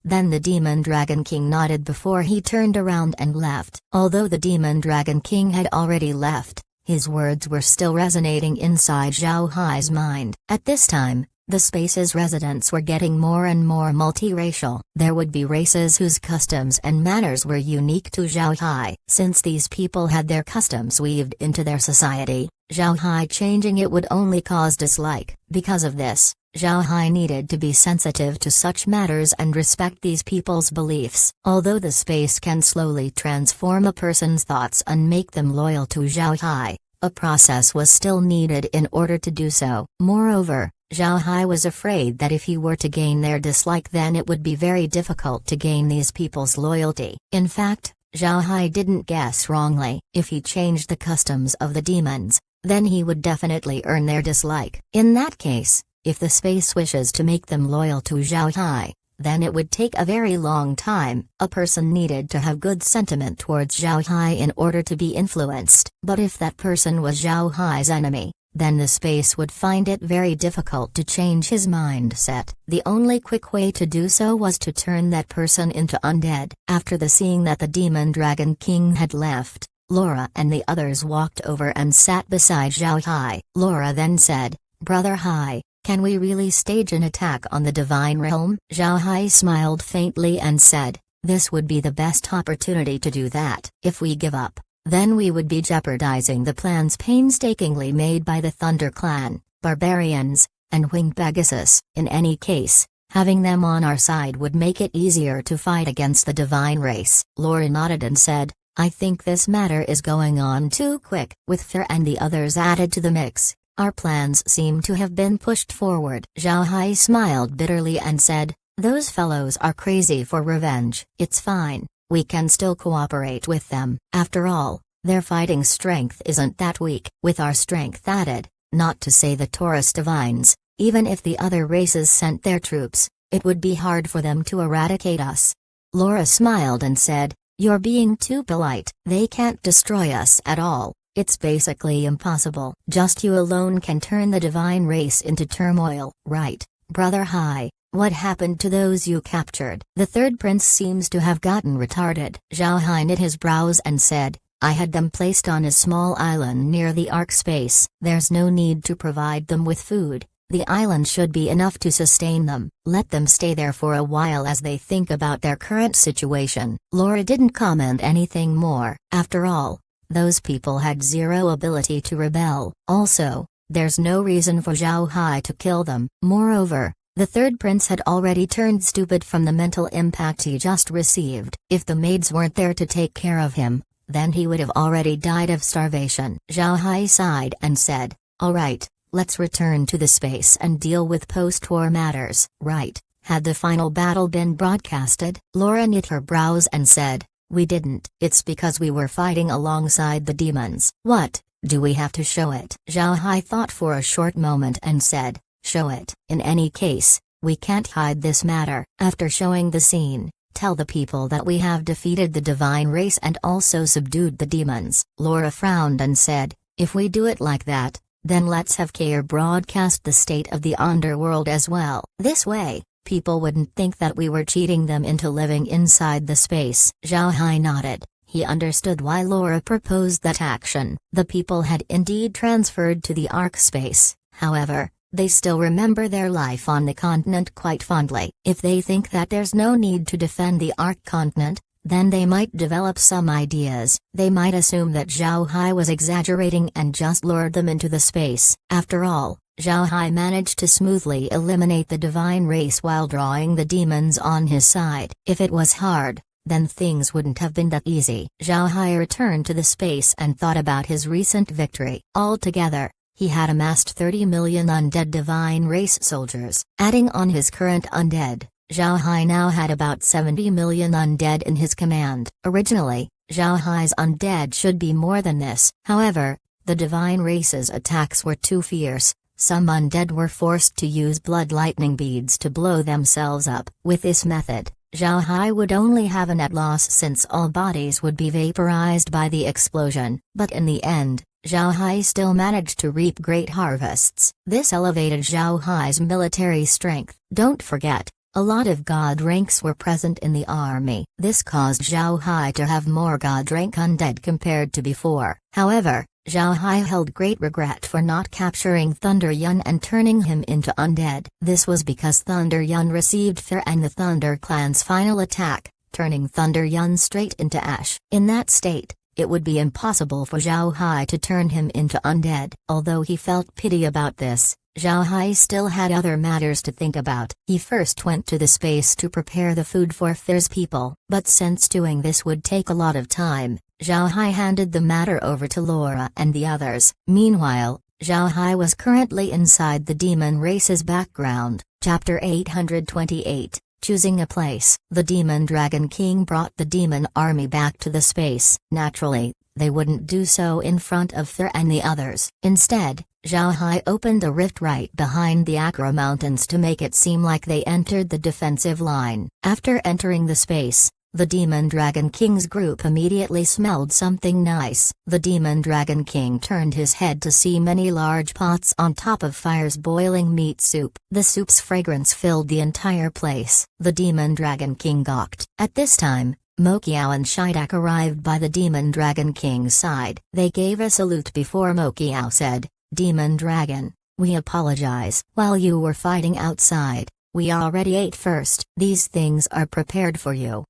Then the Demon Dragon King nodded before he turned around and left. Although the Demon Dragon King had already left, his words were still resonating inside Zhao Hai's mind. At this time, the space's residents were getting more and more multiracial. There would be races whose customs and manners were unique to Zhao Hai. Since these people had their customs weaved into their society, Zhao Hai changing it would only cause dislike. Because of this, Zhao Hai needed to be sensitive to such matters and respect these people's beliefs. Although the space can slowly transform a person's thoughts and make them loyal to Zhao Hai, a process was still needed in order to do so. Moreover, Zhao Hai was afraid that if he were to gain their dislike, then it would be very difficult to gain these people's loyalty. In fact, Zhao Hai didn't guess wrongly. If he changed the customs of the demons, then he would definitely earn their dislike. In that case, if the space wishes to make them loyal to Zhao Hai, then it would take a very long time. A person needed to have good sentiment towards Zhao Hai in order to be influenced. But if that person was Zhao Hai's enemy, then the space would find it very difficult to change his mindset. The only quick way to do so was to turn that person into undead. After the seeing that the Demon Dragon King had left, Laura and the others walked over and sat beside Zhao Hai. Laura then said, "Brother Hai, can we really stage an attack on the Divine Realm?" Zhao Hai smiled faintly and said, "This would be the best opportunity to do that. If we give up, then we would be jeopardizing the plans painstakingly made by the Thunder Clan, Barbarians, and Winged Pegasus. In any case, having them on our side would make it easier to fight against the Divine Race." Laura nodded and said, "I think this matter is going on too quick." With Fer and the others added to the mix, our plans seem to have been pushed forward. Zhao Hai smiled bitterly and said, "Those fellows are crazy for revenge." "It's fine. We can still cooperate with them. After all, their fighting strength isn't that weak. With our strength added, not to say the Taurus Divines, Even if the other races sent their troops, it would be hard for them to eradicate us. Laura smiled and said, "You're being too polite. They can't destroy us at all. It's basically impossible. Just you alone can turn the divine race into turmoil, right, Brother Hai? What happened to those you captured?" The third prince seems to have gotten retarded. Zhao Hai knit his brows and said, "I had them placed on a small island near the ark space. There's no need to provide them with food. The island should be enough to sustain them. Let them stay there for a while as they think about their current situation." Laura didn't comment anything more. After all, those people had zero ability to rebel. Also, there's no reason for Zhao Hai to kill them. Moreover, the third prince had already turned stupid from the mental impact he just received. If the maids weren't there to take care of him, then he would have already died of starvation. Zhao Hai sighed and said, "All right, let's return to the space and deal with post-war matters." Right, had the final battle been broadcasted? Laura knit her brows and said, "We didn't." "It's because we were fighting alongside the demons." "What, do we have to show it?" Zhao Hai thought for a short moment and said, "Show it. In any case, we can't hide this matter." After showing the scene, "Tell the people that we have defeated the divine race and also subdued the demons." Laura frowned and said, "If we do it like that, then let's have Kair broadcast the state of the underworld as well. This way, people wouldn't think that we were cheating them into living inside the space." Zhao Hai nodded. He understood why Laura proposed that action. The people had indeed transferred to the ark space, however, they still remember their life on the continent quite fondly. If they think that there's no need to defend the ark continent, then they might develop some ideas. They might assume that Zhao Hai was exaggerating and just lured them into the space. After all, Zhao Hai managed to smoothly eliminate the divine race while drawing the demons on his side. If it was hard, then things wouldn't have been that easy. Zhao Hai returned to the space and thought about his recent victory. Altogether, he had amassed 30 million undead divine race soldiers. Adding on his current undead, Zhao Hai now had about 70 million undead in his command. Originally, Zhao Hai's undead should be more than this. However, the divine race's attacks were too fierce. Some undead were forced to use blood lightning beads to blow themselves up. With this method, Zhao Hai would only have a net loss since all bodies would be vaporized by the explosion. But in the end, Zhao Hai still managed to reap great harvests. This elevated Zhao Hai's military strength. Don't forget, a lot of god ranks were present in the army. This caused Zhao Hai to have more god rank undead compared to before. However, Zhao Hai held great regret for not capturing Thunder Yun and turning him into undead. This was because Thunder Yun received Fear and the Thunder Clan's final attack, turning Thunder Yun straight into ash. In that state, it would be impossible for Zhao Hai to turn him into undead. Although he felt pity about this, Zhao Hai still had other matters to think about. He first went to the space to prepare the food for Fear's people, but since doing this would take a lot of time, Zhao Hai handed the matter over to Laura and the others. Meanwhile, Zhao Hai was currently inside the demon race's background. Chapter 828, Choosing a Place. The Demon Dragon King brought the demon army back to the space. Naturally, they wouldn't do so in front of Fear and the others. Instead, Zhao Hai opened a rift right behind the Akra Mountains to make it seem like they entered the defensive line. After entering the space, the Demon Dragon King's group immediately smelled something nice. The Demon Dragon King turned his head to see many large pots on top of fires boiling meat soup. The soup's fragrance filled the entire place. The Demon Dragon King gawked. At this time, Mokiao and Shidak arrived by the Demon Dragon King's side. They gave a salute before Mokiao said, "Demon Dragon, we apologize. While you were fighting outside, we already ate first. These things are prepared for you."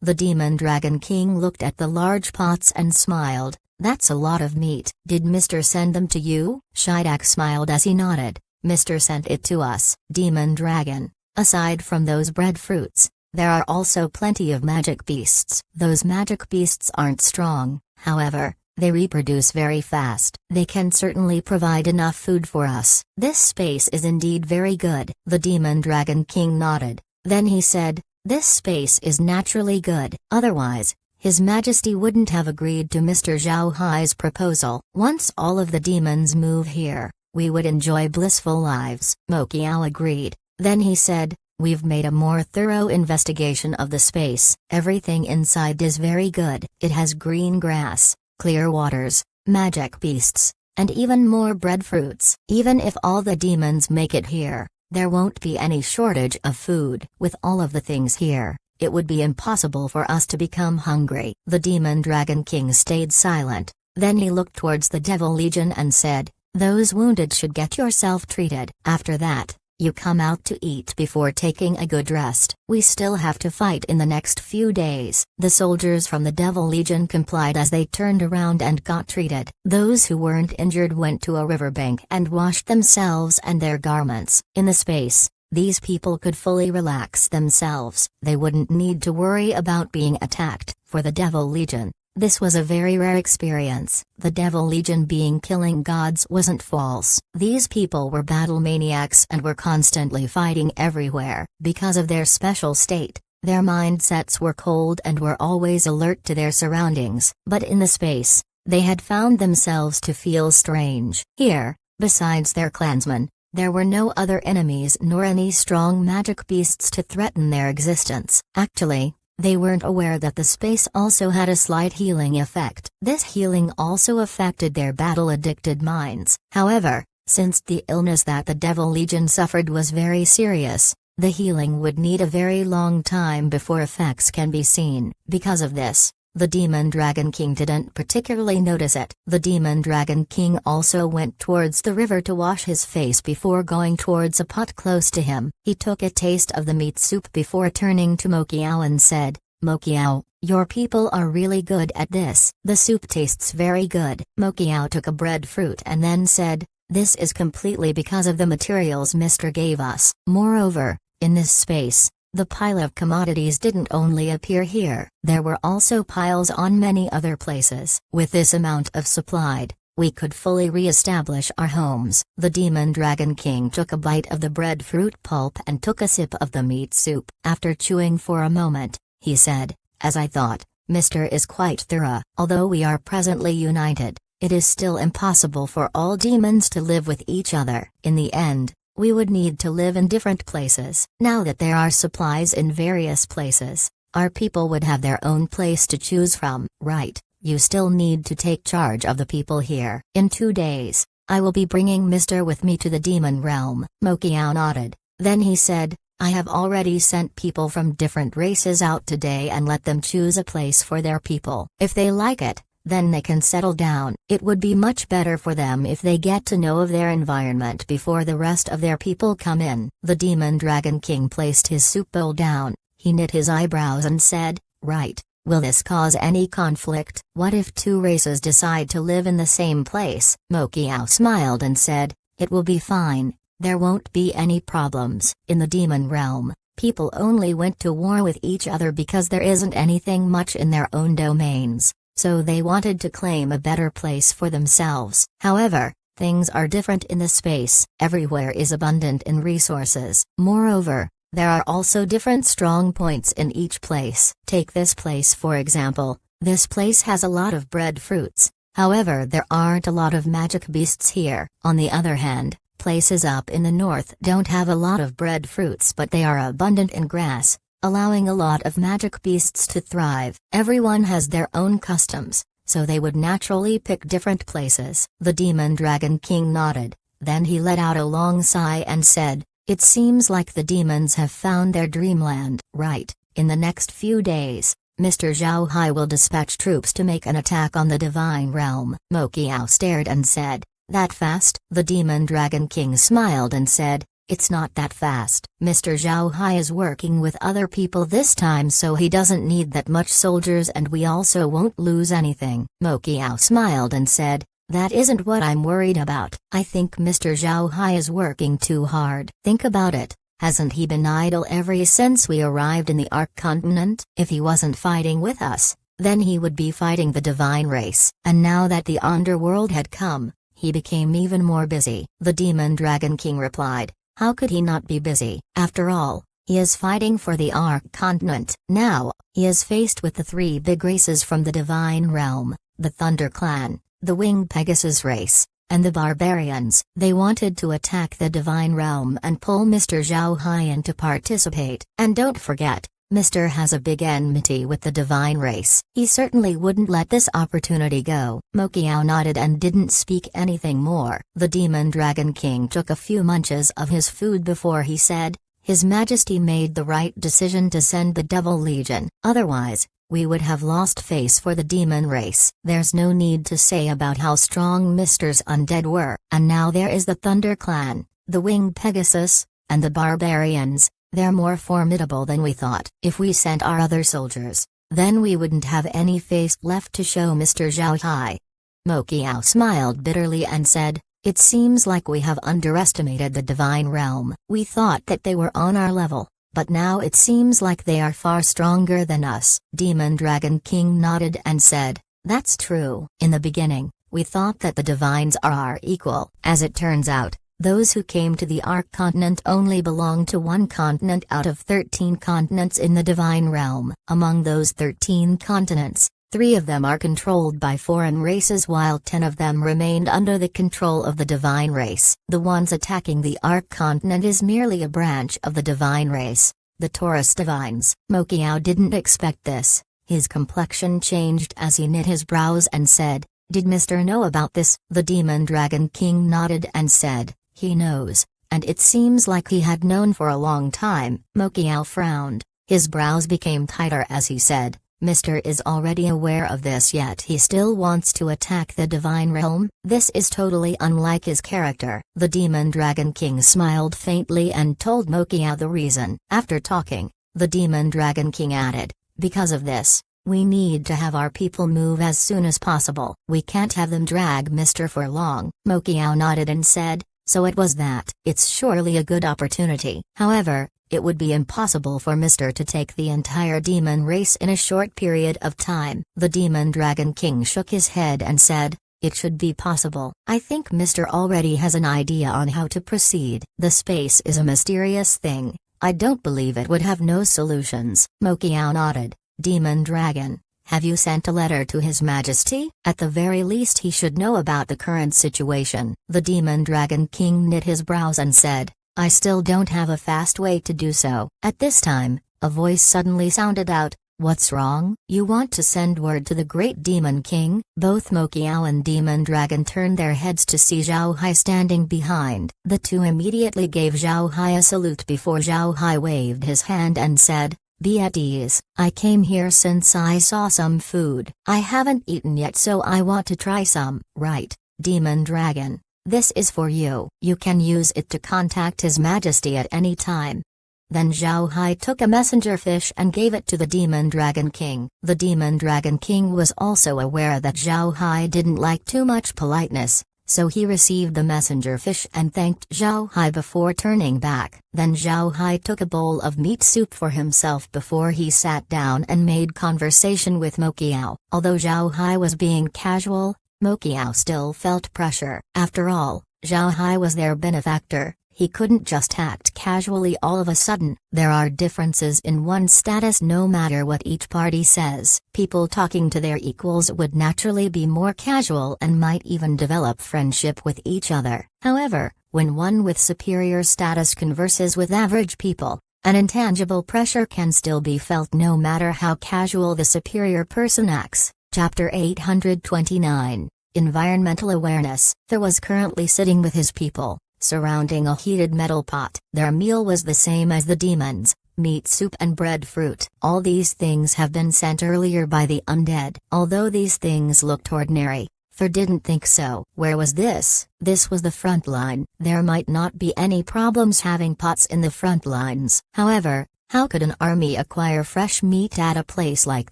The Demon Dragon King looked at the large pots and smiled. "That's a lot of meat. Did Mr. send them to you?" Shidak smiled as he nodded. "Mr. sent it to us." Demon Dragon, aside from those breadfruits, there are also plenty of magic beasts. Those magic beasts aren't strong, however, they reproduce very fast. They can certainly provide enough food for us. This space is indeed very good. The Demon Dragon King nodded. Then he said, "This space is naturally good. Otherwise, His Majesty wouldn't have agreed to Mr. Zhao Hai's proposal. Once all of the demons move here, we would enjoy blissful lives. Mokiao agreed. Then he said, "We've made a more thorough investigation of the space. Everything inside is very good. It has green grass, clear waters, magic beasts, and even more breadfruits. Even if all the demons make it here, there won't be any shortage of food. With all of the things here, it would be impossible for us to become hungry." The Demon Dragon King stayed silent. Then he looked towards the Devil Legion and said, "Those wounded should get yourself treated. After that, you come out to eat before taking a good rest. We still have to fight in the next few days." The soldiers from the Devil Legion complied as they turned around and got treated. Those who weren't injured went to a riverbank and washed themselves and their garments. In the space, these people could fully relax themselves. They wouldn't need to worry about being attacked. For the Devil Legion, this was a very rare experience. The Devil Legion being killing gods wasn't false. These people were battle maniacs and were constantly fighting everywhere. Because of their special state, their mindsets were cold and were always alert to their surroundings. But in the space, they had found themselves to feel strange. Here, besides their clansmen, there were no other enemies nor any strong magic beasts to threaten their existence. Actually, they weren't aware that the space also had a slight healing effect. This healing also affected their battle-addicted minds. However, since the illness that the Devil Legion suffered was very serious, the healing would need a very long time before effects can be seen. Because of this, the Demon Dragon King didn't particularly notice it. The Demon Dragon King also went towards the river to wash his face before going towards a pot close to him. He took a taste of the meat soup before turning to Mokiao and said, "Mokiao, your people are really good at this. The soup tastes very good." Mokiao took a breadfruit and then said, "This is completely because of the materials Mr. gave us. Moreover, in this space, the pile of commodities didn't only appear here, there were also piles on many other places. With this amount of supplied, we could fully re-establish our homes." The Demon Dragon King took a bite of the breadfruit pulp and took a sip of the meat soup. After chewing for a moment, he said, "As I thought, Mr. is quite thorough. Although we are presently united, it is still impossible for all demons to live with each other. In the end, we would need to live in different places. Now that there are supplies in various places, our people would have their own place to choose from. Right, you still need to take charge of the people here. In 2 days, I will be bringing Mr. with me to the demon realm." Mokiao nodded. Then he said, "I have already sent people from different races out today and let them choose a place for their people. If they like it, then they can settle down. It would be much better for them if they get to know of their environment before the rest of their people come in." The Demon Dragon King placed his soup bowl down, he knit his eyebrows and said, "Right, will this cause any conflict? What if 2 races decide to live in the same place?" Mokiao smiled and said, "It will be fine, there won't be any problems." In the demon realm, people only went to war with each other because there isn't anything much in their own domains. So they wanted to claim a better place for themselves. However, things are different in the space. Everywhere is abundant in resources. Moreover, there are also different strong points in each place. Take this place for example. This place has a lot of breadfruits. However, there aren't a lot of magic beasts here. On the other hand, places up in the north don't have a lot of breadfruits, but they are abundant in grass, allowing a lot of magic beasts to thrive. Everyone has their own customs, so they would naturally pick different places. The Demon Dragon King nodded, then he let out a long sigh and said, "It seems like the demons have found their dreamland." Right, in the next few days, Mr. Zhao Hai will dispatch troops to make an attack on the divine realm. Mokiao stared and said, "That fast?" The Demon Dragon King smiled and said, "It's not that fast. Mr. Zhao Hai is working with other people this time, so he doesn't need that much soldiers, and we also won't lose anything." Mokiao smiled and said, "That isn't what I'm worried about. I think Mr. Zhao Hai is working too hard. Think about it. Hasn't he been idle ever since we arrived in the Ark continent? If he wasn't fighting with us, then he would be fighting the divine race. And now that the underworld had come, he became even more busy." The Demon Dragon King replied, "How could he not be busy? After all, he is fighting for the Ark continent. Now, he is faced with the 3 big races from the divine realm, the Thunder Clan, the Winged Pegasus race, and the barbarians. They wanted to attack the divine realm and pull Mr. Zhao Hai in to participate. And don't forget, Mr. has a big enmity with the divine race. He certainly wouldn't let this opportunity go. Mokiao nodded and didn't speak anything more. The Demon Dragon King took a few munches of his food before he said, His Majesty made the right decision to send the Devil Legion. Otherwise, we would have lost face for the demon race. There's no need to say about how strong Mr.'s undead were. And now there is the Thunder Clan, the Winged Pegasus, and the barbarians. They're more formidable than we thought. If we sent our other soldiers, then we wouldn't have any face left to show Mr. Zhao Hai. Mokiao smiled bitterly and said, It seems like we have underestimated the divine realm. We thought that they were on our level, but now it seems like they are far stronger than us. Demon Dragon King nodded and said, That's true. In the beginning, we thought that the divines are our equal. As it turns out, those who came to the Ark continent only belong to one continent out of 13 continents in the divine realm. Among those 13 continents, 3 of them are controlled by foreign races while 10 of them remained under the control of the divine race. The ones attacking the Ark continent is merely a branch of the divine race, the Taurus divines. Mokiao didn't expect this. His complexion changed as he knit his brows and said, Did Mr. know about this? The Demon Dragon King nodded and said, He knows, and it seems like he had known for a long time. Mokiao frowned. His brows became tighter as he said, Mr. is already aware of this yet he still wants to attack the divine realm? This is totally unlike his character. The Demon Dragon King smiled faintly and told Mokiao the reason. After talking, the Demon Dragon King added, Because of this, we need to have our people move as soon as possible. We can't have them drag Mr. for long. Mokiao nodded and said, So it was that. It's surely a good opportunity. However, it would be impossible for Mr. to take the entire demon race in a short period of time. The Demon Dragon King shook his head and said, It should be possible. I think Mr. already has an idea on how to proceed. The space is a mysterious thing. I don't believe it would have no solutions. Mokiao nodded. Demon Dragon, have you sent a letter to His Majesty? At the very least he should know about the current situation. The Demon Dragon King knit his brows and said, I still don't have a fast way to do so. At this time, a voice suddenly sounded out, What's wrong? You want to send word to the great Demon King? Both Mokiao and Demon Dragon turned their heads to see Zhao Hai standing behind. The two immediately gave Zhao Hai a salute before Zhao Hai waved his hand and said, Be at ease. I came here since I saw some food. I haven't eaten yet so I want to try some. Right, Demon Dragon. This is for you. You can use it to contact His Majesty at any time. Then Zhao Hai took a messenger fish and gave it to the Demon Dragon King. The Demon Dragon King was also aware that Zhao Hai didn't like too much politeness, so he received the messenger fish and thanked Zhao Hai before turning back. Then Zhao Hai took a bowl of meat soup for himself before he sat down and made conversation with Mokiao. Although Zhao Hai was being casual, Mokiao still felt pressure. After all, Zhao Hai was their benefactor. He couldn't just act casually all of a sudden. There are differences in one's status no matter what each party says. People talking to their equals would naturally be more casual and might even develop friendship with each other. However, when one with superior status converses with average people, an intangible pressure can still be felt no matter how casual the superior person acts. Chapter 829, Environmental Awareness. Thor was currently sitting with his people, surrounding a heated metal pot. Their meal was the same as the demons, meat soup and breadfruit. All these things have been sent earlier by the undead. Although these things looked ordinary, Thor didn't think so. Where was this? This was the front line. There might not be any problems having pots in the front lines. However, how could an army acquire fresh meat at a place like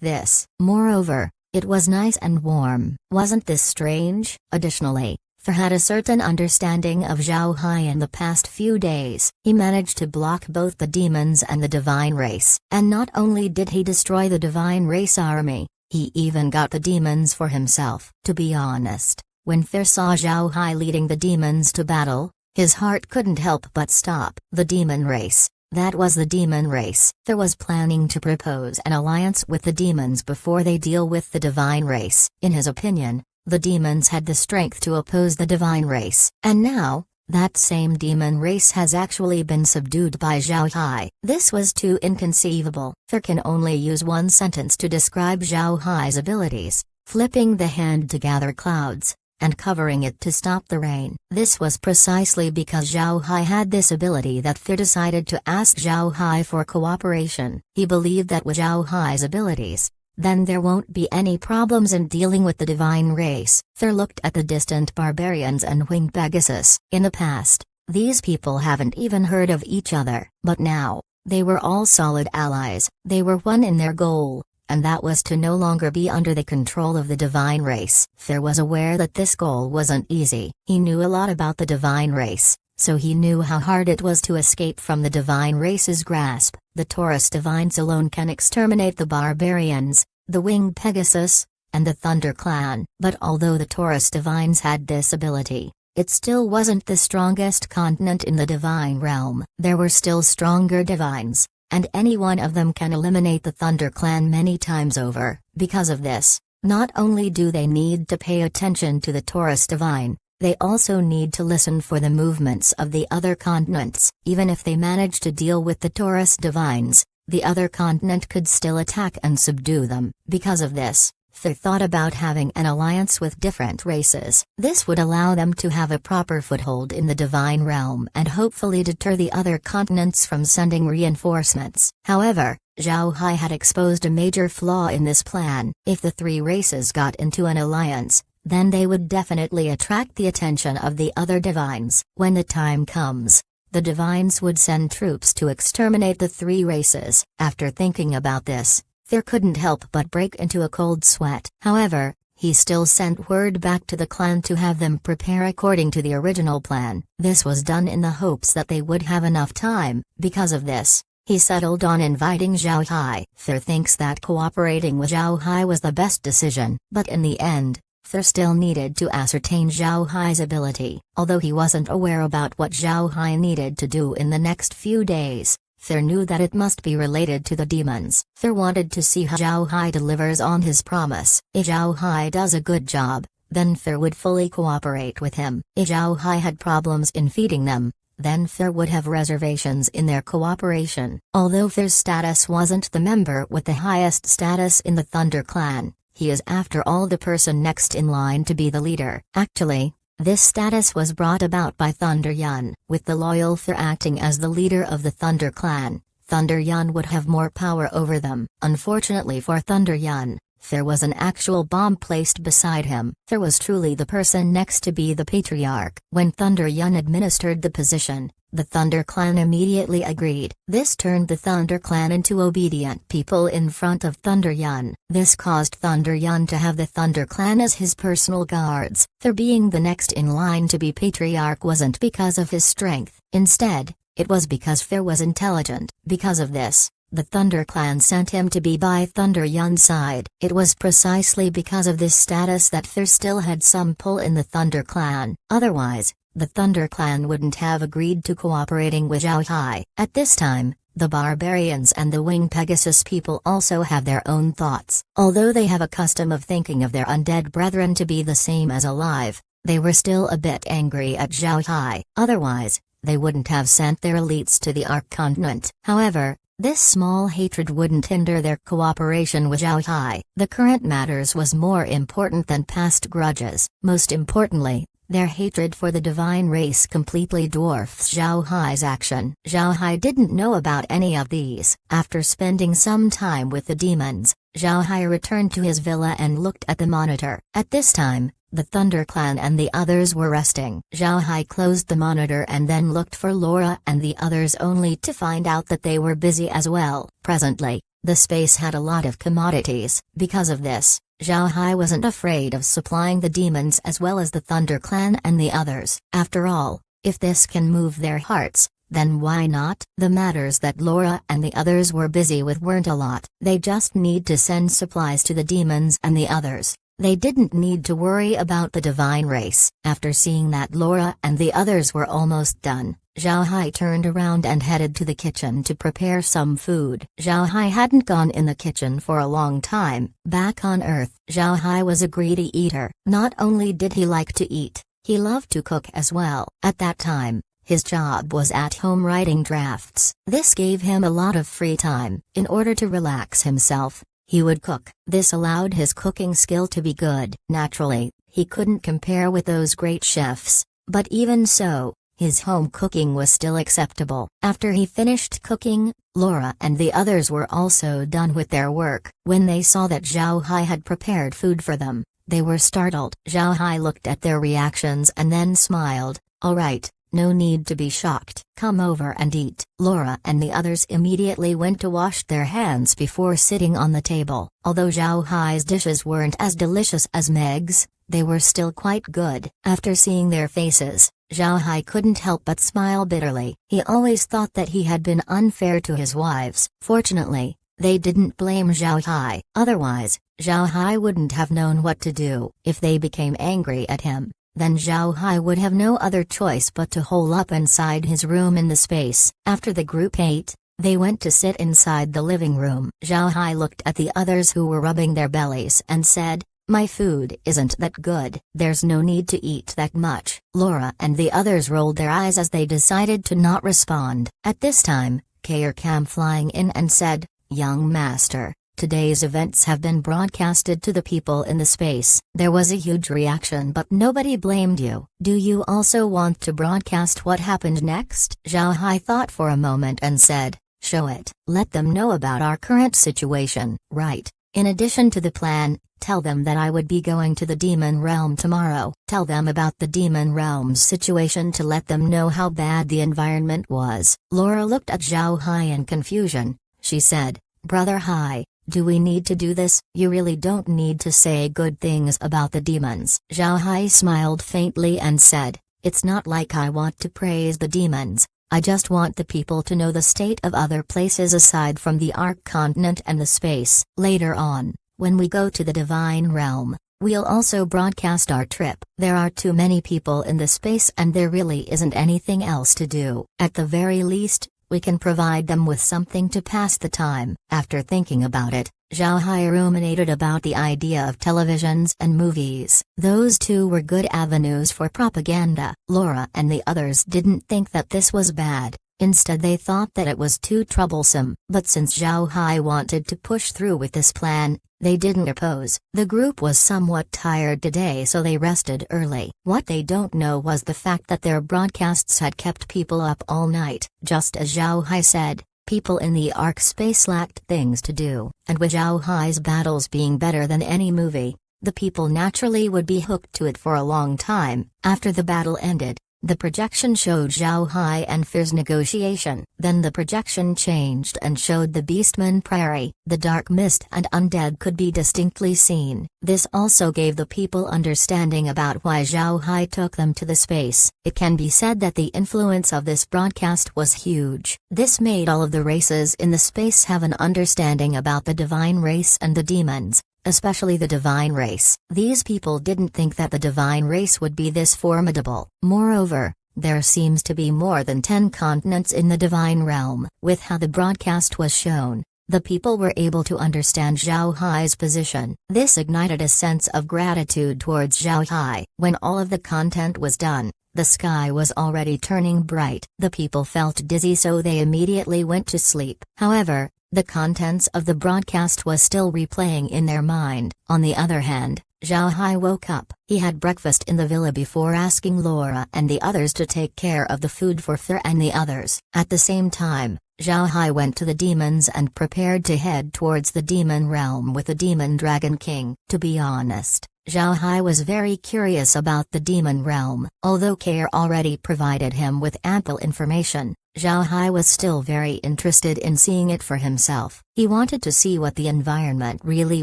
this? Moreover, it was nice and warm. Wasn't this strange? Additionally, Thor had a certain understanding of Zhao Hai in the past few days. He managed to block both the demons and the divine race. And not only did he destroy the divine race army, he even got the demons for himself. To be honest, when Thor saw Zhao Hai leading the demons to battle, his heart couldn't help but stop. The demon race. That was the demon race. Thor was planning to propose an alliance with the demons before they deal with the divine race. In his opinion, the demons had the strength to oppose the divine race. And now, that same demon race has actually been subdued by Zhao Hai. This was too inconceivable. There can only use one sentence to describe Zhao Hai's abilities: flipping the hand to gather clouds, and covering it to stop the rain. This was precisely because Zhao Hai had this ability that Thir decided to ask Zhao Hai for cooperation. He believed that with Zhao Hai's abilities, then there won't be any problems in dealing with the divine race. Thir looked at the distant barbarians and winged Pegasus. In the past, these people haven't even heard of each other. But now, they were all solid allies. They were one in their goal, and that was to no longer be under the control of the divine race. Thir was aware that this goal wasn't easy. He knew a lot about the divine race, so he knew how hard it was to escape from the divine race's grasp. The Taurus divines alone can exterminate the barbarians, the winged Pegasus, and the Thunder Clan. But although the Taurus divines had this ability, it still wasn't the strongest continent in the divine realm. There were still stronger divines, and any one of them can eliminate the Thunder Clan many times over. Because of this, not only do they need to pay attention to the Taurus divine, they also need to listen for the movements of the other continents. Even if they manage to deal with the Taurus divines, the other continent could still attack and subdue them. Because of this, Thir thought about having an alliance with different races. This would allow them to have a proper foothold in the divine realm and hopefully deter the other continents from sending reinforcements. However, Zhao Hai had exposed a major flaw in this plan. If the three races got into an alliance, then they would definitely attract the attention of the other divines. When the time comes, the divines would send troops to exterminate the three races. After thinking about this, Thir couldn't help but break into a cold sweat. However, he still sent word back to the clan to have them prepare according to the original plan. This was done in the hopes that they would have enough time. Because of this, he settled on inviting Zhao Hai. Thir thinks that cooperating with Zhao Hai was the best decision. But in the end, Thir still needed to ascertain Zhao Hai's ability. Although he wasn't aware about what Zhao Hai needed to do in the next few days, Thir knew that it must be related to the demons. Thir wanted to see how Zhao Hai delivers on his promise. If Zhao Hai does a good job, then Thir would fully cooperate with him. If Zhao Hai had problems in feeding them, then Thir would have reservations in their cooperation. Although Thir's status wasn't the member with the highest status in the Thunder Clan, he is after all the person next in line to be the leader. Actually, this status was brought about by Thunder Yun. With the loyal Thir acting as the leader of the Thunder Clan, Thunder Yun would have more power over them. Unfortunately for Thunder Yun, there was an actual bomb placed beside him. Thir was truly the person next to be the patriarch. When Thunder Yun administered the position, the Thunder Clan immediately agreed. This turned the Thunder Clan into obedient people in front of Thunder Yun. This caused Thunder Yun to have the Thunder Clan as his personal guards. Thir being the next in line to be patriarch wasn't because of his strength. Instead, it was because Thir was intelligent. Because of this, the Thunder Clan sent him to be by Thunder Yun's side. It was precisely because of this status that Thir still had some pull in the Thunder Clan. Otherwise, the Thunder Clan wouldn't have agreed to cooperating with Zhao Hai. At this time, the barbarians and the winged Pegasus people also have their own thoughts. Although they have a custom of thinking of their undead brethren to be the same as alive, they were still a bit angry at Zhao Hai. Otherwise, they wouldn't have sent their elites to the Ark continent. However, this small hatred wouldn't hinder their cooperation with Zhao Hai. The current matters was more important than past grudges. Most importantly, their hatred for the divine race completely dwarfs Zhao Hai's action. Zhao Hai didn't know about any of these. After spending some time with the demons, Zhao Hai returned to his villa and looked at the monitor. At this time, the Thunder Clan and the others were resting. Zhao Hai closed the monitor and then looked for Laura and the others only to find out that they were busy as well. Presently, the space had a lot of commodities. Because of this, Zhao Hai wasn't afraid of supplying the demons as well as the Thunder Clan and the others. After all, if this can move their hearts, then why not? The matters that Laura and the others were busy with weren't a lot. They just need to send supplies to the demons and the others. They didn't need to worry about the divine race. After seeing that Laura and the others were almost done, Zhao Hai turned around and headed to the kitchen to prepare some food. Zhao Hai hadn't gone in the kitchen for a long time. Back on Earth, Zhao Hai was a greedy eater. Not only did he like to eat, he loved to cook as well. At that time, his job was at home writing drafts. This gave him a lot of free time. In order to relax himself, he would cook. This allowed his cooking skill to be good. Naturally, he couldn't compare with those great chefs, but even so, his home cooking was still acceptable. After he finished cooking, Laura and the others were also done with their work. When they saw that Zhao Hai had prepared food for them, they were startled. Zhao Hai looked at their reactions and then smiled. "All right, no need to be shocked. Come over and eat." Laura and the others immediately went to wash their hands before sitting on the table. Although Zhao Hai's dishes weren't as delicious as Meg's, they were still quite good. After seeing their faces, Zhao Hai couldn't help but smile bitterly. He always thought that he had been unfair to his wives. Fortunately, they didn't blame Zhao Hai. Otherwise, Zhao Hai wouldn't have known what to do. If they became angry at him, then Zhao Hai would have no other choice but to hole up inside his room in the space. After the group ate, they went to sit inside the living room. Zhao Hai looked at the others who were rubbing their bellies and said, "My food isn't that good. There's no need to eat that much." Laura and the others rolled their eyes as they decided to not respond. At this time, Kair came flying in and said, "Young master, today's events have been broadcasted to the people in the space. There was a huge reaction but nobody blamed you. Do you also want to broadcast what happened next?" Zhao Hai thought for a moment and said, "Show it. Let them know about our current situation." "Right. In addition to the plan, tell them that I would be going to the demon realm tomorrow. Tell them about the demon realm's situation to let them know how bad the environment was." Laura looked at Zhao Hai in confusion. She said, "Brother Hai, do we need to do this?" "You really don't need to say good things about the demons." Zhao Hai smiled faintly and said, "It's not like I want to praise the demons. I just want the people to know the state of other places aside from the Ark continent and the space. Later on, when we go to the divine realm, we'll also broadcast our trip. There are too many people in the space and there really isn't anything else to do. At the very least, we can provide them with something to pass the time." After thinking about it, Zhao Hai ruminated about the idea of televisions and movies. Those two were good avenues for propaganda. Laura and the others didn't think that this was bad. Instead they thought that it was too troublesome. But since Zhao Hai wanted to push through with this plan, they didn't oppose. The group was somewhat tired today so they rested early. What they don't know was the fact that their broadcasts had kept people up all night. Just as Zhao Hai said, people in the Ark space lacked things to do. And with Zhao Hai's battles being better than any movie, the people naturally would be hooked to it for a long time. After the battle ended, the projection showed Zhao Hai and Fier's negotiation. Then the projection changed and showed the Beastman Prairie. The dark mist and undead could be distinctly seen. This also gave the people understanding about why Zhao Hai took them to the space. It can be said that the influence of this broadcast was huge. This made all of the races in the space have an understanding about the divine race and the demons, especially the divine race. These people didn't think that the divine race would be this formidable. Moreover, there seems to be more than 10 continents in the divine realm. With how the broadcast was shown, the people were able to understand Zhao Hai's position. This ignited a sense of gratitude towards Zhao Hai. When all of the content was done, the sky was already turning bright. The people felt dizzy so they immediately went to sleep. However, the contents of the broadcast was still replaying in their mind. On the other hand, Zhao Hai woke up. He had breakfast in the villa before asking Laura and the others to take care of the food for Fer and the others. At the same time, Zhao Hai went to the demons and prepared to head towards the demon realm with the demon dragon king. To be honest, Zhao Hai was very curious about the demon realm. Although Kair already provided him with ample information, Zhao Hai was still very interested in seeing it for himself. He wanted to see what the environment really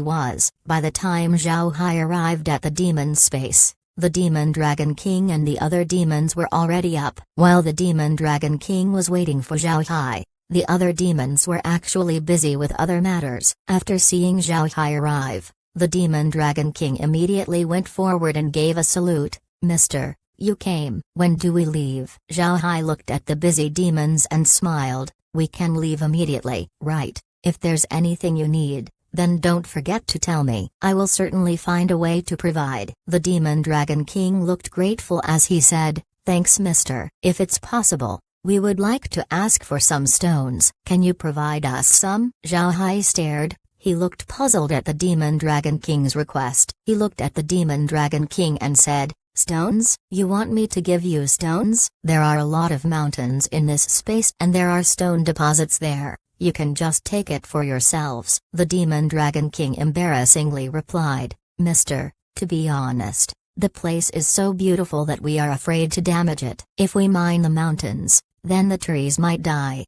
was. By the time Zhao Hai arrived at the demon space, the demon dragon king and the other demons were already up. While the demon dragon king was waiting for Zhao Hai, the other demons were actually busy with other matters. After seeing Zhao Hai arrive, the demon dragon king immediately went forward and gave a salute. "Mr. You came. When do we leave? Zhao Hai looked at the busy demons and smiled. We can leave immediately. Right. If there's anything you need, then don't forget to tell me. I will certainly find a way to provide. The Demon Dragon King looked grateful as he said, thanks mister. If it's possible, we would like to ask for some stones. Can you provide us some? Zhao Hai stared. He looked puzzled at the Demon Dragon King's request. He looked at the Demon Dragon King and said, stones? You want me to give you stones? There are a lot of mountains in this space and there are stone deposits there. You can just take it for yourselves. The Demon Dragon King embarrassingly replied, Mister, to be honest, the place is so beautiful that we are afraid to damage it. If we mine the mountains, then the trees might die.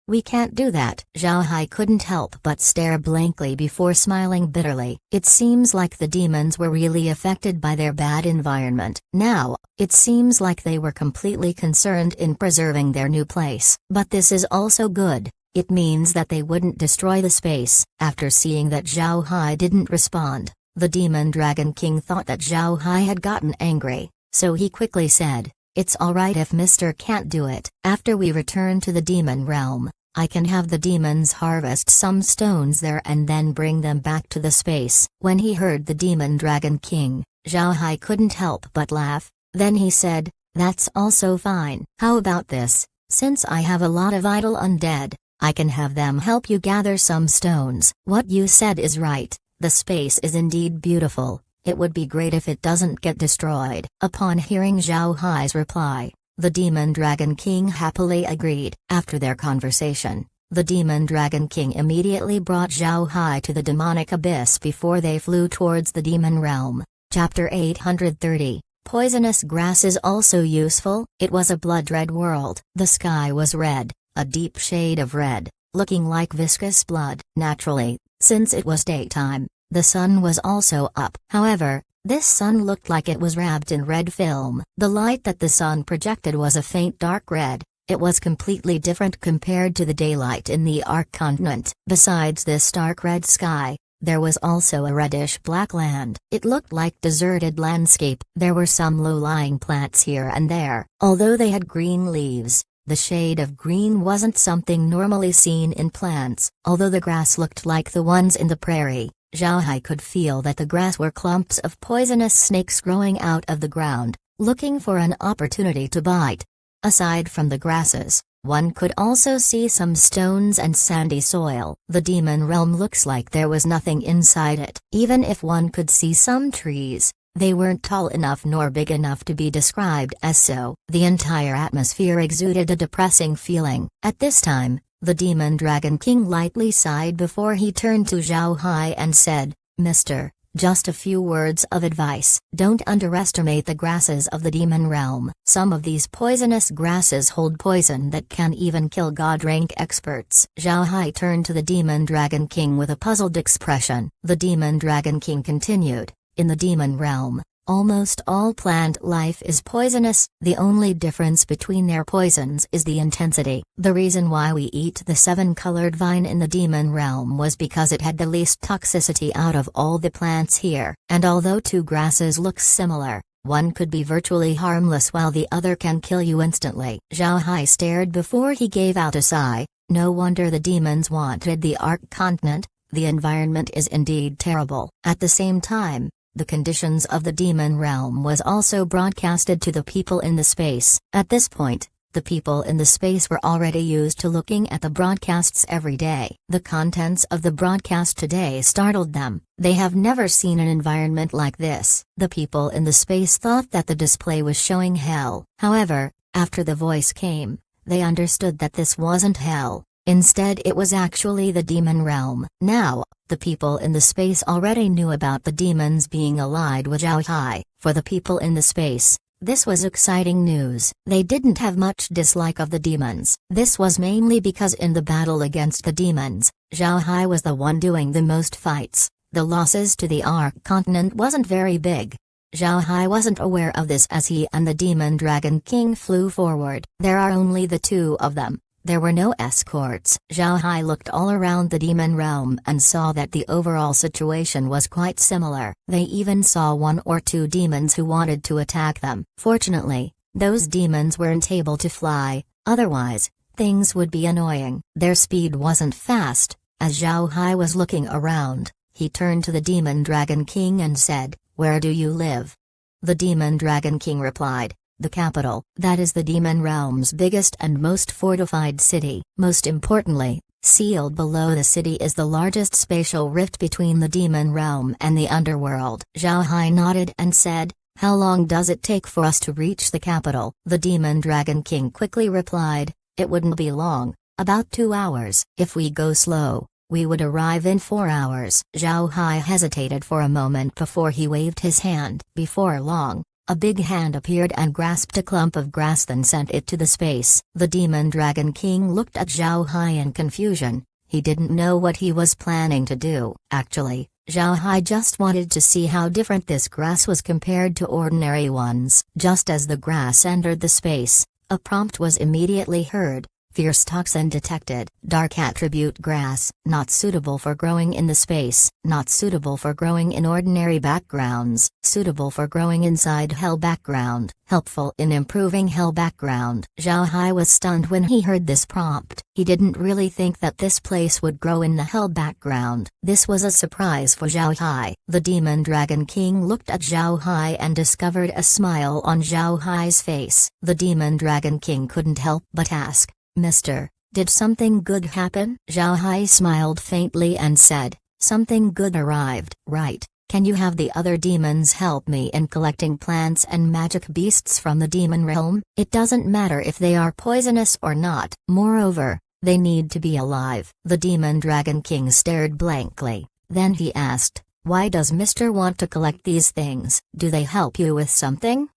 We can't do that. Zhao Hai couldn't help but stare blankly before smiling bitterly. It seems like the demons were really affected by their bad environment. Now, it seems like they were completely concerned in preserving their new place. But this is also good. It means that they wouldn't destroy the space. After seeing that Zhao Hai didn't respond, the Demon Dragon King thought that Zhao Hai had gotten angry, so he quickly said, it's alright if Mr. can't do it. After we return to the demon realm, I can have the demons harvest some stones there and then bring them back to the space. When he heard the Demon Dragon King, Zhao Hai couldn't help but laugh. Then he said, that's also fine. How about this? Since I have a lot of idle undead, I can have them help you gather some stones. What you said is right. The space is indeed beautiful. It would be great if it doesn't get destroyed. Upon hearing Zhao Hai's reply, the Demon Dragon King happily agreed. After their conversation, the Demon Dragon King immediately brought Zhao Hai to the demonic abyss before they flew towards the demon realm. Chapter 830. Poisonous grass is also useful. It was a blood-red world. The sky was red, a deep shade of red, looking like viscous blood. Naturally, since it was daytime, the sun was also up. However, this sun looked like it was wrapped in red film. The light that the sun projected was a faint dark red. It was completely different compared to the daylight in the Ark continent. Besides this stark red sky, there was also a reddish-black land. It looked like deserted landscape. There were some low-lying plants here and there. Although they had green leaves, the shade of green wasn't something normally seen in plants. Although the grass looked like the ones in the prairie, Zhao Hai could feel that the grass were clumps of poisonous snakes growing out of the ground, looking for an opportunity to bite. Aside from the grasses, one could also see some stones and sandy soil. The demon realm looks like there was nothing inside it. Even if one could see some trees, they weren't tall enough nor big enough to be described as so. The entire atmosphere exuded a depressing feeling. At this time, the Demon Dragon King lightly sighed before he turned to Zhao Hai and said, Mister, just a few words of advice. Don't underestimate the grasses of the demon realm. Some of these poisonous grasses hold poison that can even kill god-rank experts. Zhao Hai turned to the Demon Dragon King with a puzzled expression. The Demon Dragon King continued, in the demon realm, almost all plant life is poisonous. The only difference between their poisons is the intensity. The reason why we eat the seven-colored vine in the demon realm was because it had the least toxicity out of all the plants here. And although two grasses look similar, one could be virtually harmless while the other can kill you instantly. Zhao Hai stared before he gave out a sigh. No wonder the demons wanted the Ark continent. The environment is indeed terrible. At the same time, the conditions of the demon realm was also broadcasted to the people in the space. At this point, the people in the space were already used to looking at the broadcasts every day. The contents of the broadcast today startled them. They have never seen an environment like this. The people in the space thought that the display was showing hell. However, after the voice came, they understood that this wasn't hell. Instead, it was actually the demon realm. Now, the people in the space already knew about the demons being allied with Zhao Hai. For the people in the space, this was exciting news. They didn't have much dislike of the demons. This was mainly because in the battle against the demons, Zhao Hai was the one doing the most fights. The losses to the Ark continent wasn't very big. Zhao Hai wasn't aware of this as he and the Demon Dragon King flew forward. There are only the two of them. There were no escorts. Zhao Hai looked all around the demon realm and saw that the overall situation was quite similar. They even saw one or two demons who wanted to attack them. Fortunately, those demons weren't able to fly, otherwise, things would be annoying. Their speed wasn't fast. As Zhao Hai was looking around, he turned to the Demon Dragon King and said, "Where do you live?" The Demon Dragon King replied, "The capital." That is the demon realm's biggest and most fortified city. Most importantly, sealed below the city is the largest spatial rift between the demon realm and the underworld. Zhao Hai nodded and said, "How long does it take for us to reach the capital?" The Demon Dragon King quickly replied, "It wouldn't be long, about 2 hours. If we go slow, we would arrive in 4 hours." Zhao Hai hesitated for a moment before he waved his hand. Before long, a big hand appeared and grasped a clump of grass, then sent it to the space. The Demon Dragon King looked at Zhao Hai in confusion. He didn't know what he was planning to do. Actually, Zhao Hai just wanted to see how different this grass was compared to ordinary ones. Just as the grass entered the space, a prompt was immediately heard. Fierce toxin detected. Dark attribute grass. Not suitable for growing in the space. Not suitable for growing in ordinary backgrounds. Suitable for growing inside hell background. Helpful in improving hell background. Zhao Hai was stunned when he heard this prompt. He didn't really think that this place would grow in the hell background. This was a surprise for Zhao Hai. The Demon Dragon King looked at Zhao Hai and discovered a smile on Zhao Hai's face. The Demon Dragon King couldn't help but ask, "Mister, did something good happen?" Zhao Hai smiled faintly and said, "Something good arrived." "Right. Can you have the other demons help me in collecting plants and magic beasts from the demon realm? It doesn't matter if they are poisonous or not. Moreover, they need to be alive." The Demon Dragon King stared blankly. Then he asked, "Why does Mr. want to collect these things? Do they help you with something?"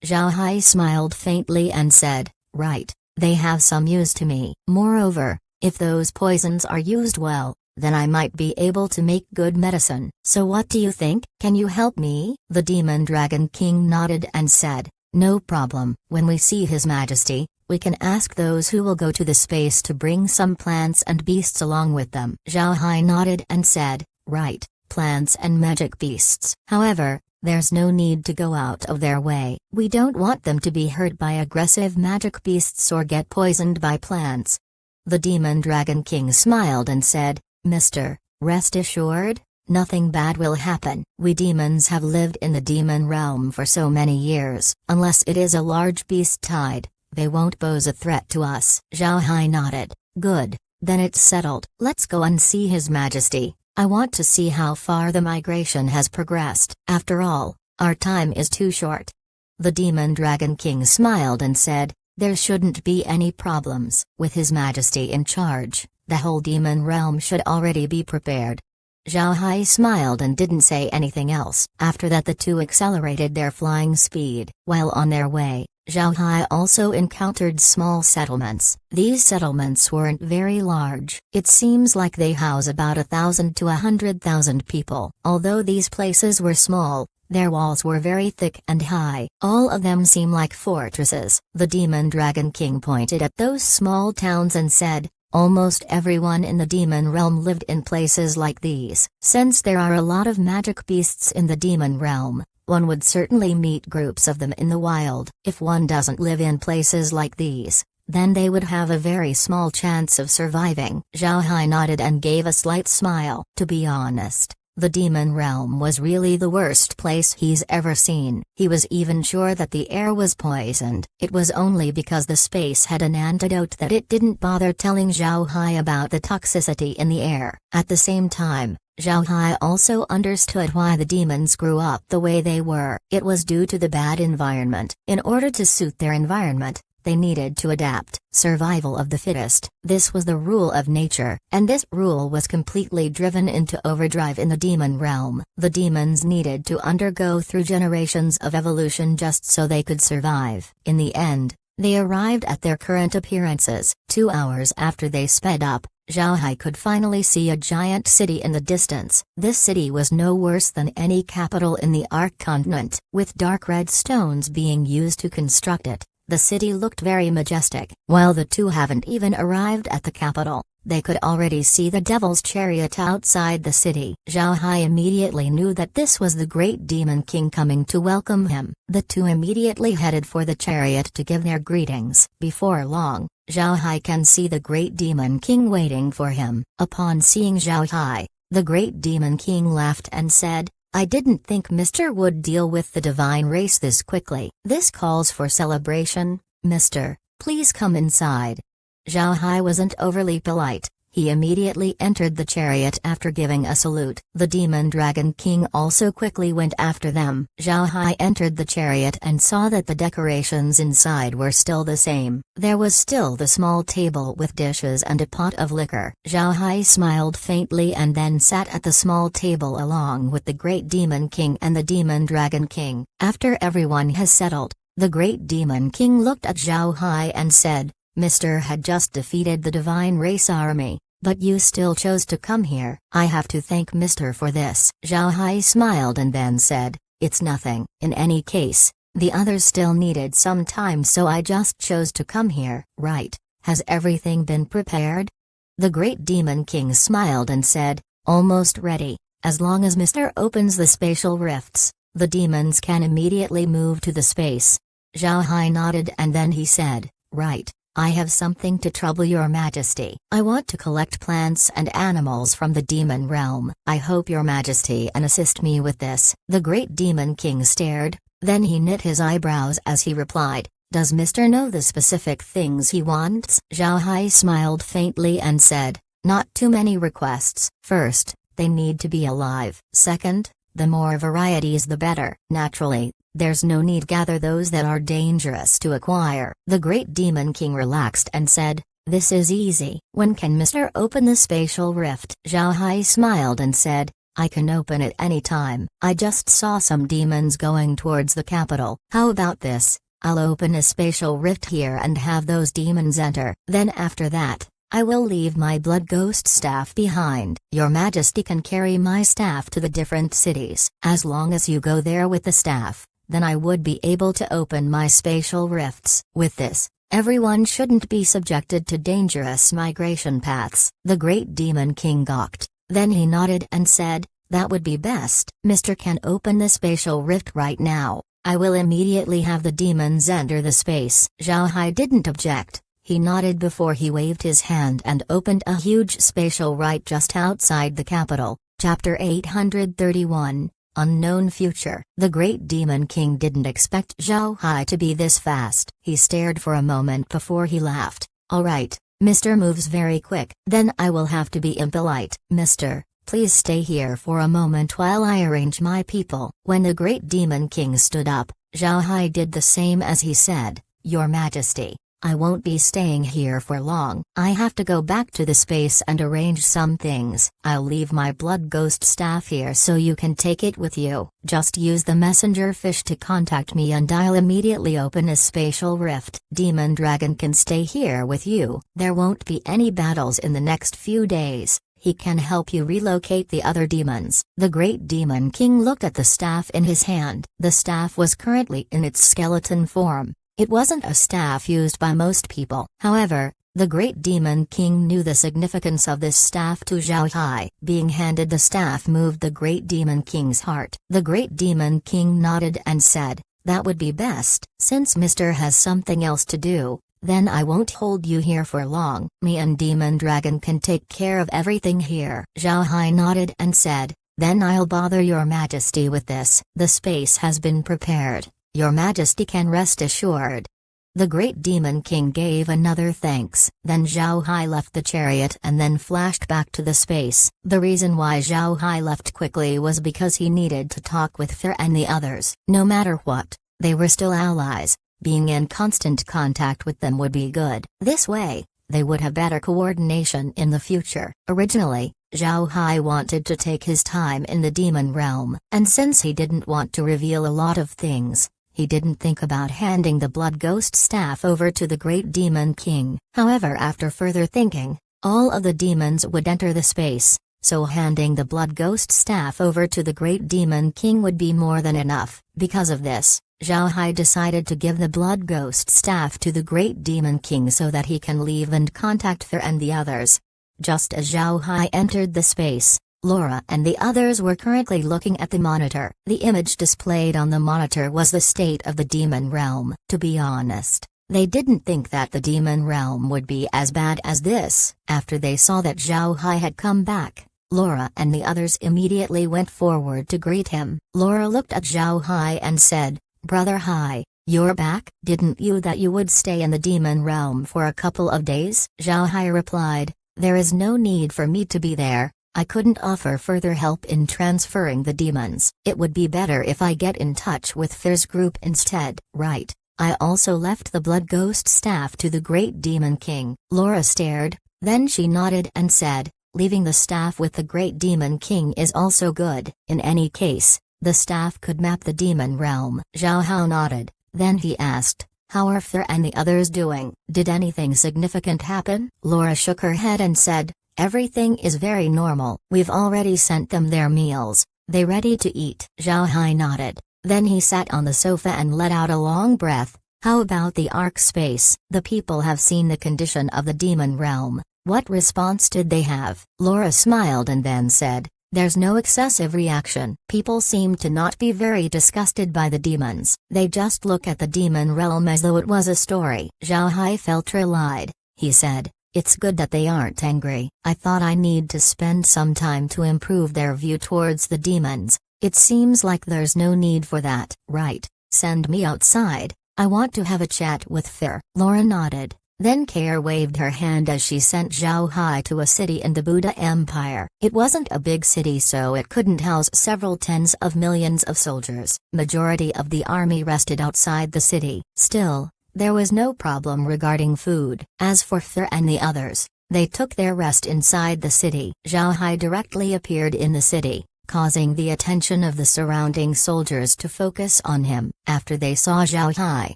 Zhao Hai smiled faintly and said, "Right. They have some use to me. Moreover, if those poisons are used well, then I might be able to make good medicine. So what do you think? Can you help me?" The Demon Dragon King nodded and said, "No problem. When we see His Majesty, we can ask those who will go to the space to bring some plants and beasts along with them." Zhao Hai nodded and said, "Right, plants and magic beasts. However, there's no need to go out of their way. We don't want them to be hurt by aggressive magic beasts or get poisoned by plants." The Demon Dragon King smiled and said, "Mister, rest assured, nothing bad will happen. We demons have lived in the demon realm for so many years. Unless it is a large beast tide, they won't pose a threat to us." Zhao Hai nodded. "Good, then it's settled. Let's go and see His Majesty. I want to see how far the migration has progressed. After all, our time is too short." The Demon Dragon King smiled and said, "There shouldn't be any problems. With His Majesty in charge, the whole demon realm should already be prepared." Zhao Hai smiled and didn't say anything else. After that, the two accelerated their flying speed. While on their way, Zhao Hai also encountered small settlements. These settlements weren't very large. It seems like they house about 1,000 to 100,000 people. Although these places were small, their walls were very thick and high. All of them seem like fortresses. The Demon Dragon King pointed at those small towns and said, "Almost everyone in the demon realm lived in places like these. Since there are a lot of magic beasts in the demon realm, one would certainly meet groups of them in the wild. If one doesn't live in places like these, then they would have a very small chance of surviving." Zhao Hai nodded and gave a slight smile. To be honest, the demon realm was really the worst place he's ever seen. He was even sure that the air was poisoned. It was only because the space had an antidote that it didn't bother telling Zhao Hai about the toxicity in the air. At the same time, Zhao Hai also understood why the demons grew up the way they were. It was due to the bad environment. In order to suit their environment, they needed to adapt. Survival of the fittest. This was the rule of nature, and this rule was completely driven into overdrive in the demon realm. The demons needed to undergo through generations of evolution just so they could survive. In the end, they arrived at their current appearances. 2 hours after they sped up, Zhao Hai could finally see a giant city in the distance. This city was no worse than any capital in the Ark continent, with dark red stones being used to construct it. The city looked very majestic. While the two haven't even arrived at the capital, they could already see the devil's chariot outside the city. Zhao Hai immediately knew that this was the great demon king coming to welcome him. The two immediately headed for the chariot to give their greetings. Before long, Zhao Hai can see the great demon king waiting for him. Upon seeing Zhao Hai, the great demon king laughed and said, "I didn't think Mr. would deal with the divine race this quickly. This calls for celebration, Mr. Please come inside." Zhao Hai wasn't overly polite. He immediately entered the chariot after giving a salute. The Demon Dragon King also quickly went after them. Zhao Hai entered the chariot and saw that the decorations inside were still the same. There was still the small table with dishes and a pot of liquor. Zhao Hai smiled faintly and then sat at the small table along with the Great Demon King and the Demon Dragon King. After everyone has settled, the Great Demon King looked at Zhao Hai and said, "Mr. had just defeated the Divine Race Army, but you still chose to come here. I have to thank Mr. for this." Zhao Hai smiled and then said, "It's nothing. In any case, the others still needed some time, so I just chose to come here." "Right. Has everything been prepared?" The Great Demon King smiled and said, "Almost ready. As long as Mr. opens the spatial rifts, the demons can immediately move to the space." Zhao Hai nodded and then he said, "Right. I have something to trouble your majesty. I want to collect plants and animals from the demon realm. I hope your majesty can assist me with this." The Great Demon King stared, then he knit his eyebrows as he replied, "Does Mr. know the specific things he wants?" Zhao Hai smiled faintly and said, "Not too many requests. First, they need to be alive. Second, the more varieties the better. Naturally, there's no need gather those that are dangerous to acquire." The Great Demon King relaxed and said, "This is easy. When can Mr. open the spatial rift?" Zhao Hai smiled and said, "I can open it any time. I just saw some demons going towards the capital. How about this? I'll open a spatial rift here and have those demons enter. Then after that, I will leave my blood ghost staff behind. Your majesty can carry my staff to the different cities. As long as you go there with the staff, then I would be able to open my spatial rifts. With this, everyone shouldn't be subjected to dangerous migration paths." The Great Demon King gawked, then he nodded and said, "That would be best. Mr. can open the spatial rift right now. I will immediately have the demons enter the space." Zhao Hai didn't object. He nodded before he waved his hand and opened a huge spatial rift just outside the capital. Chapter 831, Unknown Future. The Great Demon King didn't expect Zhao Hai to be this fast. He stared for a moment before he laughed. "All right, Mr. moves very quick. Then I will have to be impolite. Mr., please stay here for a moment while I arrange my people." When the Great Demon King stood up, Zhao Hai did the same as he said, "Your Majesty, I won't be staying here for long. I have to go back to the space and arrange some things. I'll leave my blood ghost staff here so you can take it with you. Just use the messenger fish to contact me and I'll immediately open a spatial rift. Demon Dragon can stay here with you. There won't be any battles in the next few days. He can help you relocate the other demons." The Great Demon King looked at the staff in his hand. The staff was currently in its skeleton form. It wasn't a staff used by most people. However, the Great Demon King knew the significance of this staff to Zhao Hai. Being handed the staff moved the Great Demon King's heart. The Great Demon King nodded and said, "That would be best. Since Mr. has something else to do, then I won't hold you here for long. Me and Demon Dragon can take care of everything here." Zhao Hai nodded and said, "Then I'll bother your majesty with this. The space has been prepared. Your Majesty can rest assured." The Great Demon King gave another thanks. Then Zhao Hai left the chariot and then flashed back to the space. The reason why Zhao Hai left quickly was because he needed to talk with Fer and the others. No matter what, they were still allies. Being in constant contact with them would be good. This way, they would have better coordination in the future. Originally, Zhao Hai wanted to take his time in the demon realm, and since he didn't want to reveal a lot of things, he didn't think about handing the Blood Ghost staff over to the Great Demon King. However, after further thinking, all of the demons would enter the space, so handing the Blood Ghost staff over to the Great Demon King would be more than enough. Because of this, Zhao Hai decided to give the blood ghost staff to the Great Demon King so that he can leave and contact Thur and the others. Just as Zhao Hai entered the space, Laura and the others were currently looking at the monitor. The image displayed on the monitor was the state of the demon realm. To be honest, they didn't think that the demon realm would be as bad as this. After they saw that Zhao Hai had come back, Laura and the others immediately went forward to greet him. Laura looked at Zhao Hai and said, "Brother Hai, you're back? Didn't you that you would stay in the demon realm for a couple of days?" Zhao Hai replied, "There is no need for me to be there. I couldn't offer further help in transferring the demons. It would be better if I get in touch with Thur's group instead." "Right. I also left the blood ghost staff to the Great Demon King." Laura stared, then she nodded and said, "Leaving the staff with the Great Demon King is also good. In any case, the staff could map the demon realm." Zhao Hai nodded, then he asked, "How are Thur and the others doing? Did anything significant happen?" Laura shook her head and said, "Everything is very normal. We've already sent them their meals. They ready to eat." Zhao Hai nodded, then he sat on the sofa and let out a long breath. "How about the Ark space? The people have seen the condition of the demon realm. What response did they have?" Laura smiled and then said, "There's no excessive reaction. People seem to not be very disgusted by the demons. They just look at the demon realm as though it was a story." Zhao Hai felt relieved. He said, "It's good that they aren't angry. I thought I need to spend some time to improve their view towards the demons. It seems like there's no need for that." "Right. Send me outside. I want to have a chat with Thur." Laura nodded, then Kare waved her hand as she sent Zhao Hai to a city in the Buddha Empire. It wasn't a big city, so it couldn't house several tens of millions of soldiers. Majority of the army rested outside the city. Still, there was no problem regarding food. As for Thur and the others, they took their rest inside the city. Zhao Hai directly appeared in the city, causing the attention of the surrounding soldiers to focus on him. After they saw Zhao Hai,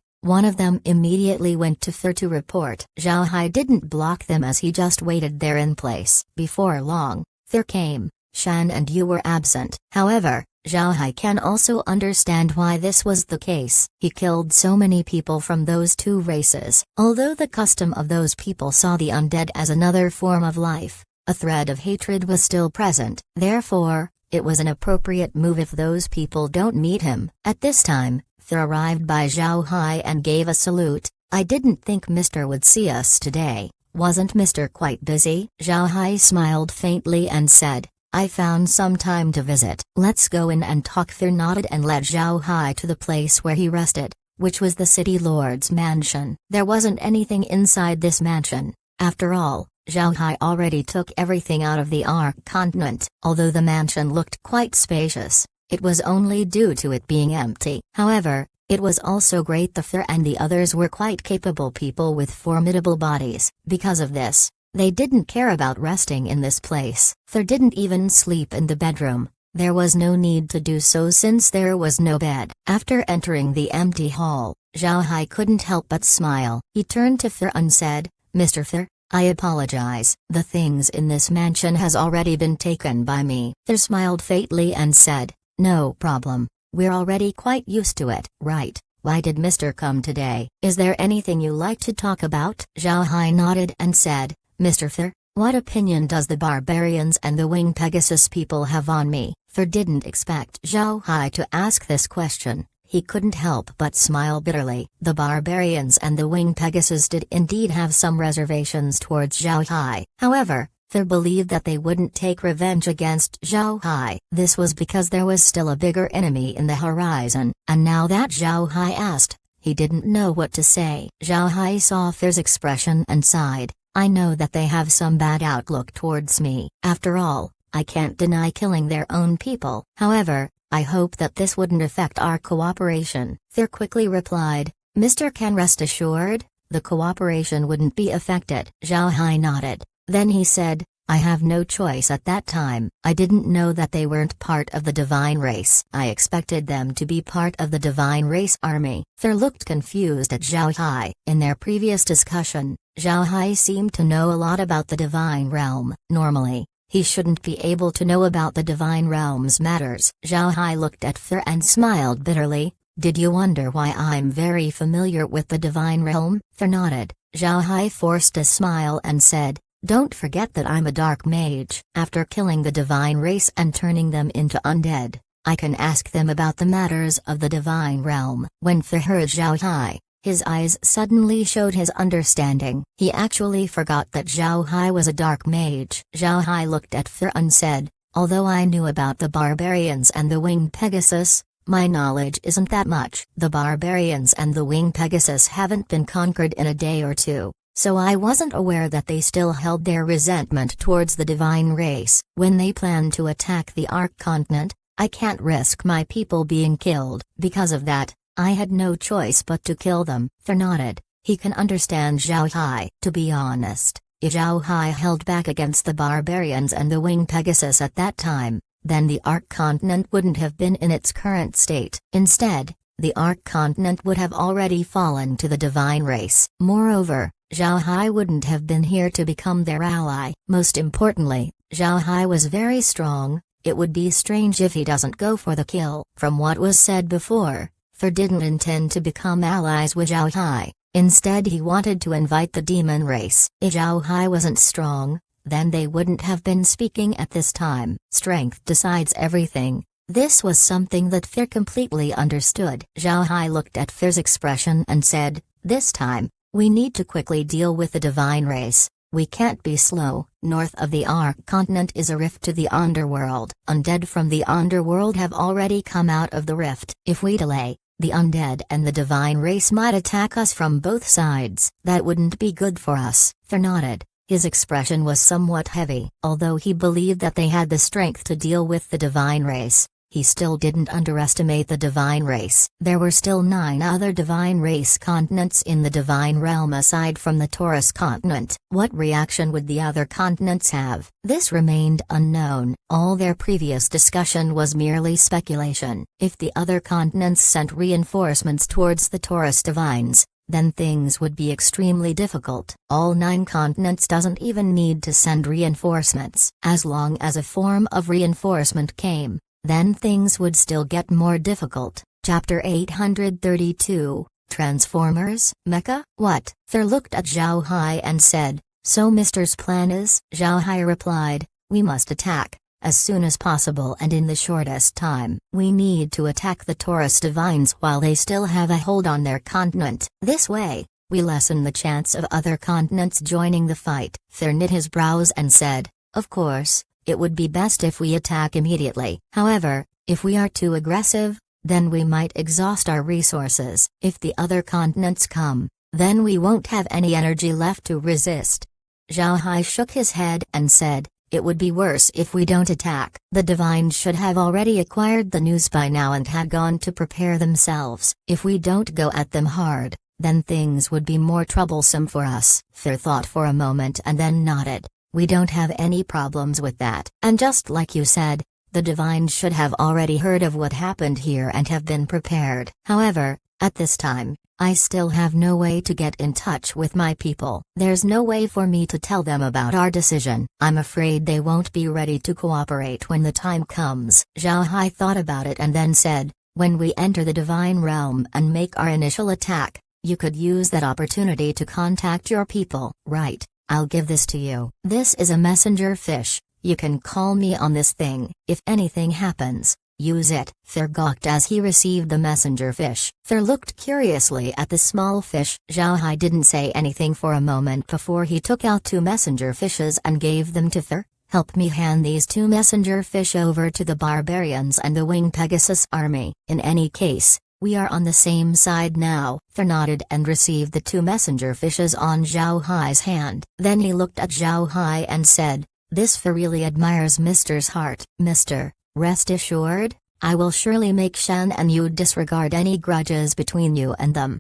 one of them immediately went to Thur to report. Zhao Hai didn't block them as he just waited there in place. Before long, Thur came. "Shan and you were absent." However, Zhao Hai can also understand why this was the case. He killed so many people from those two races. Although the custom of those people saw the undead as another form of life, a thread of hatred was still present. Therefore, it was an appropriate move if those people don't meet him. At this time, Thur arrived by Zhao Hai and gave a salute. "I didn't think Mr. would see us today. Wasn't Mr. quite busy?" Zhao Hai smiled faintly and said, "I found some time to visit." "Let's go in and talk." Thur nodded and led Zhao Hai to the place where he rested, which was the city lord's mansion. There wasn't anything inside this mansion. After all, Zhao Hai already took everything out of the Ark continent. Although the mansion looked quite spacious, it was only due to it being empty. However, it was also great. The Thur and the others were quite capable people with formidable bodies. Because of this, they didn't care about resting in this place. Thur didn't even sleep in the bedroom. There was no need to do so since there was no bed. After entering the empty hall, Zhao Hai couldn't help but smile. He turned to Thur and said, "Mr. Thur, I apologize. The things in this mansion has already been taken by me." Thur smiled faintly and said, "No problem. We're already quite used to it." "Right. Why did Mr. come today? Is there anything you like to talk about?" Zhao Hai nodded and said, "Mr. Thur, what opinion does the barbarians and the winged Pegasus people have on me?" Thur didn't expect Zhao Hai to ask this question. He couldn't help but smile bitterly. The barbarians and the winged Pegasus did indeed have some reservations towards Zhao Hai. However, Thur believed that they wouldn't take revenge against Zhao Hai. This was because there was still a bigger enemy in the horizon, and now that Zhao Hai asked, he didn't know what to say. Zhao Hai saw Thur's expression and sighed. "I know that they have some bad outlook towards me. After all, I can't deny killing their own people. However, I hope that this wouldn't affect our cooperation." Thur quickly replied, "Mr. can rest assured, the cooperation wouldn't be affected." Zhao Hai nodded. Then he said, "I have no choice at that time. I didn't know that they weren't part of the divine race. I expected them to be part of the divine race army." Thur looked confused at Zhao Hai. In their previous discussion, Zhao Hai seemed to know a lot about the divine realm. Normally, he shouldn't be able to know about the divine realm's matters. Zhao Hai looked at Thur and smiled bitterly. Did you wonder why I'm very familiar with the divine realm? Thur nodded. Zhao Hai forced a smile and said, don't forget that I'm a dark mage. After killing the divine race and turning them into undead, I can ask them about the matters of the divine realm. When Thur heard Zhao Hai, his eyes suddenly showed his understanding. He actually forgot that Zhao Hai was a dark mage. Zhao Hai looked at Thur and said, although I knew about the barbarians and the winged Pegasus, my knowledge isn't that much. The barbarians and the winged Pegasus haven't been conquered in a day or two, so I wasn't aware that they still held their resentment towards the divine race. When they plan to attack the Ark continent, I can't risk my people being killed. Because of that, I had no choice but to kill them. Thur nodded. He can understand Zhao Hai. To be honest, if Zhao Hai held back against the barbarians and the winged Pegasus at that time, then the Ark continent wouldn't have been in its current state. Instead, the Ark continent would have already fallen to the divine race. Moreover, Zhao Hai wouldn't have been here to become their ally. Most importantly, Zhao Hai was very strong. It would be strange if he doesn't go for the kill. From what was said before, Thur didn't intend to become allies with Zhao Hai. Instead, he wanted to invite the demon race. If Zhao Hai wasn't strong, then they wouldn't have been speaking at this time. Strength decides everything. This was something that Thur completely understood. Zhao Hai looked at Thur's expression and said, this time, we need to quickly deal with the divine race. We can't be slow. North of the Ark continent is a rift to the underworld. Undead from the underworld have already come out of the rift. If we delay, the undead and the divine race might attack us from both sides. That wouldn't be good for us. Thur nodded. His expression was somewhat heavy. Although he believed that they had the strength to deal with the divine race, he still didn't underestimate the divine race. There were still 9 other divine race continents in the divine realm aside from the Taurus continent. What reaction would the other continents have? This remained unknown. All their previous discussion was merely speculation. If the other continents sent reinforcements towards the Taurus divines, then things would be extremely difficult. All 9 continents doesn't even need to send reinforcements. As long as a form of reinforcement came, then things would still get more difficult. Chapter 832, Transformers, Mecha? What? Thur looked at Zhao Hai and said, so Mister's plan is? Zhao Hai replied, we must attack, as soon as possible and in the shortest time. We need to attack the Taurus divines while they still have a hold on their continent. This way, we lessen the chance of other continents joining the fight. Thur knit his brows and said, of course, it would be best if we attack immediately. However, if we are too aggressive, then we might exhaust our resources. If the other continents come, then we won't have any energy left to resist. Zhao Hai shook his head and said, it would be worse if we don't attack. The divines should have already acquired the news by now and had gone to prepare themselves. If we don't go at them hard, then things would be more troublesome for us. Thur thought for a moment and then nodded. We don't have any problems with that. And just like you said, the divines should have already heard of what happened here and have been prepared. However, at this time, I still have no way to get in touch with my people. There's no way for me to tell them about our decision. I'm afraid they won't be ready to cooperate when the time comes. Zhao Hai thought about it and then said, when we enter the divine realm and make our initial attack, you could use that opportunity to contact your people. Right. I'll give this to you. This is a messenger fish. You can call me on this thing. If anything happens, use it. Thur gawked as he received the messenger fish. Thur looked curiously at the small fish. Zhao Hai didn't say anything for a moment before he took out 2 messenger fishes and gave them to Thur. Help me hand these 2 messenger fish over to the barbarians and the winged Pegasus army. In any case, we are on the same side now. Thur nodded and received the 2 messenger fishes on Zhao Hai's hand. Then he looked at Zhao Hai and said, this Thur really admires Mister's heart. Mister, rest assured, I will surely make Shen and you disregard any grudges between you and them.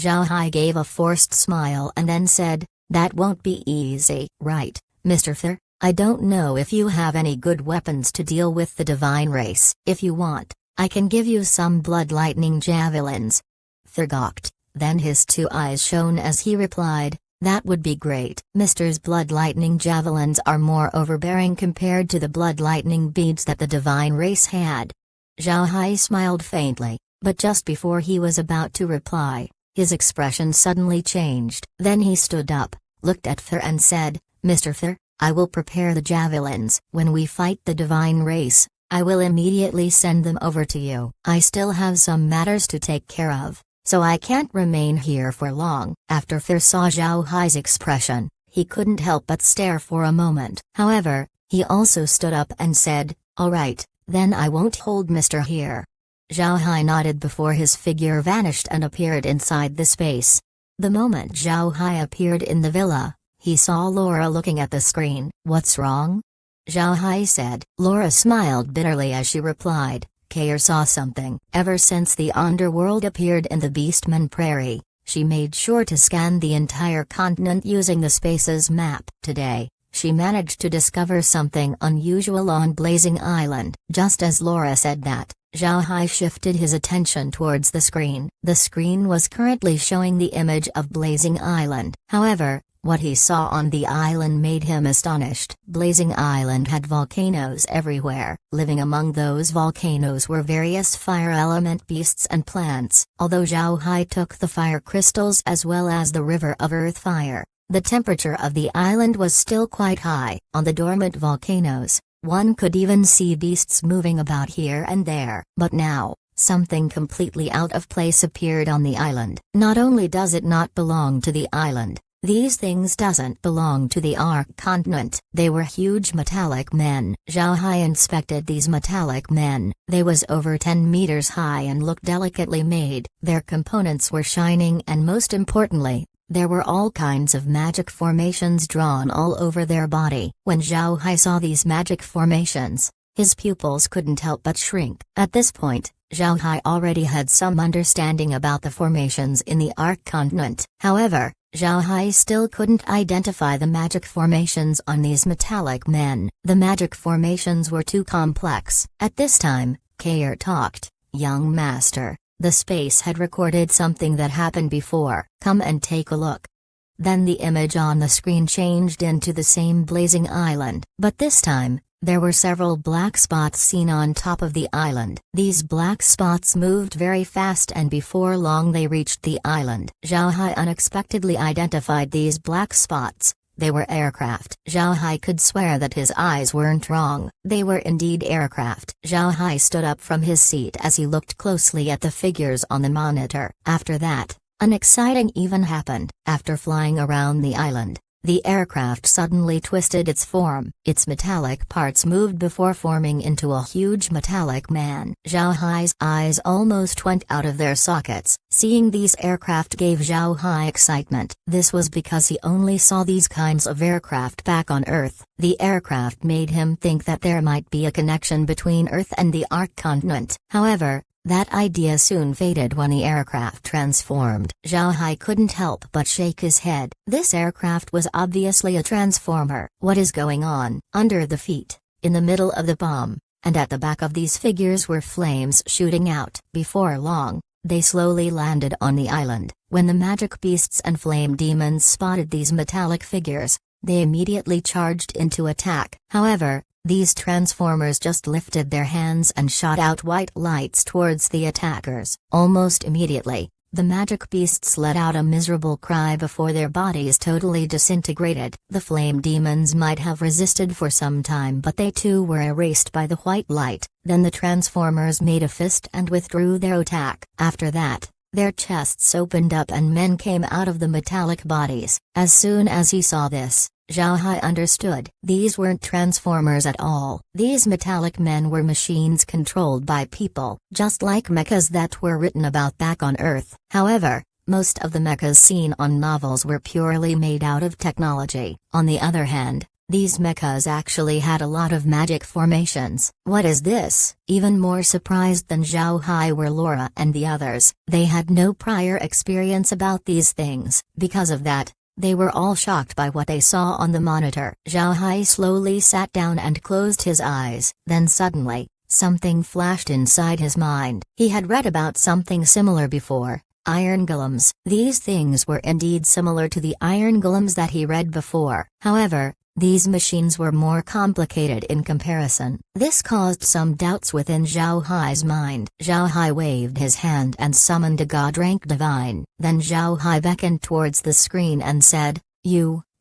Zhao Hai gave a forced smile and then said, that won't be easy. Right, Mr. Thur, I don't know if you have any good weapons to deal with the divine race. If you want, I can give you some blood lightning javelins. Thur gawked, then his 2 eyes shone as he replied, that would be great. Mister's blood lightning javelins are more overbearing compared to the blood lightning beads that the divine race had. Zhao Hai smiled faintly. but just before he was about to reply, his expression suddenly changed. Then he stood up, looked at Fer and said, "Mr. Fer, I will prepare the javelins. When we fight the divine race, I will immediately send them over to you. I still have some matters to take care of, so I can't remain here for long." After Fer saw Zhao Hai's expression, he couldn't help but stare for a moment. However, he also stood up and said, "All right, then I won't hold Mr. here." Zhao Hai nodded before his figure vanished and appeared inside the space. The moment Zhao Hai appeared in the villa, he saw Laura looking at the screen. "What's wrong?" Zhao Hai said. Laura smiled bitterly as she replied, "Kair saw something." Ever since the underworld appeared in the Beastman Prairie, she made sure to scan the entire continent using the Spaces map. Today, she managed to discover something unusual on Blazing Island. Just as Laura said that, Zhao Hai shifted his attention towards the screen. The screen was currently showing the image of Blazing Island. However, what he saw on the island made him astonished. Blazing Island had volcanoes everywhere. Living among those volcanoes were various fire element beasts and plants. Although Zhao Hai took the fire crystals as well as the river of earth fire, the temperature of the island was still quite high. On the dormant volcanoes, one could even see beasts moving about here and there. But now, something completely out of place appeared on the island. Not only does it not belong to the island, these things doesn't belong to the Ark continent. They were huge metallic men. Zhao Hai inspected these metallic men. They was over 10 meters high and looked delicately made. Their components were shining and most importantly, there were all kinds of magic formations drawn all over their body. When Zhao Hai saw these magic formations, his pupils couldn't help but shrink. At this point, Zhao Hai already had some understanding about the formations in the Ark continent. However, Zhao Hai still couldn't identify the magic formations on these metallic men. The magic formations were too complex. At this time, Kair talked. "Young master, the space had recorded something that happened before. Come and take a look." Then the image on the screen changed into the same Blazing Island. But this time, there were several black spots seen on top of the island. These black spots moved very fast and before long they reached the island. Zhao Hai unexpectedly identified these black spots. They were aircraft. Zhao Hai could swear that his eyes weren't wrong. They were indeed aircraft. Zhao Hai stood up from his seat as he looked closely at the figures on the monitor. After that, an exciting event happened. After flying around the island, the aircraft suddenly twisted its form. Its metallic parts moved before forming into a huge metallic man. Zhao Hai's eyes almost went out of their sockets. Seeing these aircraft gave Zhao Hai excitement. This was because he only saw these kinds of aircraft back on Earth. The aircraft made him think that there might be a connection between Earth and the Ark continent. However, that idea soon faded when the aircraft transformed. Zhao Hai couldn't help but shake his head. This aircraft was obviously a transformer. What is going on? Under the feet, in the middle of the bomb, and at the back of these figures were flames shooting out. Before long, they slowly landed on the island. When the magic beasts and flame demons spotted these metallic figures, they immediately charged into attack. However, these transformers just lifted their hands and shot out white lights towards the attackers. Almost immediately, the magic beasts let out a miserable cry before their bodies totally disintegrated. The flame demons might have resisted for some time, but they too were erased by the white light. Then the transformers made a fist and withdrew their attack. After that, their chests opened up and men came out of the metallic bodies. As soon as he saw this, Zhao Hai understood. These weren't transformers at all. These metallic men were machines controlled by people, just like mechas that were written about back on Earth. However, most of the mechas seen on novels were purely made out of technology. On the other hand, these mechas actually had a lot of magic formations. What is this? Even more surprised than Zhao Hai were Laura and the others. They had no prior experience about these things. Because of that, they were all shocked by what they saw on the monitor. Zhao Hai slowly sat down and closed his eyes. Then suddenly, something flashed inside his mind. He had read about something similar before. Iron golems. These things were indeed similar to the iron golems that he read before. However, These machines were more complicated in comparison. This caused some doubts within Zhao Hai's mind. Zhao Hai waved his hand and summoned a god-rank divine. Then Zhao Hai beckoned towards the screen and said,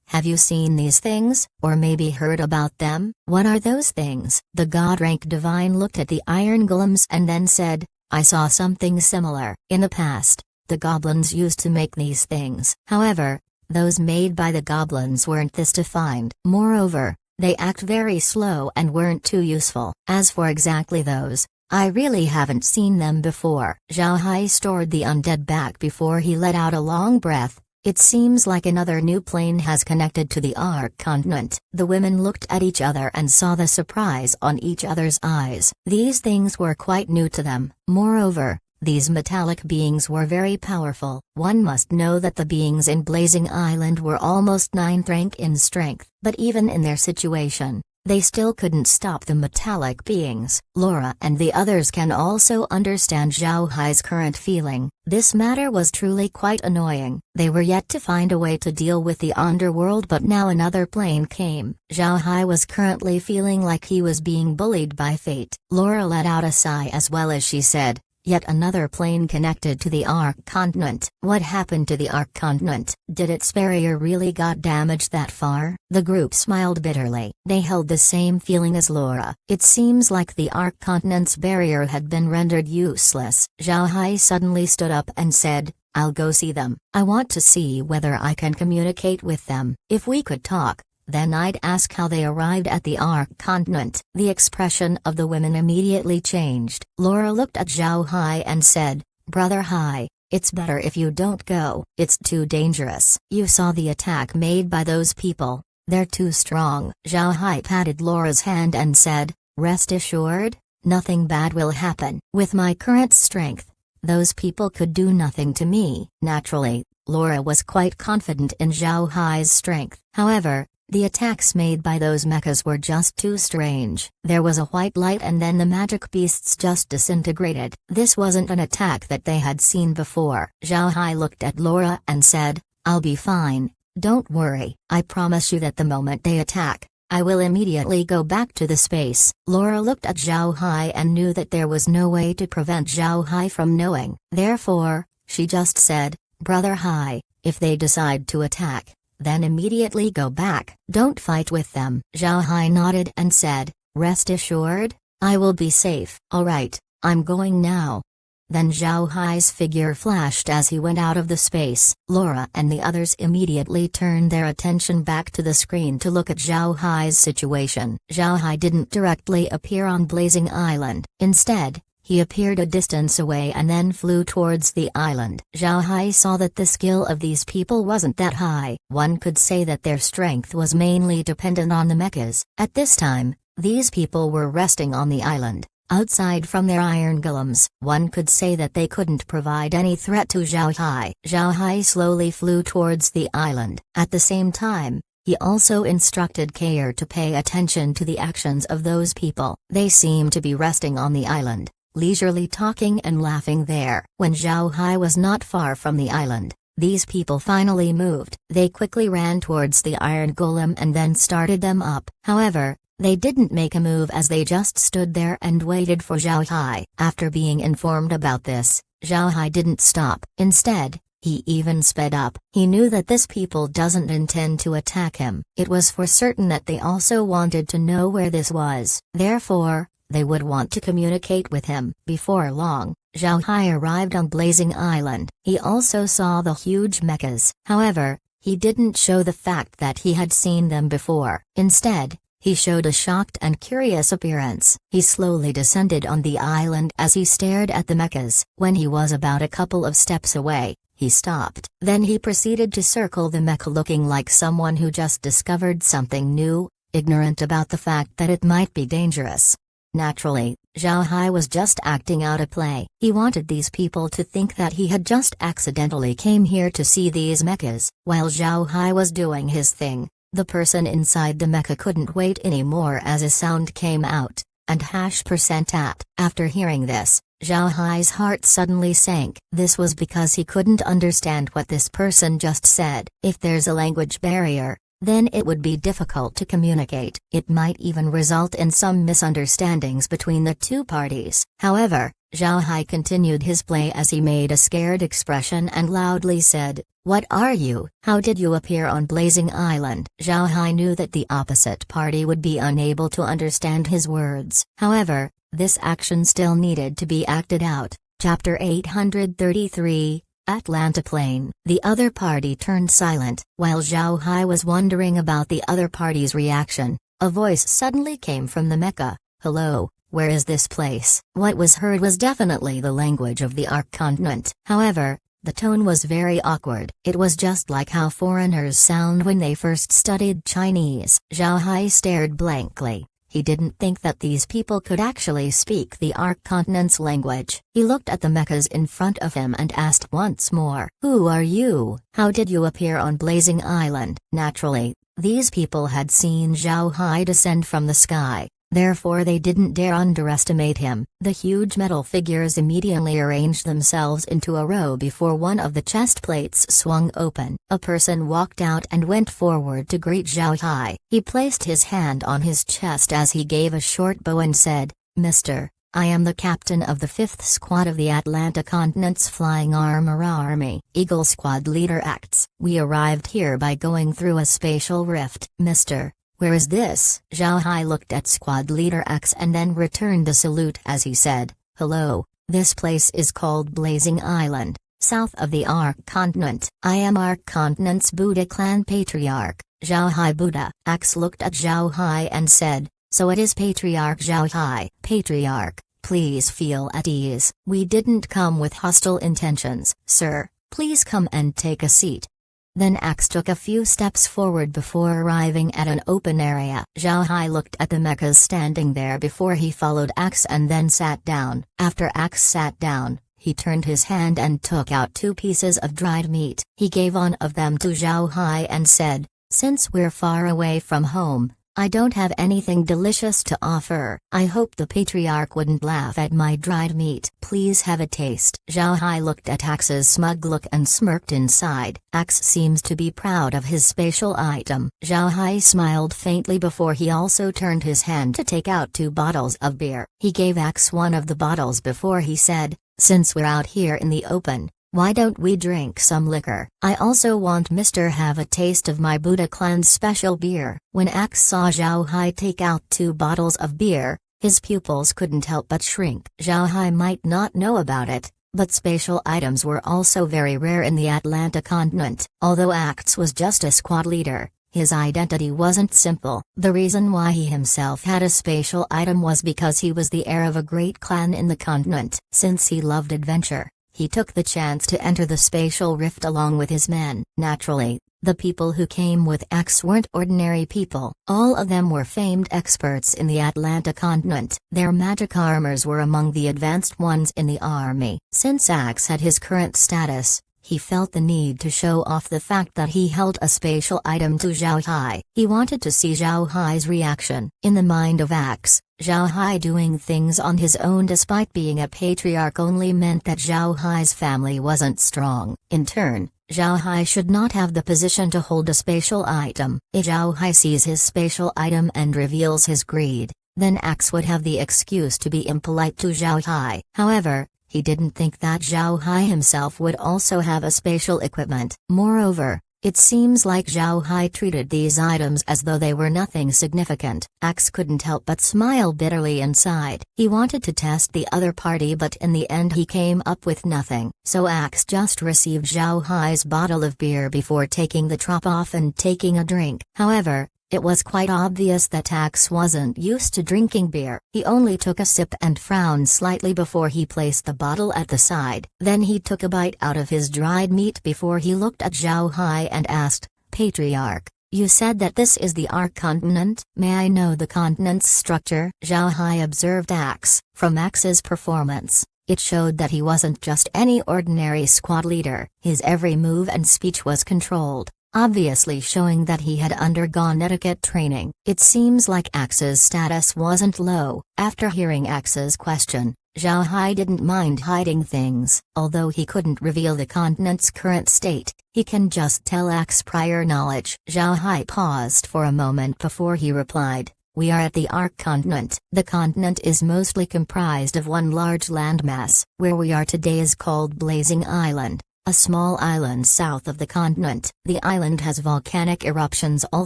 Have you seen these things, or maybe heard about them? What are those things? The god-rank divine looked at the iron golems and then said, I saw something similar. In the past, the goblins used to make these things. However, those made by the goblins weren't this defined. Moreover, they act very slow and weren't too useful. As for exactly those, I really haven't seen them before. Zhao Hai stored the undead back before he let out a long breath. It seems like another new plane has connected to the Ark continent. The women looked at each other and saw the surprise on each other's eyes. These things were quite new to them. Moreover, these metallic beings were very powerful. One must know that the beings in Blazing Island were almost 9th rank in strength. But even in their situation, they still couldn't stop the metallic beings. Laura and the others can also understand Zhao Hai's current feeling. This matter was truly quite annoying. They were yet to find a way to deal with the underworld, but now another plane came. Zhao Hai was currently feeling like he was being bullied by fate. Laura let out a sigh as well as she said, Yet another plane connected to the Ark continent. What happened to the Ark continent? Did its barrier really got damaged that far? The group smiled bitterly. They held the same feeling as Laura. It seems like the Ark continent's barrier had been rendered useless. Zhao Hai suddenly stood up and said, I'll go see them. I want to see whether I can communicate with them. If we could talk, then I'd ask how they arrived at the Ark continent. The expression of the women immediately changed. Laura looked at Zhao Hai and said, Brother Hai, it's better if you don't go. It's too dangerous. You saw the attack made by those people. They're too strong. Zhao Hai patted Laura's hand and said, Rest assured, nothing bad will happen. With my current strength, those people could do nothing to me. Naturally, Laura was quite confident in Zhao Hai's strength. However, the attacks made by those mechas were just too strange. There was a white light and then the magic beasts just disintegrated. This wasn't an attack that they had seen before. Zhao Hai looked at Laura and said, I'll be fine, don't worry. I promise you that the moment they attack, I will immediately go back to the space. Laura looked at Zhao Hai and knew that there was no way to prevent Zhao Hai from knowing. Therefore, she just said, Brother Hai, if they decide to attack, then immediately go back. Don't fight with them. Zhao Hai nodded and said, Rest assured, I will be safe. Alright, I'm going now. Then Zhao Hai's figure flashed as he went out of the space. Laura and the others immediately turned their attention back to the screen to look at Zhao Hai's situation. Zhao Hai didn't directly appear on Blazing Island. Instead, he appeared a distance away and then flew towards the island. Zhao Hai saw that the skill of these people wasn't that high. One could say that their strength was mainly dependent on the mechas. At this time, these people were resting on the island. Outside from their iron golems, one could say that they couldn't provide any threat to Zhao Hai. Zhao Hai slowly flew towards the island. At the same time, he also instructed Kair to pay attention to the actions of those people. They seemed to be resting on the island, leisurely talking and laughing there. When Zhao Hai was not far from the island, these people finally moved. They quickly ran towards the iron golem and then started them up. However, they didn't make a move as they just stood there and waited for Zhao Hai. After being informed about this, Zhao Hai didn't stop. Instead, he even sped up. He knew that this people doesn't intend to attack him. It was for certain that they also wanted to know where this was. Therefore, they would want to communicate with him. Before long, Zhao Hai arrived on Blazing Island. He also saw the huge mechas. However, he didn't show the fact that he had seen them before. Instead, he showed a shocked and curious appearance. He slowly descended on the island as he stared at the mechas. When he was about a couple of steps away, he stopped. Then he proceeded to circle the mecha looking like someone who just discovered something new, ignorant about the fact that it might be dangerous. Naturally, Zhao Hai was just acting out a play. He wanted these people to think that he had just accidentally came here to see these mechas. While Zhao Hai was doing his thing, the person inside the mecha couldn't wait anymore as a sound came out, and #at. After hearing this, Zhao Hai's heart suddenly sank. This was because he couldn't understand what this person just said. If there's a language barrier, then it would be difficult to communicate. It might even result in some misunderstandings between the two parties. However, Zhao Hai continued his play as he made a scared expression and loudly said, "What are you? How did you appear on Blazing Island?" Zhao Hai knew that the opposite party would be unable to understand his words. However, this action still needed to be acted out. Chapter 833, Atlanta Plain. The other party turned silent. While Zhao Hai was wondering about the other party's reaction, a voice suddenly came from the Mecca. "Hello. Where is this place?" What was heard was definitely the language of the Ark continent. However, the tone was very awkward. It was just like how foreigners sound when they first studied Chinese. Zhao Hai stared blankly. He didn't think that these people could actually speak the Ark continent's language. He looked at the mechas in front of him and asked once more, "Who are you? How did you appear on Blazing Island?" Naturally, these people had seen Zhao Hai descend from the sky. Therefore they didn't dare underestimate him. The huge metal figures immediately arranged themselves into a row before one of the chest plates swung open. A person walked out and went forward to greet Zhao Hai. He placed his hand on his chest as he gave a short bow and said, "Mister, I am the captain of the 5th Squad of the Atlanta Continent's Flying Armor Army. Eagle Squad Leader acts. We arrived here by going through a spatial rift." "Mister, where is this?" Zhao Hai looked at Squad Leader X and then returned the salute as he said, "Hello, this place is called Blazing Island, south of the Ark continent. I am Ark continent's Buddha clan patriarch, Zhao Hai Buddha." X looked at Zhao Hai and said, "So it is Patriarch Zhao Hai." "Patriarch, please feel at ease. We didn't come with hostile intentions." "Sir, please come and take a seat." Then Axe took a few steps forward before arriving at an open area. Zhao Hai looked at the mechas standing there before he followed Axe and then sat down. After Axe sat down, he turned his hand and took out 2 pieces of dried meat. He gave one of them to Zhao Hai and said, "Since we're far away from home, I don't have anything delicious to offer. I hope the patriarch wouldn't laugh at my dried meat. Please have a taste." Zhao Hai looked at Axe's smug look and smirked inside. Axe seems to be proud of his spatial item. Zhao Hai smiled faintly before he also turned his hand to take out 2 bottles of beer. He gave Axe one of the bottles before he said, "Since we're out here in the open, why don't we drink some liquor? I also want Mr. have a taste of my Buddha clan's special beer." When Axe saw Zhao Hai take out 2 bottles of beer, his pupils couldn't help but shrink. Zhao Hai might not know about it, but spatial items were also very rare in the Atlanta continent. Although Axe was just a squad leader, his identity wasn't simple. The reason why he himself had a spatial item was because he was the heir of a great clan in the continent. Since he loved adventure, he took the chance to enter the spatial rift along with his men. Naturally, the people who came with Axe weren't ordinary people. All of them were famed experts in the Atlanta continent. Their magic armors were among the advanced ones in the army. Since Axe had his current status, he felt the need to show off the fact that he held a spatial item to Zhao Hai. He wanted to see Zhao Hai's reaction. In the mind of Axe, Zhao Hai doing things on his own despite being a patriarch only meant that Zhao Hai's family wasn't strong. In turn, Zhao Hai should not have the position to hold a spatial item. If Zhao Hai sees his spatial item and reveals his greed, then Axe would have the excuse to be impolite to Zhao Hai. However, he didn't think that Zhao Hai himself would also have a spatial equipment. Moreover, it seems like Zhao Hai treated these items as though they were nothing significant. Axe couldn't help but smile bitterly inside. He wanted to test the other party but in the end he came up with nothing. So Axe just received Zhao Hai's bottle of beer before taking the top off and taking a drink. However, it was quite obvious that Axe wasn't used to drinking beer. He only took a sip and frowned slightly before he placed the bottle at the side. Then he took a bite out of his dried meat before he looked at Zhao Hai and asked, "Patriarch, you said that this is the Ark continent? May I know the continent's structure?" Zhao Hai observed Axe. From Axe's performance, it showed that he wasn't just any ordinary squad leader. His every move and speech was controlled, obviously showing that he had undergone etiquette training. It seems like Axe's status wasn't low. After hearing Axe's question, Zhao Hai didn't mind hiding things. Although he couldn't reveal the continent's current state, he can just tell Axe prior knowledge. Zhao Hai paused for a moment before he replied, "We are at the Ark continent. The continent is mostly comprised of one large landmass. Where we are today is called Blazing Island, a small island south of the continent. The island has volcanic eruptions all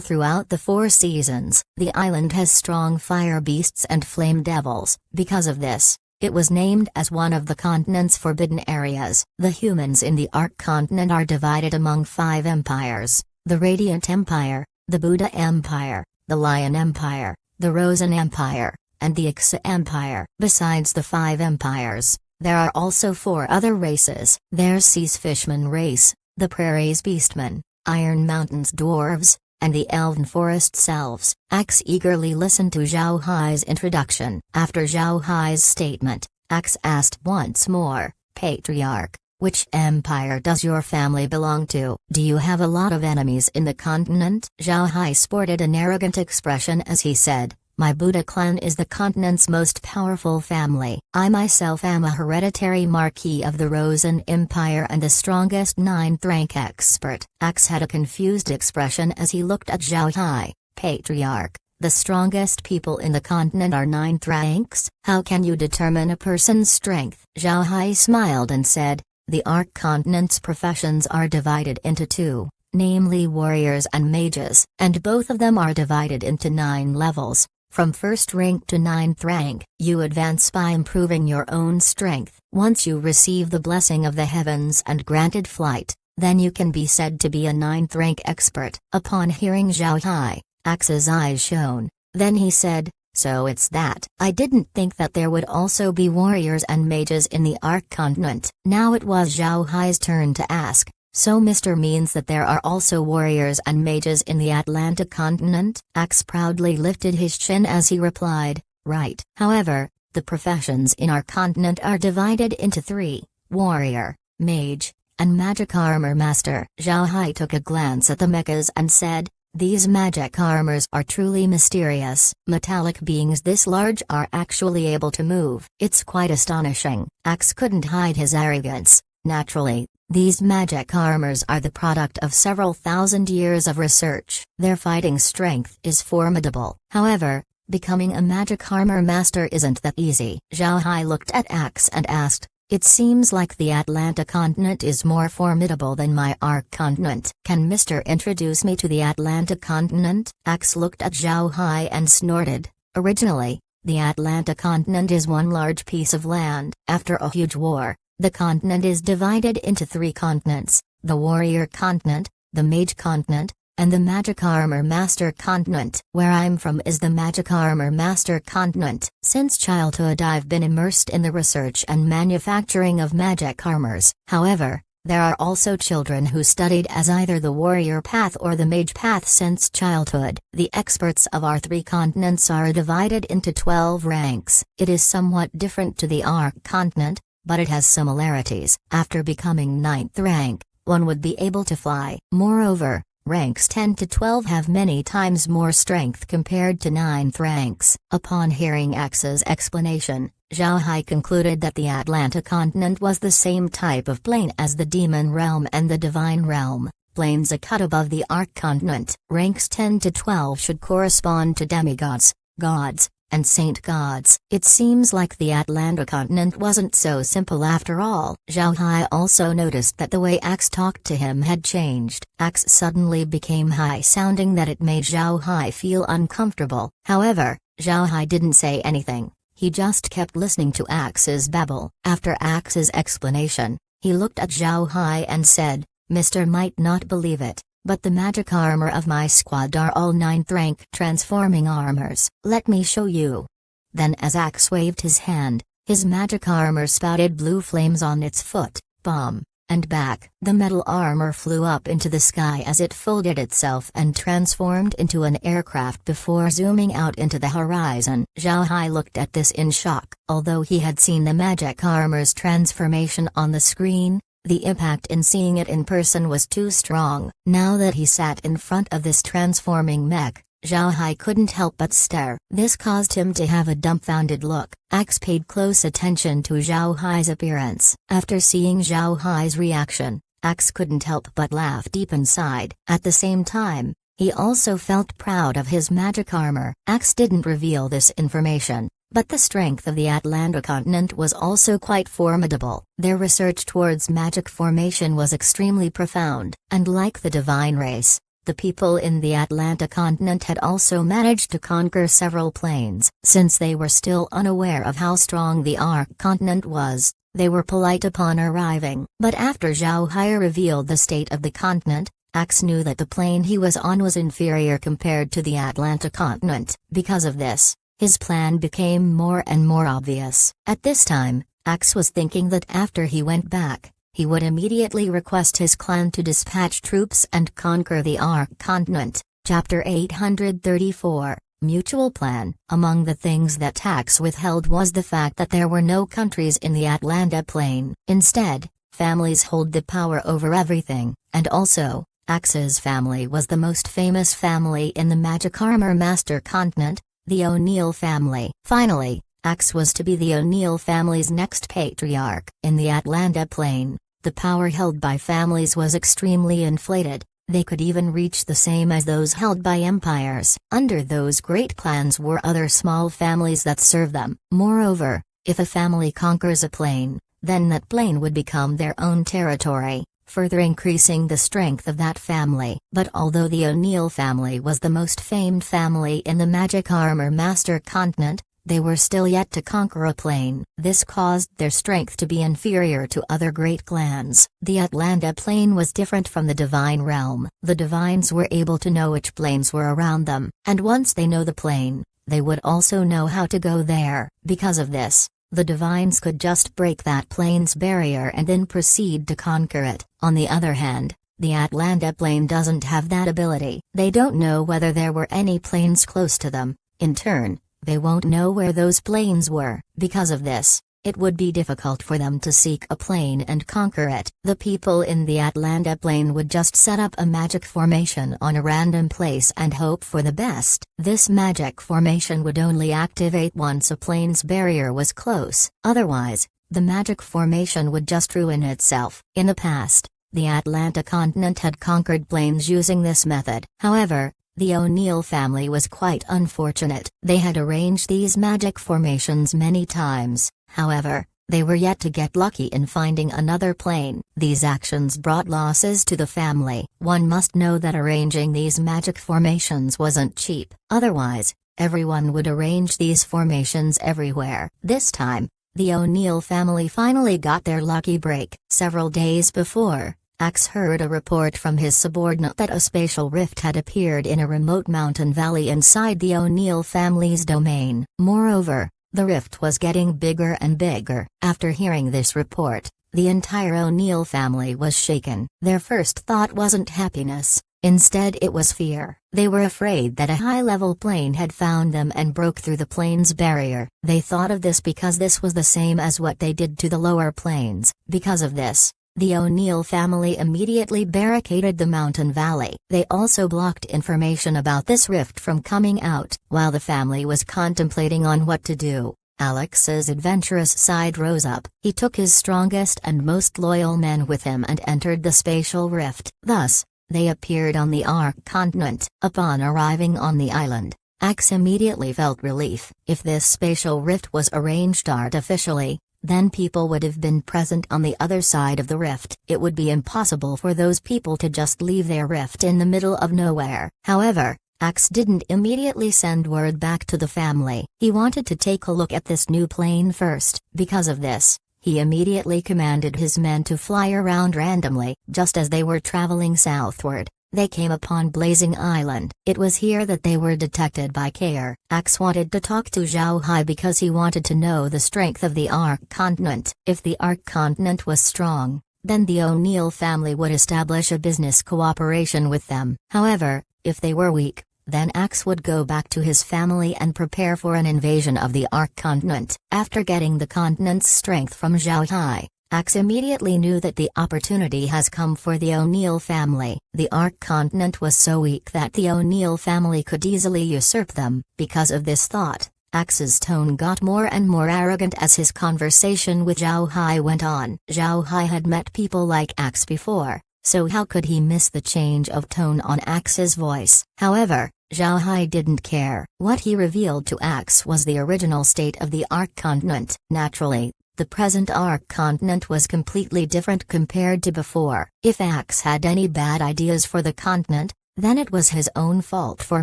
throughout the 4 seasons. The island has strong fire beasts and flame devils. Because of this, it was named as one of the continent's forbidden areas. The humans in the Ark continent are divided among 5 empires: the Radiant Empire, the Buddha Empire, the Lion Empire, the Rosen Empire, and the Wuxia Empire. Besides the 5 empires, there are also 4 other races. There's Sea's Fishman race, the Prairies Beastmen, Iron Mountain's Dwarves, and the Elven Forest's Elves." Axe eagerly listened to Zhao Hai's introduction. After Zhao Hai's statement, Axe asked once more, "Patriarch, which empire does your family belong to? Do you have a lot of enemies in the continent?" Zhao Hai sported an arrogant expression as he said, "My Buddha clan is the continent's most powerful family. I myself am a hereditary marquis of the Rosen Empire and the strongest 9th rank expert." Axe had a confused expression as he looked at Zhao Hai. "Patriarch, the strongest people in the continent are 9th ranks? How can you determine a person's strength?" Zhao Hai smiled and said, "The Ark continent's professions are divided into 2. Namely warriors and mages, and both of them are divided into 9 levels. From 1st rank to 9th rank, you advance by improving your own strength. Once you receive the blessing of the heavens and granted flight, then you can be said to be a 9th rank expert." Upon hearing Zhao Hai, Axe's eyes shone. Then he said, "So it's that. I didn't think that there would also be warriors and mages in the Ark continent." Now it was Zhao Hai's turn to ask, "So Mr. means that there are also warriors and mages in the Atlantic continent?" Axe proudly lifted his chin as he replied, "Right. However, the professions in our continent are divided into 3, warrior, mage, and magic armor master." Zhao Hai took a glance at the mechas and said, "These magic armors are truly mysterious. Metallic beings this large are actually able to move. It's quite astonishing." Axe couldn't hide his arrogance. Naturally, these magic armors are the product of several thousand years of research. Their fighting strength is formidable. However, becoming a magic armor master isn't that easy. Zhao Hai looked at Axe and asked, "It seems like the Atlantic continent is more formidable than my Ark continent. Can Mr. introduce me to the Atlantic continent?" Axe looked at Zhao Hai and snorted. "Originally, the Atlantic continent is one large piece of land. After a huge war, the continent is divided into 3 continents: the Warrior Continent, the Mage Continent, and the Magic Armor Master Continent. Where I'm from is the Magic Armor Master Continent. Since childhood I've been immersed in the research and manufacturing of magic armors. However, there are also children who studied as either the warrior path or the mage path since childhood. The experts of our 3 continents are divided into 12 ranks. It is somewhat different to the Ark continent, but it has similarities. After becoming 9th rank, one would be able to fly. Moreover, ranks 10 to 12 have many times more strength compared to 9th ranks." Upon hearing Axe's explanation, Zhao Hai concluded that the Atlantic continent was the same type of plane as the Demon Realm and the Divine Realm, planes a cut above the Ark continent. Ranks 10 to 12 should correspond to demigods, gods, and saint gods. It seems like the Atlantic continent wasn't so simple after all. Zhao Hai also noticed that the way Axe talked to him had changed. Axe suddenly became high-sounding that it made Zhao Hai feel uncomfortable. However, Zhao Hai didn't say anything. He just kept listening to Axe's babble. After Axe's explanation, he looked at Zhao Hai and said, "Mr. might not believe it, but the magic armor of my squad are all 9th rank transforming armors. Let me show you." Then as Axe waved his hand, his magic armor spouted blue flames on its foot, palm, and back. The metal armor flew up into the sky as it folded itself and transformed into an aircraft before zooming out into the horizon. Zhao Hai looked at this in shock. Although he had seen the magic armor's transformation on the screen, the impact in seeing it in person was too strong. Now that he sat in front of this transforming mech, Zhao Hai couldn't help but stare. This caused him to have a dumbfounded look. Axe paid close attention to Zhao Hai's appearance. After seeing Zhao Hai's reaction, Axe couldn't help but laugh deep inside. At the same time, he also felt proud of his magic armor. Axe didn't reveal this information, but the strength of the Atlanta continent was also quite formidable. Their research towards magic formation was extremely profound, and like the divine race, the people in the Atlanta continent had also managed to conquer several planes. Since they were still unaware of how strong the Ark continent was, they were polite upon arriving. But after Zhao Hai revealed the state of the continent, Axe knew that the plane he was on was inferior compared to the Atlanta continent. Because of this, his plan became more and more obvious. At this time, Axe was thinking that after he went back, he would immediately request his clan to dispatch troops and conquer the Ark continent. Chapter 834, Mutual Plan. Among the things that Axe withheld was the fact that there were no countries in the Atlanta plain. Instead, families hold the power over everything, and also, Axe's family was the most famous family in the Magic Armor Master continent, the O'Neill family. Finally, Axe was to be the O'Neill family's next patriarch. In the Atlanta plain, the power held by families was extremely inflated. They could even reach the same as those held by empires. Under those great clans were other small families that served them. Moreover, if a family conquers a plain, then that plain would become their own territory, further increasing the strength of that family. But although the O'Neill family was the most famed family in the Magic Armor Master continent, they were still yet to conquer a plain. This caused their strength to be inferior to other great clans. The Atlanta plain was different from the Divine Realm. The Divines were able to know which plains were around them, and once they know the plain, they would also know how to go there. Because of this, the Divines could just break that plain's barrier and then proceed to conquer it. On the other hand, the Atlanta plain doesn't have that ability. They don't know whether there were any plains close to them. In turn, they won't know where those plains were. Because of this, it would be difficult for them to seek a plain and conquer it. The people in the Atlanta plain would just set up a magic formation on a random place and hope for the best. This magic formation would only activate once a plain's barrier was close. Otherwise, the magic formation would just ruin itself. In the past, the Atlanta continent had conquered plains using this method. However, the O'Neill family was quite unfortunate. They had arranged these magic formations many times, however, they were yet to get lucky in finding another plain. These actions brought losses to the family. One must know that arranging these magic formations wasn't cheap. Otherwise, everyone would arrange these formations everywhere. This time, the O'Neill family finally got their lucky break. Several days before, Axe heard a report from his subordinate that a spatial rift had appeared in a remote mountain valley inside the O'Neill family's domain. Moreover, the rift was getting bigger and bigger. After hearing this report, the entire O'Neill family was shaken. Their first thought wasn't happiness, instead it was fear. They were afraid that a high-level plane had found them and broke through the plane's barrier. They thought of this because this was the same as what they did to the lower planes. Because of this, the O'Neill family immediately barricaded the mountain valley. They also blocked information about this rift from coming out. While the family was contemplating on what to do, Alex's adventurous side rose up. He took his strongest and most loyal men with him and entered the spatial rift. Thus, they appeared on the Ark continent. Upon arriving on the island, Axe immediately felt relief. If this spatial rift was arranged artificially, then people would have been present on the other side of the rift. It would be impossible for those people to just leave their rift in the middle of nowhere. However, Axe didn't immediately send word back to the family. He wanted to take a look at this new plane first. Because of this, he immediately commanded his men to fly around randomly. Just as they were traveling southward, they came upon Blazing Island. It was here that they were detected by Care. Axe wanted to talk to Zhao Hai because he wanted to know the strength of the Ark continent. If the Ark continent was strong, then the O'Neill family would establish a business cooperation with them. However, if they were weak, then Axe would go back to his family and prepare for an invasion of the Ark continent. After getting the continent's strength from Zhao Hai, Axe immediately knew that the opportunity has come for the O'Neill family. The Ark continent was so weak that the O'Neill family could easily usurp them. Because of this thought, Axe's tone got more and more arrogant as his conversation with Zhao Hai went on. Zhao Hai had met people like Axe before, so how could he miss the change of tone on Axe's voice? However, Zhao Hai didn't care. What he revealed to Axe was the original state of the Ark continent. Naturally, the present Ark continent was completely different compared to before. If Axe had any bad ideas for the continent, then it was his own fault for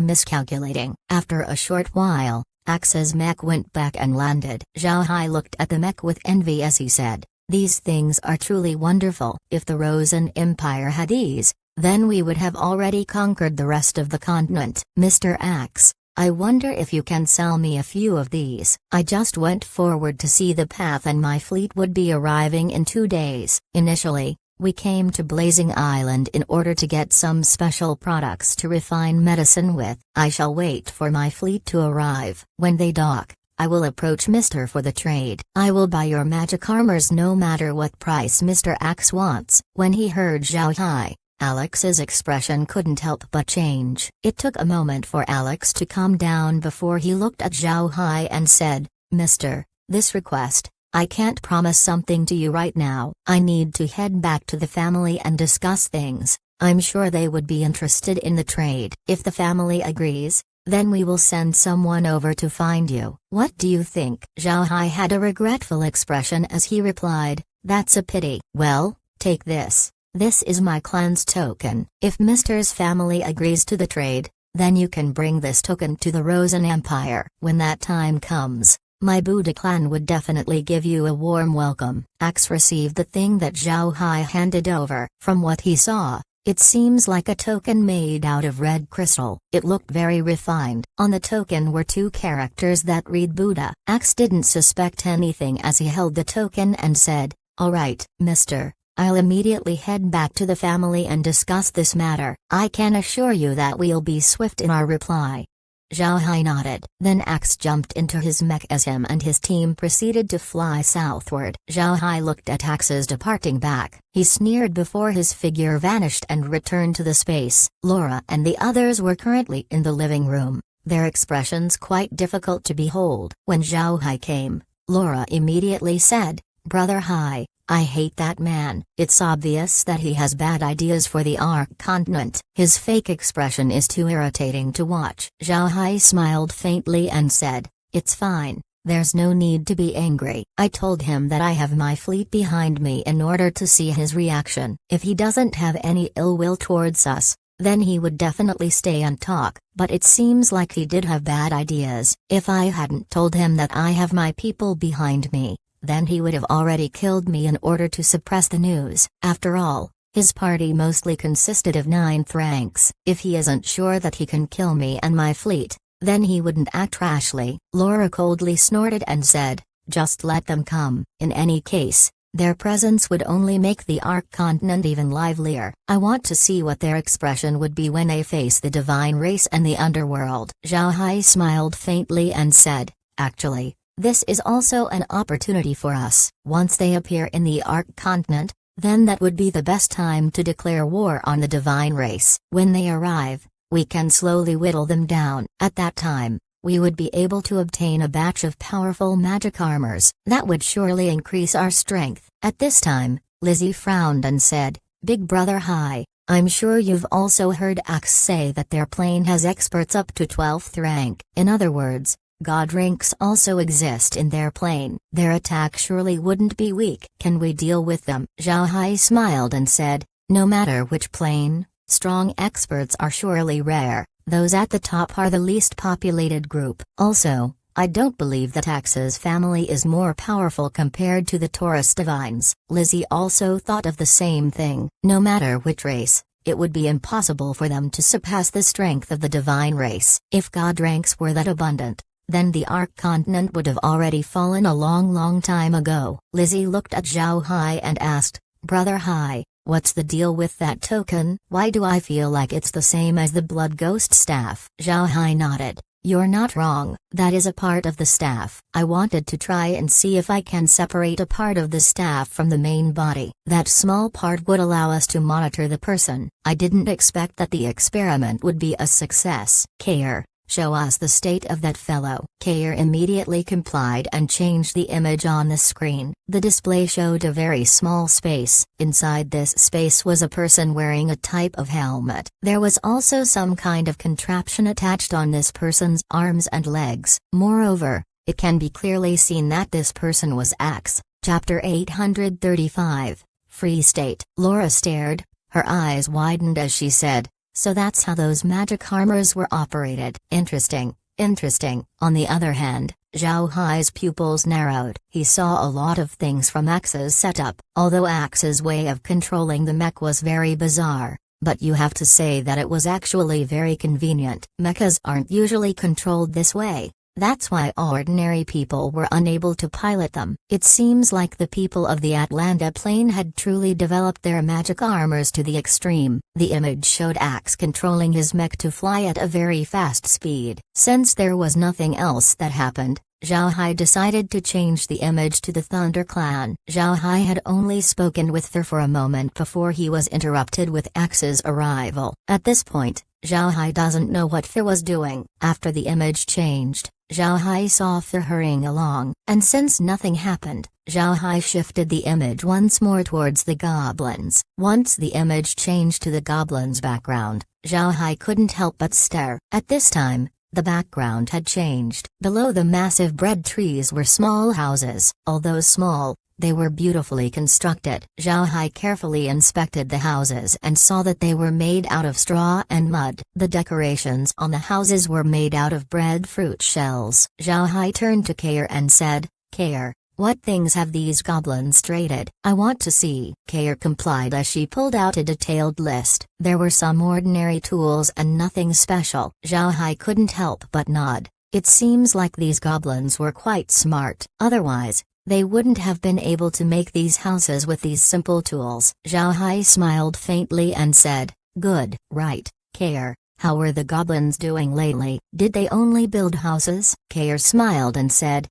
miscalculating. After a short while, Axe's mech went back and landed. Zhao Hai looked at the mech with envy as he said, "These things are truly wonderful. If the Rosen Empire had these, then we would have already conquered the rest of the continent." "Mr. Axe, I wonder if you can sell me a few of these. I just went forward to see the path and my fleet would be arriving in 2 days. Initially, we came to Blazing Island in order to get some special products to refine medicine with. I shall wait for my fleet to arrive. When they dock, I will approach Mr. for the trade. I will buy your magic armors no matter what price Mr. Axe wants." When he heard Zhao Hai, Alex's expression couldn't help but change. It took a moment for Alex to calm down before he looked at Zhao Hai and said, "Mr. This request, I can't promise something to you right now. I need to head back to the family and discuss things. I'm sure they would be interested in the trade. If the family agrees, then we will send someone over to find you. What do you think?" Zhao Hai had a regretful expression as he replied, "That's a pity." "Well, take this. This is my clan's token. If Mr.'s family agrees to the trade, then you can bring this token to the Rosen Empire. When that time comes, my Buddha clan would definitely give you a warm welcome." Axe received the thing that Zhao Hai handed over. From what he saw, it seems like a token made out of red crystal. It looked very refined. On the token were 2 characters that read Buddha. Axe didn't suspect anything as he held the token and said, "All right, Mr. I'll immediately head back to the family and discuss this matter. I can assure you that we'll be swift in our reply." Zhao Hai nodded. Then Axe jumped into his mech as him and his team proceeded to fly southward. Zhao Hai looked at Axe's departing back. He sneered before his figure vanished and returned to the space. Laura and the others were currently in the living room, their expressions quite difficult to behold. When Zhao Hai came, Laura immediately said, "Brother Hai, I hate that man. It's obvious that he has bad ideas for the Ark continent. His fake expression is too irritating to watch." Zhao Hai smiled faintly and said, "It's fine, there's no need to be angry. I told him that I have my fleet behind me in order to see his reaction. If he doesn't have any ill will towards us, then he would definitely stay and talk, but it seems like he did have bad ideas. If I hadn't told him that I have my people behind me, then he would have already killed me in order to suppress the news. After all, his party mostly consisted of 9th ranks. If he isn't sure that he can kill me and my fleet, then he wouldn't act rashly." Laura coldly snorted and said, "Just let them come. In any case, their presence would only make the Ark continent even livelier. I want to see what their expression would be when they face the divine race and the underworld." Zhao Hai smiled faintly and said, "Actually, this is also an opportunity for us. Once they appear in the Ark continent, then that would be the best time to declare war on the divine race. When they arrive, we can slowly whittle them down. At that time, we would be able to obtain a batch of powerful magic armors. That would surely increase our strength." At this time, Lizzie frowned and said, "Big Brother Hai, I'm sure you've also heard Axe say that their plane has experts up to 12th rank. In other words, God ranks also exist in their plane. Their attack surely wouldn't be weak. Can we deal with them?" Zhao Hai smiled and said, "No matter which plane, strong experts are surely rare. Those at the top are the least populated group. Also, I don't believe that Axe's family is more powerful compared to the Taurus divines." Lizzie also thought of the same thing. No matter which race, it would be impossible for them to surpass the strength of the divine race. If God ranks were that abundant, then the Ark continent would have already fallen a long time ago. Lizzie looked at Zhao Hai and asked, "Brother Hai, what's the deal with that token? Why do I feel like it's the same as the Blood Ghost staff?" Zhao Hai nodded. You're not wrong, that is a part of the staff. I wanted to try and see if I can separate a part of the staff from the main body. That small part would allow us to monitor the person. I didn't expect that the experiment would be a success. Kair, show us the state of that fellow. Kair immediately complied and changed the image on the screen. The display showed a very small space. Inside this space was a person wearing a type of helmet. There was also some kind of contraption attached on this person's arms and legs. Moreover, it can be clearly seen that this person was Axe. Chapter 835. Free State. Laura stared, her eyes widened as she said, "So that's how those magic hammers were operated. Interesting, interesting." On the other hand, Zhao Hai's pupils narrowed. He saw a lot of things from Axe's setup. Although Axe's way of controlling the mech was very bizarre, but you have to say that it was actually very convenient. Mechas aren't usually controlled this way. That's why ordinary people were unable to pilot them. It seems like the people of the Atlanta Plain had truly developed their magic armors to the extreme. The image showed Axe controlling his mech to fly at a very fast speed. Since there was nothing else that happened, Zhao Hai decided to change the image to the Thunder Clan. Zhao Hai had only spoken with Thur for a moment before he was interrupted with Axe's arrival. At this point, Zhao Hai doesn't know what Thur was doing. After the image changed, Zhao Hai saw Thur hurrying along, and since nothing happened, Zhao Hai shifted the image once more towards the goblins. Once the image changed to the goblins' background, Zhao Hai couldn't help but stare. At this time, the background had changed. Below the massive bread trees were small houses. Although small, they were beautifully constructed. Zhao Hai carefully inspected the houses and saw that they were made out of straw and mud. The decorations on the houses were made out of breadfruit shells. Zhao Hai turned to Kair and said, "Kair, what things have these goblins traded? I want to see." Kair complied as she pulled out a detailed list. There were some ordinary tools and nothing special. Zhao Hai couldn't help but nod. It seems like these goblins were quite smart. Otherwise, they wouldn't have been able to make these houses with these simple tools. Zhao Hai smiled faintly and said, "Good, right, Kair. How were the goblins doing lately? Did they only build houses?" Kair smiled and said,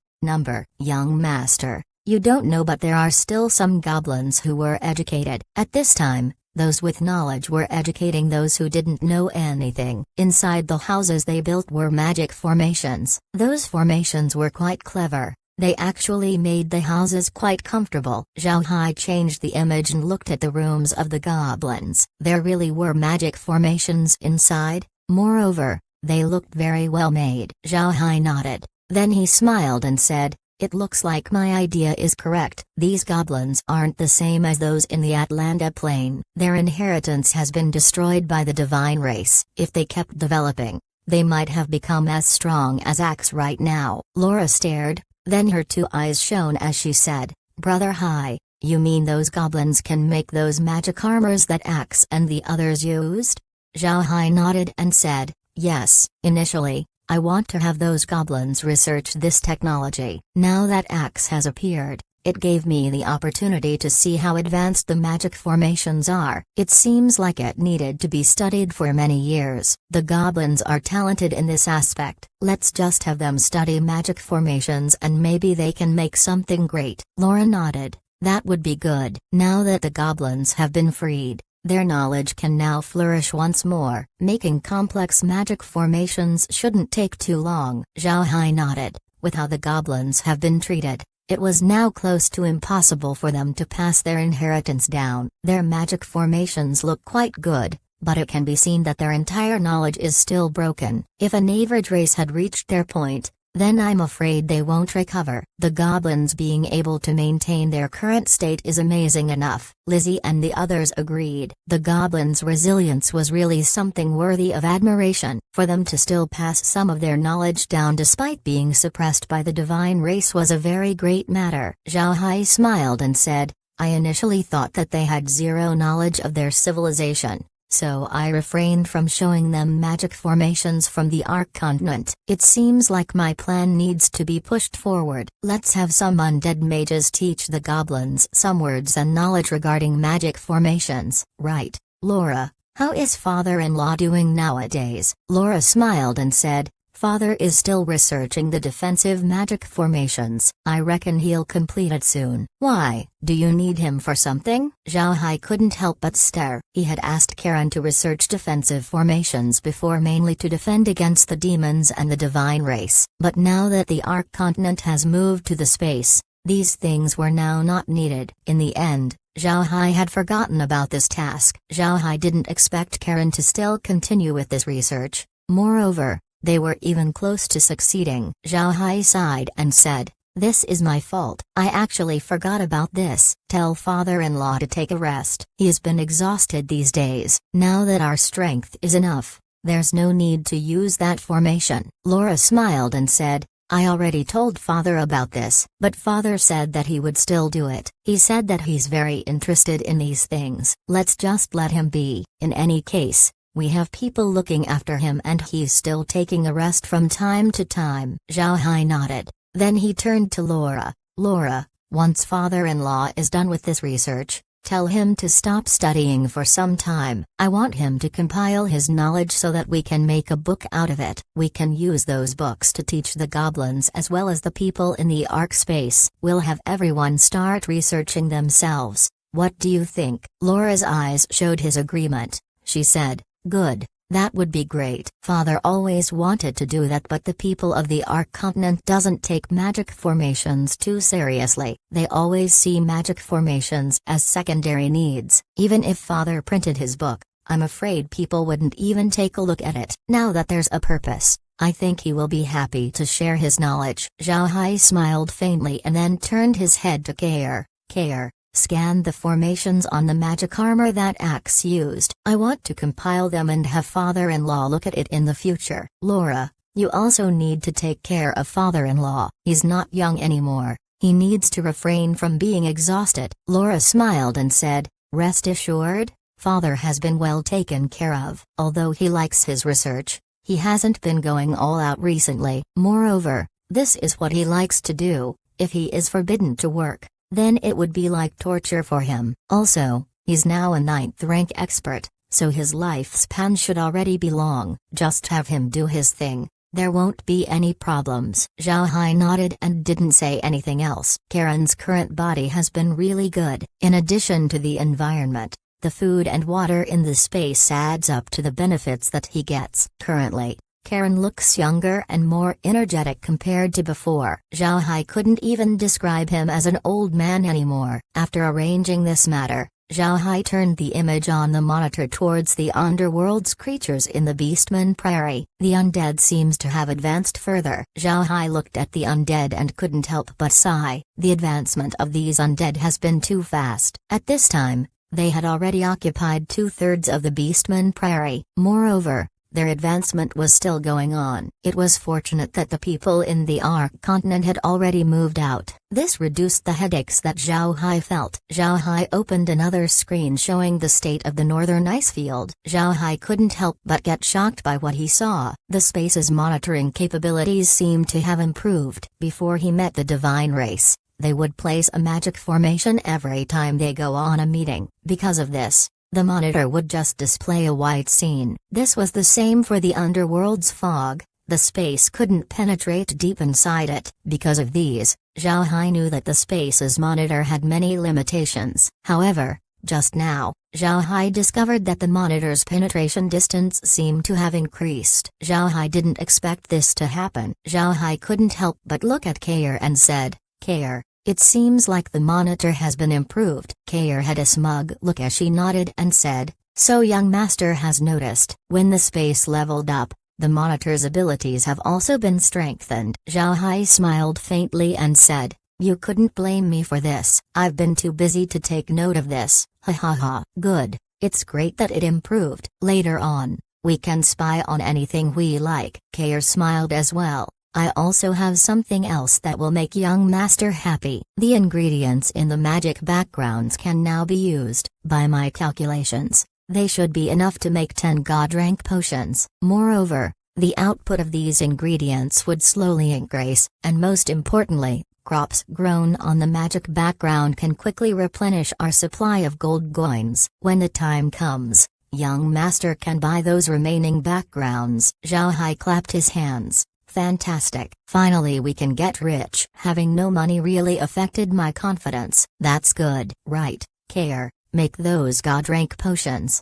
"Young master, you don't know, but there are still some goblins who were educated." At this time, those with knowledge were educating those who didn't know anything. Inside the houses they built were magic formations. Those formations were quite clever. They actually made the houses quite comfortable. Zhao Hai changed the image and looked at the rooms of the goblins. There really were magic formations inside. Moreover, they looked very well made. Zhao Hai nodded. Then he smiled and said, "It looks like my idea is correct. These goblins aren't the same as those in the Atlanta Plain. Their inheritance has been destroyed by the divine race. If they kept developing, they might have become as strong as Axe right now." Laura stared. Then her two eyes shone as she said, "Brother Hai, you mean those goblins can make those magic armors that Axe and the others used?" Zhao Hai nodded and said, "Yes, initially, I want to have those goblins research this technology. Now that Axe has appeared, it gave me the opportunity to see how advanced the magic formations are. It seems like it needed to be studied for many years. The goblins are talented in this aspect. Let's just have them study magic formations and maybe they can make something great." Laura nodded. "That would be good. Now that the goblins have been freed, their knowledge can now flourish once more. Making complex magic formations shouldn't take too long." Zhao Hai nodded. With how the goblins have been treated, it was now close to impossible for them to pass their inheritance down. Their magic formations look quite good, but it can be seen that their entire knowledge is still broken. If an average race had reached their point, then I'm afraid they won't recover. The goblins being able to maintain their current state is amazing enough. Lizzie and the others agreed. The goblins' resilience was really something worthy of admiration. For them to still pass some of their knowledge down despite being suppressed by the divine race was a very great matter. Zhao Hai smiled and said, "I initially thought that they had zero knowledge of their civilization, so I refrained from showing them magic formations from the Ark continent. It seems like my plan needs to be pushed forward. Let's have some undead mages teach the goblins some words and knowledge regarding magic formations." "Right, Laura. How is father-in-law doing nowadays?" Laura smiled and said, father is still researching the defensive magic formations. I reckon he'll complete it soon. Why, do you need him for something? Zhao Hai couldn't help but stare. He had asked Karen to research defensive formations before, mainly to defend against the demons and the divine race. But now that the Ark continent has moved to the space, these things were now not needed. In the end, Zhao Hai had forgotten about this task. Zhao Hai didn't expect Karen to still continue with this research. Moreover, they were even close to succeeding. Zhao Hai sighed and said, "This is my fault. I actually forgot about this. Tell father-in-law to take a rest. He's been exhausted these days. Now that our strength is enough, there's no need to use that formation." Laura smiled and said, "I already told father about this, but father said that he would still do it. He said that he's very interested in these things. Let's just let him be. In any case, we have people looking after him and he's still taking a rest from time to time." Zhao Hai nodded. Then he turned to Laura. "Laura, once father-in-law is done with this research, tell him to stop studying for some time. I want him to compile his knowledge so that we can make a book out of it. We can use those books to teach the goblins as well as the people in the Ark space. We'll have everyone start researching themselves. What do you think?" Laura's eyes showed his agreement. She said, "Good. That would be great. Father always wanted to do that, but the people of the Ark continent doesn't take magic formations too seriously. They always see magic formations as secondary needs. Even if father printed his book, I'm afraid people wouldn't even take a look at it. Now that there's a purpose, I think he will be happy to share his knowledge." Zhao Hai smiled faintly and then turned his head to Kair. "Kair, scan the formations on the magic armor that Axe used. I want to compile them and have father-in-law look at it in the future." "Laura, you also need to take care of father-in-law. He's not young anymore. He needs to refrain from being exhausted." Laura smiled and said, "Rest assured, father has been well taken care of. Although he likes his research, he hasn't been going all out recently. Moreover, this is what he likes to do. If he is forbidden to work, then it would be like torture for him. Also, he's now a 9th rank expert, so his lifespan should already be long. Just have him do his thing. There won't be any problems." Zhao Hai nodded and didn't say anything else. Karen's current body has been really good. In addition to the environment, the food and water in the space adds up to the benefits that he gets. Currently, Karen looks younger and more energetic compared to before. Zhao Hai couldn't even describe him as an old man anymore. After arranging this matter, Zhao Hai turned the image on the monitor towards the underworld's creatures in the Beastman Prairie. The undead seems to have advanced further. Zhao Hai looked at the undead and couldn't help but sigh. The advancement of these undead has been too fast. At this time, they had already occupied 2/3 of the Beastman Prairie. Moreover, their advancement was still going on. It was fortunate that the people in the Ark continent had already moved out. This reduced the headaches that Zhao Hai felt. Zhao Hai opened another screen showing the state of the northern ice field. Zhao Hai couldn't help but get shocked by what he saw. The space's monitoring capabilities seemed to have improved. Before he met the divine race, they would place a magic formation every time they go on a meeting. Because of this, the monitor would just display a white scene. This was the same for the underworld's fog. The space couldn't penetrate deep inside it. Because of these, Zhao Hai knew that the space's monitor had many limitations. However, just now, Zhao Hai discovered that the monitor's penetration distance seemed to have increased. Zhao Hai didn't expect this to happen. Zhao Hai couldn't help but look at Kair and said, "Kair, it seems like the monitor has been improved." Kair had a smug look as she nodded and said, "So young master has noticed." When the space leveled up, the monitor's abilities have also been strengthened. Zhao Hai smiled faintly and said, "You couldn't blame me for this. I've been too busy to take note of this. Ha ha ha. Good, it's great that it improved. Later on, we can spy on anything we like." Kair smiled as well. "I also have something else that will make young master happy. The ingredients in the magic backgrounds can now be used. By my calculations, they should be enough to make 10 god-rank potions. Moreover, the output of these ingredients would slowly increase, and most importantly, crops grown on the magic background can quickly replenish our supply of gold coins. When the time comes, young master can buy those remaining backgrounds." Zhao Hai clapped his hands. Fantastic. Finally we can get rich. Having no money really affected my confidence. That's good. Right, care, make those god rank potions.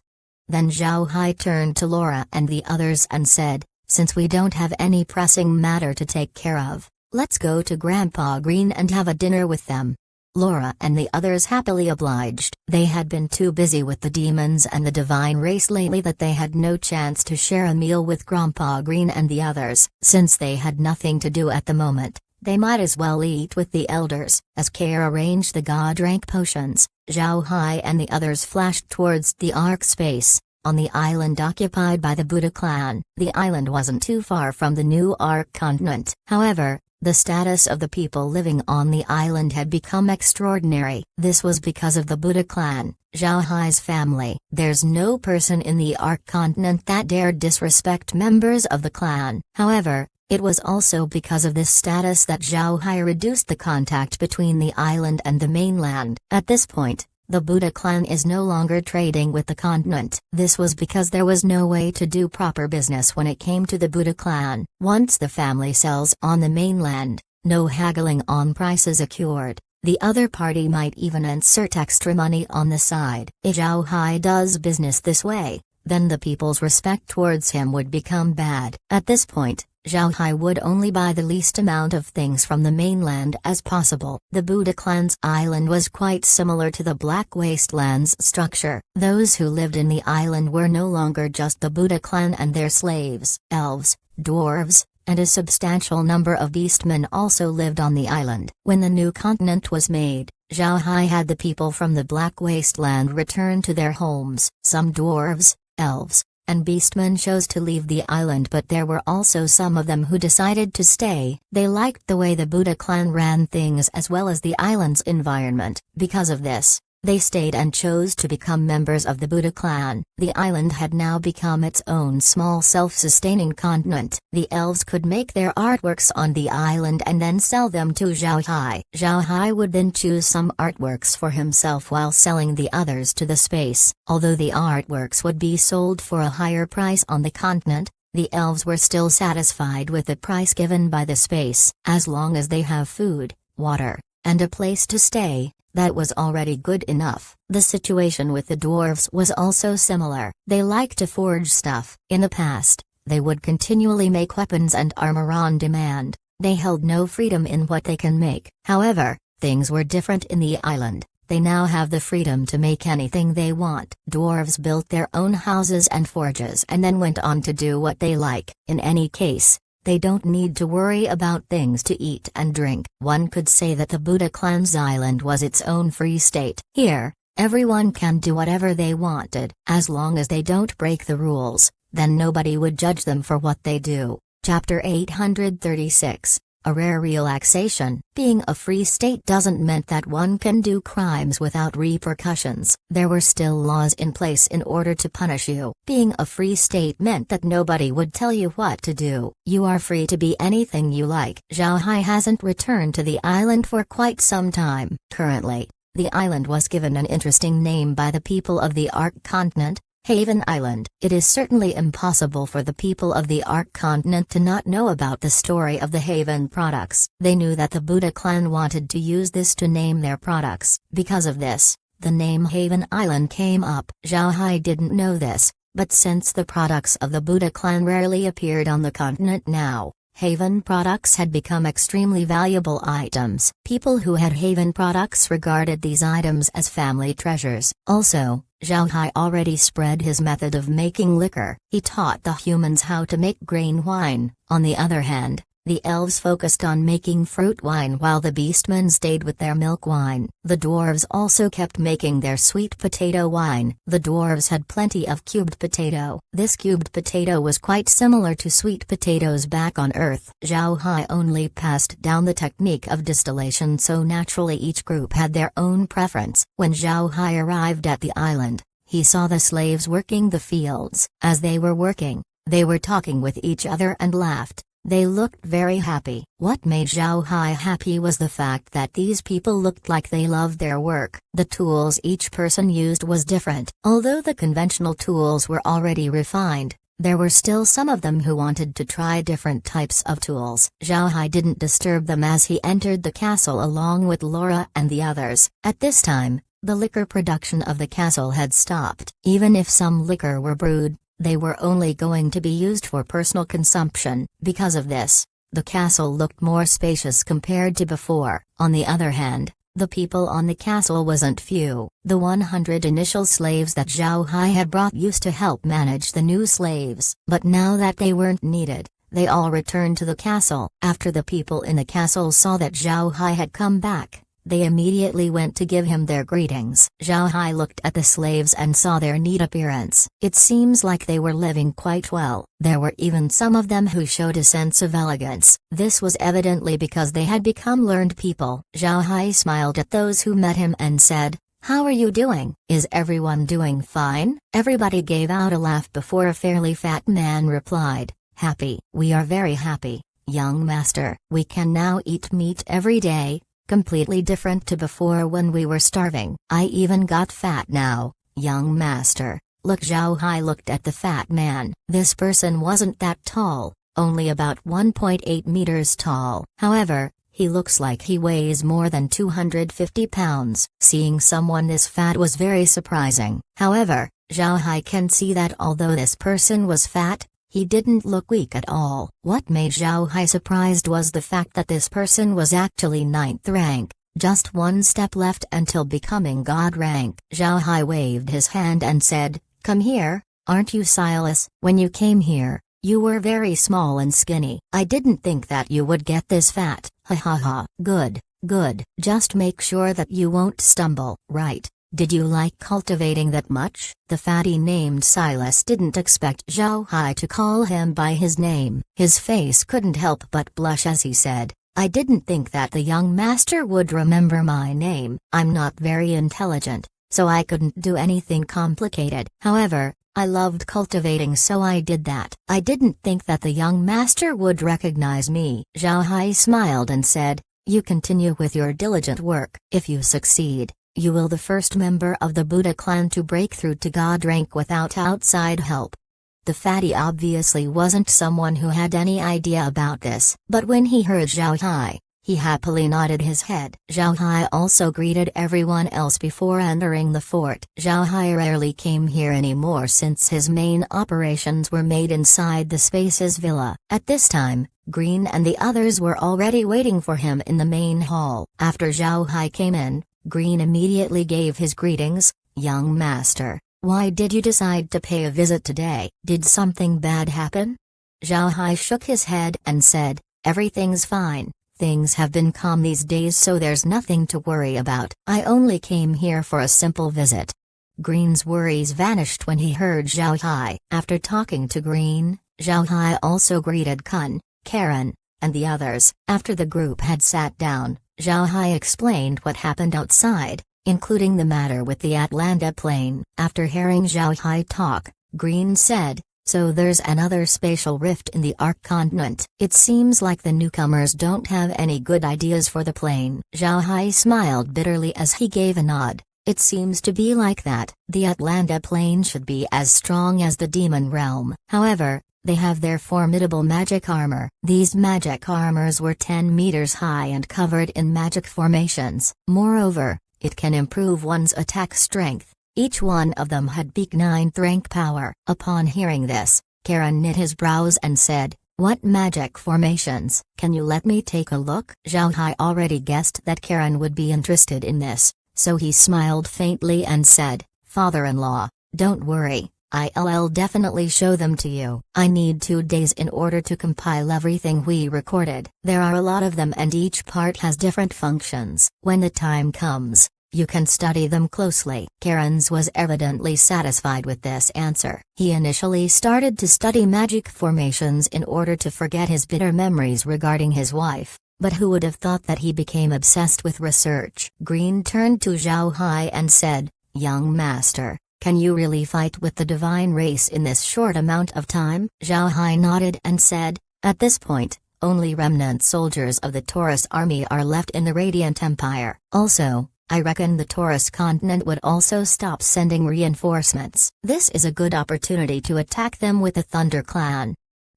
Then Zhao Hai turned to Laura and the others and said, since we don't have any pressing matter to take care of, let's go to Grandpa Green and have a dinner with them. Laura and the others happily obliged. They had been too busy with the demons and the divine race lately that they had no chance to share a meal with Grandpa Green and the others. Since they had nothing to do at the moment, they might as well eat with the elders. As Care arranged the god rank potions, Zhao Hai and the others flashed towards the Ark space. On the island occupied by the Buddha clan, the island wasn't too far from the new Ark continent. However, the status of the people living on the island had become extraordinary. This was because of the Buddha clan, Zhao Hai's family. There's no person in the Ark continent that dared disrespect members of the clan. However, it was also because of this status that Zhao Hai reduced the contact between the island and the mainland. At this point, the Buddha clan is no longer trading with the continent. This was because there was no way to do proper business when it came to the Buddha clan. Once the family sells on the mainland, no haggling on prices occurred. The other party might even insert extra money on the side. If Zhao Hai does business this way, then the people's respect towards him would become bad. At this point, Zhao Hai would only buy the least amount of things from the mainland as possible. The Buddha clan's island was quite similar to the Black Wasteland's structure. Those who lived in the island were no longer just the Buddha clan and their slaves. Elves, dwarves, and a substantial number of beastmen also lived on the island. When the new continent was made, Zhao Hai had the people from the Black Wasteland return to their homes. Some dwarves, elves, and beastmen chose to leave the island, but there were also some of them who decided to stay. They liked the way the Buddha clan ran things as well as the island's environment. Because of this, they stayed and chose to become members of the Buddha clan. The island had now become its own small self-sustaining continent. The elves could make their artworks on the island and then sell them to Zhao Hai. Zhao Hai would then choose some artworks for himself while selling the others to the space. Although the artworks would be sold for a higher price on the continent, the elves were still satisfied with the price given by the space. As long as they have food, water, and a place to stay, that was already good enough. The situation with the dwarves was also similar. They liked to forge stuff. In the past, they would continually make weapons and armor on demand. They held no freedom in what they can make. However, things were different in the island. They now have the freedom to make anything they want. Dwarves built their own houses and forges and then went on to do what they like. In any case, they don't need to worry about things to eat and drink. One could say that the Buddha clan's island was its own free state. Here, everyone can do whatever they wanted. As long as they don't break the rules, then nobody would judge them for what they do. Chapter 836. A rare relaxation. Being a free state doesn't mean that one can do crimes without repercussions. There were still laws in place in order to punish you. Being a free state meant that nobody would tell you what to do. You are free to be anything you like. Zhao Hai hasn't returned to the island for quite some time. Currently, the island was given an interesting name by the people of the Ark continent, Haven Island. It is certainly impossible for the people of the Ark continent to not know about the story of the Haven products. They knew that the Buddha clan wanted to use this to name their products. Because of this, the name Haven Island came up. Zhao Hai didn't know this, but since the products of the Buddha clan rarely appeared on the continent now, Haven products had become extremely valuable items. People who had Haven products regarded these items as family treasures. Also, Zhao Hai already spread his method of making liquor. He taught the humans how to make grain wine. On the other hand, the elves focused on making fruit wine while the beastmen stayed with their milk wine. The dwarves also kept making their sweet potato wine. The dwarves had plenty of cubed potato. This cubed potato was quite similar to sweet potatoes back on Earth. Zhao Hai only passed down the technique of distillation, so naturally each group had their own preference. When Zhao Hai arrived at the island, he saw the slaves working the fields. As they were working, they were talking with each other and laughed. They looked very happy. What made Zhao Hai happy was the fact that these people looked like they loved their work. The tools each person used was different. Although the conventional tools were already refined, there were still some of them who wanted to try different types of tools. Zhao Hai didn't disturb them as he entered the castle along with Laura and the others. At this time, the liquor production of the castle had stopped. Even if some liquor were brewed, they were only going to be used for personal consumption. Because of this, the castle looked more spacious compared to before. On the other hand, the people on the castle wasn't few. The 100 initial slaves that Zhao Hai had brought used to help manage the new slaves. But now that they weren't needed, they all returned to the castle. After the people in the castle saw that Zhao Hai had come back, they immediately went to give him their greetings. Zhao Hai looked at the slaves and saw their neat appearance. It seems like they were living quite well. There were even some of them who showed a sense of elegance. This was evidently because they had become learned people. Zhao Hai smiled at those who met him and said, "How are you doing? Is everyone doing fine?" Everybody gave out a laugh before a fairly fat man replied, "Happy. We are very happy, young master. We can now eat meat every day. Completely different to before when we were starving. I even got fat now, young master." Look, Zhao Hai looked at the fat man. This person wasn't that tall, only about 1.8 meters tall. However, he looks like he weighs more than 250 pounds. Seeing someone this fat was very surprising. However, Zhao Hai can see that although this person was fat, he didn't look weak at all. What made Zhao Hai surprised was the fact that this person was actually 9th rank, just one step left until becoming God rank. Zhao Hai waved his hand and said, "Come here, aren't you Silas? When you came here, you were very small and skinny. I didn't think that you would get this fat. Ha ha ha. Good, good. Just make sure that you won't stumble." "Right. Did you like cultivating that much?" The fatty named Silas didn't expect Zhao Hai to call him by his name. His face couldn't help but blush as he said, "I didn't think that the young master would remember my name. I'm not very intelligent, so I couldn't do anything complicated. However, I loved cultivating, so I did that. I didn't think that the young master would recognize me." Zhao Hai smiled and said, "You continue with your diligent work. If you succeed, you will the first member of the Buddha clan to break through to God rank without outside help." The fatty obviously wasn't someone who had any idea about this, but when he heard Zhao Hai, he happily nodded his head. Zhao Hai also greeted everyone else before entering the fort. Zhao Hai rarely came here anymore since his main operations were made inside the Spaces Villa. At this time, Green and the others were already waiting for him in the main hall. After Zhao Hai came in, Green immediately gave his greetings. "Young master, why did you decide to pay a visit today? Did something bad happen?" Zhao Hai shook his head and said, "Everything's fine. Things have been calm these days, so there's nothing to worry about. I only came here for a simple visit." Green's worries vanished when he heard Zhao Hai. After talking to Green, Zhao Hai also greeted Kun, Karen, and the others. After the group had sat down, Zhao Hai explained what happened outside, including the matter with the Atlanta plane. After hearing Zhao Hai talk, Green said, "So there's another spatial rift in the Ark continent. It seems like the newcomers don't have any good ideas for the plane." Zhao Hai smiled bitterly as he gave a nod. "It seems to be like that. The Atlanta plane should be as strong as the demon realm. However, they have their formidable magic armor. These magic armors were 10 meters high and covered in magic formations. Moreover, it can improve one's attack strength. Each one of them had peak 9th rank power." Upon hearing this, Karen knit his brows and said, "What magic formations? Can you let me take a look?" Zhao Hai already guessed that Karen would be interested in this, so he smiled faintly and said, "Father-in-law, don't worry. I'll definitely show them to you. I need 2 days in order to compile everything we recorded. There are a lot of them and each part has different functions. When the time comes, you can study them closely." Karen's was evidently satisfied with this answer. He initially started to study magic formations in order to forget his bitter memories regarding his wife, but who would have thought that he became obsessed with research? Green turned to Zhao Hai and said, "Young master, can you really fight with the divine race in this short amount of time?" Zhao Hai nodded and said, "At this point, only remnant soldiers of the Taurus army are left in the Radiant Empire. Also, I reckon the Taurus continent would also stop sending reinforcements. This is a good opportunity to attack them with the Thunder Clan.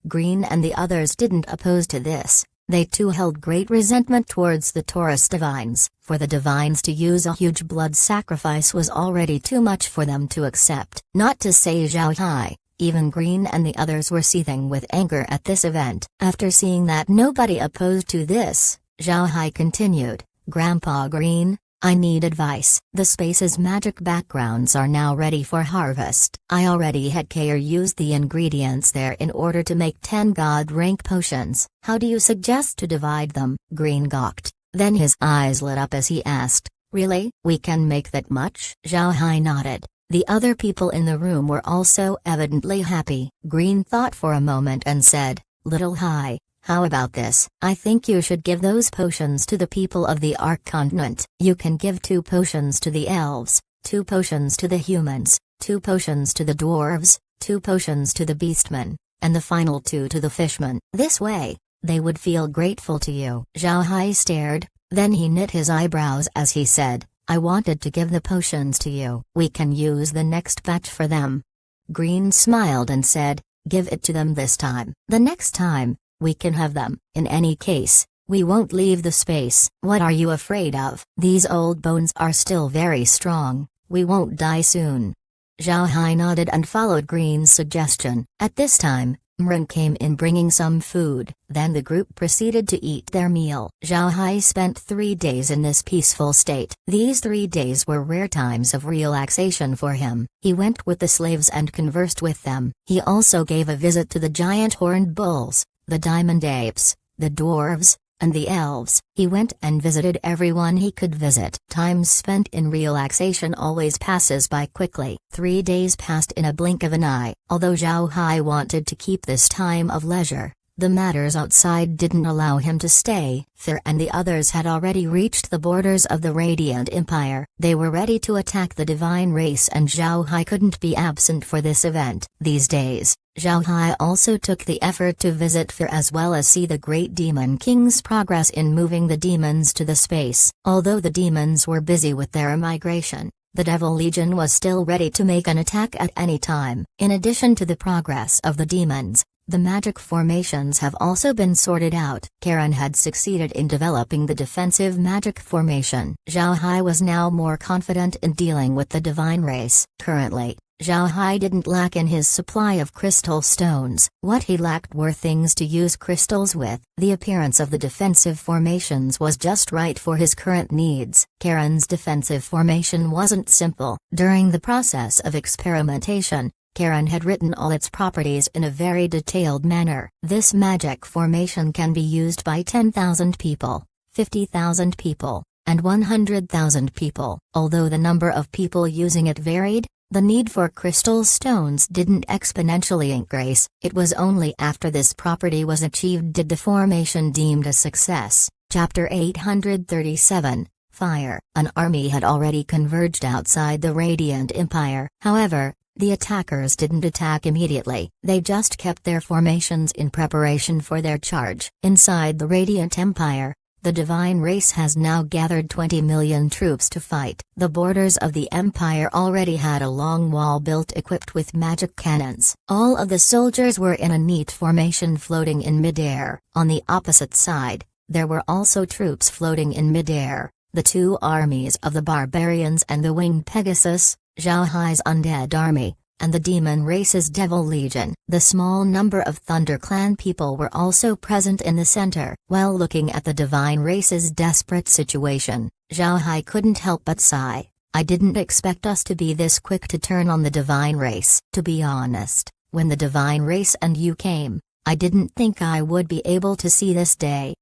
Green and the others didn't oppose to this. They too held great resentment towards the Taurus divines. For the divines to use a huge blood sacrifice was already too much for them to accept. Not to say Zhao Hai, even Green and the others were seething with anger at this event. After seeing that nobody opposed to this, Zhao Hai continued, "Grandpa Green, I need advice. The space's magic backgrounds are now ready for harvest. I already had Kair use the ingredients there in order to make 10 god rank potions. How do you suggest to divide them?" Green gawked. Then his eyes lit up as he asked, "Really? We can make that much?" Zhao Hai nodded. The other people in the room were also evidently happy. Green thought for a moment and said, "Little Hai, how about this? I think you should give those potions to the people of the Ark continent. You can give 2 potions to the elves, 2 potions to the humans, 2 potions to the dwarves, 2 potions to the beastmen, and the final 2 to the fishmen. This way, they would feel grateful to you." Zhao Hai stared, then he knit his eyebrows as he said, "I wanted to give the potions to you. We can use the next batch for them." Green smiled and said, "Give it to them this time. The next time, we can have them. In any case, we won't leave the space." "What are you afraid of?" "These old bones are still very strong. We won't die soon." Zhao Hai nodded and followed Green's suggestion. At this time, Mren came in bringing some food. Then the group proceeded to eat their meal. Zhao Hai spent 3 days in this peaceful state. These 3 days were rare times of relaxation for him. He went with the slaves and conversed with them. He also gave a visit to the giant horned bulls, the diamond apes, the dwarves, and the elves. He went and visited everyone he could visit. Time spent in relaxation always passes by quickly. 3 days passed in a blink of an eye. Although Zhao Hai wanted to keep this time of leisure, the matters outside didn't allow him to stay. Thir and the others had already reached the borders of the Radiant Empire. They were ready to attack the divine race and Zhao Hai couldn't be absent for this event. These days, Zhao Hai also took the effort to visit Thir as well as see the great demon king's progress in moving the demons to the space. Although the demons were busy with their migration, the Devil Legion was still ready to make an attack at any time. In addition to the progress of the demons, the magic formations have also been sorted out. Karen had succeeded in developing the defensive magic formation. Zhao Hai was now more confident in dealing with the divine race. Currently, Zhao Hai didn't lack in his supply of crystal stones. What he lacked were things to use crystals with. The appearance of the defensive formations was just right for his current needs. Karen's defensive formation wasn't simple. During the process of experimentation, Karen had written all its properties in a very detailed manner. This magic formation can be used by 10,000 people, 50,000 people, and 100,000 people. Although the number of people using it varied, the need for crystal stones didn't exponentially increase. It was only after this property was achieved did the formation deemed a success. Chapter 837, Fire. An army had already converged outside the Radiant Empire. However, the attackers didn't attack immediately. They just kept their formations in preparation for their charge. Inside the Radiant Empire, the divine race has now gathered 20 million troops to fight. The borders of the empire already had a long wall built equipped with magic cannons. All of the soldiers were in a neat formation floating in midair. On the opposite side, there were also troops floating in midair. The 2 armies of the barbarians and the winged Pegasus, Zhao Hai's undead army, and the demon race's Devil Legion. The small number of Thunder Clan people were also present in the center. While looking at the divine race's desperate situation, Zhao Hai couldn't help but sigh. "I didn't expect us to be this quick to turn on the divine race. To be honest, when the divine race and you came, I didn't think I would be able to see this day."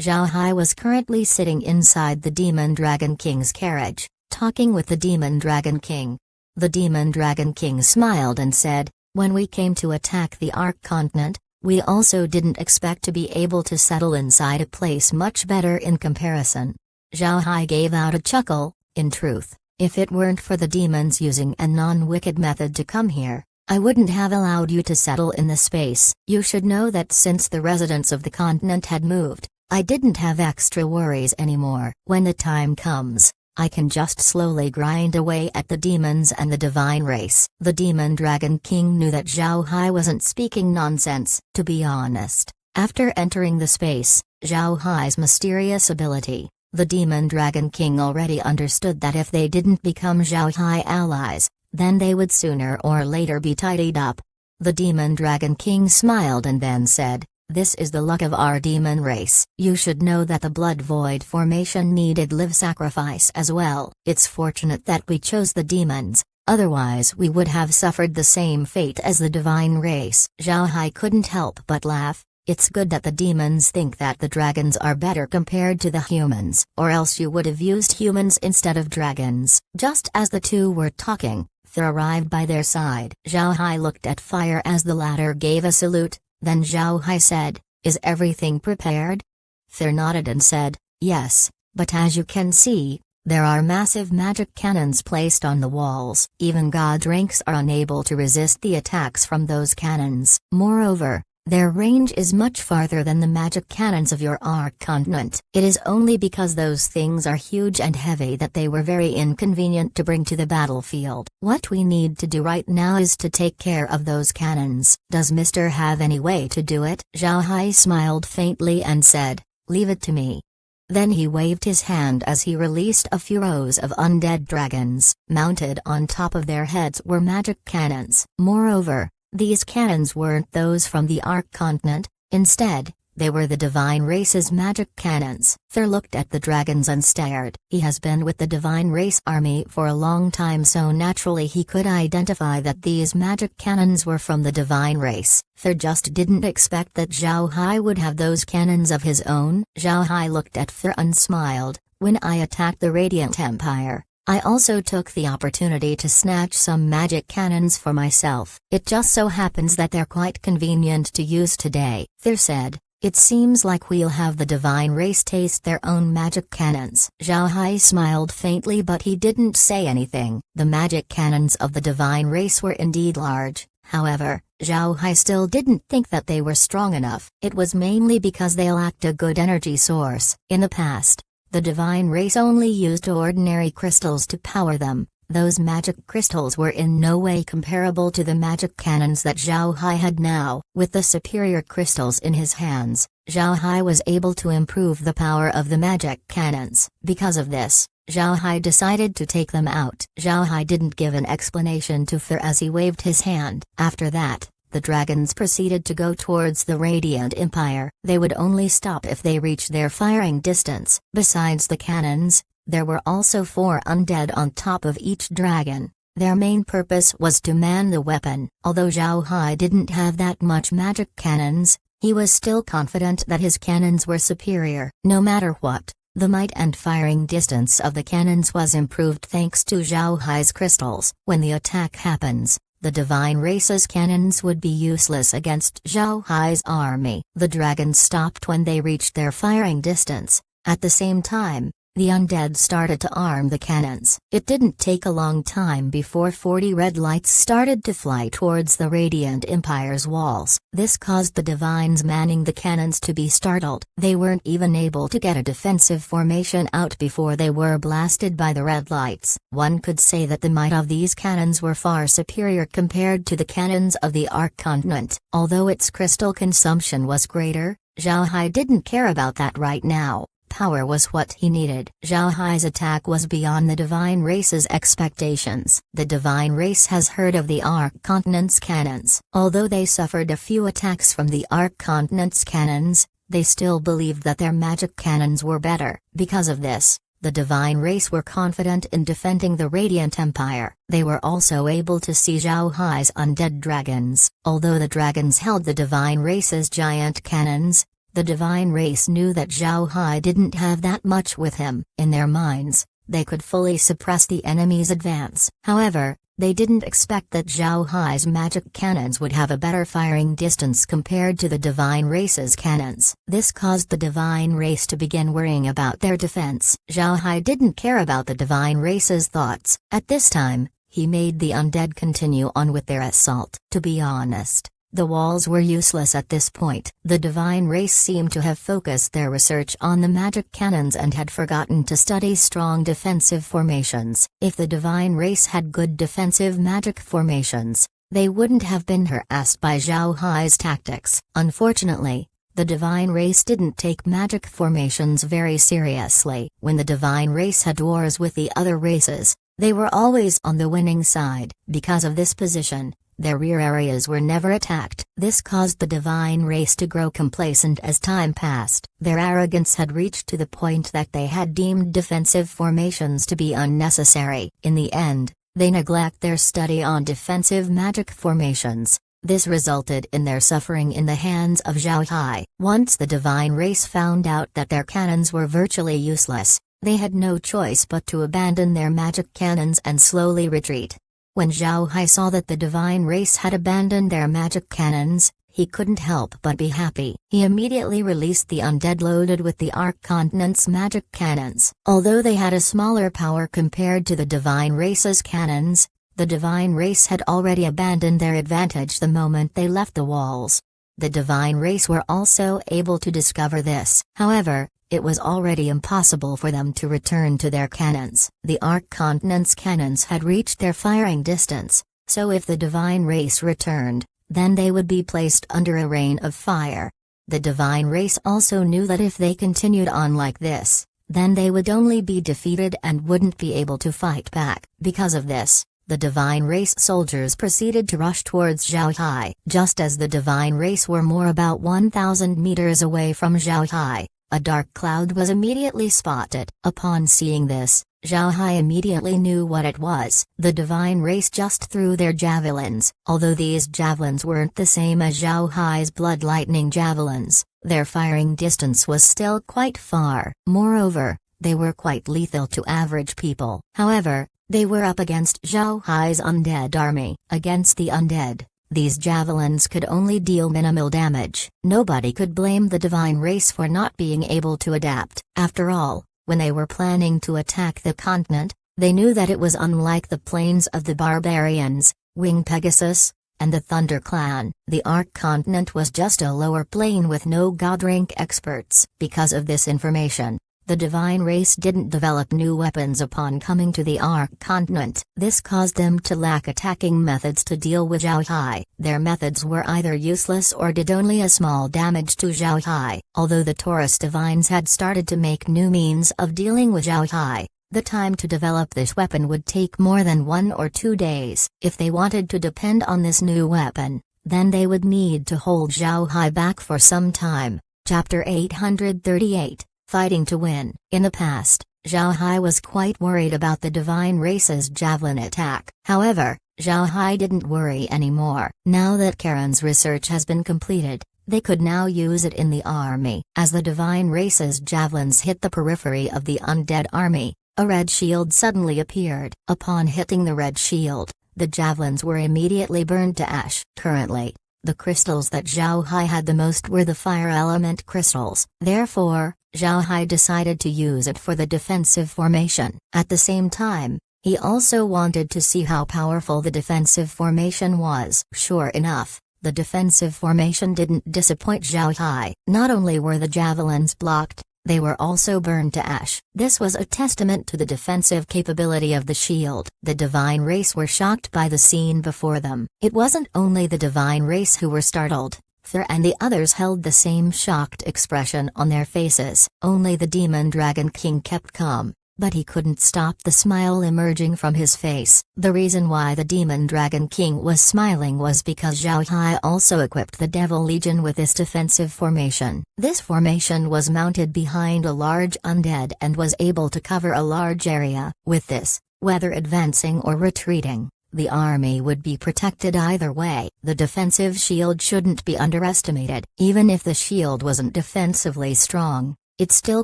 Zhao Hai was currently sitting inside the Demon Dragon King's carriage, talking with the Demon Dragon King. The Demon Dragon King smiled and said, "When we came to attack the Ark continent, we also didn't expect to be able to settle inside a place much better in comparison." Zhao Hai gave out a chuckle. "In truth, if it weren't for the demons using a non-wicked method to come here, I wouldn't have allowed you to settle in the space. You should know that since the residents of the continent had moved, I didn't have extra worries anymore. When the time comes, I can just slowly grind away at the demons and the divine race. The Demon Dragon King knew that Zhao Hai wasn't speaking nonsense. To be honest, after entering the space, Zhao Hai's mysterious ability, the Demon Dragon King already understood that if they didn't become Zhao Hai allies, then they would sooner or later be tidied up. The Demon Dragon King smiled and then said, "This is the luck of our demon race. You should know that the Blood Void formation needed live sacrifice as well. It's fortunate that we chose the demons, otherwise we would have suffered the same fate as the divine race." Zhao Hai couldn't help but laugh. It's good that the demons think that the dragons are better compared to the humans, or else you would have used humans instead of dragons. Just as the two were talking, Thur arrived by their side. Zhao Hai looked at Fire as the latter gave a salute, then Zhao Hai said, "Is everything prepared?" Thur nodded and said, "Yes, but as you can see, there are massive magic cannons placed on the walls. Even god ranks are unable to resist the attacks from those cannons. Moreover, their range is much farther than the magic cannons of your Ark continent. It is only because those things are huge and heavy that they were very inconvenient to bring to the battlefield. What we need to do right now is to take care of those cannons. Does Mr. have any way to do it?" Zhao Hai smiled faintly and said, "Leave it to me." Then he waved his hand as he released a few rows of undead dragons. Mounted on top of their heads were magic cannons. Moreover, these cannons weren't those from the Ark continent, instead, they were the divine race's magic cannons. Thur looked at the dragons and stared. He has been with the divine race army for a long time, so naturally he could identify that these magic cannons were from the divine race. Thur just didn't expect that Zhao Hai would have those cannons of his own. Zhao Hai looked at Thur and smiled. "When I attacked the Radiant Empire, I also took the opportunity to snatch some magic cannons for myself. It just so happens that they're quite convenient to use today." Thur said, "It seems like we'll have the divine race taste their own magic cannons." Zhao Hai smiled faintly, but he didn't say anything. The magic cannons of the divine race were indeed large, however, Zhao Hai still didn't think that they were strong enough. It was mainly because they lacked a good energy source. In the past, the divine race only used ordinary crystals to power them. Those magic crystals were in no way comparable to the magic cannons that Zhao Hai had now. With the superior crystals in his hands, Zhao Hai was able to improve the power of the magic cannons. Because of this, Zhao Hai decided to take them out. Zhao Hai didn't give an explanation to Thur as he waved his hand. After that, the dragons proceeded to go towards the Radiant Empire. They would only stop if they reached their firing distance. Besides the cannons, there were also 4 undead on top of each dragon. Their main purpose was to man the weapon. Although Zhao Hai didn't have that much magic cannons, he was still confident that his cannons were superior. No matter what, the might and firing distance of the cannons was improved thanks to Zhao Hai's crystals. When the attack happens, the divine race's cannons would be useless against Zhao Hai's army. The dragons stopped when they reached their firing distance. At the same time, the undead started to arm the cannons. It didn't take a long time before 40 red lights started to fly towards the Radiant Empire's walls. This caused the divines manning the cannons to be startled. They weren't even able to get a defensive formation out before they were blasted by the red lights. One could say that the might of these cannons were far superior compared to the cannons of the Ark continent. Although its crystal consumption was greater, Zhao Hai didn't care about that right now. Power was what he needed. Zhao Hai's attack was beyond the divine race's expectations. The divine race has heard of the Ark continent's cannons. Although they suffered a few attacks from the Ark continent's cannons, they still believed that their magic cannons were better. Because of this, the divine race were confident in defending the Radiant Empire. They were also able to see Zhao Hai's undead dragons. Although the dragons held the divine race's giant cannons, the divine race knew that Zhao Hai didn't have that much with him. In their minds, they could fully suppress the enemy's advance. However, they didn't expect that Zhao Hai's magic cannons would have a better firing distance compared to the divine race's cannons. This caused the divine race to begin worrying about their defense. Zhao Hai didn't care about the divine race's thoughts. At this time, he made the undead continue on with their assault. To be honest, The walls were useless at this point. The divine race seemed to have focused their research on the magic cannons and had forgotten to study strong defensive formations. If the divine race had good defensive magic formations, they wouldn't have been harassed by Zhao Hai's tactics. Unfortunately, the divine race didn't take magic formations very seriously. When the divine race had wars with the other races, they were always on the winning side. Because of this position, their rear areas were never attacked. This caused the divine race to grow complacent as time passed. Their arrogance had reached to the point that they had deemed defensive formations to be unnecessary. In the end, they neglect their study on defensive magic formations. This resulted in their suffering in the hands of Zhao Hai. Once the divine race found out that their cannons were virtually useless, they had no choice but to abandon their magic cannons and slowly retreat. When Zhao Hai saw that the divine race had abandoned their magic cannons, he couldn't help but be happy. He immediately released the undead loaded with the Arc Continent's magic cannons. Although they had a smaller power compared to the divine race's cannons, the divine race had already abandoned their advantage the moment they left the walls. The divine race were also able to discover this. However, it was already impossible for them to return to their cannons. The Arc Continent's cannons had reached their firing distance, so if the divine race returned, then they would be placed under a rain of fire. The divine race also knew that if they continued on like this, then they would only be defeated and wouldn't be able to fight back. Because of this, the divine race soldiers proceeded to rush towards Zhao Hai. Just as the divine race were more about 1,000 meters away from Zhao Hai, a dark cloud was immediately spotted. Upon seeing this, Zhao Hai immediately knew what it was. The divine race just threw their javelins. Although these javelins weren't the same as Zhao Hai's blood lightning javelins, their firing distance was still quite far. Moreover, they were quite lethal to average people. However, they were up against Zhao Hai's undead army. Against the undead, these javelins could only deal minimal damage. Nobody could blame the divine race for not being able to adapt. After all, when they were planning to attack the continent, they knew that it was unlike the plains of the barbarians, Wing Pegasus, and the Thunder Clan. The Arc Continent was just a lower plane with no god-rank experts. Because of this information, the divine race didn't develop new weapons upon coming to the Arc Continent. This caused them to lack attacking methods to deal with Zhao Hai. Their methods were either useless or did only a small damage to Zhao Hai. Although the Taurus divines had started to make new means of dealing with Zhao Hai, the time to develop this weapon would take more than 1 or 2 days. If they wanted to depend on this new weapon, then they would need to hold Zhao Hai back for some time. Chapter 838. Fighting to win. In the past, Zhao Hai was quite worried about the divine race's javelin attack. However, Zhao Hai didn't worry anymore. Now that Karen's research has been completed, they could now use it in the army. As the divine race's javelins hit the periphery of the undead army, a red shield suddenly appeared. Upon hitting the red shield, the javelins were immediately burned to ash. Currently, the crystals that Zhao Hai had the most were the fire element crystals. Therefore, Zhao Hai decided to use it for the defensive formation. At the same time, he also wanted to see how powerful the defensive formation was. Sure enough, the defensive formation didn't disappoint Zhao Hai. Not only were the javelins blocked, they were also burned to ash. This was a testament to the defensive capability of the shield. The divine race were shocked by the scene before them. It wasn't only the divine race who were startled. Thur and the others held the same shocked expression on their faces. Only the Demon Dragon King kept calm, but he couldn't stop the smile emerging from his face. The reason why the Demon Dragon King was smiling was because Zhao Hai also equipped the Devil Legion with this defensive formation. This formation was mounted behind a large undead and was able to cover a large area. With this, whether advancing or retreating, the army would be protected either way. The defensive shield shouldn't be underestimated. Even if the shield wasn't defensively strong, it still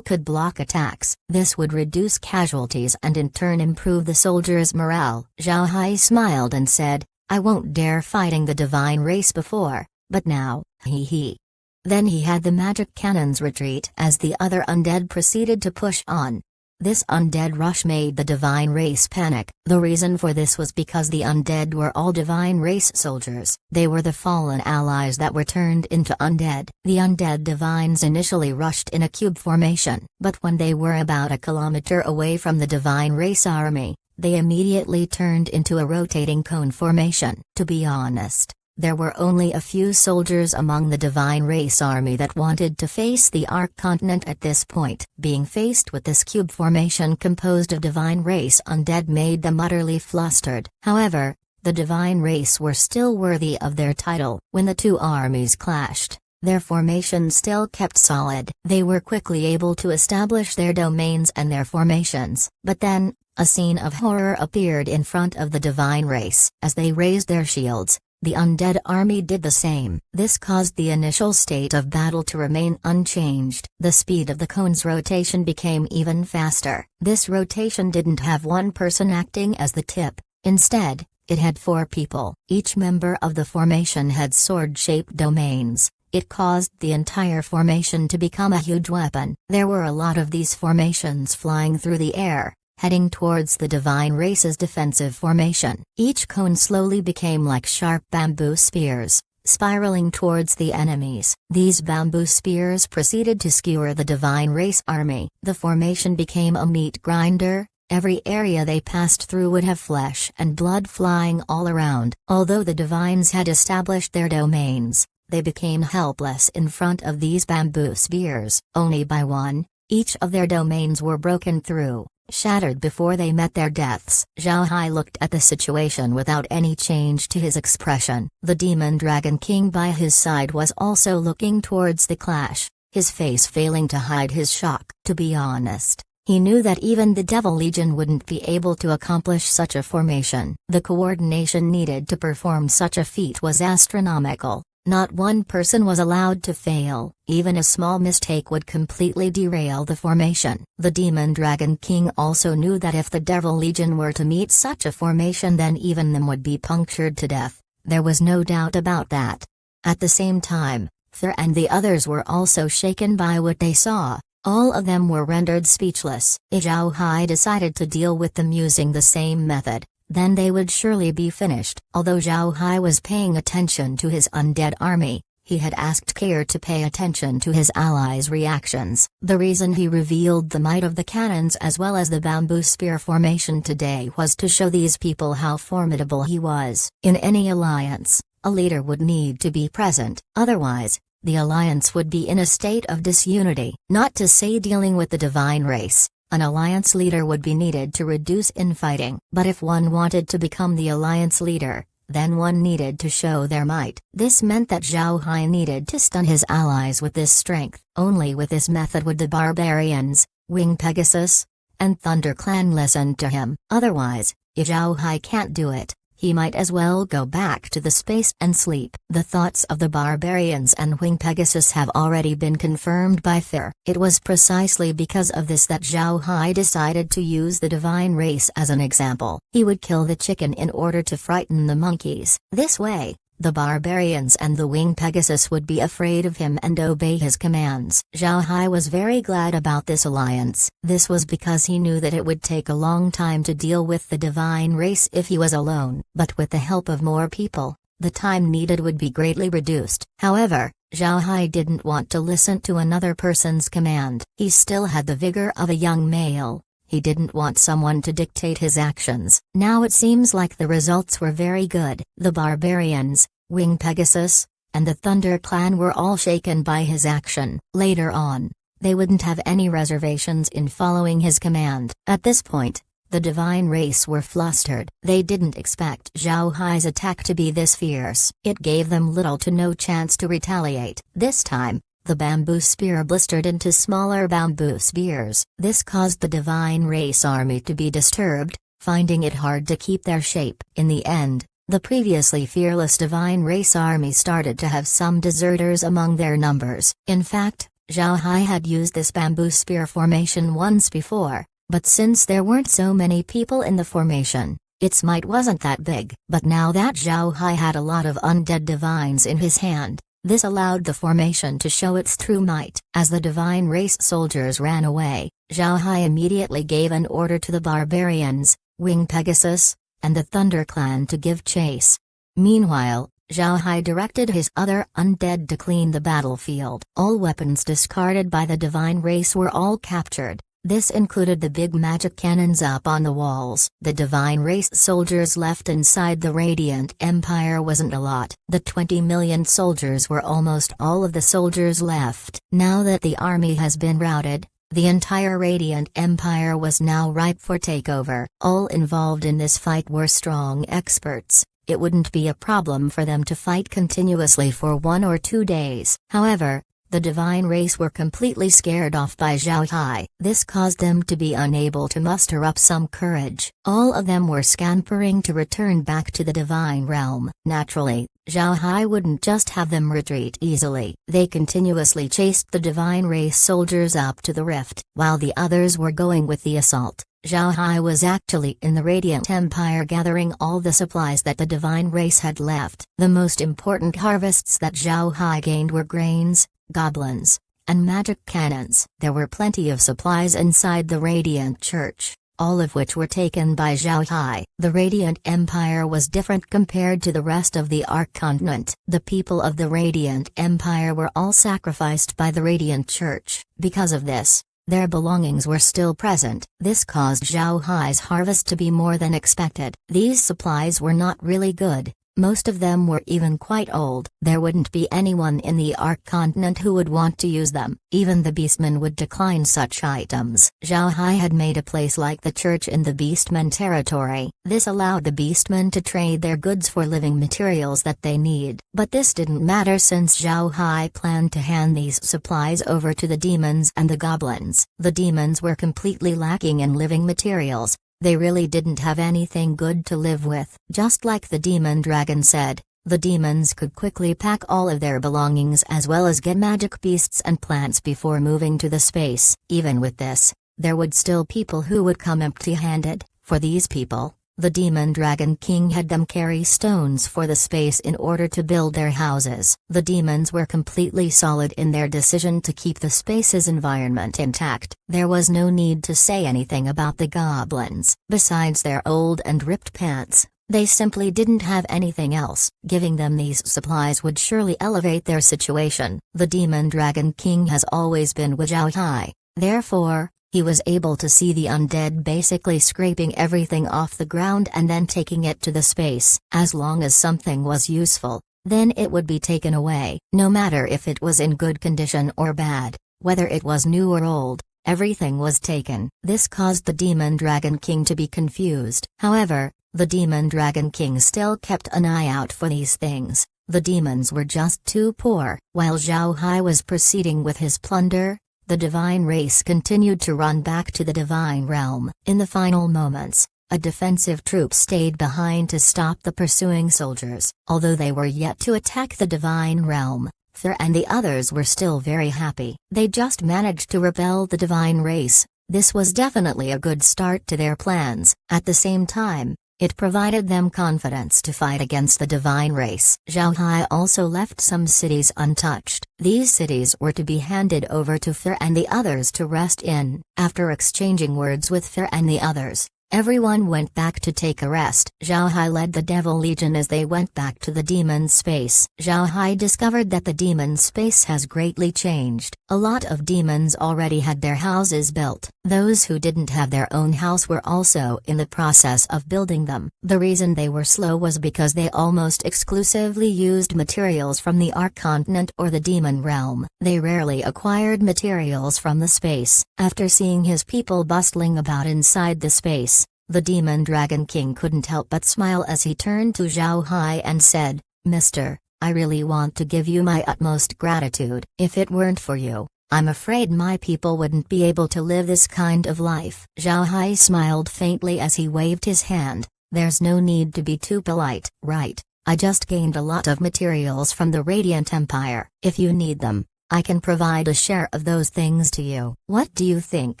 could block attacks. This would reduce casualties and in turn improve the soldiers' morale. Zhao Hai smiled and said, "I won't dare fighting the divine race before, but now, hee hee." Then he had the magic cannons retreat as the other undead proceeded to push on. This undead rush made the divine race panic. The reason for this was because the undead were all divine race soldiers. They were the fallen allies that were turned into undead. The undead divines initially rushed in a cube formation, but when they were about a kilometer away from the divine race army, they immediately turned into a rotating cone formation. To be honest, there were only a few soldiers among the divine race army that wanted to face the Ark continent at this point. Being faced with this cube formation composed of divine race undead made them utterly flustered. However, the divine race were still worthy of their title. When the two armies clashed, their formation still kept solid. They were quickly able to establish their domains and their formations. But then, a scene of horror appeared in front of the divine race. As they raised their shields, the undead army did the same. This caused the initial state of battle to remain unchanged. The speed of the cone's rotation became even faster. This rotation didn't have one person acting as the tip. Instead, it had 4 people. Each member of the formation had sword-shaped domains. It caused the entire formation to become a huge weapon. There were a lot of these formations flying through the air, heading towards the divine race's defensive formation. Each cone slowly became like sharp bamboo spears, spiraling towards the enemies. These bamboo spears proceeded to skewer the divine race army. The formation became a meat grinder. Every area they passed through would have flesh and blood flying all around. Although the divines had established their domains, they became helpless in front of these bamboo spears. Only by one, each of their domains were broken through, shattered before they met their deaths. Zhao Hai looked at the situation without any change to his expression. The Demon Dragon King by his side was also looking towards the clash, his face failing to hide his shock. To be honest, he knew that even the Devil Legion wouldn't be able to accomplish such a formation. The coordination needed to perform such a feat was astronomical. Not one person was allowed to fail. Even a small mistake would completely derail the formation. The Demon Dragon King also knew that if the Devil Legion were to meet such a formation, then even them would be punctured to death. There was no doubt about that. At the same time, Thur and the others were also shaken by what they saw. All of them were rendered speechless. Zhao Hai decided to deal with them using the same method. Then they would surely be finished. Although Zhao Hai was paying attention to his undead army, he had asked care to pay attention to his allies' reactions. The reason he revealed the might of the cannons as well as the bamboo spear formation today was to show these people how formidable he was. In any alliance, a leader would need to be present. Otherwise, the alliance would be in a state of disunity. Not to say dealing with the divine race, an alliance leader would be needed to reduce infighting. But if one wanted to become the alliance leader, then one needed to show their might. This meant that Zhao Hai needed to stun his allies with this strength. Only with this method would the barbarians, Wing Pegasus, and Thunder Clan listen to him. Otherwise, if Zhao Hai can't do it, he might as well go back to the space and sleep. The thoughts of the barbarians and Wing Pegasus have already been confirmed by Thur. It was precisely because of this that Zhao Hai decided to use the divine race as an example. He would kill the chicken in order to frighten the monkeys. This way, the barbarians and the Wing Pegasus would be afraid of him and obey his commands. Zhao Hai was very glad about this alliance. This was because he knew that it would take a long time to deal with the divine race if he was alone. But with the help of more people, the time needed would be greatly reduced. However, Zhao Hai didn't want to listen to another person's command. He still had the vigor of a young male. He didn't want someone to dictate his actions. Now it seems like the results were very good. The barbarians, Wing Pegasus, and the Thunder Clan were all shaken by his action. Later on, they wouldn't have any reservations in following his command. At this point, the divine race were flustered. They didn't expect Zhao Hai's attack to be this fierce. It gave them little to no chance to retaliate. This time, the bamboo spear blistered into smaller bamboo spears. This caused the divine race army to be disturbed, finding it hard to keep their shape. In the end, the previously fearless divine race army started to have some deserters among their numbers. In fact, Zhao Hai had used this bamboo spear formation once before, but since there weren't so many people in the formation, its might wasn't that big. But now that Zhao Hai had a lot of undead divines in his hand, this allowed the formation to show its true might. As the divine race soldiers ran away, Zhao Hai immediately gave an order to the barbarians, Wing Pegasus, and the Thunder Clan to give chase. Meanwhile, Zhao Hai directed his other undead to clean the battlefield. All weapons discarded by the divine race were all captured. This included the big magic cannons up on the walls. The divine race soldiers left inside the Radiant Empire wasn't a lot. The 20 million soldiers were almost all of the soldiers left. Now that the army has been routed, the entire Radiant Empire was now ripe for takeover. All involved in this fight were strong experts. It wouldn't be a problem for them to fight continuously for 1 or 2 days. However, the divine race were completely scared off by Zhao Hai. This caused them to be unable to muster up some courage. All of them were scampering to return back to the divine realm. Naturally, Zhao Hai wouldn't just have them retreat easily. They continuously chased the divine race soldiers up to the rift. While the others were going with the assault, Zhao Hai was actually in the Radiant Empire gathering all the supplies that the divine race had left. The most important harvests that Zhao Hai gained were grains, goblins, and magic cannons. There were plenty of supplies inside the Radiant Church, all of which were taken by Zhao Hai. The Radiant Empire was different compared to the rest of the Arc Continent. The people of the Radiant Empire were all sacrificed by the Radiant Church. Because of this, their belongings were still present. This caused Zhao Hai's harvest to be more than expected. These supplies were not really good. Most of them were even quite old. There wouldn't be anyone in the Arc Continent who would want to use them. Even the Beastmen would decline such items. Zhao Hai had made a place like the church in the Beastmen territory. This allowed the Beastmen to trade their goods for living materials that they need. But this didn't matter since Zhao Hai planned to hand these supplies over to the demons and the goblins. The demons were completely lacking in living materials. They really didn't have anything good to live with. Just like the demon dragon said, the demons could quickly pack all of their belongings as well as get magic beasts and plants before moving to the space. Even with this, there would still people who would come empty-handed. For these people, the demon dragon king had them carry stones for the space in order to build their houses. The demons were completely solid in their decision to keep the space's environment intact. There was no need to say anything about the goblins. Besides their old and ripped pants, they simply didn't have anything else. Giving them these supplies would surely elevate their situation. The demon dragon king has always been with Zhao Hai. Therefore, he was able to see the undead basically scraping everything off the ground and then taking it to the space. As long as something was useful, then it would be taken away. No matter if it was in good condition or bad, whether it was new or old, everything was taken. This caused the Demon Dragon King to be confused. However, the Demon Dragon King still kept an eye out for these things. The demons were just too poor. While Zhao Hai was proceeding with his plunder, the divine race continued to run back to the divine realm. In the final moments, a defensive troop stayed behind to stop the pursuing soldiers. Although they were yet to attack the divine realm, Thur and the others were still very happy. They just managed to repel the divine race. This was definitely a good start to their plans. At the same time, it provided them confidence to fight against the divine race. Zhao Hai also left some cities untouched. These cities were to be handed over to Thur and the others to rest in. After exchanging words with Thur and the others, everyone went back to take a rest. Zhao Hai led the Devil Legion as they went back to the demon space. Zhao Hai discovered that the demon space has greatly changed. A lot of demons already had their houses built. Those who didn't have their own house were also in the process of building them. The reason they were slow was because they almost exclusively used materials from the Arc Continent or the Demon Realm. They rarely acquired materials from the space. After seeing his people bustling about inside the space, the Demon Dragon King couldn't help but smile as he turned to Zhao Hai and said, "Mister, I really want to give you my utmost gratitude. If it weren't for you, I'm afraid my people wouldn't be able to live this kind of life." Zhao Hai smiled faintly as he waved his hand. "There's no need to be too polite, right? I just gained a lot of materials from the Radiant Empire. If you need them, I can provide a share of those things to you. What do you think?"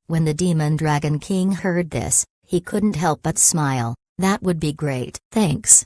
When the Demon Dragon King heard this, he couldn't help but smile. "That would be great. Thanks."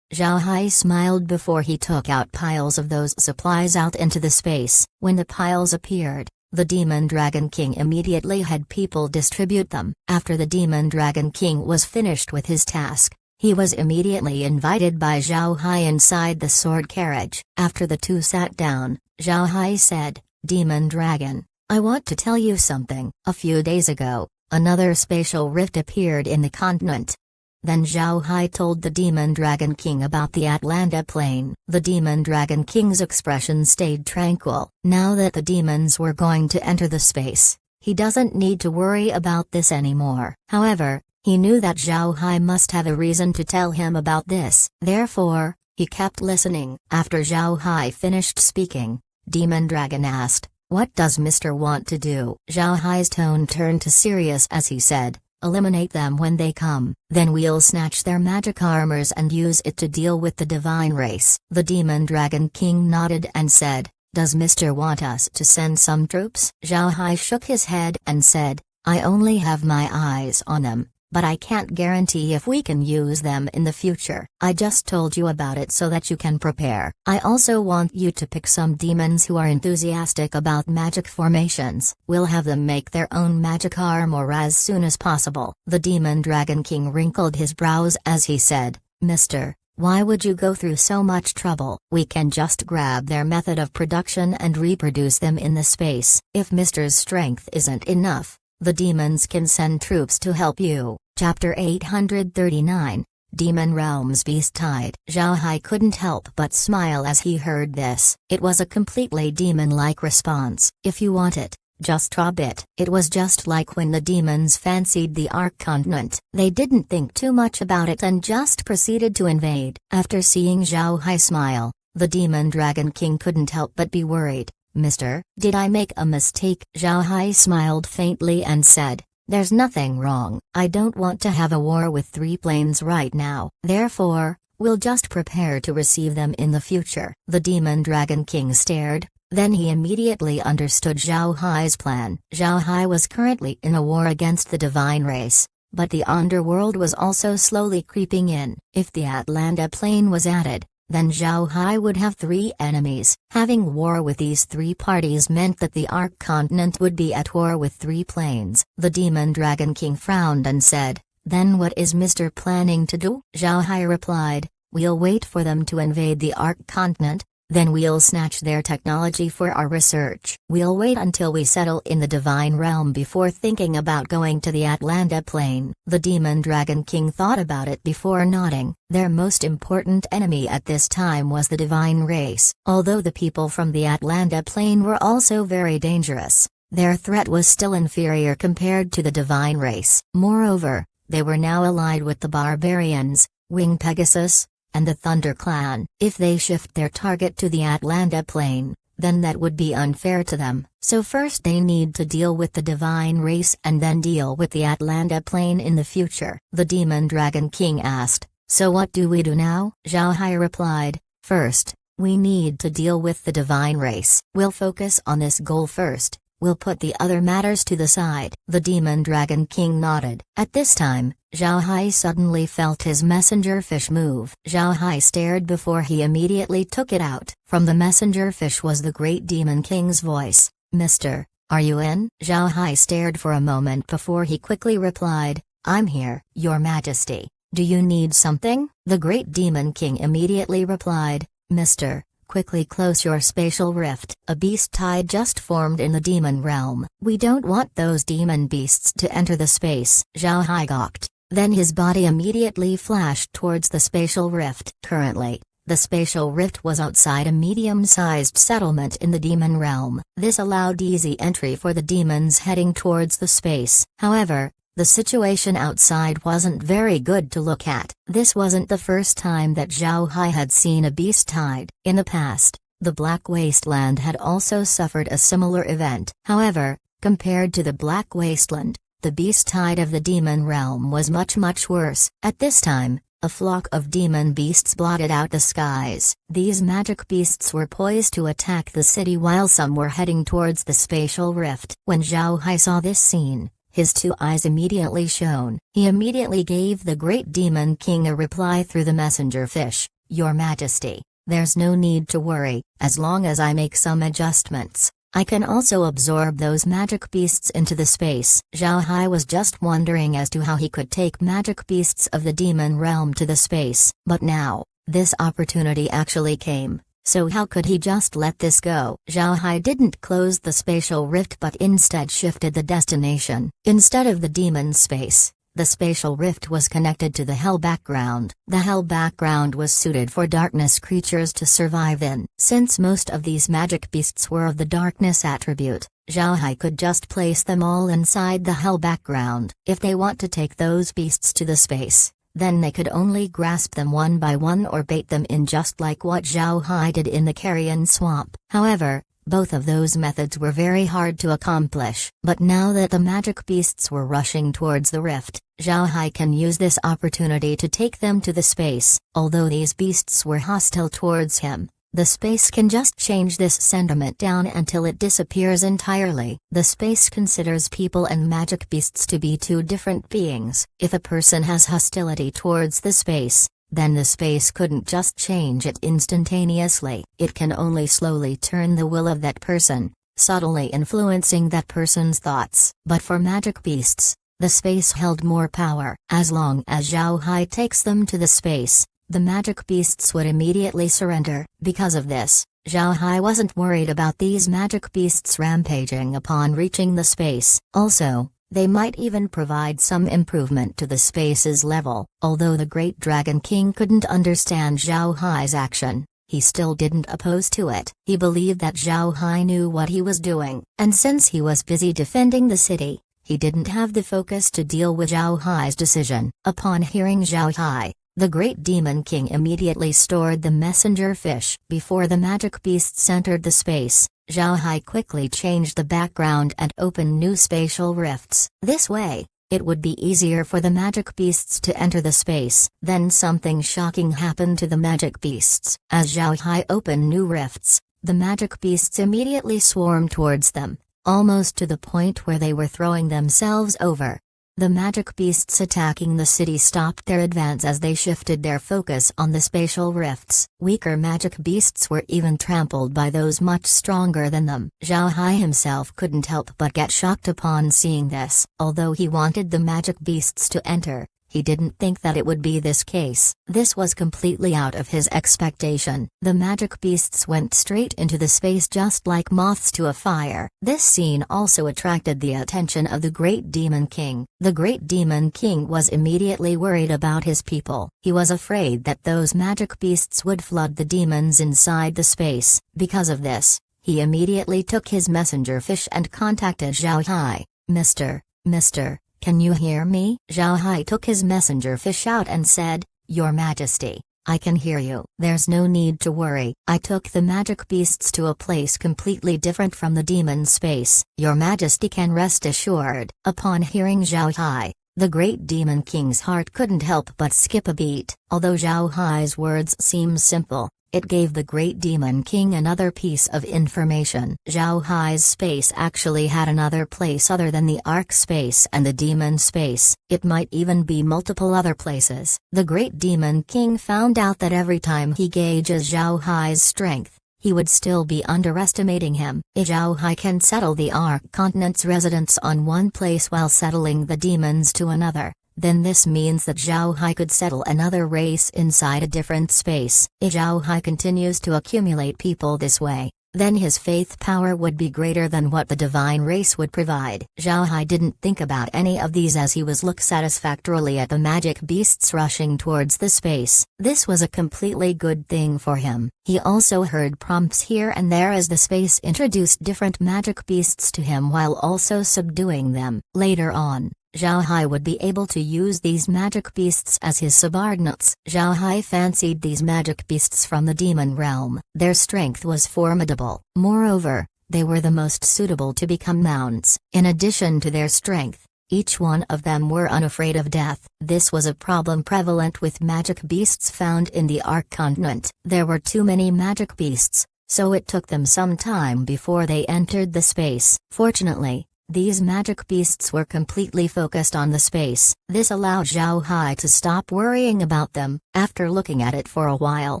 Zhao Hai smiled before he took out piles of those supplies out into the space. When the piles appeared, The Demon Dragon King immediately had people distribute them. After the Demon Dragon King was finished with his task, he was immediately invited by Zhao Hai inside the sword carriage. After the two sat down, Zhao Hai said, "Demon Dragon, I want to tell you something. A few days ago, another spatial rift appeared in the continent." Then Zhao Hai told the Demon Dragon King about the Atlanta plain. The Demon Dragon King's expression stayed tranquil. Now that the demons were going to enter the space, he doesn't need to worry about this anymore. However, he knew that Zhao Hai must have a reason to tell him about this. Therefore, he kept listening. After Zhao Hai finished speaking, Demon Dragon asked, "What does Mr. want to do?" Zhao Hai's tone turned to serious as he said, "Eliminate them when they come. Then we'll snatch their magic armors and use it to deal with the divine race." The Demon Dragon King nodded and said, "Does Mr. want us to send some troops?" Zhao Hai shook his head and said, "I only have my eyes on them, but I can't guarantee if we can use them in the future. I just told you about it so that you can prepare. I also want you to pick some demons who are enthusiastic about magic formations. We'll have them make their own magic armor as soon as possible." The Demon Dragon King wrinkled his brows as he said, "Mister, why would you go through so much trouble? We can just grab their method of production and reproduce them in the space. If Mister's strength isn't enough, the demons can send troops to help you." Chapter 839, Demon Realms Beast Tide. Zhao Hai couldn't help but smile as he heard this. It was a completely demon-like response. "If you want it, just drop it." It was just like when the demons fancied the Ark continent. They didn't think too much about it and just proceeded to invade. After seeing Zhao Hai smile, the Demon Dragon King couldn't help but be worried. "Mister, did I make a mistake?" Zhao Hai smiled faintly and said, "There's nothing wrong. I don't want to have a war with 3 planes right now. Therefore, we'll just prepare to receive them in the future." The Demon Dragon King stared, then he immediately understood Zhao Hai's plan. Zhao Hai was currently in a war against the divine race, but the underworld was also slowly creeping in. If the Atlanta plain was added, then Zhao Hai would have 3 enemies. Having war with these 3 parties meant that the Ark continent would be at war with 3 planes. The Demon Dragon King frowned and said, "Then what is Mr. planning to do?" Zhao Hai replied, "We'll wait for them to invade the Ark continent, then we'll snatch their technology for our research. We'll wait until we settle in the divine realm before thinking about going to the Atlanta plain." The Demon Dragon King thought about it before nodding. Their most important enemy at this time was the divine race. Although the people from the Atlanta plain were also very dangerous, their threat was still inferior compared to the divine race. Moreover, they were now allied with the barbarians, Winged Pegasus, and the Thunder Clan. If they shift their target to the Atlanta plain, then that would be unfair to them. So first they need to deal with the divine race and then deal with the Atlanta plain in the future. The Demon Dragon King asked, "So what do we do now?" Zhao Hai replied, "First, we need to deal with the divine race. We'll focus on this goal first. We'll put the other matters to the side." The Demon Dragon King nodded. At this time, Zhao Hai suddenly felt his messenger fish move. Zhao Hai stared before he immediately took it out. From the messenger fish was the Great Demon King's voice, "Mister, are you in?" Zhao Hai stared for a moment before he quickly replied, "I'm here, Your Majesty. Do you need something?" The Great Demon King immediately replied, "Mister, quickly close your spatial rift. A beast tide just formed in the demon realm. We don't want those demon beasts to enter the space." Zhao Hai gawked. Then his body immediately flashed towards the spatial rift. Currently, the spatial rift was outside a medium-sized settlement in the demon realm. This allowed easy entry for the demons heading towards the space. However, the situation outside wasn't very good to look at. This wasn't the first time that Zhao Hai had seen a beast tide. In the past, the Black Wasteland had also suffered a similar event. However, compared to the Black Wasteland, the beast tide of the demon realm was much worse. At this time, a flock of demon beasts blotted out the skies. These magic beasts were poised to attack the city while some were heading towards the spatial rift. When Zhao Hai saw this scene, his 2 eyes immediately shone. He immediately gave the Great Demon King a reply through the messenger fish, "Your Majesty, there's no need to worry, as long as I make some adjustments. I can also absorb those magic beasts into the space. Zhao Hai was just wondering as to how he could take magic beasts of the demon realm to the space, but now, this opportunity actually came. So how could he just let this go? Zhao Hai didn't close the spatial rift but instead shifted the destination. Instead of the demon space, the spatial rift was connected to the hell background. The hell background was suited for darkness creatures to survive in. Since most of these magic beasts were of the darkness attribute, Zhao Hai could just place them all inside the hell background. If they want to take those beasts to the space, then they could only grasp them one by one or bait them in, just like what Zhao Hai did in the carrion swamp. However, both of those methods were very hard to accomplish. But now that the magic beasts were rushing towards the rift, Zhao Hai can use this opportunity to take them to the space. Although these beasts were hostile towards him, the space can just change this sentiment down until it disappears entirely. The space considers people and magic beasts to be two different beings. If a person has hostility towards the space, then the space couldn't just change it instantaneously. It can only slowly turn the will of that person, subtly influencing that person's thoughts. But for magic beasts, the space held more power. As long as Zhao Hai takes them to the space, the magic beasts would immediately surrender. Because of this, Zhao Hai wasn't worried about these magic beasts rampaging upon reaching the space. Also, they might even provide some improvement to the space's level. Although the Great Dragon King couldn't understand Zhao Hai's action, he still didn't oppose to it. He believed that Zhao Hai knew what he was doing, and since he was busy defending the city, he didn't have the focus to deal with Zhao Hai's decision. Upon hearing Zhao Hai, the Great Demon King immediately stored the messenger fish. Before the magic beasts entered the space, Zhao Hai quickly changed the background and opened new spatial rifts. This way, it would be easier for the magic beasts to enter the space. Then something shocking happened to the magic beasts. As Zhao Hai opened new rifts, the magic beasts immediately swarmed towards them, almost to the point where they were throwing themselves over. The magic beasts attacking the city stopped their advance as they shifted their focus on the spatial rifts. Weaker magic beasts were even trampled by those much stronger than them. Zhao Hai himself couldn't help but get shocked upon seeing this. Although he wanted the magic beasts to enter, he didn't think that it would be this case. This was completely out of his expectation. The magic beasts went straight into the space just like moths to a fire. This scene also attracted the attention of the Great Demon King. The Great Demon King was immediately worried about his people. He was afraid that those magic beasts would flood the demons inside the space. Because of this, he immediately took his messenger fish and contacted Zhao Hai. Mister, can you hear me? Zhao Hai took his messenger fish out and said, Your Majesty, I can hear you. There's no need to worry. I took the magic beasts to a place completely different from the demon space. Your Majesty can rest assured. Upon hearing Zhao Hai, the Great Demon King's heart couldn't help but skip a beat. Although Zhao Hai's words seem simple, it gave the Great Demon King another piece of information. Zhao Hai's space actually had another place other than the Ark space and the Demon space. It might even be multiple other places. The Great Demon King found out that every time he gauges Zhao Hai's strength, he would still be underestimating him. If Zhao Hai can settle the Ark continent's residents on one place while settling the demons to another, then this means that Zhao Hai could settle another race inside a different space. If Zhao Hai continues to accumulate people this way, then his faith power would be greater than what the divine race would provide. Zhao Hai didn't think about any of these as he was look satisfactorily at the magic beasts rushing towards the space. This was a completely good thing for him. He also heard prompts here and there as the space introduced different magic beasts to him while also subduing them. Later on, Zhao Hai would be able to use these magic beasts as his subordinates. Zhao Hai fancied these magic beasts from the demon realm. Their strength was formidable. Moreover, they were the most suitable to become mounts. In addition to their strength, each one of them were unafraid of death. This was a problem prevalent with magic beasts found in the Ark continent. There were too many magic beasts, so it took them some time before they entered the space. Fortunately, these magic beasts were completely focused on the space. This allowed Zhao Hai to stop worrying about them. After looking at it for a while,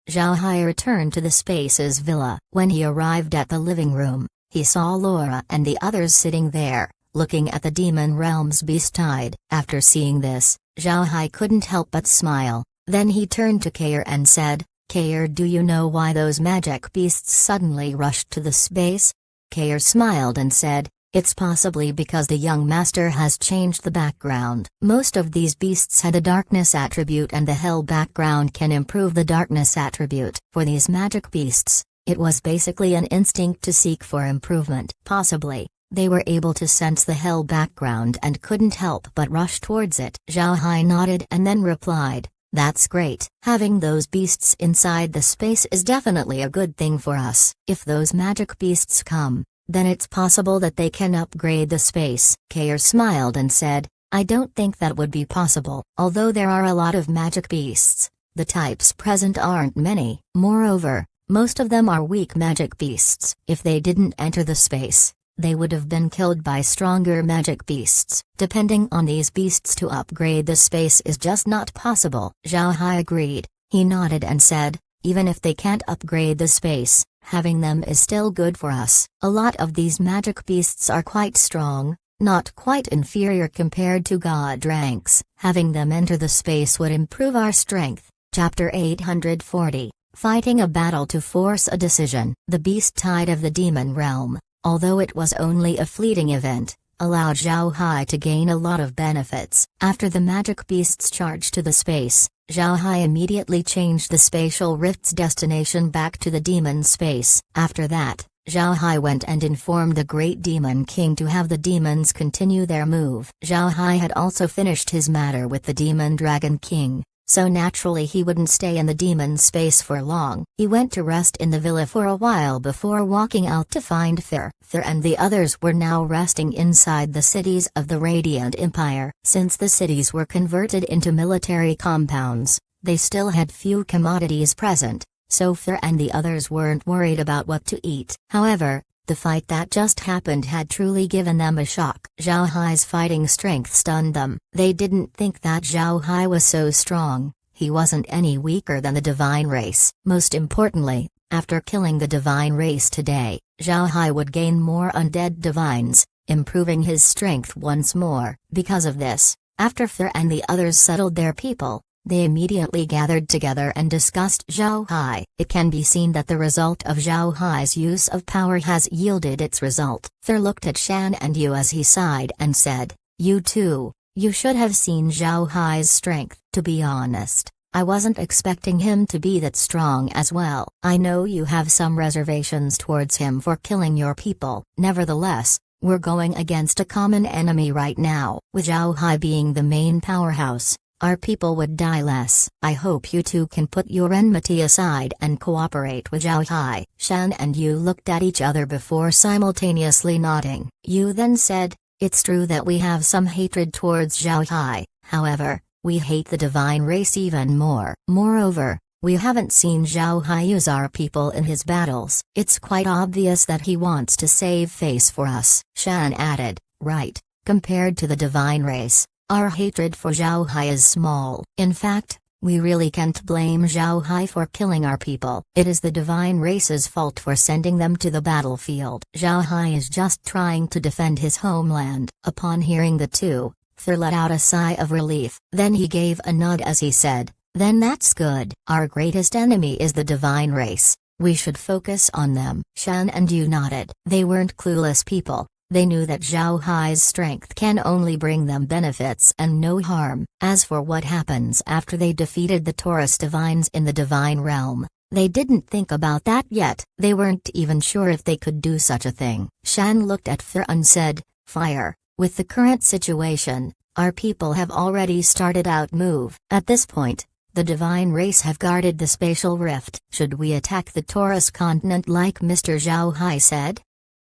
Zhao Hai returned to the space's villa. When he arrived at the living room, he saw Laura and the others sitting there, looking at the demon realm's beast tide. After seeing this, Zhao Hai couldn't help but smile. Then he turned to Kair and said, Kair, do you know why those magic beasts suddenly rushed to the space? Kair smiled and said, it's possibly because the young master has changed the background. Most of these beasts had a darkness attribute and the hell background can improve the darkness attribute. For these magic beasts, it was basically an instinct to seek for improvement. Possibly, they were able to sense the hell background and couldn't help but rush towards it. Zhao Hai nodded and then replied, that's great. Having those beasts inside the space is definitely a good thing for us. If those magic beasts come, then it's possible that they can upgrade the space. Kair smiled and said, I don't think that would be possible. Although there are a lot of magic beasts, the types present aren't many. Moreover, most of them are weak magic beasts. If they didn't enter the space, they would have been killed by stronger magic beasts. Depending on these beasts to upgrade the space is just not possible. Zhao Hai agreed. He nodded and said, even if they can't upgrade the space, having them is still good for us. A lot of these magic beasts are quite strong, not quite inferior compared to god ranks. Having them enter the space would improve our strength. Chapter 840, Fighting a Battle to Force a Decision. The beast tide of the demon realm, although it was only a fleeting event, allowed Zhao Hai to gain a lot of benefits. After the magic beasts charged to the space, Zhao Hai immediately changed the spatial rift's destination back to the demon space. After that, Zhao Hai went and informed the great demon king to have the demons continue their move. Zhao Hai had also finished his matter with the demon dragon king, so naturally he wouldn't stay in the demon space for long. He went to rest in the villa for a while before walking out to find Fir. Fir and the others were now resting inside the cities of the Radiant Empire. Since the cities were converted into military compounds, they still had few commodities present, so Fir and the others weren't worried about what to eat. However, the fight that just happened had truly given them a shock. Zhao Hai's fighting strength stunned them. They didn't think that Zhao Hai was so strong. He wasn't any weaker than the divine race. Most importantly, after killing the divine race today, Zhao Hai would gain more undead divines, improving his strength once more. Because of this, after Fir and the others settled their people, they immediately gathered together and discussed Zhao Hai. It can be seen that the result of Zhao Hai's use of power has yielded its result. Fir looked at Shan and Yu as he sighed and said, you too, you should have seen Zhao Hai's strength. To be honest, I wasn't expecting him to be that strong as well. I know you have some reservations towards him for killing your people. Nevertheless, we're going against a common enemy right now. With Zhao Hai being the main powerhouse, our people would die less. I hope you two can put your enmity aside and cooperate with Zhao Hai. Shan and Yu looked at each other before simultaneously nodding. Yu then said, it's true that we have some hatred towards Zhao Hai, however, we hate the divine race even more. Moreover, we haven't seen Zhao Hai use our people in his battles. It's quite obvious that he wants to save face for us. Shan added, right, compared to the divine race, our hatred for Zhao Hai is small. In fact, we really can't blame Zhao Hai for killing our people. It is the divine race's fault for sending them to the battlefield. Zhao Hai is just trying to defend his homeland. Upon hearing the two, Fir let out a sigh of relief. Then he gave a nod as he said, then that's good. Our greatest enemy is the divine race. We should focus on them. Shan and Yu nodded. They weren't clueless people. They knew that Zhao Hai's strength can only bring them benefits and no harm. As for what happens after they defeated the Taurus divines in the divine realm, they didn't think about that yet. They weren't even sure if they could do such a thing. Shan looked at Fir and said, fire. With the current situation, our people have already started out move. At this point, the divine race have guarded the spatial rift. Should we attack the Taurus continent like Mr. Zhao Hai said?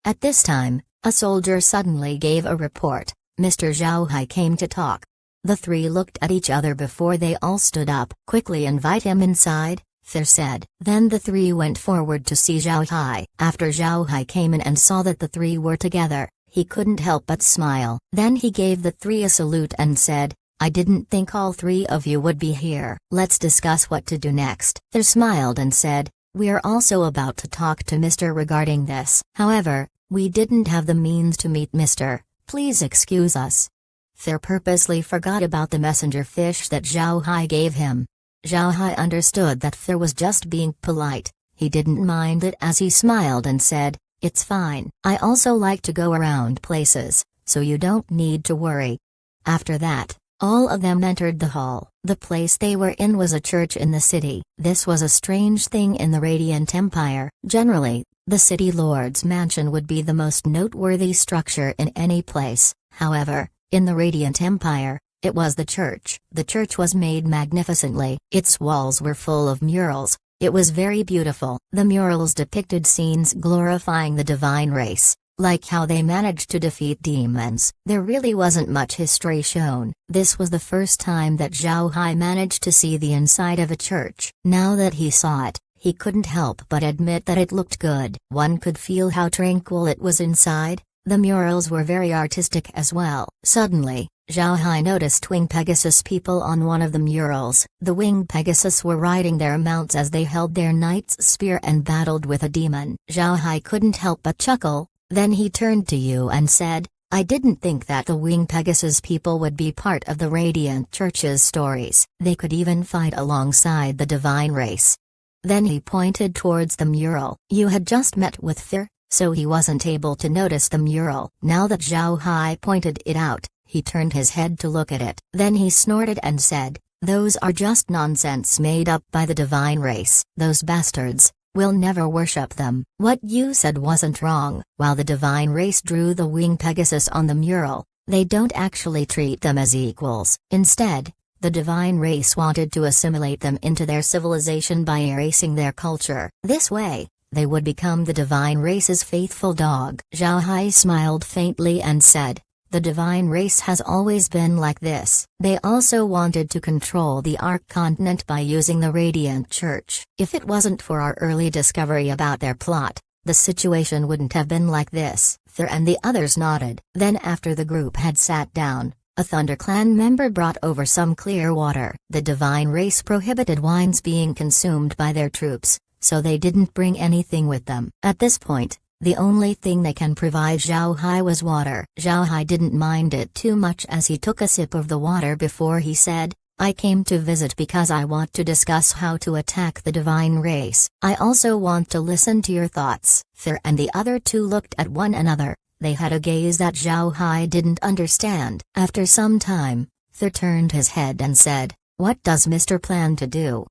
At this time, a soldier suddenly gave a report. Mr. Zhao Hai came to talk. The three looked at each other before they all stood up. Quickly invite him inside, Fir said. Then the three went forward to see Zhao Hai. After Zhao Hai came in and saw that the three were together, he couldn't help but smile. Then he gave the three a salute and said, I didn't think all three of you would be here. Let's discuss what to do next. Fir smiled and said, we're also about to talk to Mr. regarding this. However, We didn't have the means to meet Mr. Please excuse us. Thir purposely forgot about the messenger fish that Zhao Hai gave him. Zhao Hai understood that Thir was just being polite. He didn't mind it as he smiled and said, "It's fine. I also like to go around places, so you don't need to worry." After that, all of them entered the hall. The place they were in was a church in the city. This was a strange thing in the Radiant Empire. Generally, the city lord's mansion would be the most noteworthy structure in any place. However, in the Radiant Empire, it was the church. The church was made magnificently. Its walls were full of murals. It was very beautiful. The murals depicted scenes glorifying the divine race, like how they managed to defeat demons. There really wasn't much history shown. This was the first time that Zhao Hai managed to see the inside of a church. Now that he saw it, he couldn't help but admit that it looked good. One could feel how tranquil it was inside. The murals were very artistic as well. Suddenly, Zhao Hai noticed Winged Pegasus people on one of the murals. The Winged Pegasus were riding their mounts as they held their knight's spear and battled with a demon. Zhao Hai couldn't help but chuckle. Then he turned to you and said, "I didn't think that the Winged Pegasus people would be part of the Radiant Church's stories. They could even fight alongside the divine race." Then he pointed towards the mural. You had just met with Thir, so he wasn't able to notice the mural. Now that Zhao Hai pointed it out, he turned his head to look at it. Then he snorted and said, "Those are just nonsense made up by the divine race. Those bastards. We'll never worship them." What you said wasn't wrong. While the divine race drew the Winged Pegasus on the mural, they don't actually treat them as equals. Instead, the divine race wanted to assimilate them into their civilization by erasing their culture. This way, they would become the divine race's faithful dog. Zhao Hai smiled faintly and said, "The divine race has always been like this." They also wanted to control the Ark continent by using the Radiant Church. If it wasn't for our early discovery about their plot, the situation wouldn't have been like this. Thir and the others nodded. Then after the group had sat down, a Thunder Clan member brought over some clear water. The divine race prohibited wines being consumed by their troops, so they didn't bring anything with them. At this point, the only thing they can provide Zhao Hai was water. Zhao Hai didn't mind it too much as he took a sip of the water before he said, "I came to visit because I want to discuss how to attack the divine race. I also want to listen to your thoughts." Thir and the other two looked at one another. They had a gaze that Zhao Hai didn't understand. After some time, Thir turned his head and said, "What does Mr. plan to do?"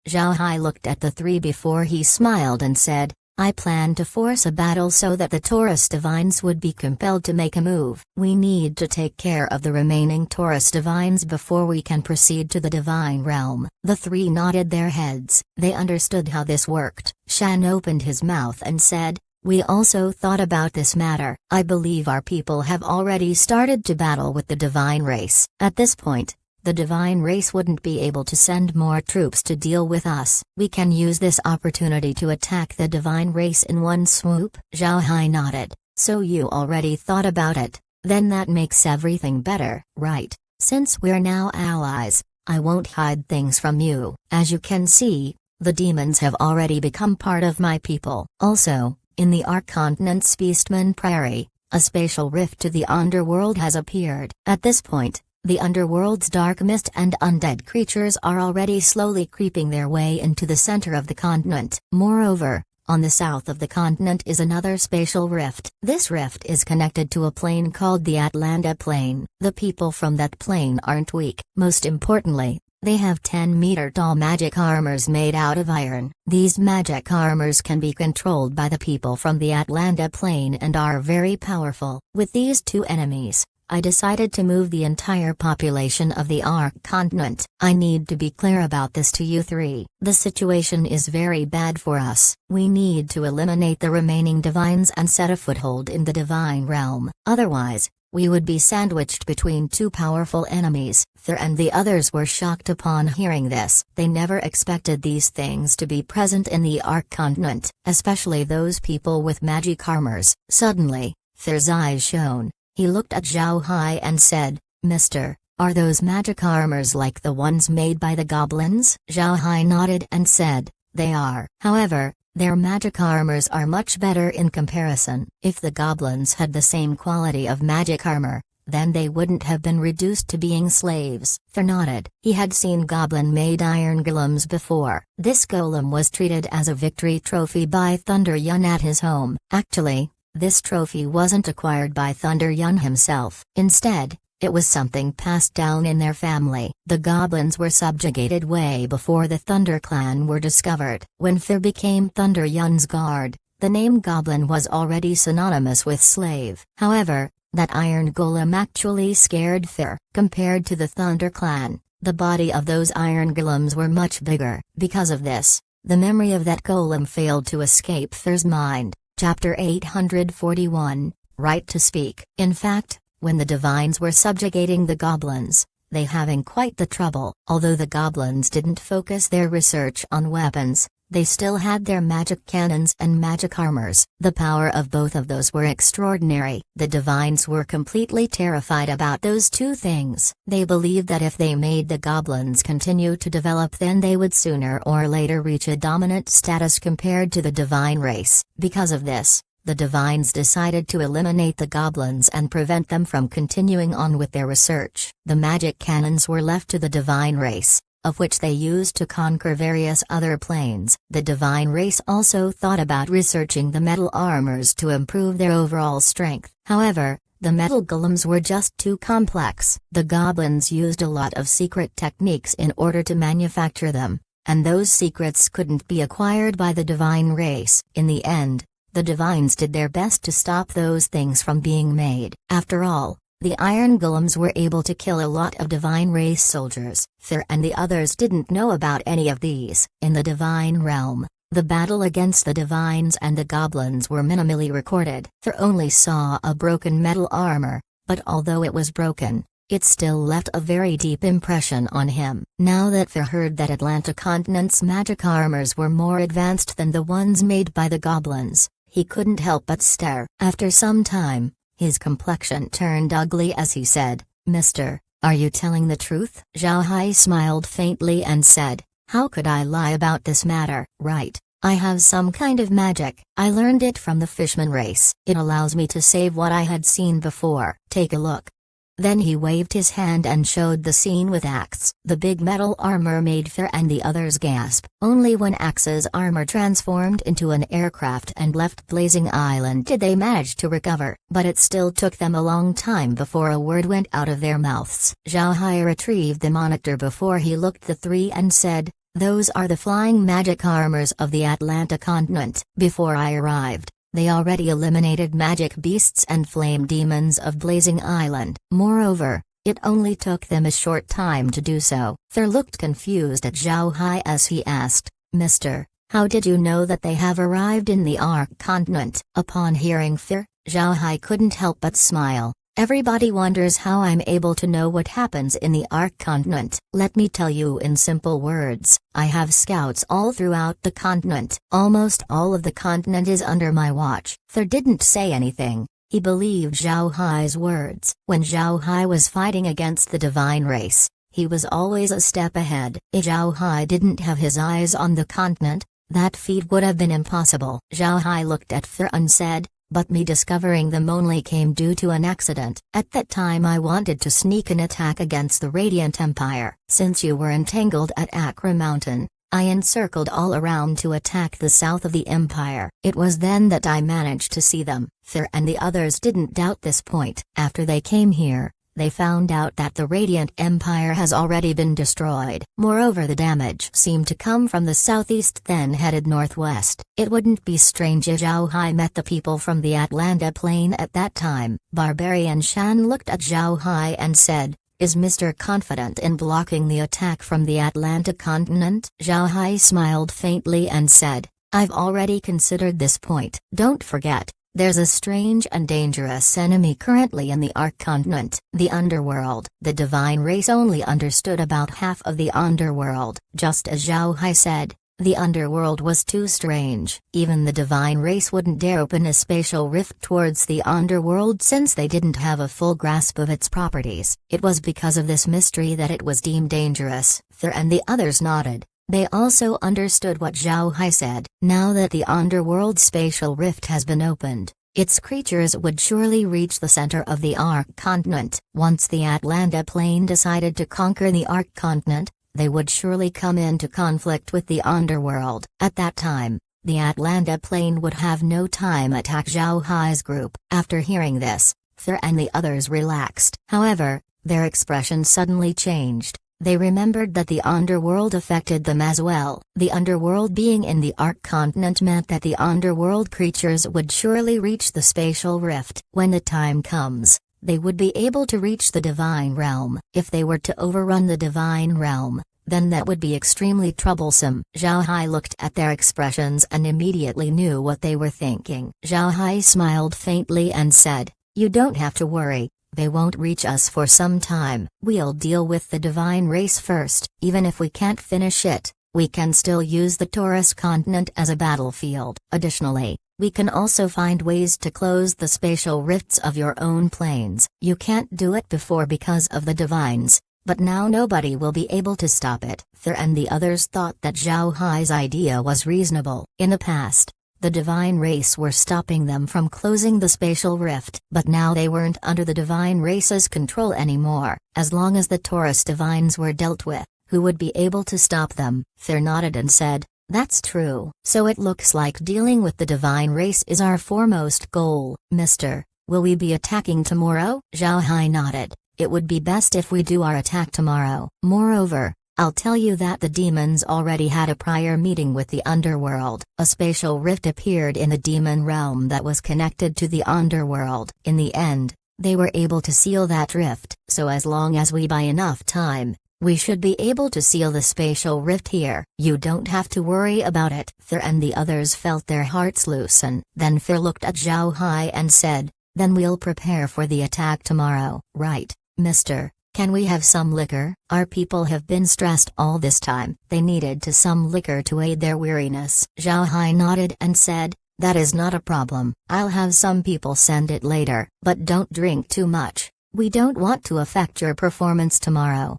Zhao Hai looked at the three before he smiled and said, "I plan to force a battle so that the Taurus Divines would be compelled to make a move. We need to take care of the remaining Taurus Divines before we can proceed to the Divine Realm." The three nodded their heads. They understood how this worked. Shan opened his mouth and said, "We also thought about this matter. I believe our people have already started to battle with the divine race. At this point, the divine race wouldn't be able to send more troops to deal with us. We can use this opportunity to attack the divine race in one swoop." Zhao Hai nodded. "So you already thought about it? Then that makes everything better, right? Since we're now allies, I won't hide things from you. As you can see, the demons have already become part of my people. Also, in the Ark Continent's Beastman Prairie, a spatial rift to the underworld has appeared. At this point, the underworld's dark mist and undead creatures are already slowly creeping their way into the center of the continent. Moreover, on the south of the continent is another spatial rift. This rift is connected to a plane called the Atlanta Plain. The people from that plane aren't weak. Most importantly, they have 10-meter-tall magic armors made out of iron. These magic armors can be controlled by the people from the Atlanta Plain and are very powerful. With these two enemies, I decided to move the entire population of the Ark continent. I need to be clear about this to you three. The situation is very bad for us. We need to eliminate the remaining divines and set a foothold in the divine realm. Otherwise, we would be sandwiched between two powerful enemies. Thir and the others were shocked upon hearing this. They never expected these things to be present in the Ark continent, especially those people with magic armors. Suddenly, Thir's eyes shone. He looked at Zhao Hai and said, "Mister, are those magic armors like the ones made by the goblins?" Zhao Hai nodded and said, "They are. However, Their magic armors are much better in comparison. If the goblins had the same quality of magic armor, then they wouldn't have been reduced to being slaves. Thur nodded. He had seen goblin-made iron golems before. This golem was treated as a victory trophy by Thunder Yun at his home. Actually, this trophy wasn't acquired by Thunder Yun himself. Instead, it was something passed down in their family. The goblins were subjugated way before the Thunder clan were discovered. When Thur became Thunder Yun's guard, the name goblin was already synonymous with slave. However, that iron golem actually scared Thur. Compared to the Thunder clan, the body of those iron golems were much bigger. Because of this, the memory of that golem failed to escape Thur's mind. Chapter 841, Right to Speak. In fact, when the divines were subjugating the goblins, they having quite the trouble. Although the goblins didn't focus their research on weapons, they still had their magic cannons and magic armors. The power of both of those were extraordinary. The divines were completely terrified about those two things. They believed that if they made the goblins continue to develop, then they would sooner or later reach a dominant status compared to the divine race. Because of this, the divines decided to eliminate the goblins and prevent them from continuing on with their research. The magic cannons were left to the divine race, of which they used to conquer various other planes. The divine race also thought about researching the metal armors to improve their overall strength. However, the metal golems were just too complex. The goblins used a lot of secret techniques in order to manufacture them, and those secrets couldn't be acquired by the divine race. In the end, the divines did their best to stop those things from being made. After all, the iron golems were able to kill a lot of divine race soldiers. Thur and the others didn't know about any of these. In the divine realm, the battle against the divines and the goblins were minimally recorded. Thur only saw a broken metal armor, but although it was broken, it still left a very deep impression on him. Now that Thur heard that Atlanta continent's magic armors were more advanced than the ones made by the goblins, he couldn't help but stare. After some time, his complexion turned ugly as he said, "Mister, are you telling the truth?" Zhao Hai smiled faintly and said, "How could I lie about this matter?" "Right, I have some kind of magic. I learned it from the fishman race. It allows me to save what I had seen before. Take a look." Then he waved his hand and showed the scene with Axe. The big metal armor made Thur and the others gasp. Only when Axe's armor transformed into an aircraft and left Blazing Island did they manage to recover. But it still took them a long time before a word went out of their mouths. Zhao Hai retrieved the monitor before he looked the three and said, "Those are the flying magic armors of the Atlanta continent. Before I arrived, they already eliminated magic beasts and flame demons of Blazing Island. Moreover, it only took them a short time to do so." Thur looked confused at Zhao Hai as he asked, "Mister, how did you know that they have arrived in the Ark continent?" Upon hearing Thur, Zhao Hai couldn't help but smile. "Everybody wonders how I'm able to know what happens in the Ark continent. Let me tell you in simple words, I have scouts all throughout the continent. Almost all of the continent is under my watch." Thur didn't say anything. He believed Zhao Hai's words. When Zhao Hai was fighting against the divine race, he was always a step ahead. If Zhao Hai didn't have his eyes on the continent, that feat would have been impossible. Zhao Hai looked at Thur and said, "But me discovering them only came due to an accident. At that time I wanted to sneak an attack against the Radiant Empire. Since you were entangled at Akra Mountain, I encircled all around to attack the south of the empire. It was then that I managed to see them." Thur and the others didn't doubt this point. After they came here, they found out that the Radiant Empire has already been destroyed. Moreover, the damage seemed to come from the southeast, then headed northwest. It wouldn't be strange if Zhao Hai met the people from the Atlanta plain at that time. Barbarian Shan looked at Zhao Hai and said, "Is Mr. confident in blocking the attack from the Atlanta continent?" Zhao Hai smiled faintly and said, "I've already considered this point. Don't forget, there's a strange and dangerous enemy currently in the Ark continent, the underworld." The divine race only understood about half of the underworld. Just as Zhao Hai said, the underworld was too strange. Even the divine race wouldn't dare open a spatial rift towards the underworld since they didn't have a full grasp of its properties. It was because of this mystery that it was deemed dangerous. Thur and the others nodded. They also understood what Zhao Hai said. Now that the underworld spatial rift has been opened, its creatures would surely reach the center of the Ark continent. Once the Atlanta Plain decided to conquer the Ark continent, they would surely come into conflict with the underworld. At that time, the Atlanta Plain would have no time attack Zhao Hai's group. After hearing this, Thur and the others relaxed. However, their expression suddenly changed. They remembered that the underworld affected them as well. The underworld being in the Ark continent meant that the underworld creatures would surely reach the spatial rift. When the time comes, they would be able to reach the divine realm. If they were to overrun the divine realm, then that would be extremely troublesome. Zhao Hai looked at their expressions and immediately knew what they were thinking. Zhao Hai smiled faintly and said, "You don't have to worry. They won't reach us for some time. We'll deal with the divine race first. Even if we can't finish it, we can still use the Taurus continent as a battlefield. Additionally, we can also find ways to close the spatial rifts of your own planes. You can't do it before because of the divines, but now nobody will be able to stop it." Thur and the others thought that Zhao Hai's idea was reasonable. In the past, the divine race were stopping them from closing the spatial rift. But now they weren't under the divine race's control anymore. As long as the Taurus divines were dealt with, who would be able to stop them? Thur nodded and said, "That's true. So it looks like dealing with the divine race is our foremost goal. Mister, will we be attacking tomorrow?" Zhao Hai nodded. "It would be best if we do our attack tomorrow. Moreover, I'll tell you that the demons already had a prior meeting with the underworld. A spatial rift appeared in the demon realm that was connected to the underworld. In the end, they were able to seal that rift. So as long as we buy enough time, we should be able to seal the spatial rift here. You don't have to worry about it." Thur and the others felt their hearts loosen. Then Thur looked at Zhao Hai and said, "Then we'll prepare for the attack tomorrow." "Right, mister. Can we have some liquor? Our people have been stressed all this time." They needed some liquor to aid their weariness. Zhao Hai nodded and said, "That is not a problem. I'll have some people send it later. But don't drink too much. We don't want to affect your performance tomorrow."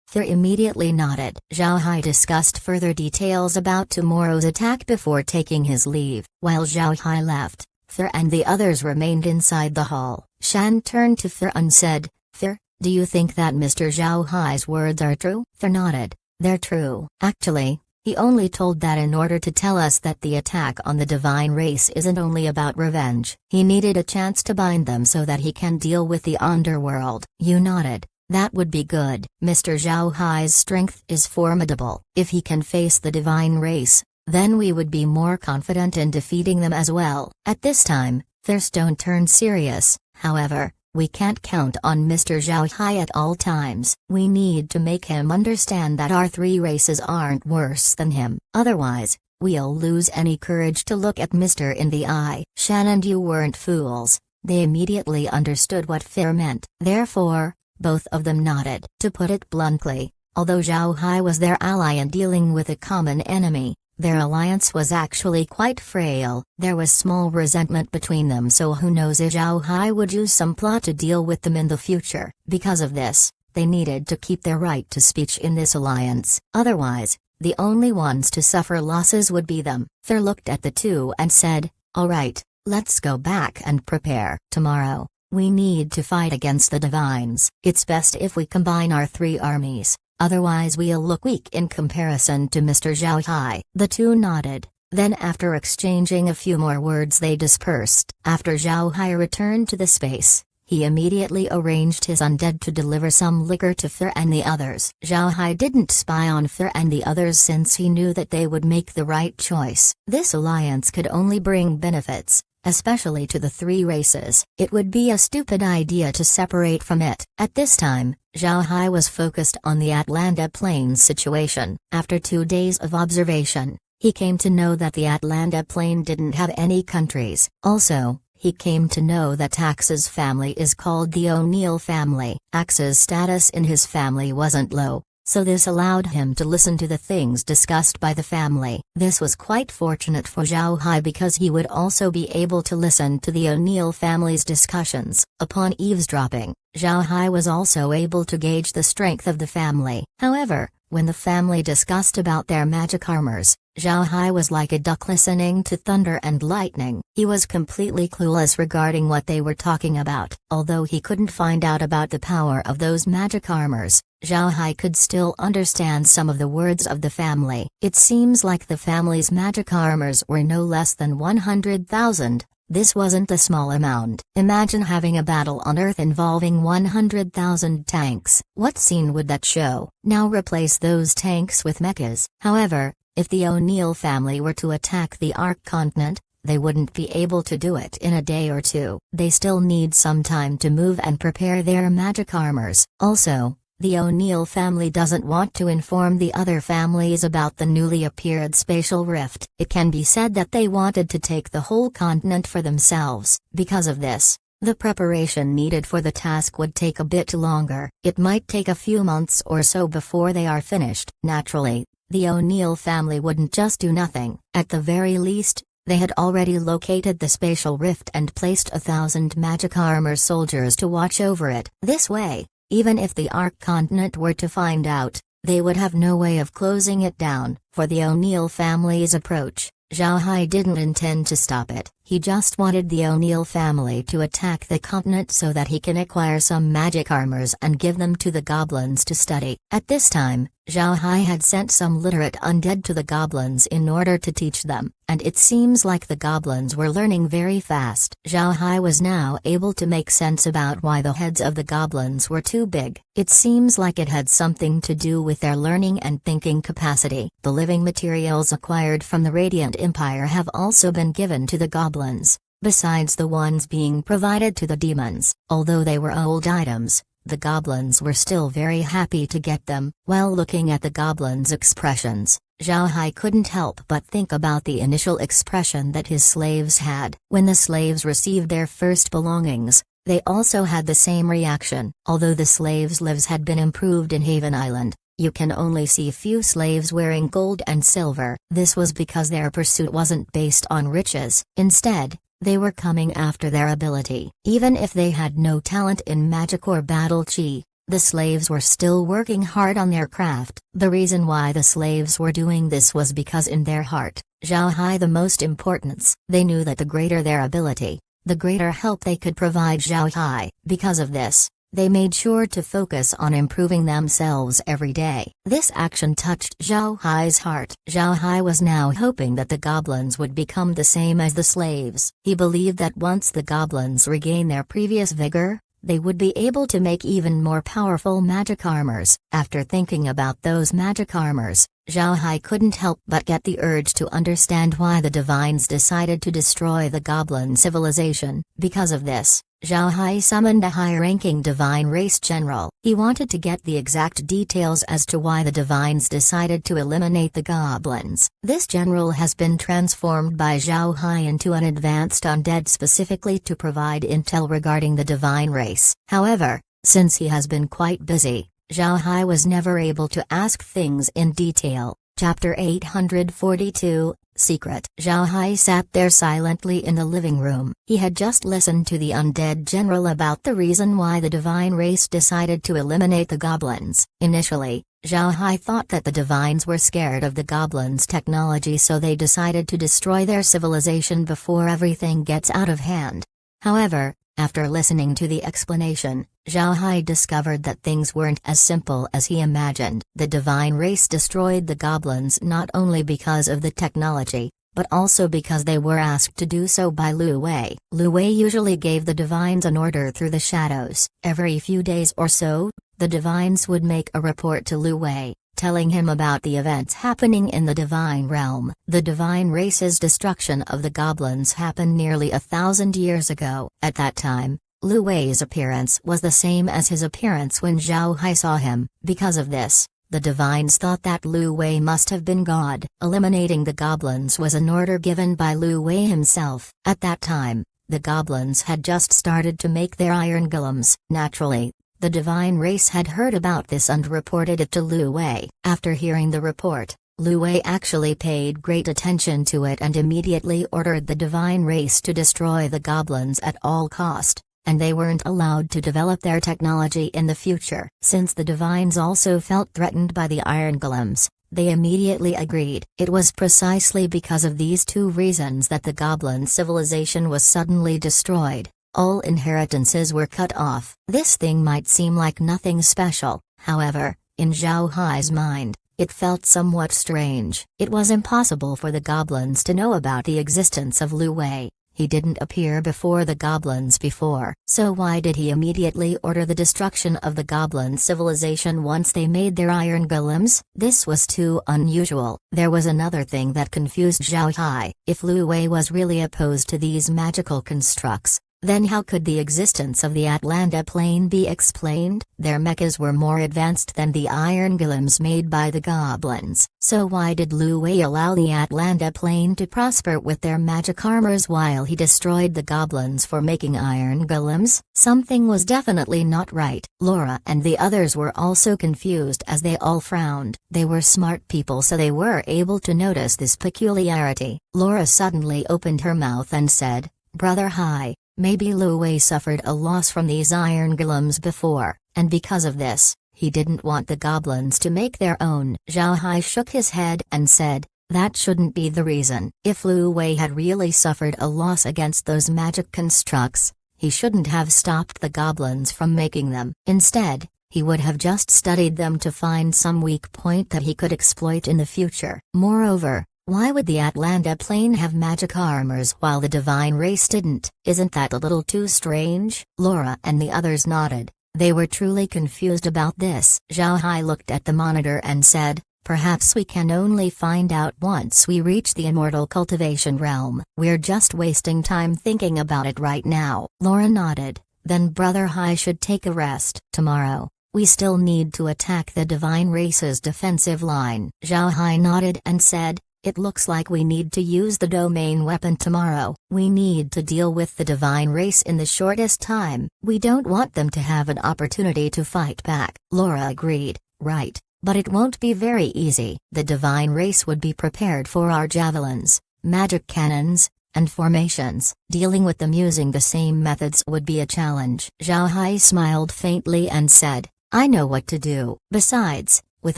Thur immediately nodded. Zhao Hai discussed further details about tomorrow's attack before taking his leave. While Zhao Hai left, Thur and the others remained inside the hall. Shan turned to Thur and said, "Thur, do you think that Mr. Zhao Hai's words are true?" Thur nodded. "They're true. Actually, he only told that in order to tell us that the attack on the divine race isn't only about revenge. He needed a chance to bind them so that he can deal with the underworld." You nodded. "That would be good. Mr. Zhao Hai's strength is formidable. If he can face the divine race, then we would be more confident in defeating them as well." At this time, Thurstone turned serious. "However, we can't count on Mr. Zhao Hai at all times. We need to make him understand that our three races aren't worse than him. Otherwise, we'll lose any courage to look at Mr. in the eye." Shan and you weren't fools. They immediately understood what Thur meant. Therefore, both of them nodded. To put it bluntly, although Zhao Hai was their ally in dealing with a common enemy, their alliance was actually quite frail. There was small resentment between them, so who knows if Zhao Hai would use some plot to deal with them in the future. Because of this, they needed to keep their right to speech in this alliance. Otherwise, the only ones to suffer losses would be them. Thur looked at the two and said, "All right, let's go back and prepare. Tomorrow, we need to fight against the divines. It's best if we combine our three armies. Otherwise we'll look weak in comparison to Mr. Zhao Hai." The two nodded. Then after exchanging a few more words they dispersed. After Zhao Hai returned to the space, he immediately arranged his undead to deliver some liquor to Thur and the others. Zhao Hai didn't spy on Thur and the others since he knew that they would make the right choice. This alliance could only bring benefits, especially to the three races. It would be a stupid idea to separate from it. At this time, Zhao Hai was focused on the Atlanta Plains situation. After 2 days of observation, he came to know that the Atlanta Plain didn't have any countries. Also, he came to know that Axe's family is called the O'Neill family. Axe's status in his family wasn't low, so this allowed him to listen to the things discussed by the family. This was quite fortunate for Zhao Hai because he would also be able to listen to the O'Neill family's discussions. Upon eavesdropping, Zhao Hai was also able to gauge the strength of the family. However, When the family discussed about their magic armors, Zhao Hai was like a duck listening to thunder and lightning. He was completely clueless regarding what they were talking about. Although he couldn't find out about the power of those magic armors, Zhao Hai could still understand some of the words of the family. It seems like the family's magic armors were no less than 100,000. This wasn't a small amount. Imagine having a battle on Earth involving 100,000 tanks. What scene would that show? Now replace those tanks with mechas. However, if the O'Neill family were to attack the Ark continent, they wouldn't be able to do it in a day or two. They still need some time to move and prepare their magic armors. Also, the O'Neill family doesn't want to inform the other families about the newly appeared spatial rift. It can be said that they wanted to take the whole continent for themselves. Because of this, the preparation needed for the task would take a bit longer. It might take a few months or so before they are finished. Naturally, the O'Neill family wouldn't just do nothing. At the very least, they had already located the spatial rift and placed 1,000 magic armor soldiers to watch over it. This way, even if the Ark continent were to find out, they would have no way of closing it down. For the O'Neill family's approach, Zhao Hai didn't intend to stop it. He just wanted the O'Neill family to attack the continent so that he can acquire some magic armors and give them to the goblins to study. At this time, Zhao Hai had sent some literate undead to the goblins in order to teach them, and it seems like the goblins were learning very fast. Zhao Hai was now able to make sense about why the heads of the goblins were too big. It seems like it had something to do with their learning and thinking capacity. The living materials acquired from the Radiant Empire have also been given to the goblins, besides the ones being provided to the demons. Although they were old items, the goblins were still very happy to get them. While looking at the goblins' expressions, Zhao Hai couldn't help but think about the initial expression that his slaves had. When the slaves received their first belongings, they also had the same reaction. Although the slaves' lives had been improved in Haven Island, you can only see few slaves wearing gold and silver. This was because their pursuit wasn't based on riches. Instead, they were coming after their ability. Even if they had no talent in magic or battle chi, the slaves were still working hard on their craft. The reason why the slaves were doing this was because in their heart, Zhao Hai the most importance. They knew that the greater their ability, the greater help they could provide Zhao Hai. Because of this, they made sure to focus on improving themselves every day. This action touched Zhao Hai's heart. Zhao Hai was now hoping that the goblins would become the same as the slaves. He believed that once the goblins regain their previous vigor, they would be able to make even more powerful magic armors. After thinking about those magic armors, Zhao Hai couldn't help but get the urge to understand why the divines decided to destroy the goblin civilization. Because of this, Zhao Hai summoned a high-ranking divine race general. He wanted to get the exact details as to why the divines decided to eliminate the goblins. This general has been transformed by Zhao Hai into an advanced undead specifically to provide intel regarding the divine race. However, since he has been quite busy, Zhao Hai was never able to ask things in detail. Chapter 842, Secret. Zhao Hai sat there silently in the living room. He had just listened to the undead general about the reason why the divine race decided to eliminate the goblins. Initially, Zhao Hai thought that the divines were scared of the goblins' technology, so they decided to destroy their civilization before everything gets out of hand. However, after listening to the explanation, Zhao Hai discovered that things weren't as simple as he imagined. The divine race destroyed the goblins not only because of the technology, but also because they were asked to do so by Lu Wei. Lu Wei usually gave the divines an order through the shadows. Every few days or so, the divines would make a report to Lu Wei, telling him about the events happening in the divine realm. The divine race's destruction of the goblins happened nearly 1,000 years ago. At that time, Lu Wei's appearance was the same as his appearance when Zhao Hai saw him. Because of this, the divines thought that Lu Wei must have been God. Eliminating the goblins was an order given by Lu Wei himself. At that time, the goblins had just started to make their iron golems. Naturally, the divine race had heard about this and reported it to Lu Wei. After hearing the report, Lu Wei actually paid great attention to it and immediately ordered the divine race to destroy the goblins at all cost. and they weren't allowed to develop their technology in the future. Since the divines also felt threatened by the iron golems, they immediately agreed. It was precisely because of these two reasons that the goblin civilization was suddenly destroyed. All inheritances were cut off. This thing might seem like nothing special, however, in Zhao Hai's mind, it felt somewhat strange. It was impossible for the goblins to know about the existence of Lu Wei. He didn't appear before the goblins before. So why did he immediately order the destruction of the goblin civilization once they made their iron golems? This was too unusual. There was another thing that confused Zhao Hai. If Lu Wei was really opposed to these magical constructs, then how could the existence of the Atlanta Plain be explained? Their mechas were more advanced than the iron golems made by the goblins. So why did Lu Wei allow the Atlanta Plain to prosper with their magic armors while he destroyed the goblins for making iron golems? Something was definitely not right. Laura and the others were also confused as they all frowned. They were smart people, so they were able to notice this peculiarity. Laura suddenly opened her mouth and said, "Brother Hai, maybe Lu Wei suffered a loss from these iron golems before, and because of this, he didn't want the goblins to make their own." Zhao Hai shook his head and said, "That shouldn't be the reason. If Lu Wei had really suffered a loss against those magic constructs, he shouldn't have stopped the goblins from making them. Instead, he would have just studied them to find some weak point that he could exploit in the future. Moreover, why would the Atlanta Plain have magic armors while the divine race didn't? Isn't that a little too strange?" Laura and the others nodded. They were truly confused about this. Zhao Hai looked at the monitor and said, "Perhaps we can only find out once we reach the immortal cultivation realm. We're just wasting time thinking about it right now." Laura nodded. "Then Brother Hai should take a rest. Tomorrow, we still need to attack the divine race's defensive line." Zhao Hai nodded and said, "It looks like we need to use the domain weapon tomorrow. We need to deal with the divine race in the shortest time. We don't want them to have an opportunity to fight back." Laura agreed, "Right, but it won't be very easy. The divine race would be prepared for our javelins, magic cannons, and formations. Dealing with them using the same methods would be a challenge." Zhao Hai smiled faintly and said, "I know what to do. Besides, with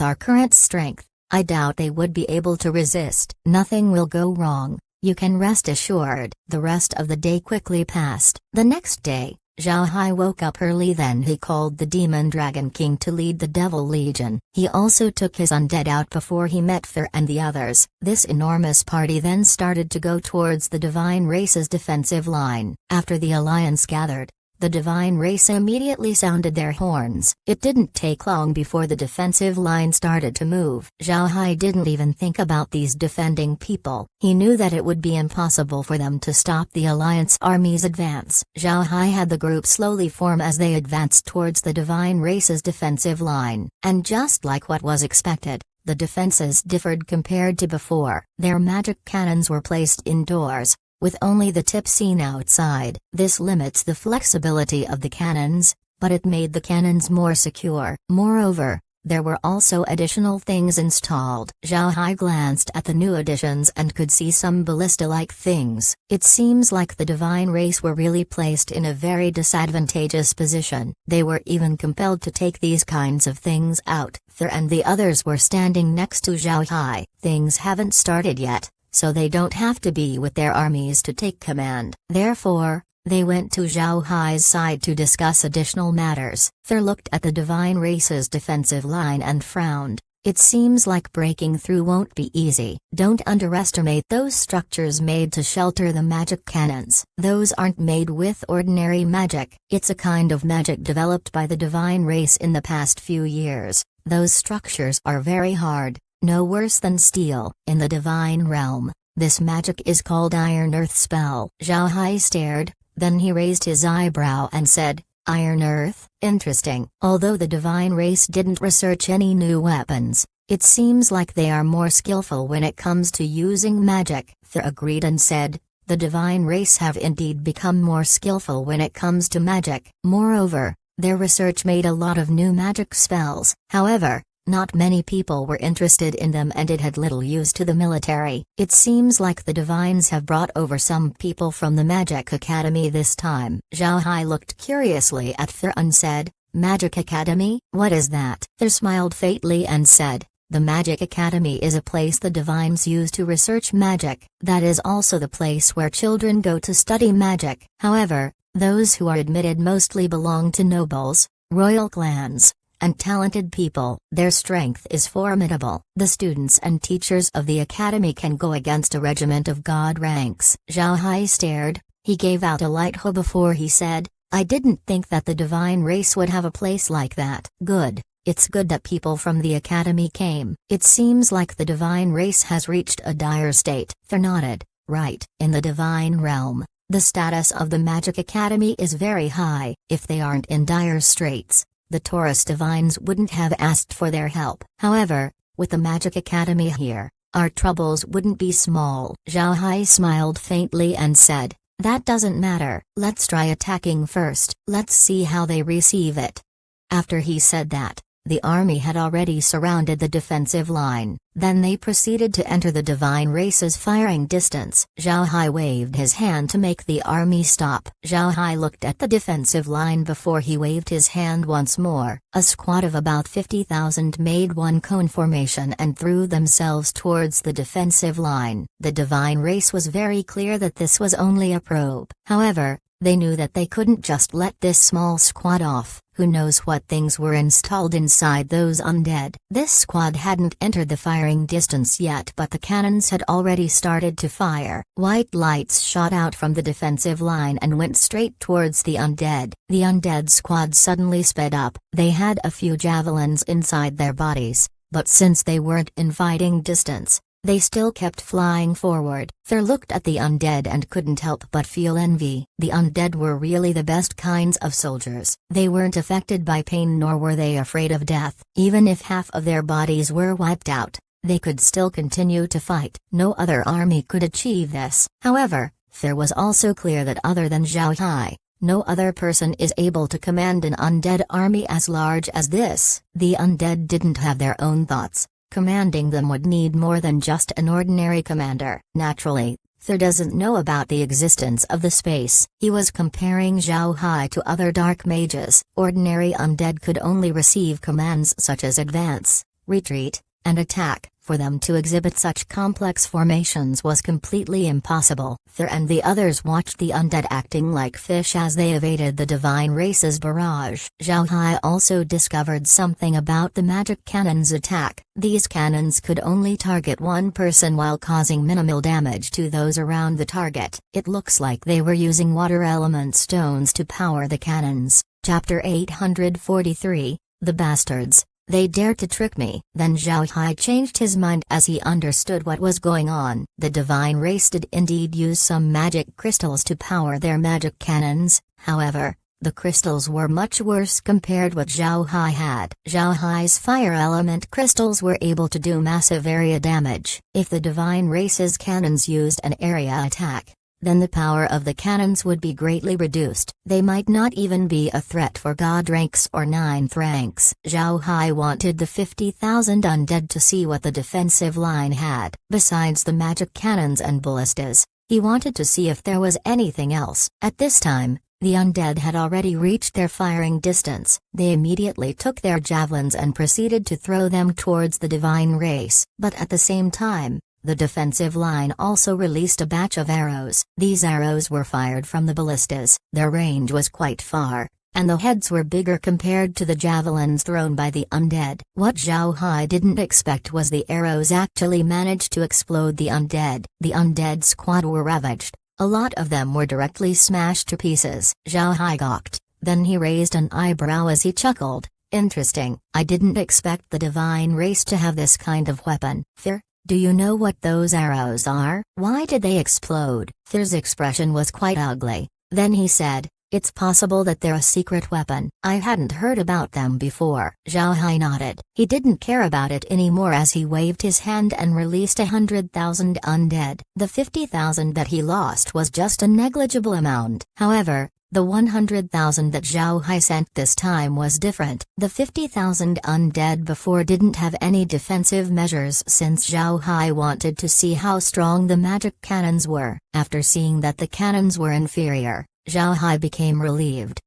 our current strength, I doubt they would be able to resist. Nothing will go wrong, you can rest assured." The rest of the day quickly passed. The next day, Zhao Hai woke up early. Then he called the Demon Dragon King to lead the Devil Legion. He also took his undead out before he met Fer and the others. This enormous party then started to go towards the divine race's defensive line. After the alliance gathered, the divine race immediately sounded their horns. It didn't take long before the defensive line started to move. Zhao Hai didn't even think about these defending people. He knew that it would be impossible for them to stop the alliance army's advance. Zhao Hai had the group slowly form as they advanced towards the divine race's defensive line. And just like what was expected, the defenses differed compared to before. Their magic cannons were placed indoors, with only the tip seen outside. This limits the flexibility of the cannons, but it made the cannons more secure. Moreover, there were also additional things installed. Zhao Hai glanced at the new additions and could see some ballista-like things. It seems like the divine race were really placed in a very disadvantageous position. They were even compelled to take these kinds of things out. Ther and the others were standing next to Zhao Hai. Things haven't started yet, so they don't have to be with their armies to take command. Therefore, they went to Zhao Hai's side to discuss additional matters. Ther looked at the divine race's defensive line and frowned. "It seems like breaking through won't be easy. Don't underestimate those structures made to shelter the magic cannons. Those aren't made with ordinary magic. It's a kind of magic developed by the divine race in the past few years. Those structures are very hard, no worse than steel. In the divine realm, this magic is called Iron Earth spell." Zhao Hai stared, then he raised his eyebrow and said, "Iron Earth? Interesting." Although the divine race didn't research any new weapons, it seems like they are more skillful when it comes to using magic. Ther agreed and said, "The divine race have indeed become more skillful when it comes to magic. Moreover, their research made a lot of new magic spells. However, Not many people were interested in them and it had little use to the military. It seems like the divines have brought over some people from the Magic Academy this time. Zhao Hai looked curiously at Thur and said, Magic Academy? What is that? Thur smiled faintly and said, the Magic Academy is a place the divines use to research magic. That is also the place where children go to study magic. However, those who are admitted mostly belong to nobles, royal clans, and talented people. Their strength is formidable. The students and teachers of the academy can go against a regiment of god ranks. Zhao Hai stared. He gave out a light ho before he said, I didn't think that the divine race would have a place like that. Good. It's good that people from the academy came. It seems like the divine race has reached a dire state. Thur nodded. Right. In the divine realm, the status of the Magic Academy is very high. If they aren't in dire straits, the Taurus divines wouldn't have asked for their help. However, with the Magic Academy here, our troubles wouldn't be small. Zhao Hai smiled faintly and said, that doesn't matter. Let's try attacking first. Let's see how they receive it. After he said that, the army had already surrounded the defensive line. Then they proceeded to enter the divine race's firing distance. Zhao Hai waved his hand to make the army stop. Zhao Hai looked at the defensive line before he waved his hand once more. A squad of about 50,000 made one cone formation and threw themselves towards the defensive line. The divine race was very clear that this was only a probe. However, they knew that they couldn't just let this small squad off. Who knows what things were installed inside those undead. This squad hadn't entered the firing distance yet, but the cannons had already started to fire. White lights shot out from the defensive line and went straight towards the undead. The undead squad suddenly sped up. They had a few javelins inside their bodies, but since they weren't in fighting distance, they still kept flying forward. Thur looked at the undead and couldn't help but feel envy. The undead were really the best kinds of soldiers. They weren't affected by pain nor were they afraid of death. Even if half of their bodies were wiped out, they could still continue to fight. No other army could achieve this. However, Thur was also clear that other than Zhao Hai, no other person is able to command an undead army as large as this. The undead didn't have their own thoughts. Commanding them would need more than just an ordinary commander. Naturally, Thur doesn't know about the existence of the space. He was comparing Zhao Hai to other dark mages. Ordinary undead could only receive commands such as advance, retreat, and attack. For them to exhibit such complex formations was completely impossible. Thur and the others watched the undead acting like fish as they evaded the divine race's barrage. Zhao Hai also discovered something about the magic cannon's attack. These cannons could only target one person while causing minimal damage to those around the target. It looks like they were using water element stones to power the cannons. Chapter 843, The Bastards. They dared to trick me. Then Zhao Hai changed his mind as he understood what was going on. The divine race did indeed use some magic crystals to power their magic cannons. However, the crystals were much worse compared what Zhao Hai had. Zhao Hai's fire element crystals were able to do massive area damage. If the divine race's cannons used an area attack, then the power of the cannons would be greatly reduced. They might not even be a threat for god ranks or 9th ranks. Zhao Hai wanted the 50,000 undead to see what the defensive line had. Besides the magic cannons and ballistas, he wanted to see if there was anything else. At this time, the undead had already reached their firing distance. They immediately took their javelins and proceeded to throw them towards the divine race. But at the same time, the defensive line also released a batch of arrows. These arrows were fired from the ballistas. Their range was quite far, and the heads were bigger compared to the javelins thrown by the undead. What Zhao Hai didn't expect was the arrows actually managed to explode the undead. The undead squad were ravaged. A lot of them were directly smashed to pieces. Zhao Hai gawked, then he raised an eyebrow as he chuckled. Interesting. I didn't expect the divine race to have this kind of weapon. Thur, do you know what those arrows are? Why did they explode? Thur's expression was quite ugly. Then he said, it's possible that they're a secret weapon. I hadn't heard about them before. Zhao Hai nodded. He didn't care about it anymore as he waved his hand and released 100,000 undead. The 50,000 that he lost was just a negligible amount. However, The 100,000 that Zhao Hai sent this time was different. The 50,000 undead before didn't have any defensive measures since Zhao Hai wanted to see how strong the magic cannons were. After seeing that the cannons were inferior, Zhao Hai became relieved.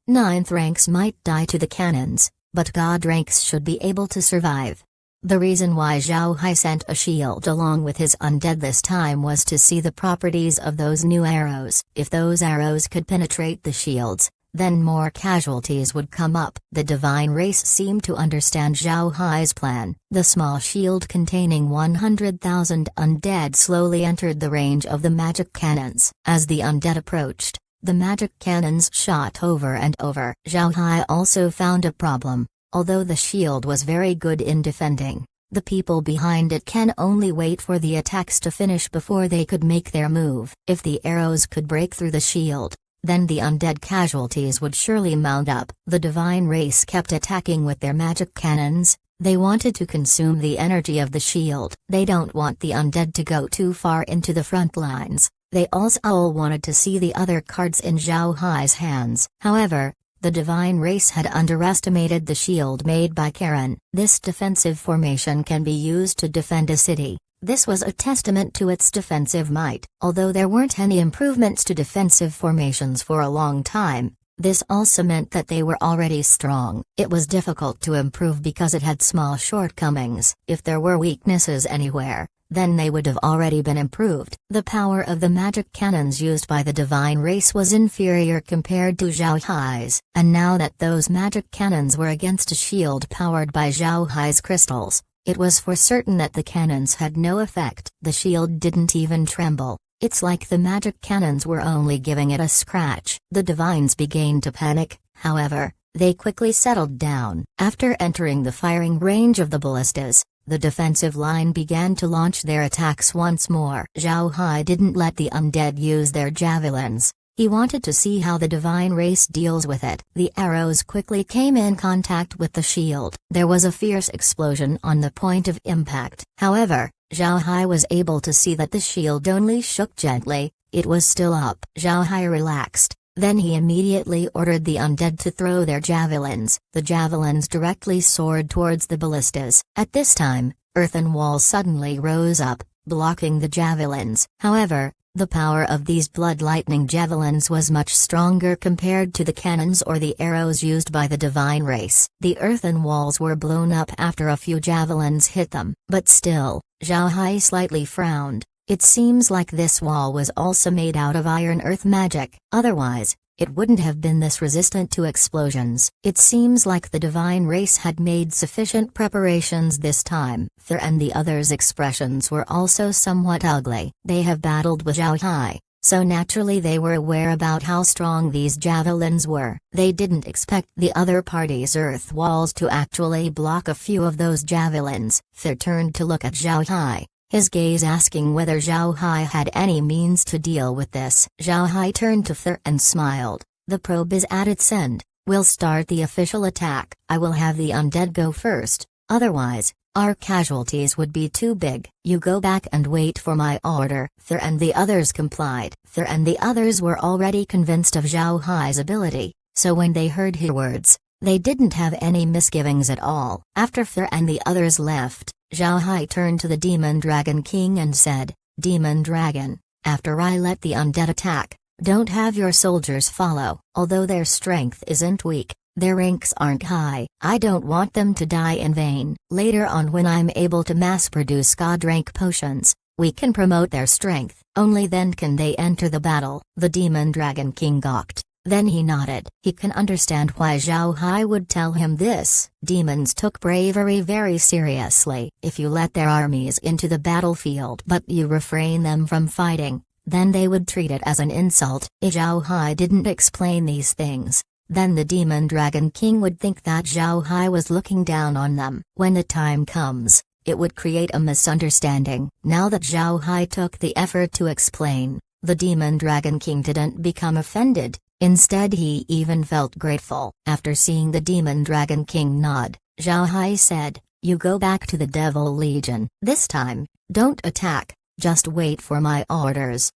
9th ranks might die to the cannons, but god ranks should be able to survive. The reason why Zhao Hai sent a shield along with his undead this time was to see the properties of those new arrows. If those arrows could penetrate the shields, then more casualties would come up. The divine race seemed to understand Zhao Hai's plan. The small shield containing 100,000 undead slowly entered the range of the magic cannons. As the undead approached, the magic cannons shot over and over. Zhao Hai also found a problem. Although the shield was very good in defending, the people behind it can only wait for the attacks to finish before they could make their move. If the arrows could break through the shield, then the undead casualties would surely mount up. The divine race kept attacking with their magic cannons. They wanted to consume the energy of the shield. They don't want the undead to go too far into the front lines. They also all wanted to see the other cards in Zhao Hai's hands. However, the divine race had underestimated the shield made by Karen. This defensive formation can be used to defend a city. This was a testament to its defensive might. Although there weren't any improvements to defensive formations for a long time, this also meant that they were already strong. It was difficult to improve because it had small shortcomings. If there were weaknesses anywhere, then they would have already been improved. The power of the magic cannons used by the divine race was inferior compared to Zhao Hai's. And now that those magic cannons were against a shield powered by Zhao Hai's crystals, it was for certain that the cannons had no effect. The shield didn't even tremble. It's like the magic cannons were only giving it a scratch. The divines began to panic, however, they quickly settled down. After entering the firing range of the ballistas, the defensive line began to launch their attacks once more. Zhao Hai didn't let the undead use their javelins. He wanted to see how the divine race deals with it. The arrows quickly came in contact with the shield. There was a fierce explosion on the point of impact. However, Zhao Hai was able to see that the shield only shook gently. It was still up. Zhao Hai relaxed. Then he immediately ordered the undead to throw their javelins. The javelins directly soared towards the ballistas. At this time, earthen walls suddenly rose up, blocking the javelins. However, the power of these blood lightning javelins was much stronger compared to the cannons or the arrows used by the divine race. The earthen walls were blown up after a few javelins hit them. But still, Zhao Hai slightly frowned. It seems like this wall was also made out of iron earth magic. Otherwise, it wouldn't have been this resistant to explosions. It seems like the divine race had made sufficient preparations this time. Thur and the others' expressions were also somewhat ugly. They have battled with Zhao Hai, so naturally they were aware about how strong these javelins were. They didn't expect the other party's earth walls to actually block a few of those javelins. Thur turned to look at Zhao Hai, his gaze asking whether Zhao Hai had any means to deal with this. Zhao Hai turned to Thur and smiled. The probe is at its end. We'll start the official attack. I will have the undead go first, otherwise, our casualties would be too big. You go back and wait for my order. Thur and the others complied. Thur and the others were already convinced of Zhao Hai's ability, so when they heard his words, they didn't have any misgivings at all. After Thur and the others left, Zhao Hai turned to the Demon Dragon King and said, Demon Dragon, after I let the undead attack, don't have your soldiers follow. Although their strength isn't weak, their ranks aren't high. I don't want them to die in vain. Later on when I'm able to mass-produce god rank potions, we can promote their strength. Only then can they enter the battle. The Demon Dragon King gawked. Then he nodded. He can understand why Zhao Hai would tell him this. Demons took bravery very seriously. If you let their armies into the battlefield but you refrain them from fighting, then they would treat it as an insult. If Zhao Hai didn't explain these things, then the Demon Dragon King would think that Zhao Hai was looking down on them. When the time comes, it would create a misunderstanding. Now that Zhao Hai took the effort to explain, the Demon Dragon King didn't become offended. Instead he even felt grateful. After seeing the Demon Dragon King nod, Zhao Hai said, You go back to the Devil Legion. This time, don't attack, just wait for my orders.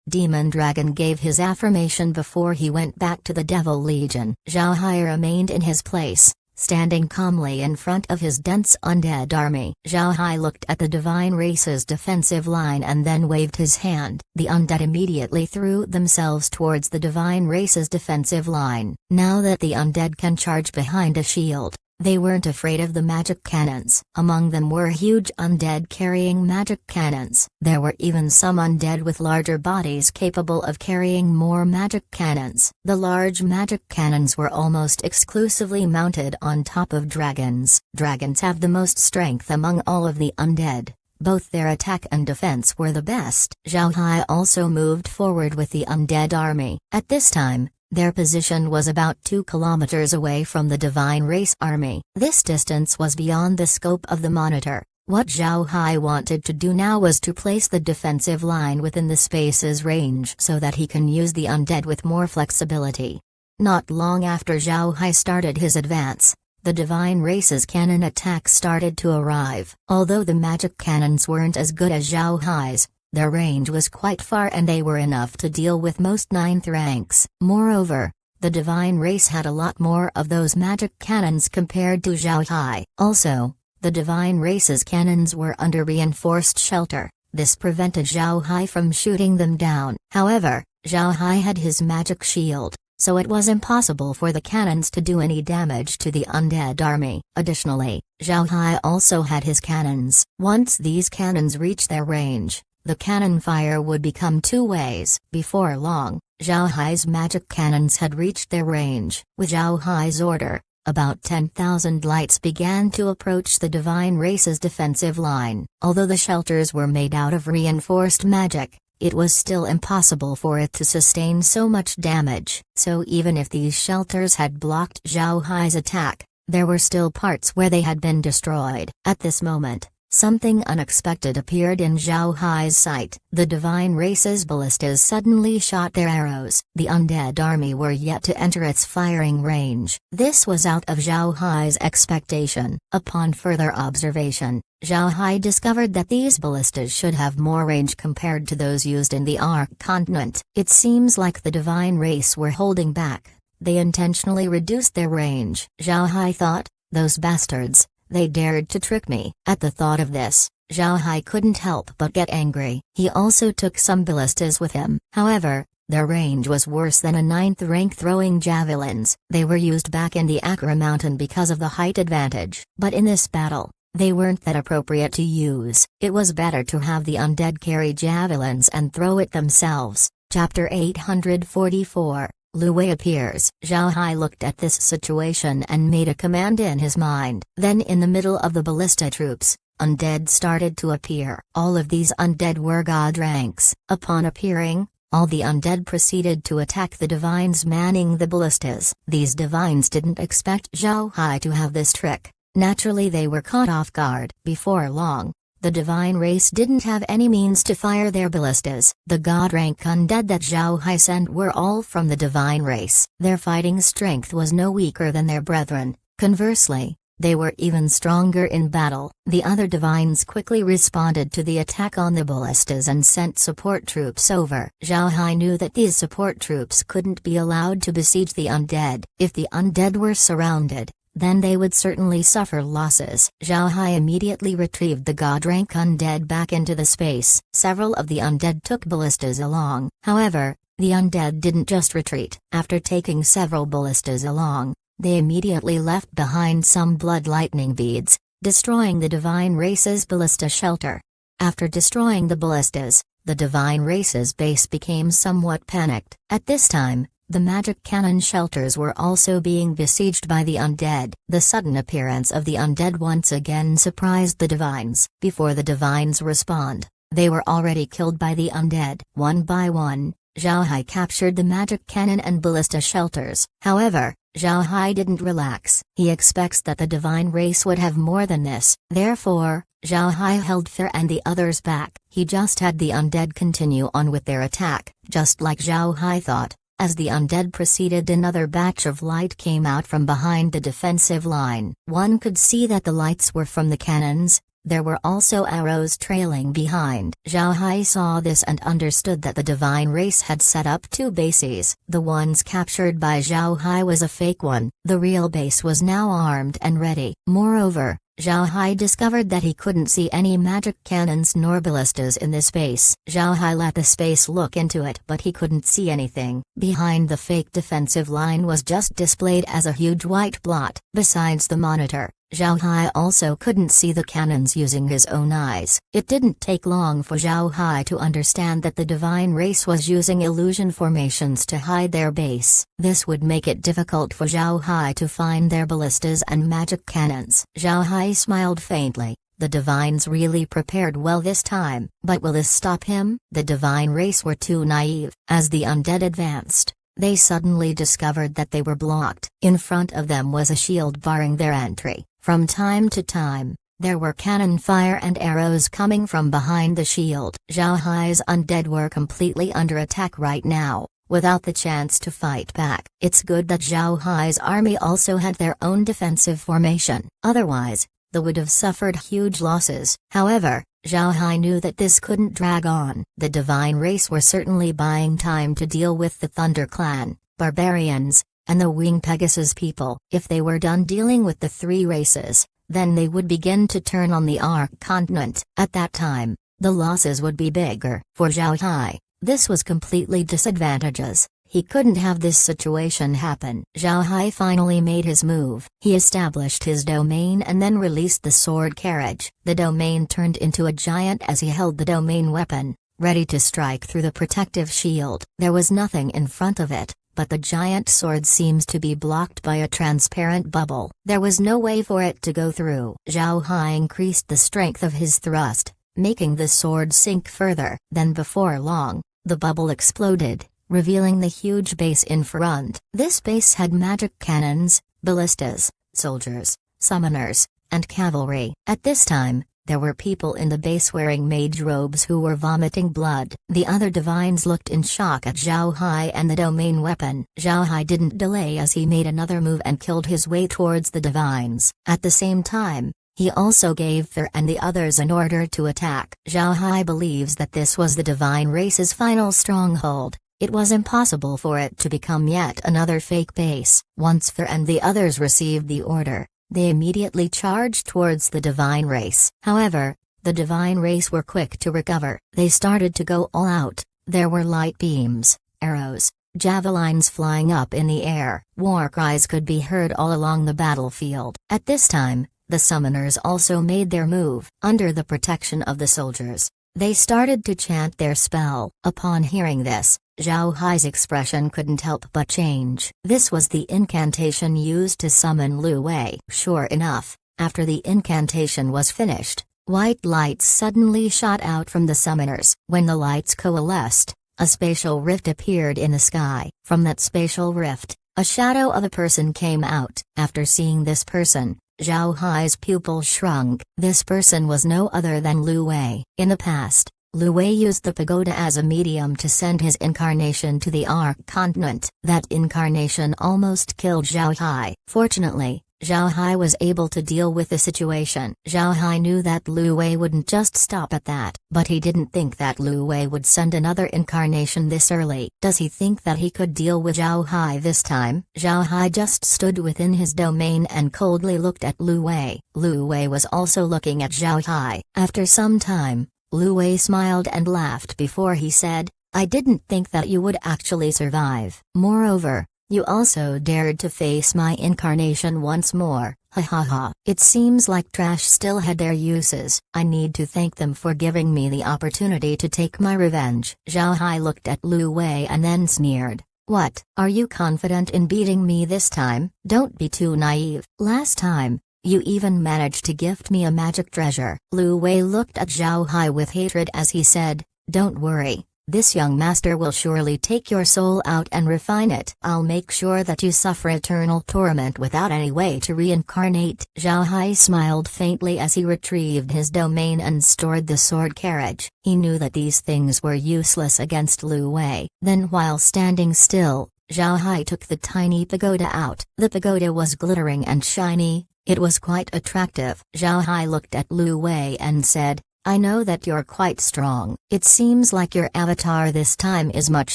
Demon Dragon gave his affirmation before he went back to the Devil Legion. Zhao Hai remained in his place, standing calmly in front of his dense undead army. Zhao Hai looked at the divine race's defensive line and then waved his hand. The undead immediately threw themselves towards the divine race's defensive line. Now that the undead can charge behind a shield, they weren't afraid of the magic cannons. Among them were huge undead carrying magic cannons. There were even some undead with larger bodies capable of carrying more magic cannons. The large magic cannons were almost exclusively mounted on top of dragons. Dragons have the most strength among all of the undead. Both their attack and defense were the best. Zhao Hai also moved forward with the undead army. At this time, their position was about 2 kilometers away from the Divine Race army. This distance was beyond the scope of the monitor. What Zhao Hai wanted to do now was to place the defensive line within the space's range so that he can use the undead with more flexibility. Not long after Zhao Hai started his advance, the Divine Race's cannon attack started to arrive. Although the magic cannons weren't as good as Zhao Hai's, their range was quite far and they were enough to deal with most 9th ranks. Moreover, the Divine Race had a lot more of those magic cannons compared to Zhao Hai. Also, the Divine Race's cannons were under reinforced shelter. This prevented Zhao Hai from shooting them down. However, Zhao Hai had his magic shield, so it was impossible for the cannons to do any damage to the undead army. Additionally, Zhao Hai also had his cannons. Once these cannons reached their range, the cannon fire would become 2 ways. Before long, Zhao Hai's magic cannons had reached their range. With Zhao Hai's order, about 10,000 lights began to approach the Divine Race's defensive line. Although the shelters were made out of reinforced magic, it was still impossible for it to sustain so much damage. So even if these shelters had blocked Zhao Hai's attack, there were still parts where they had been destroyed. At this moment, something unexpected appeared in Zhao Hai's sight. The Divine Race's ballistas suddenly shot their arrows. The undead army were yet to enter its firing range. This was out of Zhao Hai's expectation. Upon further observation, Zhao Hai discovered that these ballistas should have more range compared to those used in the Ark continent. It seems like the Divine Race were holding back. They intentionally reduced their range. Zhao Hai thought, "Those bastards. They dared to trick me." At the thought of this, Zhao Hai couldn't help but get angry. He also took some ballistas with him. However, their range was worse than a 9th rank throwing javelins. They were used back in the Akra mountain because of the height advantage. But in this battle, they weren't that appropriate to use. It was better to have the undead carry javelins and throw it themselves. Chapter 844. Lu Wei appears. Zhao Hai looked at this situation and made a command in his mind. Then in the middle of the ballista troops, undead started to appear. All of these undead were god ranks. Upon appearing, all the undead proceeded to attack the divines manning the ballistas. These divines didn't expect Zhao Hai to have this trick. Naturally they were caught off guard. Before long, the Divine Race didn't have any means to fire their ballistas. The god-rank undead that Zhao Hai sent were all from the Divine Race. Their fighting strength was no weaker than their brethren. Conversely, they were even stronger in battle. The other divines quickly responded to the attack on the ballistas and sent support troops over. Zhao Hai knew that these support troops couldn't be allowed to besiege the undead. If the undead were surrounded, then they would certainly suffer losses. Zhao Hai immediately retrieved the god-rank undead back into the space. Several of the undead took ballistas along. However, the undead didn't just retreat. After taking several ballistas along, they immediately left behind some blood lightning beads, destroying the Divine Race's ballista shelter. After destroying the ballistas, the Divine Race's base became somewhat panicked. At this time, the magic cannon shelters were also being besieged by the undead. The sudden appearance of the undead once again surprised the divines. Before the divines respond, they were already killed by the undead. One by one, Zhao Hai captured the magic cannon and ballista shelters. However, Zhao Hai didn't relax. He expects that the Divine Race would have more than this. Therefore, Zhao Hai held Fair and the others back. He just had the undead continue on with their attack, just like Zhao Hai thought. As the undead proceeded, another batch of light came out from behind the defensive line. One could see that the lights were from the cannons, There were also arrows trailing behind. Zhao Hai saw this and understood that the divine race had set up two bases. The ones captured by Zhao Hai was a fake one. The real base was now armed and ready. Moreover, Zhao Hai discovered that he couldn't see any magic cannons nor ballistas in this base. Zhao Hai let the space look into it, but he couldn't see anything. Behind the fake defensive line was just displayed as a huge white blot. Besides the monitor, Zhao Hai also couldn't see the cannons using his own eyes. It didn't take long for Zhao Hai to understand that the divine race was using illusion formations to hide their base. This would make it difficult for Zhao Hai to find their ballistas and magic cannons. Zhao Hai smiled faintly. The divines really prepared well this time. But will this stop him? The divine race were too naive. As the undead advanced, they suddenly discovered that they were blocked. In front of them was a shield barring their entry. From time to time, there were cannon fire and arrows coming from behind the shield. Zhao Hai's undead were completely under attack right now, without the chance to fight back. It's good that Zhao Hai's army also had their own defensive formation. Otherwise, they would have suffered huge losses. However, Zhao Hai knew that this couldn't drag on. The divine race were certainly buying time to deal with the Thunder Clan, barbarians, and the Wing Pegasus people. If they were done dealing with the three races, then they would begin to turn on the Ark continent. At that time, the losses would be bigger. For Zhao Hai, this was completely disadvantageous. He couldn't have this situation happen. Zhao Hai finally made his move. He established his domain and then released the sword carriage. The domain turned into a giant as he held the domain weapon, ready to strike through the protective shield. There was nothing in front of it, but the giant sword seems to be blocked by a transparent bubble. There was no way for it to go through. Zhao Hai increased the strength of his thrust, making the sword sink further. Then before long, the bubble exploded, revealing the huge base in front. This base had magic cannons, ballistas, soldiers, summoners, and cavalry. At this time, there were people in the base wearing mage robes who were vomiting blood. The other divines looked in shock at Zhao Hai and the domain weapon. Zhao Hai didn't delay as he made another move and killed his way towards the divines. At the same time, he also gave Thur and the others an order to attack. Zhao Hai believes that this was the divine race's final stronghold. It was impossible for it to become yet another fake base. Once Thur and the others received the order, they immediately charged towards the divine race. However, the divine race were quick to recover. They started to go all out. There were light beams, arrows, javelins flying up in the air. War cries could be heard all along the battlefield. At this time, the summoners also made their move. Under the protection of the soldiers, they started to chant their spell. Upon hearing this, Zhao Hai's expression couldn't help but change. This was the incantation used to summon Lu Wei. Sure enough, after the incantation was finished, white lights suddenly shot out from the summoners. When the lights coalesced, a spatial rift appeared in the sky. From that spatial rift, a shadow of a person came out. After seeing this person, Zhao Hai's pupils shrunk. This person was no other than Lu Wei. In the past, Lu Wei used the pagoda as a medium to send his incarnation to the Ark continent. That incarnation almost killed Zhao Hai. Fortunately, Zhao Hai was able to deal with the situation. Zhao Hai knew that Lu Wei wouldn't just stop at that, but he didn't think that Lu Wei would send another incarnation this early. Does he think that he could deal with Zhao Hai this time? Zhao Hai just stood within his domain and coldly looked at Lu Wei. Lu Wei was also looking at Zhao Hai. After some time, Lu Wei smiled and laughed before he said, "I didn't think that you would actually survive. Moreover, you also dared to face my incarnation once more, ha ha ha. It seems like trash still had their uses. I need to thank them for giving me the opportunity to take my revenge." Zhao Hai looked at Lu Wei and then sneered. "What, are you confident in beating me this time? Don't be too naive. Last time, you even managed to gift me a magic treasure." Lu Wei looked at Zhao Hai with hatred as he said, "Don't worry. This young master will surely take your soul out and refine it. I'll make sure that you suffer eternal torment without any way to reincarnate." Zhao Hai smiled faintly as he retrieved his domain and stored the sword carriage. He knew that these things were useless against Lu Wei. Then while standing still, Zhao Hai took the tiny pagoda out. The pagoda was glittering and shiny, It was quite attractive. Zhao Hai looked at Lu Wei and said, I know that you're quite strong. It seems like your avatar this time is much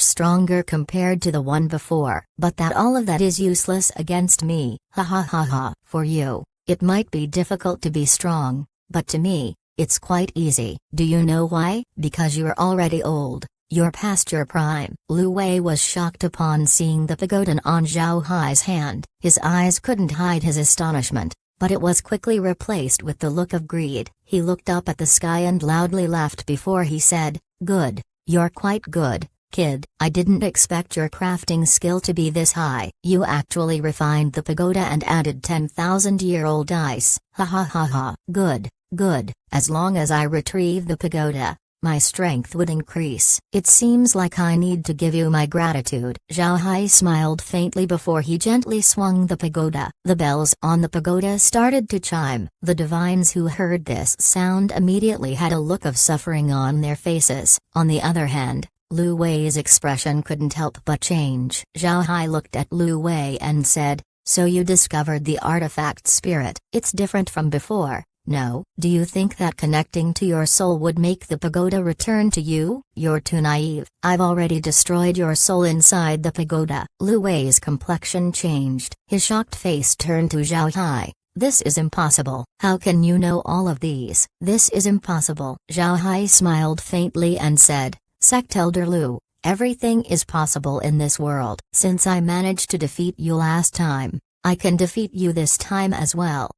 stronger compared to the one before. But all of that is useless against me. Ha ha ha ha. For you, it might be difficult to be strong, but to me, it's quite easy. Do you know why? Because you're already old. You're past your prime. Lu Wei was shocked upon seeing the pagoda on Zhao Hai's hand. His eyes couldn't hide his astonishment, but it was quickly replaced with the look of greed. He looked up at the sky and loudly laughed before he said, Good, you're quite good, kid. I didn't expect your crafting skill to be this high. You actually refined the pagoda and added 10,000-year-old dice. Ha ha ha ha. Good, good. As long as I retrieve the pagoda, my strength would increase. It seems like I need to give you my gratitude. Zhao Hai smiled faintly before he gently swung the pagoda. The bells on the pagoda started to chime. The divines who heard this sound immediately had a look of suffering on their faces. On the other hand, Lu Wei's expression couldn't help but change. Zhao Hai looked at Lu Wei and said, So you discovered the artifact spirit. It's different from before. No. Do you think that connecting to your soul would make the pagoda return to you? You're too naive. I've already destroyed your soul inside the pagoda. Lu Wei's complexion changed. His shocked face turned to Zhao Hai. This is impossible. How can you know all of these? This is impossible. Zhao Hai smiled faintly and said, Sect Elder Lu, everything is possible in this world. Since I managed to defeat you last time, I can defeat you this time as well.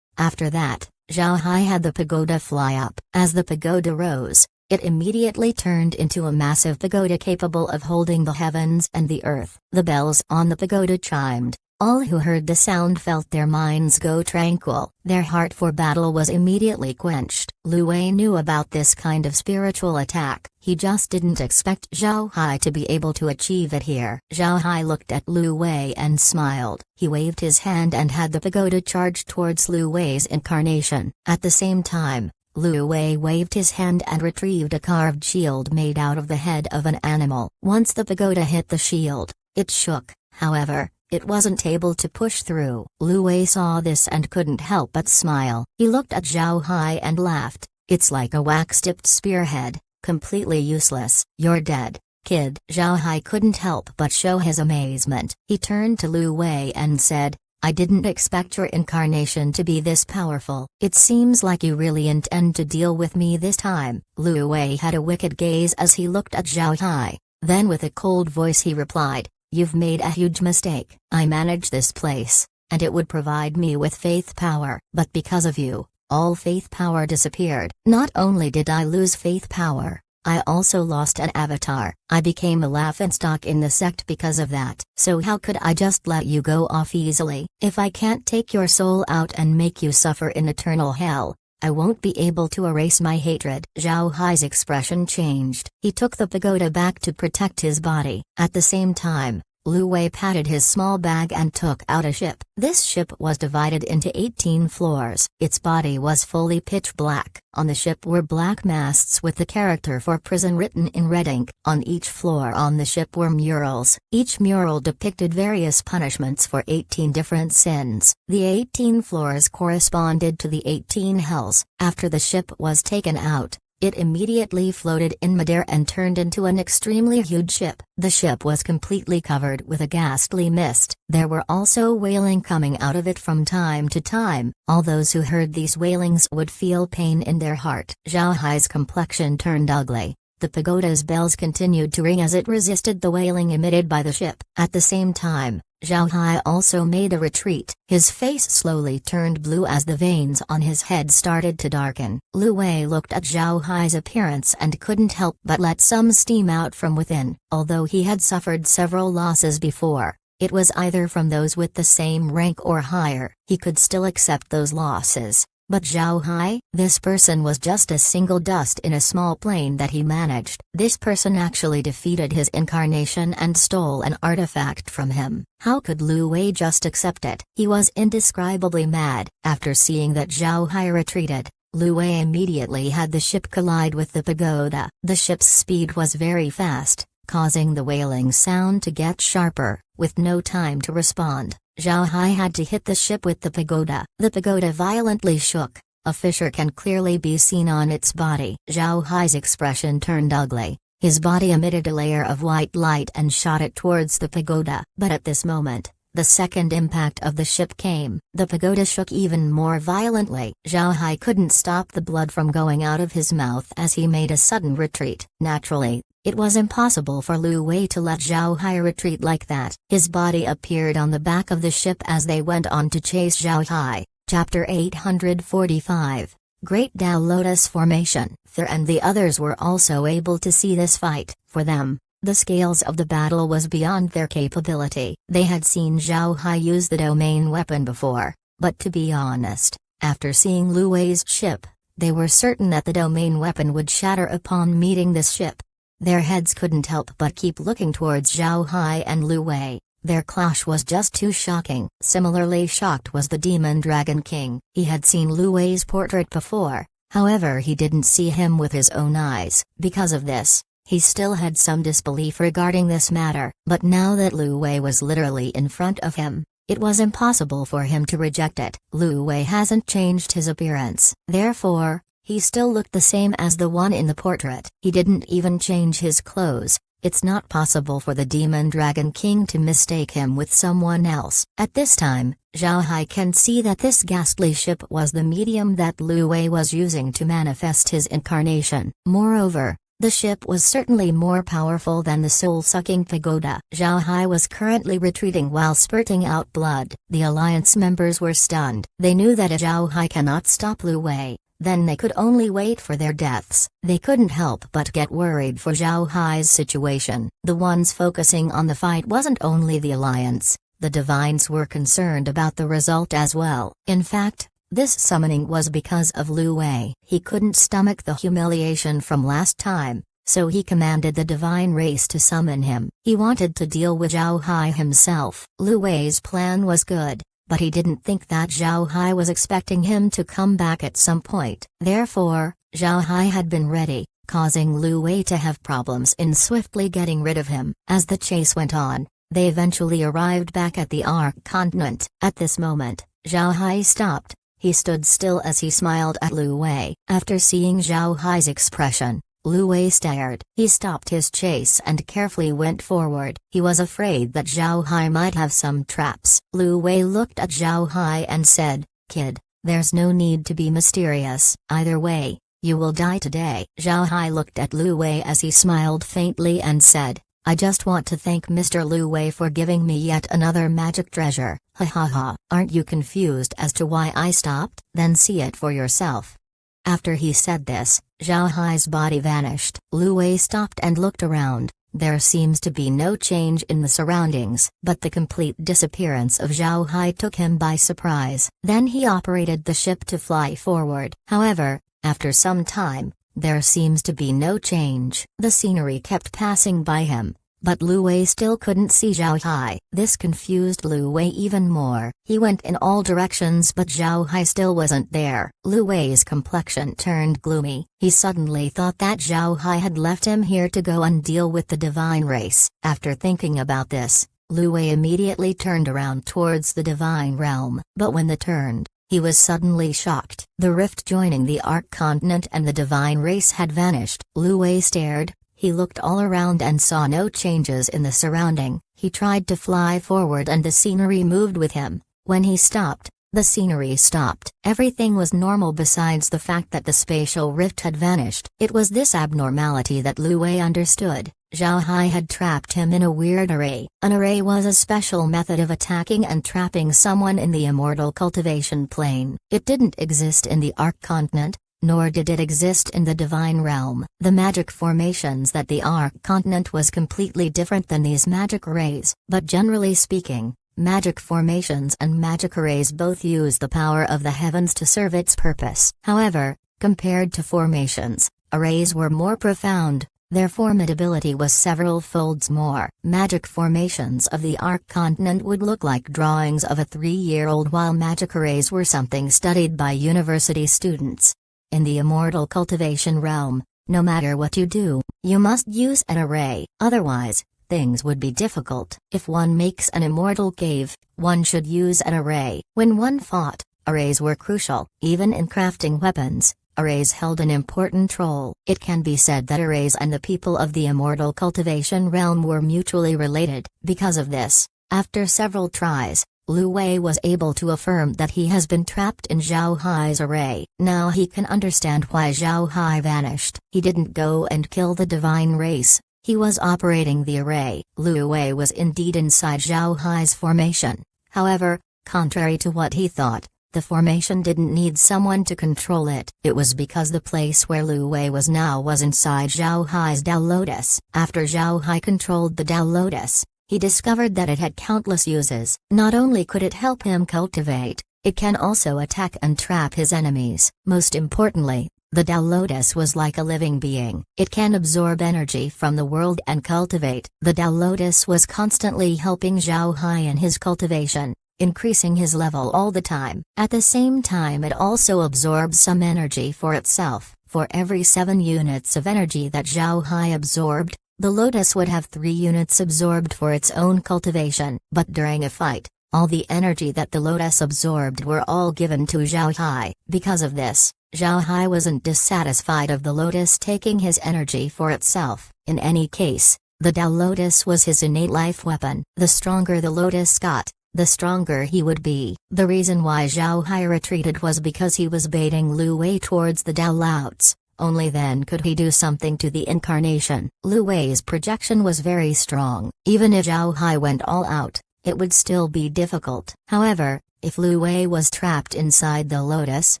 After that, Zhao Hai had the pagoda fly up. As the pagoda rose, it immediately turned into a massive pagoda capable of holding the heavens and the earth. The bells on the pagoda chimed. All who heard the sound felt their minds go tranquil. Their heart for battle was immediately quenched. Lu Wei knew about this kind of spiritual attack. He just didn't expect Zhao Hai to be able to achieve it here. Zhao Hai looked at Lu Wei and smiled. He waved his hand and had the pagoda charge towards Lu Wei's incarnation. At the same time, Lu Wei waved his hand and retrieved a carved shield made out of the head of an animal. Once the pagoda hit the shield, it shook. However, it wasn't able to push through. Lu Wei saw this and couldn't help but smile. He looked at Zhao Hai and laughed. It's like a wax-tipped spearhead, completely useless. You're dead, kid. Zhao Hai couldn't help but show his amazement. He turned to Lu Wei and said, I didn't expect your incarnation to be this powerful. It seems like you really intend to deal with me this time. Lu Wei had a wicked gaze as he looked at Zhao Hai. Then with a cold voice he replied, You've made a huge mistake. I manage this place, and it would provide me with faith power. But because of you, all faith power disappeared. Not only did I lose faith power, I also lost an avatar. I became a laughingstock in the sect because of that. So how could I just let you go off easily? If I can't take your soul out and make you suffer in eternal hell, I won't be able to erase my hatred. Zhao Hai's expression changed. He took the pagoda back to protect his body. At the same time, Lu Wei patted his small bag and took out a ship. This ship was divided into 18 floors. Its body was fully pitch black. On the ship were black masts with the character for prison written in red ink. On each floor on the ship were murals. Each mural depicted various punishments for 18 different sins. The 18 floors corresponded to the 18 hells. After the ship was taken out, it immediately floated in midair and turned into an extremely huge ship. The ship was completely covered with a ghastly mist. There were also wailing coming out of it from time to time. All those who heard these wailings would feel pain in their heart. Zhao Hai's complexion turned ugly. The pagoda's bells continued to ring as it resisted the wailing emitted by the ship. At the same time, Zhao Hai also made a retreat. His face slowly turned blue as the veins on his head started to darken. Lu Wei looked at Zhao Hai's appearance and couldn't help but let some steam out from within. Although he had suffered several losses before, it was either from those with the same rank or higher. He could still accept those losses. But Zhao Hai, this person was just a single dust in a small plane that he managed. This person actually defeated his incarnation and stole an artifact from him. How could Lu Wei just accept it? He was indescribably mad. After seeing that Zhao Hai retreated, Lu Wei immediately had the ship collide with the pagoda. The ship's speed was very fast, causing the wailing sound to get sharper. With no time to respond, Zhao Hai had to hit the ship with the pagoda. The pagoda violently shook. A fissure can clearly be seen on its body. Zhao Hai's expression turned ugly. His body emitted a layer of white light and shot it towards the pagoda. But at this moment, the second impact of the ship came. The pagoda shook even more violently. Zhao Hai couldn't stop the blood from going out of his mouth as he made a sudden retreat. Naturally, it was impossible for Lu Wei to let Zhao Hai retreat like that. His body appeared on the back of the ship as they went on to chase Zhao Hai. Chapter 845. Great Tao Lotus Formation. Thur and the others were also able to see this fight. For them, the scales of the battle was beyond their capability. They had seen Zhao Hai use the domain weapon before, but to be honest, after seeing Lu Wei's ship, they were certain that the domain weapon would shatter upon meeting this ship. Their heads couldn't help but keep looking towards Zhao Hai and Lu Wei. Their clash was just too shocking. Similarly shocked was the Demon Dragon King. He had seen Lu Wei's portrait before, however he didn't see him with his own eyes. Because of this, he still had some disbelief regarding this matter. But now that Lu Wei was literally in front of him, it was impossible for him to reject it. Lu Wei hasn't changed his appearance. Therefore, he still looked the same as the one in the portrait. He didn't even change his clothes. It's not possible for the Demon Dragon King to mistake him with someone else. At this time, Zhao Hai can see that this ghastly ship was the medium that Lu Wei was using to manifest his incarnation. Moreover, the ship was certainly more powerful than the soul-sucking pagoda. Zhao Hai was currently retreating while spurting out blood. The alliance members were stunned. They knew that if Zhao Hai cannot stop Lu Wei, then they could only wait for their deaths. They couldn't help but get worried for Zhao Hai's situation. The ones focusing on the fight wasn't only the alliance, the divines were concerned about the result as well. In fact, this summoning was because of Lu Wei. He couldn't stomach the humiliation from last time, so he commanded the divine race to summon him. He wanted to deal with Zhao Hai himself. Lu Wei's plan was good, but he didn't think that Zhao Hai was expecting him to come back at some point. Therefore, Zhao Hai had been ready, causing Lu Wei to have problems in swiftly getting rid of him. As the chase went on, they eventually arrived back at the Ark continent. At this moment, Zhao Hai stopped. He stood still as he smiled at Lu Wei. After seeing Zhao Hai's expression, Lu Wei stared. He stopped his chase and carefully went forward. He was afraid that Zhao Hai might have some traps. Lu Wei looked at Zhao Hai and said, "Kid, there's no need to be mysterious. Either way, you will die today." Zhao Hai looked at Lu Wei as he smiled faintly and said, "I just want to thank Mr. Lu Wei for giving me yet another magic treasure. Ha ha ha. Aren't you confused as to why I stopped? Then see it for yourself." After he said this, Zhao Hai's body vanished. Lu Wei stopped and looked around. There seems to be no change in the surroundings, but the complete disappearance of Zhao Hai took him by surprise. Then he operated the ship to fly forward. However, after some time, there seems to be no change. The scenery kept passing by him, but Lu Wei still couldn't see Zhao Hai. This confused Lu Wei even more. He went in all directions but Zhao Hai still wasn't there. Lu Wei's complexion turned gloomy. He suddenly thought that Zhao Hai had left him here to go and deal with the divine race. After thinking about this, Lu Wei immediately turned around towards the divine realm. But when they turned, he was suddenly shocked. The rift joining the Ark continent and the divine race had vanished. Lu Wei stared. He looked all around and saw no changes in the surrounding. He tried to fly forward and the scenery moved with him. When he stopped, the scenery stopped. Everything was normal besides the fact that the spatial rift had vanished. It was this abnormality that Lu Wei understood. Zhao Hai had trapped him in a weird array. An array was a special method of attacking and trapping someone in the immortal cultivation plane. It didn't exist in the Ark continent, nor did it exist in the divine realm. The magic formations that the Ark continent was completely different than these magic arrays. But generally speaking, magic formations and magic arrays both use the power of the heavens to serve its purpose. However, compared to formations, arrays were more profound. Their formidability was several folds more. Magic formations of the Ark continent would look like drawings of a 3-year-old, while magic arrays were something studied by university students. In the immortal cultivation realm, No matter what you do, you must use an array, otherwise, things would be difficult. If one makes an immortal cave, one should use an array. When one fought, arrays were crucial. Even in crafting weapons, arrays held an important role. It can be said that arrays and the people of the immortal cultivation realm were mutually related. Because of this, after several tries, Lu Wei was able to affirm that he has been trapped in Zhao Hai's array. Now he can understand why Zhao Hai vanished. He didn't go and kill the divine race. He was operating the array. Lu Wei was indeed inside Zhao Hai's formation. However, contrary to what he thought, the formation didn't need someone to control it. It was because the place where Lu Wei was now was inside Zhao Hai's Tao Lotus. After Zhao Hai controlled the Tao Lotus, he discovered that it had countless uses. Not only could it help him cultivate, it can also attack and trap his enemies. Most importantly, the Tao Lotus was like a living being. It can absorb energy from the world and cultivate. The Tao Lotus was constantly helping Zhao Hai in his cultivation, increasing his level all the time. At the same time, it also absorbs some energy for itself. For every 7 units of energy that Zhao Hai absorbed, the lotus would have 3 units absorbed for its own cultivation. But during a fight, all the energy that the lotus absorbed were all given to Zhao Hai. Because of this, Zhao Hai wasn't dissatisfied of the lotus taking his energy for itself. In any case, the Tao Lotus was his innate life weapon. The stronger the lotus got, the stronger he would be. The reason why Zhao Hai retreated was because he was baiting Lu Wei towards the Tao Lotus. Only then could he do something to the incarnation. Lu Wei's projection was very strong. Even if Zhao Hai went all out, it would still be difficult. However, if Lu Wei was trapped inside the lotus,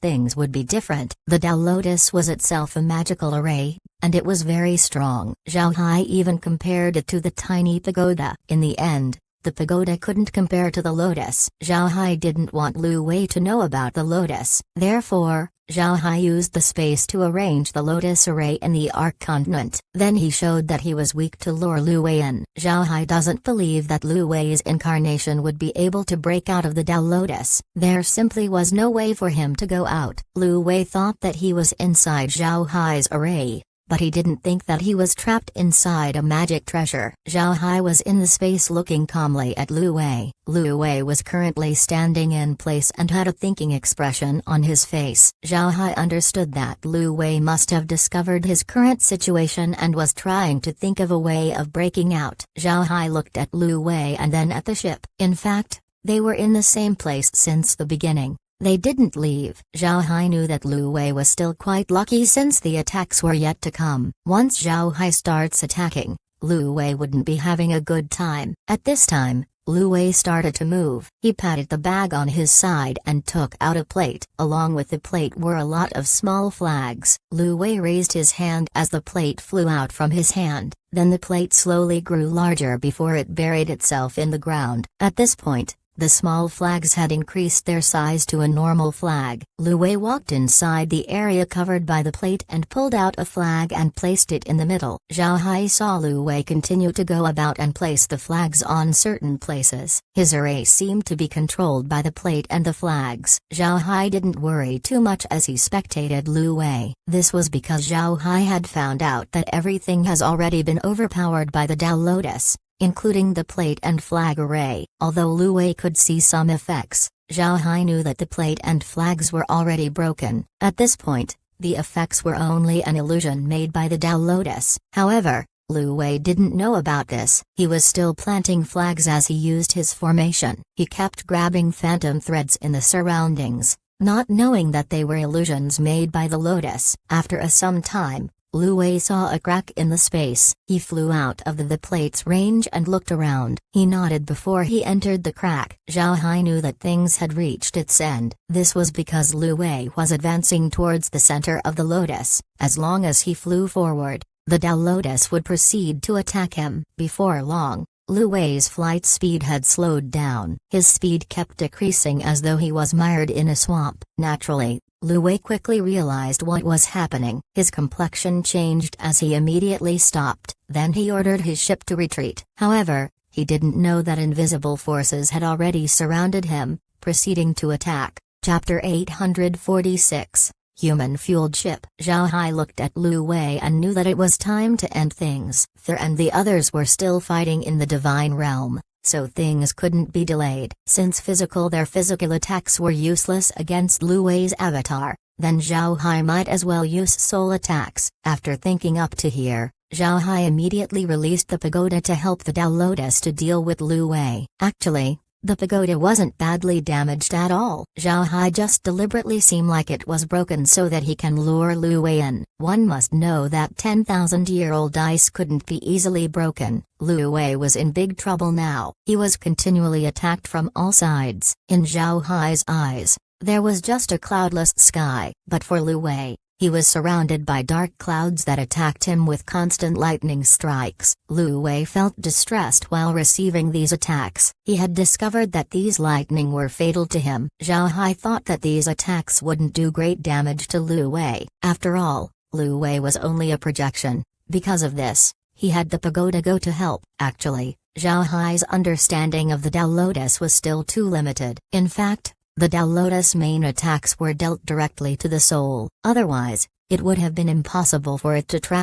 things would be different. The Tao Lotus was itself a magical array, and it was very strong. Zhao Hai even compared it to the tiny pagoda. In the end, the pagoda couldn't compare to the lotus. Zhao Hai didn't want Lu Wei to know about the lotus. Therefore, Zhao Hai used the space to arrange the lotus array in the Arc continent. Then he showed that he was weak to lure Lu Wei in. Zhao Hai doesn't believe that Lu Wei's incarnation would be able to break out of the Tao Lotus. There simply was no way for him to go out. Lu Wei thought that he was inside Zhao Hai's array, but he didn't think that he was trapped inside a magic treasure. Zhao Hai was in the space looking calmly at Lu Wei. Lu Wei was currently standing in place and had a thinking expression on his face. Zhao Hai understood that Lu Wei must have discovered his current situation and was trying to think of a way of breaking out. Zhao Hai looked at Lu Wei and then at the ship. In fact, they were in the same place since the beginning. They didn't leave. Zhao Hai knew that Lu Wei was still quite lucky since the attacks were yet to come. Once Zhao Hai starts attacking, Lu Wei wouldn't be having a good time. At this time, Lu Wei started to move. He patted the bag on his side and took out a plate. Along with the plate were a lot of small flags. Lu Wei raised his hand as the plate flew out from his hand. Then the plate slowly grew larger before it buried itself in the ground. At this point, the small flags had increased their size to a normal flag. Lu Wei walked inside the area covered by the plate and pulled out a flag and placed it in the middle. Zhao Hai saw Lu Wei continue to go about and place the flags on certain places. His array seemed to be controlled by the plate and the flags. Zhao Hai didn't worry too much as he spectated Lu Wei. This was because Zhao Hai had found out that everything has already been overpowered by the Tao Lotus, including the plate and flag array. Although Lu Wei could see some effects, Zhao Hai knew that the plate and flags were already broken. At this point, the effects were only an illusion made by the Tao Lotus. However, Lu Wei didn't know about this. He was still planting flags as he used his formation. He kept grabbing phantom threads in the surroundings, not knowing that they were illusions made by the lotus. After some time, Lu Wei saw a crack in the space. He flew out of the plate's range and looked around. He nodded before he entered the crack. Zhao Hai knew that things had reached its end. This was because Lu Wei was advancing towards the center of the lotus. As long as he flew forward, the Tao Lotus would proceed to attack him. Before long, Lu Wei's flight speed had slowed down. His speed kept decreasing as though he was mired in a swamp. Naturally, Lu Wei quickly realized what was happening. His complexion changed as he immediately stopped. Then he ordered his ship to retreat. However, he didn't know that invisible forces had already surrounded him, proceeding to attack. Chapter 846. human-fueled ship. Zhao Hai looked at Lu Wei and knew that it was time to end things. Thor and the others were still fighting in the divine realm, so things couldn't be delayed. Since their physical attacks were useless against Lu Wei's avatar, then Zhao Hai might as well use soul attacks. After thinking up to here, Zhao Hai immediately released the pagoda to help the Tao Lotus to deal with Lu Wei. Actually, the pagoda wasn't badly damaged at all. Zhao Hai just deliberately seemed like it was broken so that he can lure Lu Wei in. One must know that 10,000-year-old ice couldn't be easily broken. Lu Wei was in big trouble now. He was continually attacked from all sides. In Zhao Hai's eyes, there was just a cloudless sky. But for Lu Wei, he was surrounded by dark clouds that attacked him with constant lightning strikes. Lu Wei felt distressed while receiving these attacks. He had discovered that these lightning were fatal to him. Zhao Hai thought that these attacks wouldn't do great damage to Lu Wei. After all, Lu Wei was only a projection. Because of this, he had the pagoda go to help. Actually, Zhao Hai's understanding of the Tao Lotus was still too limited. In fact, the Tao Lotus' main attacks were dealt directly to the soul. Otherwise, it would have been impossible for it to travel